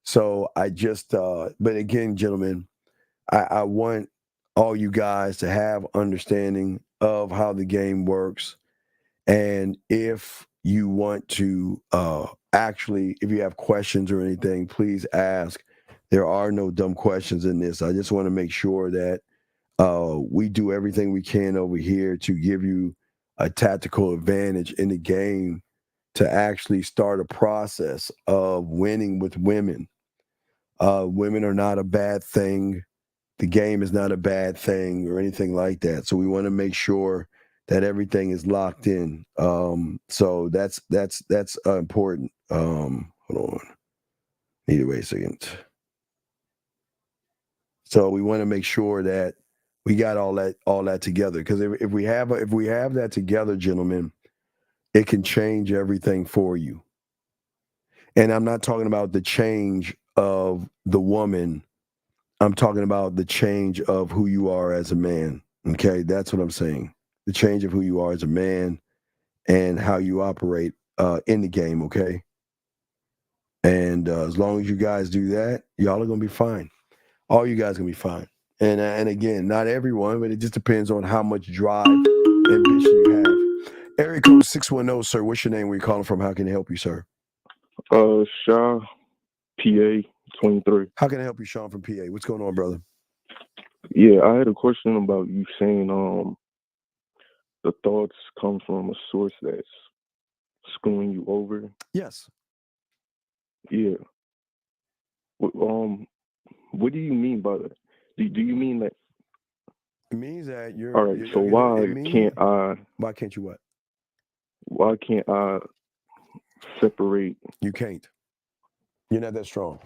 S3: So I just, but again, gentlemen, I want all you guys to have understanding of how the game works. And if you want to if you have questions or anything, please ask. There are no dumb questions in this. I just want to make sure that we do everything we can over here to give you a tactical advantage in the game to actually start a process of winning with women. Women are not a bad thing. The game is not a bad thing or anything like that. So we want to make sure that everything is locked in. So that's important. Hold on. Need to wait a second. So we want to make sure that we got all that together, because if we have that together, gentlemen, it can change everything for you. And I'm not talking about the change of the woman. I'm talking about the change of who you are as a man. Okay, that's what I'm saying. The change of who you are as a man and how you operate in the game. Okay, and as long as you guys do that, y'all are gonna be fine. All you guys are gonna be fine. And again, not everyone, but it just depends on how much drive, ambition you have. Area code 610, sir. What's your name? Where you calling from? How can I help you, sir?
S15: Shaw, PA 23.
S3: How can I help you, Sean from PA? What's going on, brother?
S15: Yeah, I had a question about you saying the thoughts come from a source that's screwing you over.
S3: Yes.
S15: Yeah. What do you mean by that? Do you mean that?
S3: It means that you're.
S15: All right. So why can't I?
S3: Why can't you what?
S15: Why can't I separate?
S3: You can't. You're not that strong.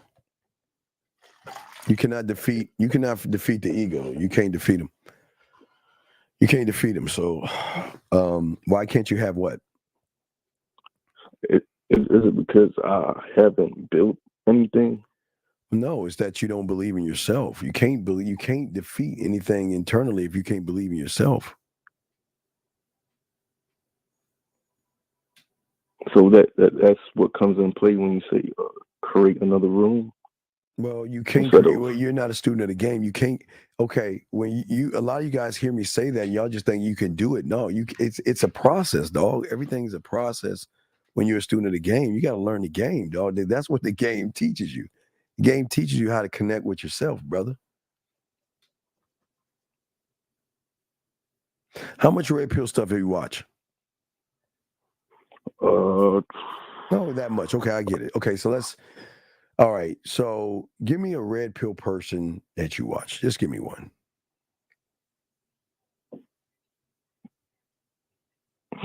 S3: You cannot defeat the ego. You can't defeat him. You can't defeat him. So why can't you have what?
S15: Is it because I haven't built anything?
S3: No, it's that you don't believe in yourself. You can't defeat anything internally if you can't believe in yourself.
S15: So that's what comes in play when you say create another room.
S3: Well, you can't create. Well, you're not a student of the game. You can't. Okay, when you a lot of you guys hear me say that, y'all just think you can do it. No, it's a process, dog. Everything's a process. When you're a student of the game, you got to learn the game, dog. That's what the game teaches you. The game teaches you how to connect with yourself, brother. How much red pill stuff have you watched? No, that much. Okay, I get it. Okay, so all right. So give me a red pill person that you watch. Just give me one.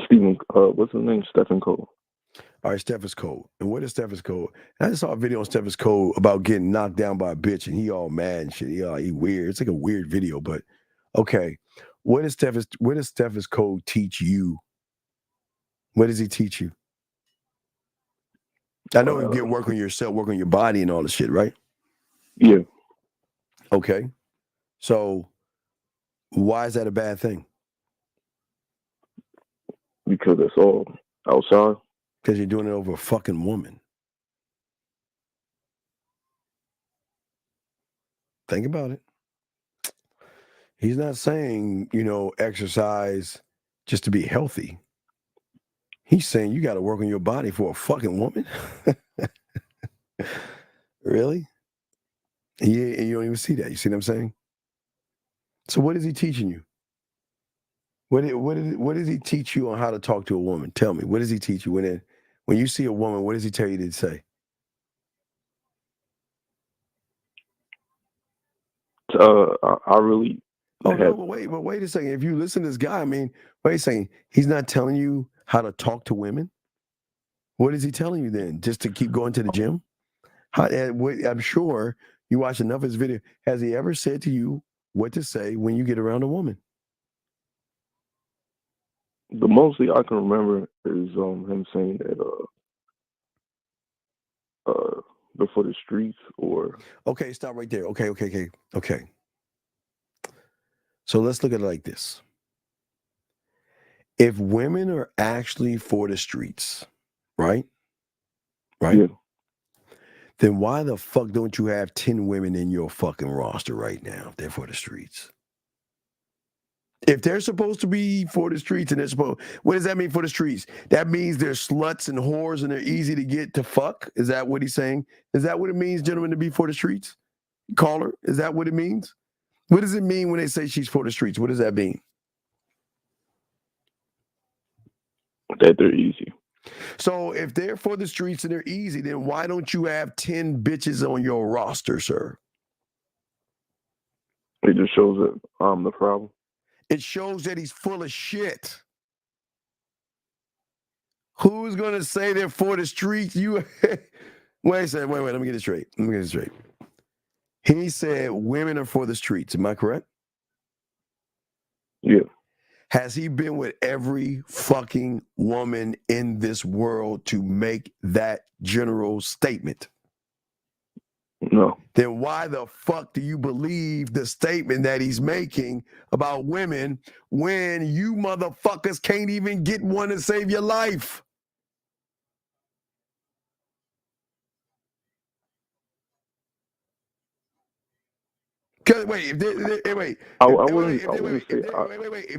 S15: Stephen, what's his name? Stephen Cole.
S3: All right, Steph is cold. And what is Steph is cold? I just saw a video on Steph is cold about getting knocked down by a bitch, and he all mad and shit. He weird. It's like a weird video, but okay. What does Steph is cold teach you? What does he teach you? I know you get work on yourself, work on your body and all the shit, right?
S15: Yeah.
S3: Okay. So why is that a bad thing?
S15: Because it's all outside.
S3: Because you're doing it over a fucking woman. Think about it. He's not saying, exercise just to be healthy. He's saying you got to work on your body for a fucking woman. Really? Yeah, and you don't even see that. You see what I'm saying? So what is he teaching you? What does he teach you on how to talk to a woman? Tell me. What does he teach you when you see a woman? What does he tell you to say?
S15: I really
S3: Oh no, but wait a second. If you listen to this guy, I mean, wait a second. He's not telling you how to talk to women. What is he telling you then? Just to keep going to the gym? I'm sure you watch enough of his video. Has he ever said to you what to say when you get around a woman?
S15: The mostly I can remember is him saying that before the streets or.
S3: Okay, stop right there. Okay. So let's look at it like this. If women are actually for the streets, right?
S15: Yeah.
S3: Then why the fuck don't you have 10 women in your fucking roster right now if they're for the streets? If they're supposed to be for the streets and they're supposed, what does that mean for the streets? That means they're sluts and whores and they're easy to get to fuck? Is that what he's saying? Is that what it means, gentlemen, to be for the streets? Caller, is that what it means? What does it mean when they say she's for the streets? What does that mean?
S15: That they're easy.
S3: So if they're for the streets and they're easy, then why don't you have 10 bitches on your roster, sir?
S15: It just shows that I'm the problem.
S3: It shows that he's full of shit. Who's going to say they're for the streets? You wait a second. Wait. Let me get it straight. He said women are for the streets. Am I correct?
S15: Yeah.
S3: Has he been with every fucking woman in this world to make that general statement?
S15: No.
S3: Then why the fuck do you believe the statement that he's making about women when you motherfuckers can't even get one to save your life? Wait, if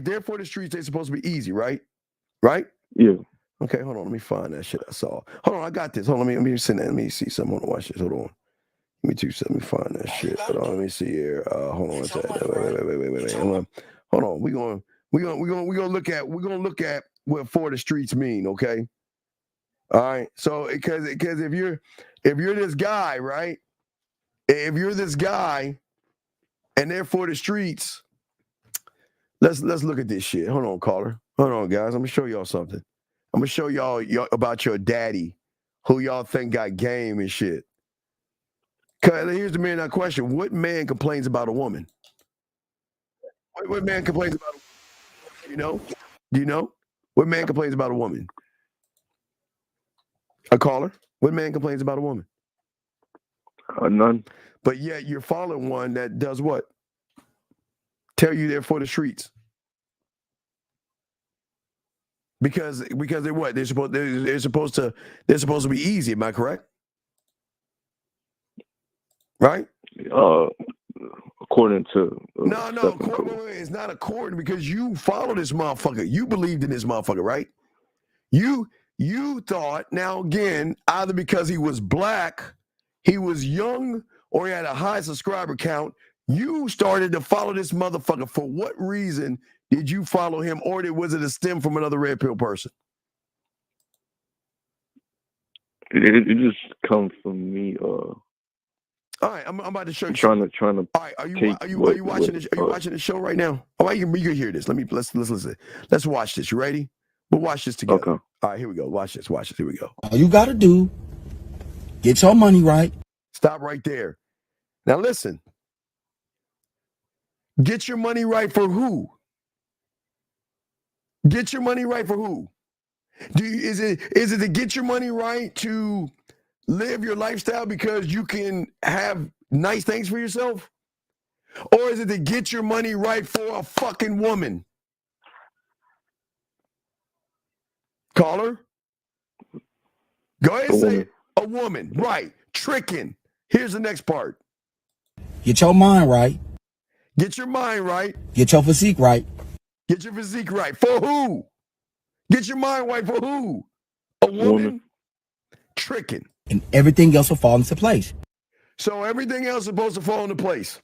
S3: they're for the streets, they're supposed to be easy, right? Right?
S15: Yeah.
S3: Okay, hold on. Let me find that shit I saw. Hold on, I got this. Hold on, let me send that. Let me see something. Hold on, watch this. Hold on. Let me find that shit. Hold on, let me see here. Hold on one second. Wait. Hold on. We're gonna look at what for the streets mean, okay? All right. So because if you're this guy, right? If you're this guy and they're for the streets, let's look at this shit. Hold on, caller. Hold on, guys. I'm gonna show y'all something. I'm gonna show y'all about your daddy, who y'all think got game and shit. Cause here's the man question: what man complains about a woman? What man complains about a woman? Do you know? What man complains about a woman? A caller? What man complains about a woman?
S15: None.
S3: But yet you're following one that does what? Tell you they're for the streets. Because they're what? They're supposed to be easy. Am I correct? Right?
S15: According to
S3: no, it's not according, because you follow this motherfucker. You believed in this motherfucker, right? You thought, now again, either because he was black, he was young, or he had a high subscriber count, you started to follow this motherfucker. For what reason did you follow him, or was it a stem from another red pill person?
S15: It just comes from me.
S3: All right, I'm about to show you.
S15: Trying to.
S3: All right, are you watching this? Are you watching the show right now? All right, you can hear this. Let's listen. Let's watch this. You ready? We'll watch this together.
S15: Okay.
S3: All right, here we go. Watch this. Here we go.
S12: All you gotta do, get your money right.
S3: Stop right there. Now listen. Get your money right for who? Get your money right for who? Is it to get your money right to live your lifestyle because you can have nice things for yourself? Or is it to get your money right for a fucking woman? Caller? Go ahead and say a woman. Right. Tricking. Here's the next part.
S12: Get your mind right.
S3: Get your mind right.
S12: Get your physique right.
S3: Get your physique right. For who? Get your mind right for who? A woman? Tricking.
S12: And everything else will fall into place.
S3: So everything else is supposed to fall into place.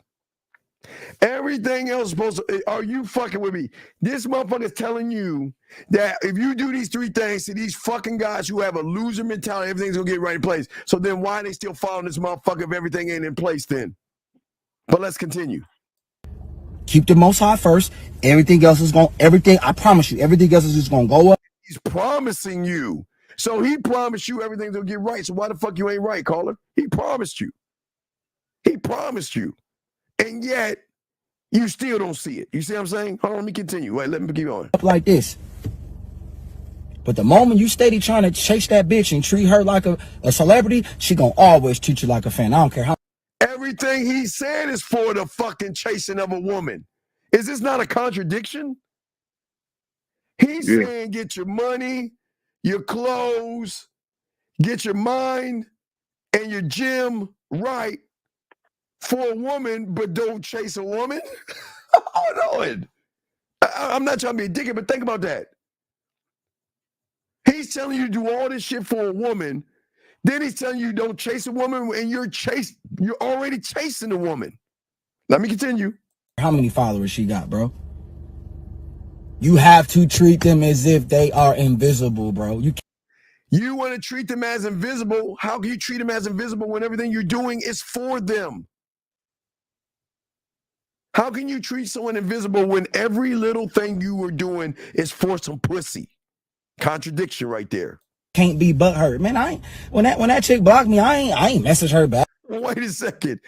S3: Everything else is supposed to. Are you fucking with me? This motherfucker's telling you that if you do these three things to these fucking guys who have a loser mentality, everything's gonna get right in place. So then why are they still following this motherfucker if everything ain't in place then? But let's continue.
S12: Keep the Most High first. Everything else is I promise you, everything else is just going to go up.
S3: He's promising you. So he promised you everything's going to get right. So why the fuck you ain't right, caller? He promised you. He promised you. And yet, you still don't see it. You see what I'm saying? Hold on, let me continue. Wait, let me keep going.
S12: Up like this. But the moment you steady trying to chase that bitch and treat her like a celebrity, she gonna always treat you like a fan. I don't care how.
S3: Everything he said is for the fucking chasing of a woman. Is this not a contradiction? He's saying get your money, your clothes, get your mind and your gym right for a woman, but don't chase a woman? Hold on. I'm not trying to be a dickhead, but think about that. He's telling you to do all this shit for a woman. Then he's telling you don't chase a woman, and you're already chasing a woman. Let me continue.
S12: How many followers she got, bro? You have to treat them as if they are invisible, bro.
S3: You want to treat them as invisible. How can you treat them as invisible when everything you're doing is for them? How can you treat someone invisible when every little thing you were doing is for some pussy? Contradiction right there.
S12: Can't be butthurt, man. I ain't when that chick blocked me. I ain't message her back.
S3: Wait a second.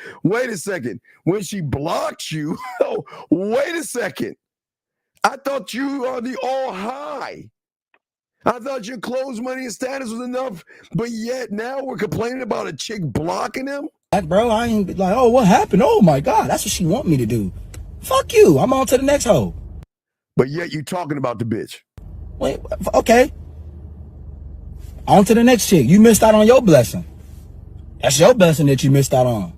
S3: When she blocked you, oh, wait a second. I thought you are the all high. I thought your clothes, money, and status was enough, but yet now we're complaining about a chick blocking him?
S12: Bro, I ain't like, oh, what happened? Oh my God, that's what she want me to do. Fuck you. I'm on to the next hoe.
S3: But yet you talking about the bitch.
S12: Wait, okay. On to the next chick. You missed out on your blessing. That's your blessing that you missed out on.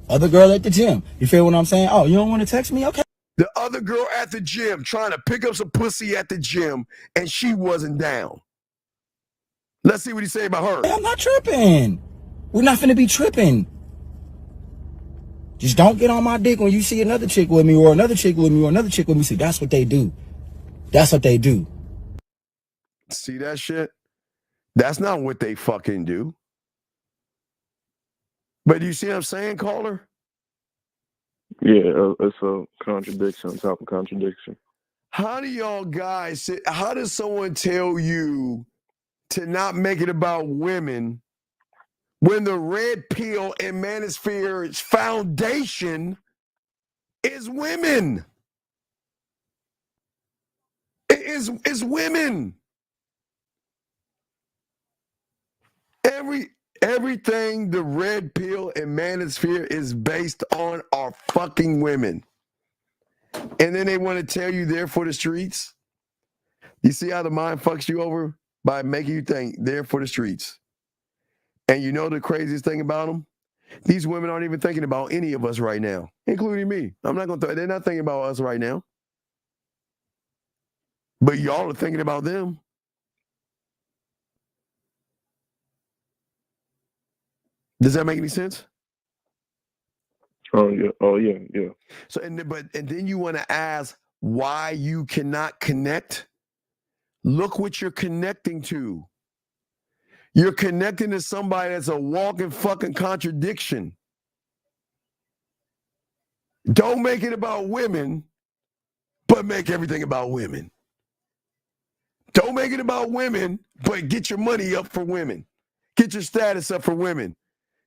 S12: Other girl at the gym. You feel what I'm saying? Oh, you don't want to text me? Okay.
S3: The other girl at the gym trying to pick up some pussy at the gym, and she wasn't down. Let's see what he say about her.
S12: Hey, I'm not tripping. We're not finna be tripping. Just don't get on my dick when you see another chick with me or another chick with me or another chick with me. See, that's what they do. That's what they do.
S3: See that shit? That's not what they fucking do. But you see what I'm saying, caller?
S15: Yeah, it's a contradiction on top of contradiction.
S3: How do y'all guys say, how does someone tell you to not make it about women when the red pill and manosphere's foundation is women? It is women. Everything the red pill and manosphere is based on are fucking women. And then they want to tell you they're for the streets. You see how the mind fucks you over by making you think they're for the streets. And you know the craziest thing about them? These women aren't even thinking about any of us right now, including me. I'm not going to, they're not thinking about us right now. But y'all are thinking about them. Does that make any sense?
S15: Oh yeah.
S3: So and then you want to ask why you cannot connect? Look what you're connecting to. You're connecting to somebody that's a walking fucking contradiction. Don't make it about women, but make everything about women. Don't make it about women, but get your money up for women. Get your status up for women.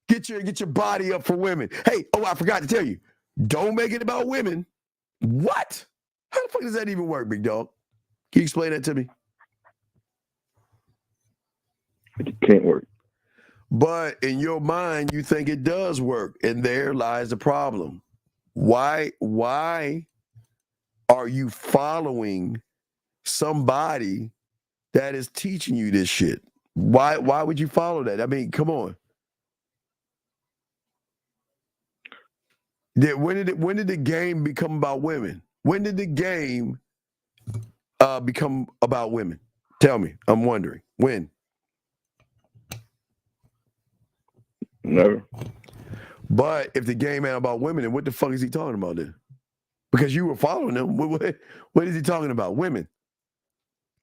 S3: Get your body up for women. Hey, I forgot to tell you. Don't make it about women. What? How the fuck does that even work, big dog? Can you explain that to me?
S15: It can't work.
S3: But in your mind, you think it does work, and there lies the problem. Why are you following somebody that is teaching you this shit? Why would you follow that? I mean, come on. When did the game become about women? When did the game become about women? Tell me. I'm wondering. When?
S15: Never.
S3: But if the game ain't about women, then what the fuck is he talking about then? Because you were following him. What is he talking about? Women.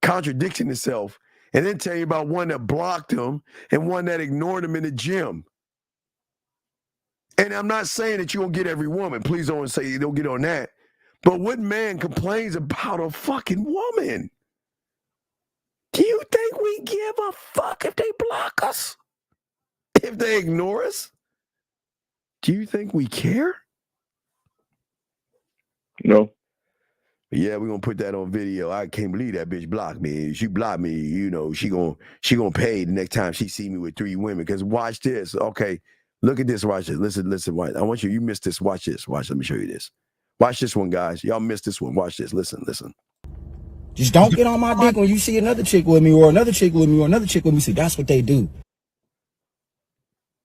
S3: Contradicting himself. And then tell you about one that blocked him and one that ignored him in the gym. And I'm not saying that you won't get every woman. Please don't say you don't get on that. But what man complains about a fucking woman? Do you think we give a fuck if they block us? If they ignore us? Do you think we care?
S15: No.
S3: Yeah, we're gonna put that on video. I can't believe that bitch blocked me. She blocked me, you know, she gonna pay the next time she see me with 3 women. Because watch this. Okay, look at this, watch this. Listen, watch. I want you missed this. Watch this. Watch, let me show you this. Watch this one, guys. Y'all missed this one. Watch this. Listen.
S12: Just don't get on my dick when you see another chick with me or another chick with me or another chick with me. See, that's what they do.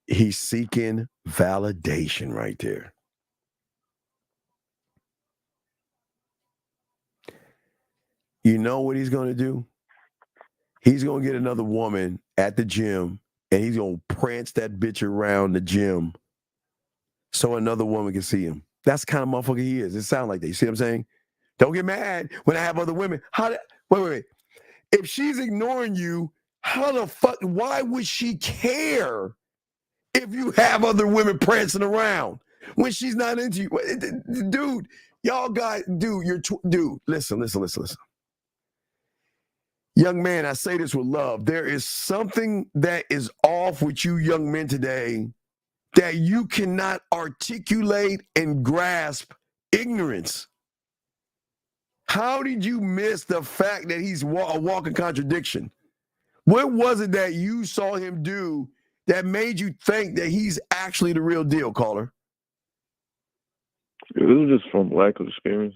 S3: He's seeking validation right there. You know what he's going to do? He's going to get another woman at the gym, and he's going to prance that bitch around the gym so another woman can see him. That's the kind of motherfucker he is. It sounds like that. You see what I'm saying? Don't get mad when I have other women. Wait. If she's ignoring you, how the fuck, why would she care if you have other women prancing around when she's not into you? Dude, y'all guys, dude, listen. Young man, I say this with love. There is something that is off with you young men today that you cannot articulate and grasp ignorance. How did you miss the fact that he's a walking contradiction? What was it that you saw him do that made you think that he's actually the real deal, caller?
S15: It was just from lack of experience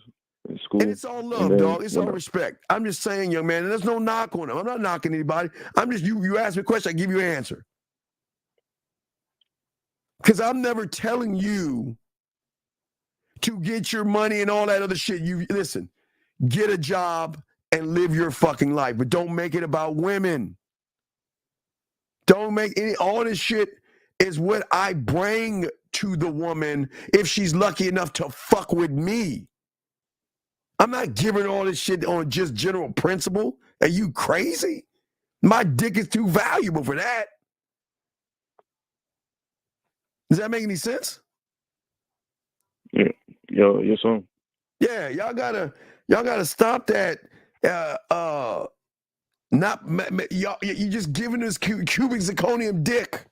S15: in school.
S3: And it's all love, dog. It's all respect. I'm just saying, young man, and there's no knock on him. I'm not knocking anybody. I'm just, you ask me a question, I give you an answer. Because I'm never telling you to get your money and all that other shit. You listen, get a job and live your fucking life, but don't make it about women. Don't make all this shit is what I bring to the woman if she's lucky enough to fuck with me. I'm not giving all this shit on just general principle. Are you crazy? My dick is too valuable for that. Does that make any sense?
S15: Yeah, yes, sir.
S3: Yeah, y'all gotta stop that. You just giving this cubic zirconium dick.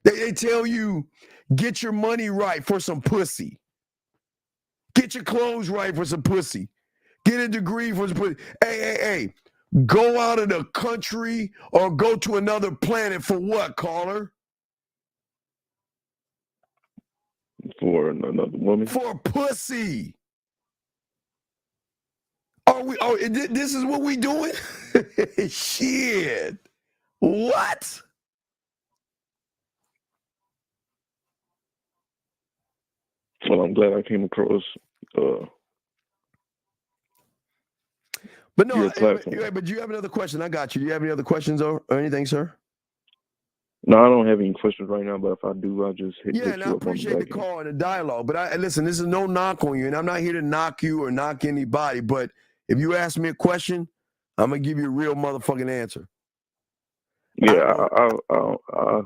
S3: They tell you get your money right for some pussy. Get your clothes right for some pussy. Get a degree for some pussy. Hey. Go out of the country or go to another planet for what, caller?
S15: For another woman.
S3: For pussy. This is what we doing? Shit. What?
S15: Well, I'm glad I came across
S3: but no,
S15: your platform.
S3: But do you have another question? I got you. Do you have any other questions or anything, sir?
S15: No, I don't have any questions right now, but if I do, I'll just hit
S3: and I appreciate the call and the dialogue. But listen, this is no knock on you, and I'm not here to knock you or knock anybody. But if you ask me a question, I'm gonna give you a real motherfucking answer.
S15: Yeah, I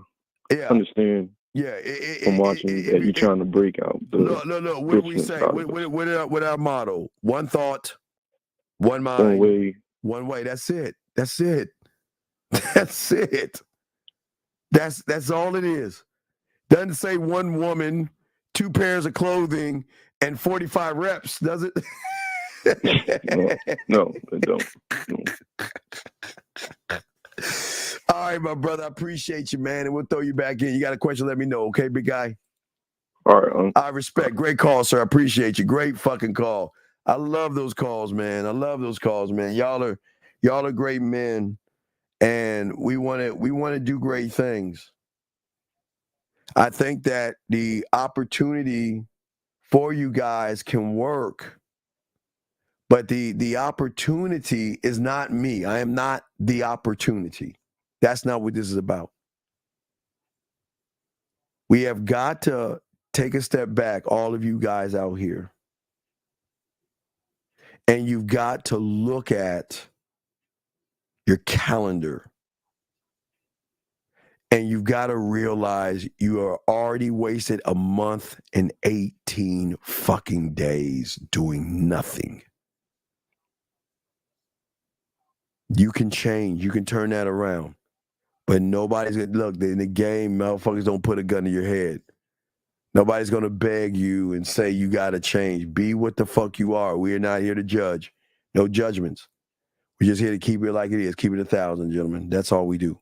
S15: understand.
S3: Yeah,
S15: from watching that you're trying to break out.
S3: Look. What do we say? What our motto? One thought, one mind, one way. That's it. That's it. That's all it is. Doesn't say one woman, 2 pairs of clothing, and 45 reps, does it?
S15: No, it don't. No.
S3: All right, my brother. I appreciate you, man, and we'll throw you back in. You got a question, let me know, okay, big guy?
S15: All right.
S3: I respect. Great call, sir. I appreciate you. Great fucking call. I love those calls, man. Y'all are great men, and we want to do great things. I think that the opportunity for you guys can work, but the opportunity is not me. I am not the opportunity. That's not what this is about. We have got to take a step back, all of you guys out here, and you've got to look at your calendar And you've got to realize you are already wasted a month and 18 fucking days doing nothing. You can change. You can turn that around. But nobody's going to, look, in the game, motherfuckers don't put a gun to your head. Nobody's going to beg you and say you got to change. Be what the fuck you are. We are not here to judge. No judgments. We're just here to keep it like it is. Keep it 1,000, gentlemen. That's all we do.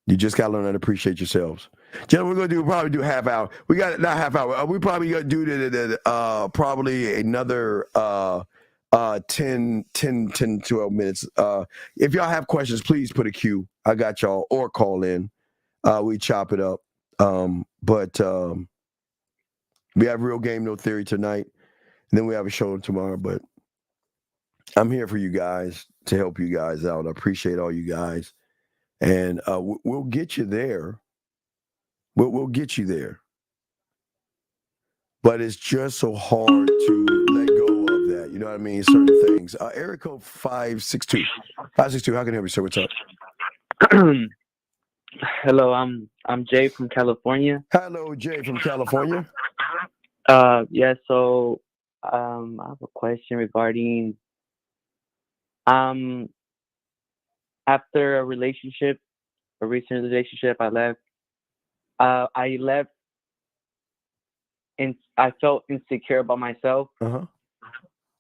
S3: You just got to learn how to appreciate yourselves. Gentlemen, we're going to probably do half hour. We got not half hour. We probably going to do probably another 10, 12 minutes. If y'all have questions, please put a queue. I got y'all, or call in. We chop it up. But we have Real Game No Theory tonight, and then we have a show tomorrow. But I'm here for you guys to help you guys out. I appreciate all you guys, and we'll get you there. We'll get you there. But it's just so hard to let go of that. You know what I mean? Certain things. Area code 562. 562. How can I help you, sir? What's up?
S5: Hello, I'm Jay from California.
S3: Hello, Jay from California.
S5: Yeah, so I have a question regarding after a relationship, a recent relationship I left and I felt insecure about myself.
S3: Uh-huh.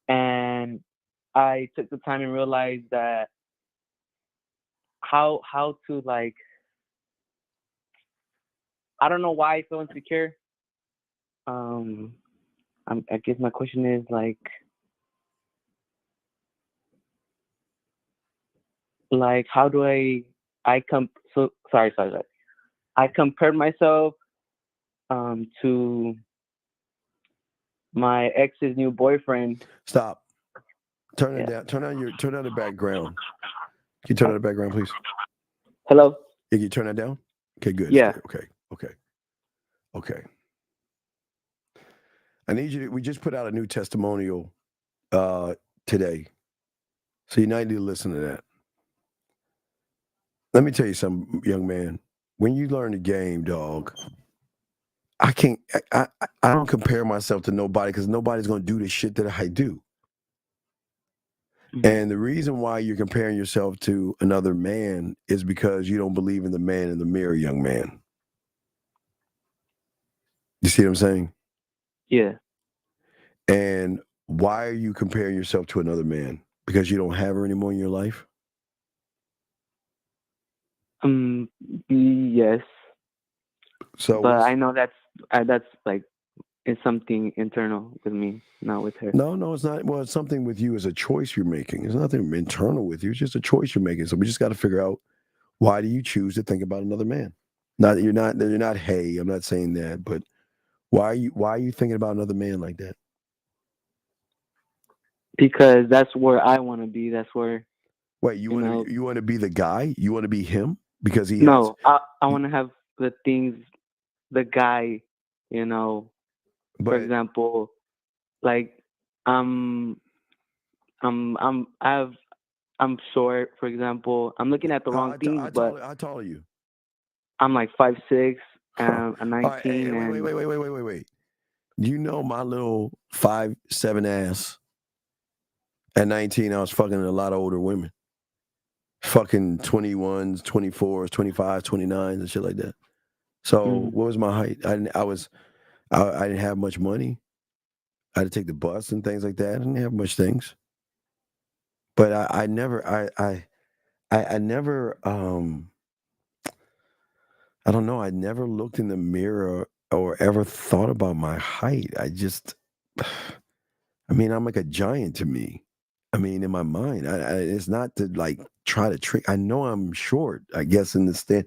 S5: And I took the time and realized that how to, like, I don't know why I feel insecure. I guess my question is, like how do I compared myself to my ex's new boyfriend.
S3: Stop. Turn it down. Turn on the background. Can you turn on the background, please?
S5: Hello?
S3: Can you turn that down? Okay, good.
S5: Yeah.
S3: Okay. I need you to, we just put out a new testimonial today. So you need to listen to that. Let me tell you something, young man. When you learn the game, dog, I don't compare myself to nobody because nobody's going to do the shit that I do. Mm-hmm. And the reason why you're comparing yourself to another man is because you don't believe in the man in the mirror, young man. You see what I'm saying?
S5: Yeah.
S3: And why are you comparing yourself to another man? Because you don't have her anymore in your life?
S5: Yes.
S3: So,
S5: but I know that's like it's something internal with me, not with her.
S3: No, it's not. Well, it's something with you as a choice you're making. There's nothing internal with you. It's just a choice you're making. So we just got to figure out, why do you choose to think about another man? Not that you're not. Hey, I'm not saying that, but why are you thinking about another man like that?
S5: Because that's where I want to be. That's where.
S3: Wait, you want to be the guy? You want to be him? Because he
S5: No, I want to have the things, the guy, for example, like I'm short, for example. I'm looking at the wrong things, but
S3: how tall are you?
S5: I'm like 5'6", I'm 19.
S3: Right, hey, wait. You know my little 5'7" ass. At 19, I was fucking a lot of older women. Fucking 21s, 24s, 25s, 29s, and shit like that. So what was my height? I didn't have much money. I had to take the bus and things like that. I didn't have much things. But I never I don't know, I never looked in the mirror or ever thought about my height. I'm like a giant to me. In my mind, it's not to like try to trick. I know I'm short. I guess that's the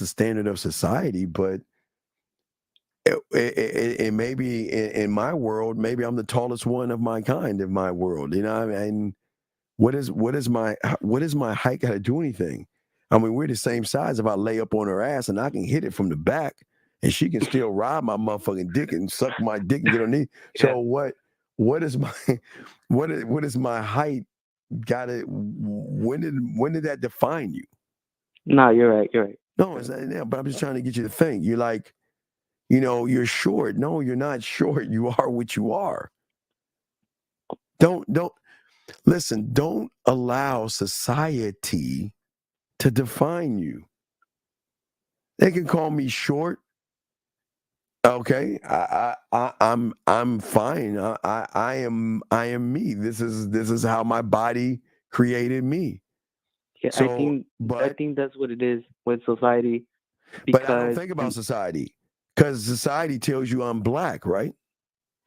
S3: standard of society. But it may be in my world. Maybe I'm the tallest one of my kind in my world. And what is my height got to do anything? We're the same size. If I lay up on her ass and I can hit it from the back, and she can still ride my motherfucking dick and suck my dick and get her knee. So what is my height got to, when did that define you?
S5: No, you're right. You're right.
S3: No, it's not, yeah, but I'm just trying to get you to think. You're like, you're short. No, you're not short. You are what you are. Don't listen. Don't allow society to define you. They can call me short. Okay, I'm fine. I am me. This is how my body created me.
S5: Yeah,
S3: So,
S5: I think that's what it is with society.
S3: But I don't think about society because society tells you I'm black, right?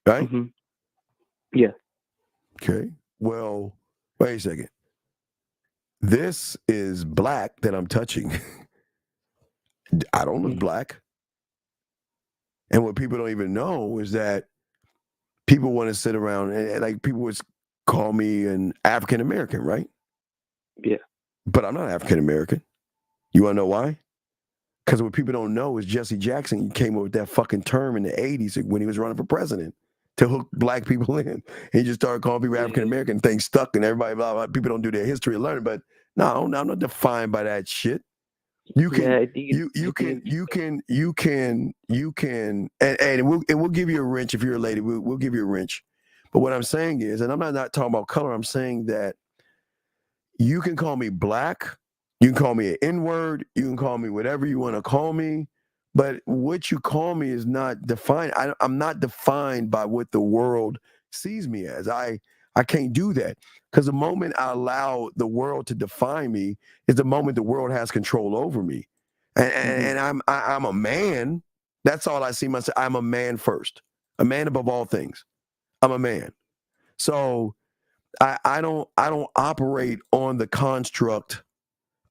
S3: Right?
S5: Mm-hmm. Yeah.
S3: Okay. Well, wait a second. This is black that I'm touching. I don't look black. And what people don't even know is that people want to sit around and like people would call me an African American, right?
S5: Yeah.
S3: But I'm not African American. You want to know why? Because what people don't know is Jesse Jackson came up with that fucking term in the 80s when he was running for president to hook black people in. He just started calling people African American, things stuck, and everybody, blah, blah, people don't do their history of learning. But no, I'm not defined by that shit. You can, and we'll give you a wrench if you're a lady. We'll give you a wrench. But what I'm saying is, and I'm not talking about color. I'm saying that you can call me black. You can call me an N-word. You can call me whatever you want to call me. But what you call me is not defined. I'm not defined by what the world sees me as. I can't do that. Because the moment I allow the world to define me is the moment the world has control over me. And I'm a man. That's all I see myself. I'm a man first. A man above all things. I'm a man. So I don't operate on the construct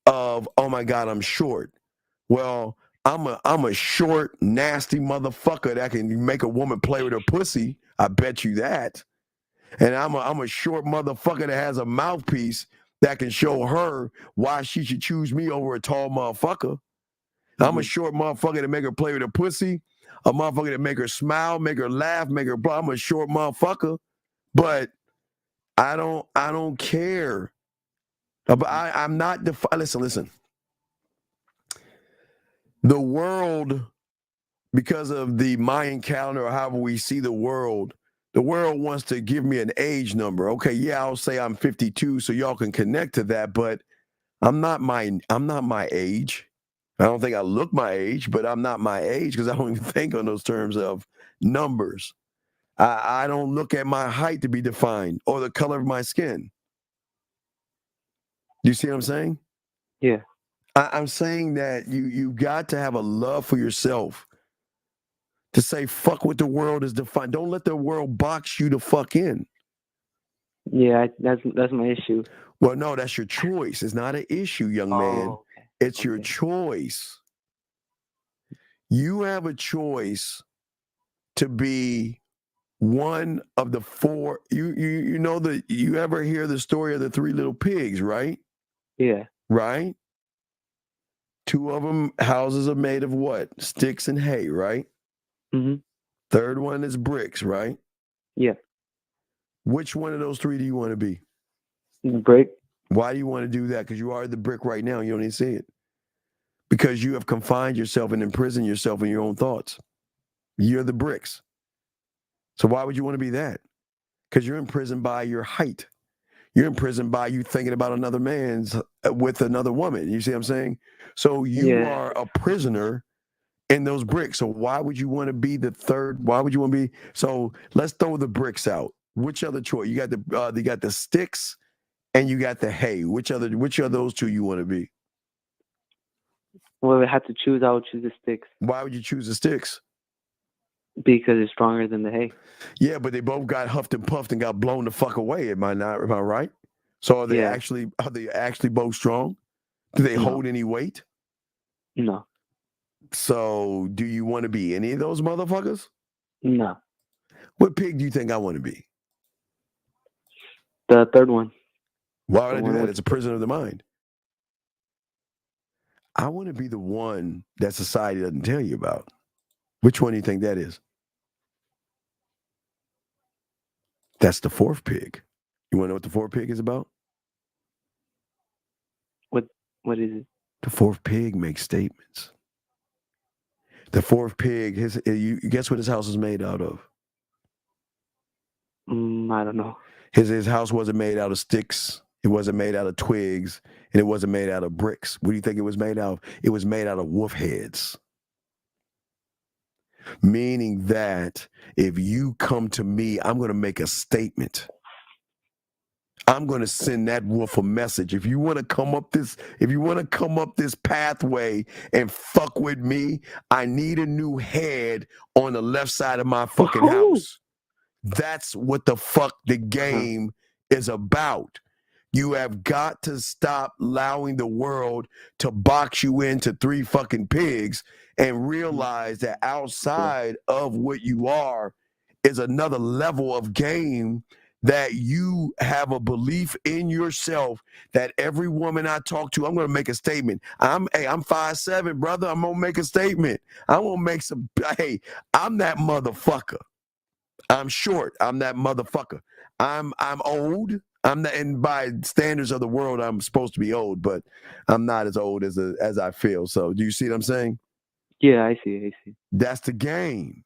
S3: of, oh my God, I'm short. Well, I'm a short, nasty motherfucker that can make a woman play with her pussy. I bet you that. And I'm a short motherfucker that has a mouthpiece that can show her why she should choose me over a tall motherfucker. I'm a short motherfucker that make her play with her pussy, a motherfucker that make her smile, make her laugh, make her blah. I'm a short motherfucker, but I don't care. But I'm not listen. The world, because of the Mayan calendar or however we see the world wants to give me an age number. Okay, yeah, I'll say I'm 52 so y'all can connect to that, but I'm not my age. I don't think I look my age, but I'm not my age because I don't even think on those terms of numbers. I don't look at my height to be defined or the color of my skin. Do you see what I'm saying?
S5: Yeah.
S3: I'm saying that you got to have a love for yourself to say fuck what the world is defined. Don't let the world box you the fuck in.
S5: Yeah, that's my issue.
S3: Well, no, that's your choice. It's not an issue, young man.
S5: Okay.
S3: It's your choice. You have a choice to be one of the four. You know that you ever hear the story of the three little pigs, right?
S5: Yeah.
S3: Right? Two of them houses are made of what? Sticks and hay, right?
S5: Mm-hmm.
S3: Third one is bricks, right?
S5: Yeah.
S3: Which one of those three do you want to be?
S5: Brick.
S3: Why do you want to do that? Because you are the brick right now. You don't even see it. Because you have confined yourself and imprisoned yourself in your own thoughts. You're the bricks. So why would you want to be that? Because you're imprisoned by your height. You're imprisoned by you thinking about another man's with another woman. You see what I'm saying? So you are a prisoner in those bricks. So why would you want to be the third? Why would you want to be? So let's throw the bricks out. Which other choice? You got the sticks and you got the hay. Which of those two you want to be?
S5: Well, if I had to choose, I would choose the sticks.
S3: Why would you choose the sticks?
S5: Because it's stronger than the hay.
S3: Yeah, but they both got huffed and puffed and got blown the fuck away. Am I right? So are they actually both strong? Do they hold any weight?
S5: No.
S3: So do you want to be any of those motherfuckers?
S5: No.
S3: What pig do you think I want to be?
S5: The third one.
S3: Why would I do that? It's a prison of the mind. I want to be the one that society doesn't tell you about. Which one do you think that is? That's the fourth pig. You want to know what the fourth pig is about?
S5: What is it?
S3: The fourth pig makes statements. The fourth pig, you guess what his house is made out of?
S5: I don't know.
S3: His house wasn't made out of sticks. It wasn't made out of twigs, and it wasn't made out of bricks. What do you think it was made out of? It was made out of wolf heads. Meaning that if you come to me, I'm going to make a statement. I'm going to send that wolf a message. If you want to come up this pathway and fuck with me, I need a new head on the left side of my fucking house. That's what the fuck the game is about. You have got to stop allowing the world to box you into 3 fucking pigs and realize that outside of what you are is another level of game, that you have a belief in yourself that every woman I talk to, I'm going to make a statement. I'm 5'7", brother. I'm going to make a statement. I'm going to make some, hey, I'm that motherfucker. I'm short. I'm that motherfucker. I'm old. And by standards of the world, I'm supposed to be old, but I'm not as old as I feel. So do you see what I'm saying?
S5: Yeah, I see.
S3: That's the game.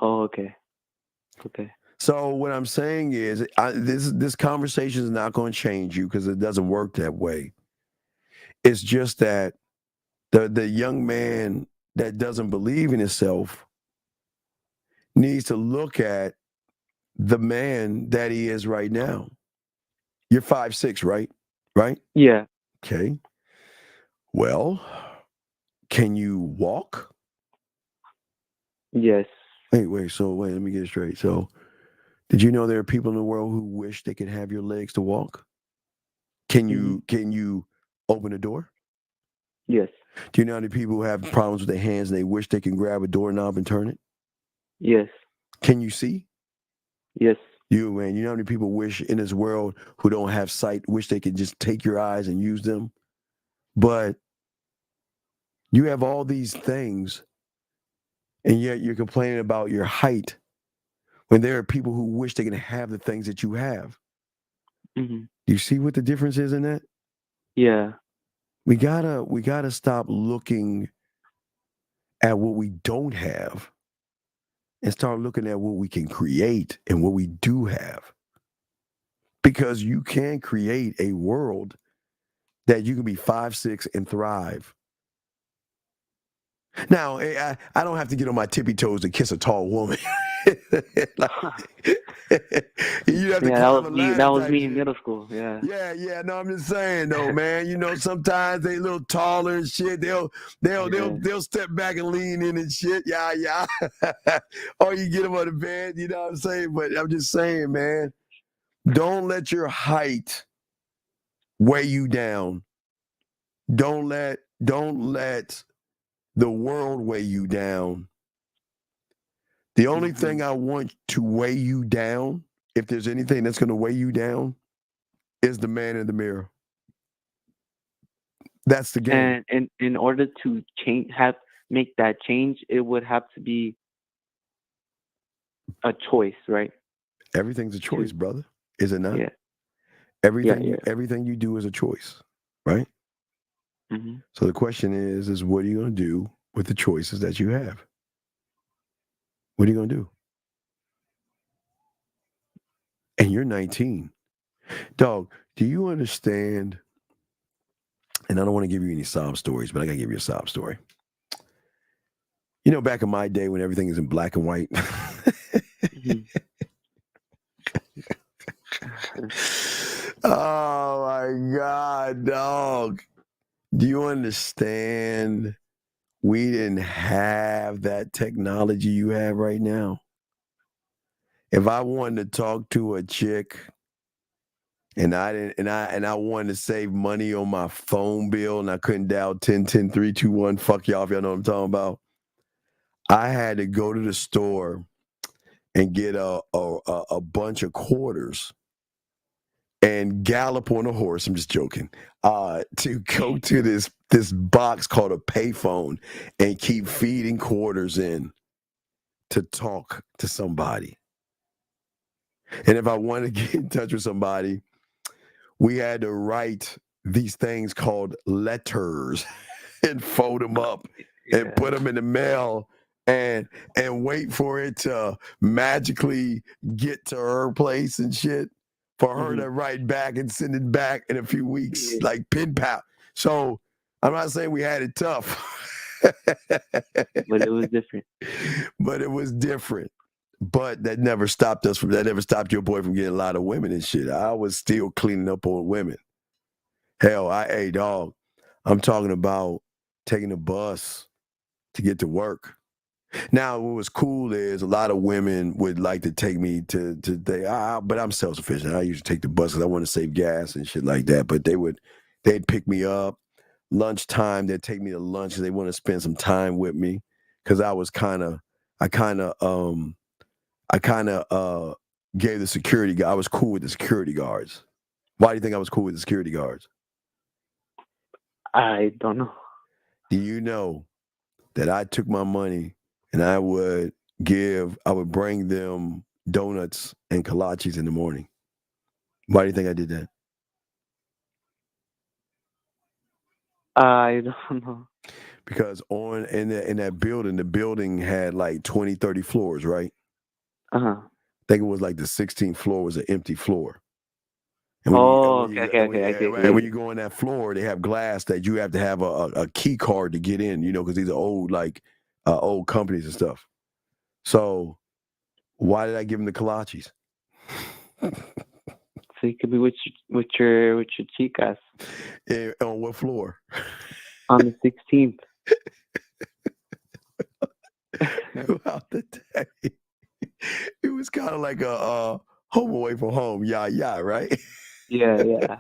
S5: Oh, okay.
S3: So what I'm saying is, this conversation is not going to change you, because it doesn't work that way. It's just that the young man that doesn't believe in himself needs to look at the man that he is right now. You're 5'6", right? Right?
S5: Yeah.
S3: Okay. Well, can you walk?
S5: Yes.
S3: Wait, let me get it straight. So, did you know there are people in the world who wish they could have your legs to walk? Can you open a door?
S5: Yes.
S3: Do you know how many people who have problems with their hands and they wish they can grab a doorknob and turn it?
S5: Yes.
S3: Can you see?
S5: Yes.
S3: You know how many people wish in this world who don't have sight, wish they could just take your eyes and use them? But you have all these things, and yet you're complaining about your height when there are people who wish they can have the things that you have.
S5: Mm-hmm.
S3: Do you see what the difference is in that?
S5: Yeah.
S3: We gotta stop looking at what we don't have and start looking at what we can create and what we do have. Because you can create a world that you can be 5'6" and thrive. Now, I don't have to get on my tippy toes to kiss a tall woman. You have to
S5: that was me in middle school. Yeah.
S3: Yeah. No, I'm just saying though, man. You know, sometimes they a little taller and shit. They'll step back and lean in and shit. Yeah. Or you get them on the bed. You know what I'm saying? But I'm just saying, man, don't let your height weigh you down. Don't let the world weigh you down. The only thing I want to weigh you down, if there's anything that's going to weigh you down, is the man in the mirror. That's the game.
S5: And in order to make that change, it would have to be a choice, right?
S3: Everything's a choice, brother. Is it not?
S5: Yeah.
S3: Everything you do is a choice, right?
S5: Mm-hmm.
S3: So the question is what are you going to do with the choices that you have? What are you going to do? And you're 19. Dog, do you understand? And I don't want to give you any sob stories, but I got to give you a sob story. You know, back in my day when everything is in black and white. Oh my God, dog. Do you understand? We didn't have that technology you have right now. If I wanted to talk to a chick and I wanted to save money on my phone bill and I couldn't dial 10-10-3-2-1, fuck y'all if y'all know what I'm talking about, I had to go to the store and get a bunch of quarters and gallop on a horse. I'm just joking. To go to this box called a payphone and keep feeding quarters in to talk to somebody. And if I wanted to get in touch with somebody, we had to write these things called letters and fold them up and put them in the mail and wait for it to magically get to her place and shit for her to write back and send it back in a few weeks, like pen pal. So I'm not saying we had it tough.
S5: But it was different.
S3: But it was different. But that never stopped your boy from getting a lot of women and shit. I was still cleaning up on women. Hell, hey dog, I'm talking about taking a bus to get to work. Now, what was cool is a lot of women would like to take me to but I'm self-sufficient. I usually take the bus because I want to save gas and shit like that. But they'd pick me up. Lunchtime, they'd take me to lunch because they want to spend some time with me. Because I gave the security guard. I was cool with the security guards. Why do you think I was cool with the security guards?
S5: I don't know.
S3: Do you know that I took my money and I would bring them donuts and kolaches in the morning? Why do you think I did that?
S5: I don't know.
S3: Because in that building, the building had like 20, 30 floors, right?
S5: Uh-huh.
S3: I think it was like the 16th floor was an empty floor. And when you go on that floor, they have glass that you have to have a key card to get in, because these are old companies and stuff. So why did I give them the kolaches?
S5: So you could be with your chicas.
S3: On what floor?
S5: On the 16th.
S3: Throughout the day. It was kind of like a home away from home, right?
S5: Yeah.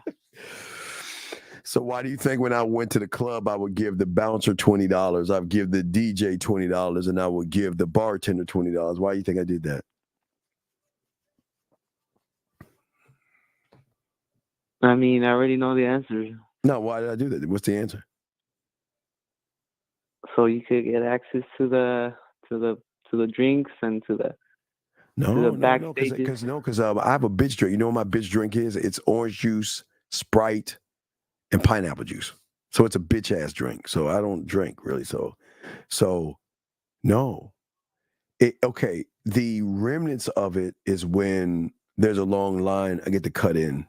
S3: So why do you think when I went to the club, I would give the bouncer $20, I'd give the DJ $20, and I would give the bartender $20? Why do you think I did that?
S5: I mean, I already know the answer.
S3: No, why did I do that? What's the answer?
S5: So you could get access to the drinks and to the backstage.
S3: Because I have a bitch drink. You know what my bitch drink is? It's orange juice, Sprite, and pineapple juice. So it's a bitch ass drink. So I don't drink really. So no. The remnants of it is when there's a long line, I get to cut in.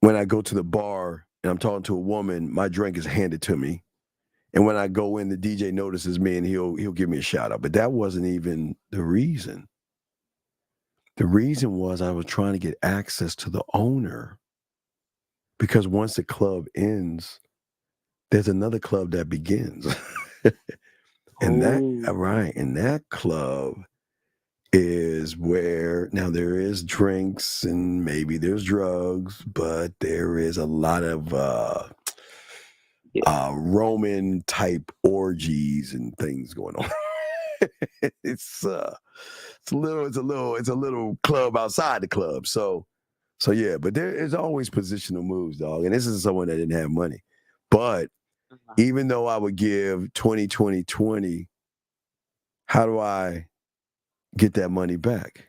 S3: When I go to the bar and I'm talking to a woman, my drink is handed to me. And when I go in, the DJ notices me and he'll give me a shout out. But that wasn't even the reason. The reason was I was trying to get access to the owner. Because once the club ends, there's another club that begins. And that club is where now there is drinks and maybe there's drugs, but there is a lot of Roman type orgies and things going on. It's a little club outside the club. So yeah, but there is always positional moves, dog. And this is someone that didn't have money. But even though I would give 20, how do I get that money back?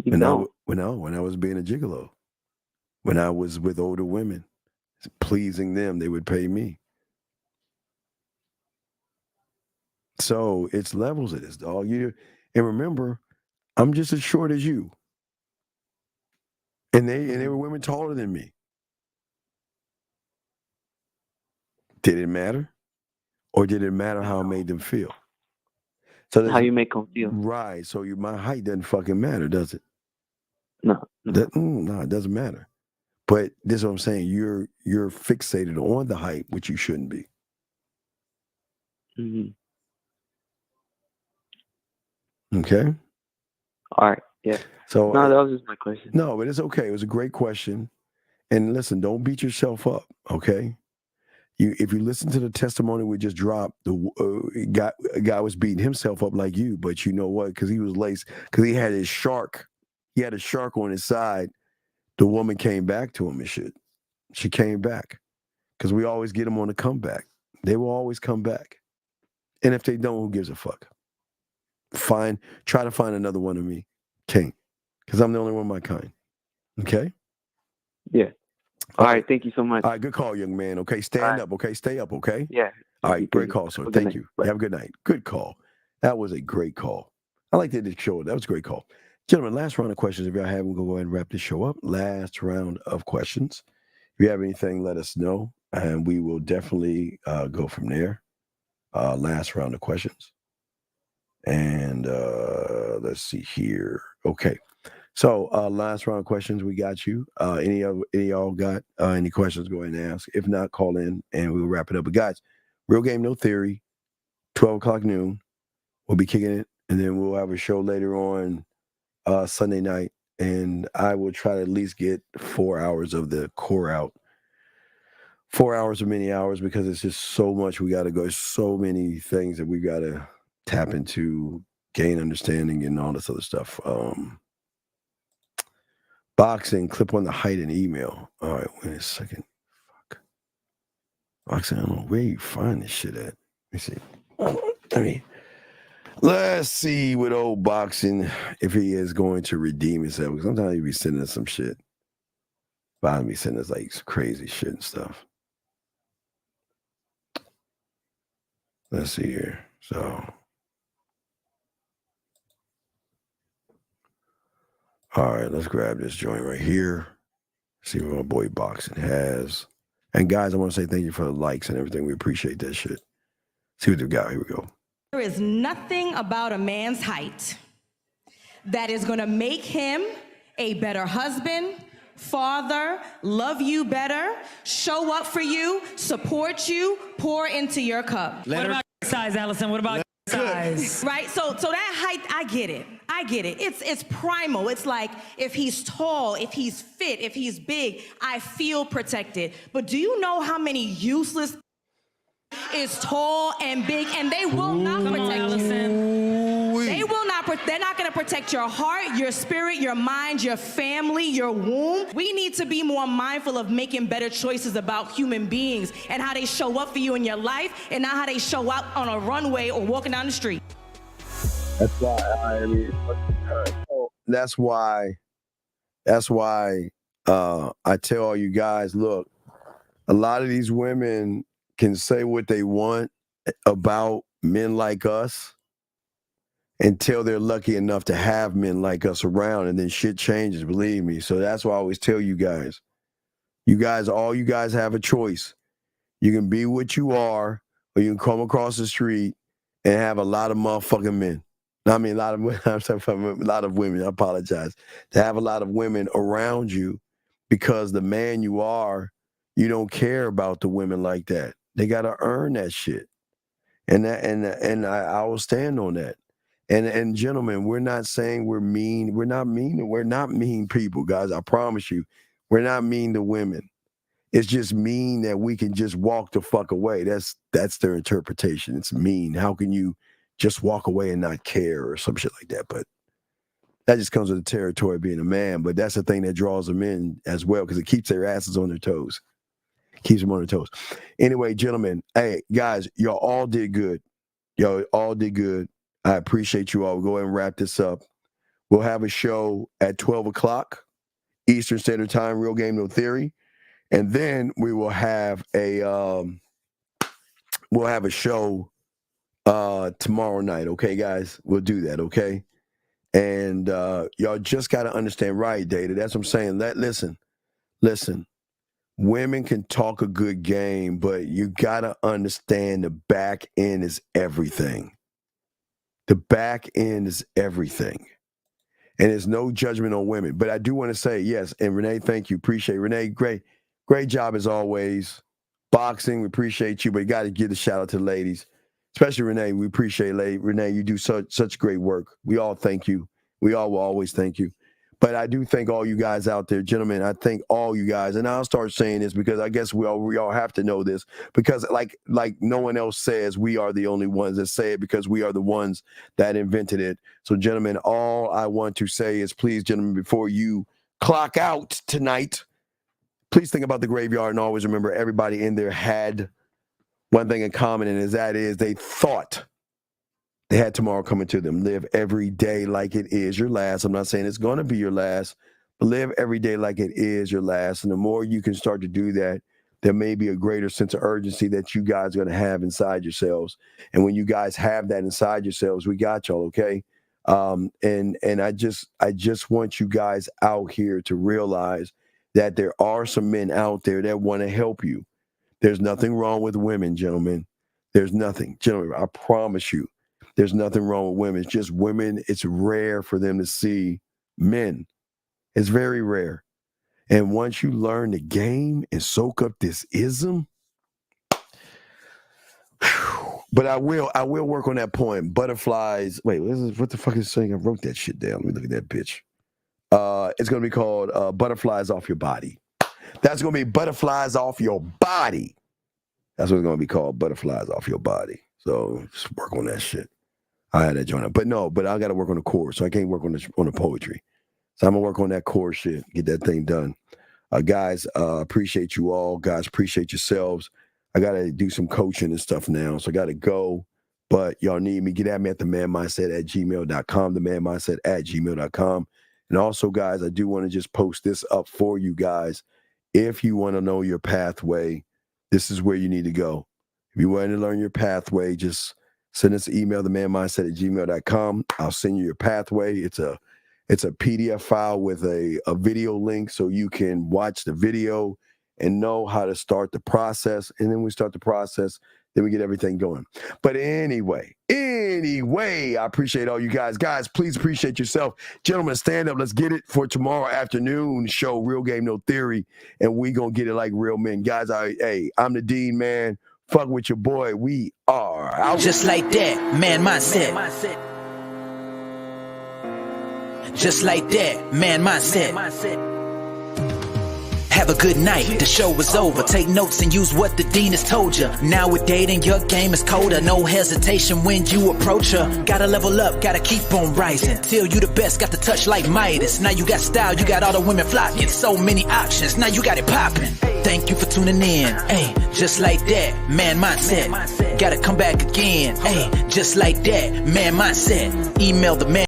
S3: When I was being a gigolo, when I was with older women, pleasing them, they would pay me. So it's levels of this, dog. And remember, I'm just as short as you. And they were women taller than me. Did it matter? Or did it matter how it made them feel? So
S5: how you make them feel.
S3: Right. So my height doesn't fucking matter, does it?
S5: No.
S3: No, it doesn't matter. But this is what I'm saying. You're fixated on the height, which you shouldn't be.
S5: Mm-hmm.
S3: Okay.
S5: All right. Yeah.
S3: So
S5: that was just my question.
S3: No, but it's okay. It was a great question. And listen, don't beat yourself up. Okay. If you listen to the testimony we just dropped, the guy was beating himself up like you. But you know what? Because he was laced. Because he had his shark. He had a shark on his side. The woman came back to him and shit. She came back. Because we always get them on a comeback. They will always come back. And if they don't, who gives a fuck? Try to find another one of me. Can't. Because I'm the only one of my kind. Okay?
S5: Yeah. All right. Thank you so much.
S3: All right, good call, young man. Okay, stand up. Okay, stay up. Okay.
S5: Yeah.
S3: All right, great call, sir. Thank you. Have a good night. Good call. That was a great call. I like that show. That was a great call. Gentlemen, last round of questions. If y'all have them, we'll go ahead and wrap this show up. Last round of questions. If you have anything, let us know, and we will definitely go from there. Last round of questions. And let's see here. Okay. So last round of questions, we got you. Any of y'all got any questions, go ahead and ask. If not, call in and we'll wrap it up. But guys, Real Game No Theory, 12 o'clock noon. We'll be kicking it, and then we'll have a show later on Sunday night. And I will try to at least get 4 hours of the core out. 4 hours or many hours, because it's just so much we got to go. So many things that we got to tap into, gain understanding, and all this other stuff. Boxing, clip on the height and email. All right, wait a second. Fuck. Boxing, I don't know where you find this shit at. Let me see. Let's see with old Boxing if he is going to redeem himself. Because sometimes he be sending us some shit. Bob be sending us like crazy shit and stuff. Let's see here. So, all right, let's grab this joint right here. See what my boy Boxing has. And guys, I want to say thank you for the likes and everything. We appreciate that shit. See what they've got. Here we go.
S11: There is nothing about a man's height that is going to make him a better husband, father, love you better, show up for you, support you, pour into your cup.
S6: What about size, Allison? What about size?
S11: Right? So that height, I get it. It's primal. It's like if he's tall, if he's fit, if he's big, I feel protected. But do you know how many useless is tall and big, and they will not protect you. They will not. They're not going to protect your heart, your spirit, your mind, your family, your womb. We need to be more mindful of making better choices about human beings and how they show up for you in your life, and not how they show up on a runway or walking down the street.
S3: That's why That's why I tell all you guys, look, a lot of these women can say what they want about men like us until they're lucky enough to have men like us around, and then shit changes, believe me. So that's why I always tell you guys, all you guys have a choice. You can be what you are, or you can come across the street and have a lot of motherfucking men. I mean, a lot of women, I apologize. To have a lot of women around you, because the man you are, you don't care about the women like that. They got to earn that shit. And I will stand on that. And gentlemen, we're not saying we're mean. We're not mean people, guys. I promise you. We're not mean to women. It's just mean that we can just walk the fuck away. That's their interpretation. It's mean. How can you just walk away and not care or some shit like that? But that just comes with the territory of being a man. But that's the thing that draws them in as well, because it keeps their asses on their toes. Keeps them on their toes. Anyway, gentlemen, hey, guys, y'all all did good. Y'all all did good. I appreciate you all. We'll go ahead and wrap this up. We'll have a show at 12 o'clock Eastern Standard Time, Real Game No Theory. And then we will have a show tomorrow night. Okay, guys? We'll do that, okay? And y'all just got to understand, right, Data? That's what I'm saying. Listen. Women can talk a good game, but you got to understand the back end is everything. The back end is everything. And there's no judgment on women. But I do want to say, yes, and Renee, thank you. Appreciate it. Renee, great job as always. Boxing, we appreciate you, but you got to give the shout out to the ladies. Especially Renee, we appreciate it. Renee, you do such great work. We all thank you. We all will always thank you. But I do thank all you guys out there, gentlemen. I thank all you guys, and I'll start saying this because I guess we all have to know this, because like no one else says, we are the only ones that say it, because we are the ones that invented it. So, gentlemen, all I want to say is, please, gentlemen, before you clock out tonight, please think about the graveyard and always remember everybody in there had one thing in common, and that is they thought they had tomorrow coming to them. Live every day like it is your last. I'm not saying it's going to be your last, Live every day like it is your last. And the more you can start to do that, there may be a greater sense of urgency that you guys are going to have inside yourselves. And when you guys have that inside yourselves, we got y'all, okay? And I just want you guys out here to realize that there are some men out there that want to help you. There's nothing wrong with women, gentlemen. There's nothing. Gentlemen, I promise you, there's nothing wrong with women. It's just women, it's rare for them to see men. It's very rare. And once you learn the game and soak up this ism, but I will work on that poem. Butterflies. Wait, what the fuck is saying? I wrote that shit down. Let me look at that bitch. It's going to be called Butterflies Off Your Body. That's going to be Butterflies Off Your Body. That's what it's going to be called, Butterflies Off Your Body. So just work on that shit. I had that joint up. But I got to work on the chorus, so I can't work on the poetry. So I'm going to work on that core shit, get that thing done. Guys, appreciate you all. Guys, appreciate yourselves. I got to do some coaching and stuff now, so I got to go. But y'all need me, get at me at themanmindset@gmail.com, themanmindset@gmail.com. And also, guys, I do want to just post this up for you guys. If you want to know your pathway, this is where you need to go. If you want to learn your pathway, just send us an email, themanmindset@gmail.com. I'll send you your pathway. It's a PDF file with a video link so you can watch the video and know how to start the process. And then we start the process, then we get everything going. But anyway, I appreciate all you guys. Guys, please appreciate yourself. Gentlemen, stand up. Let's get it for tomorrow afternoon show, Real Game, No Theory. And we going to get it like real men. Guys, I'm the Dean, man. Fuck with your boy. We are out.
S7: Just like that, man mindset. Just like that, man mindset. Have a good night, the show is over. Take notes and use what the dean has told you. Now with dating, your game is colder. No hesitation when you approach her. Gotta level up, gotta keep on rising. Till you the best, got the touch like Midas. Now you got style, you got all the women flocking. So many options, now you got it popping. Thank you for tuning in. Hey, just like that, man mindset. Gotta come back again. Hey, just like that, man mindset. Email the man.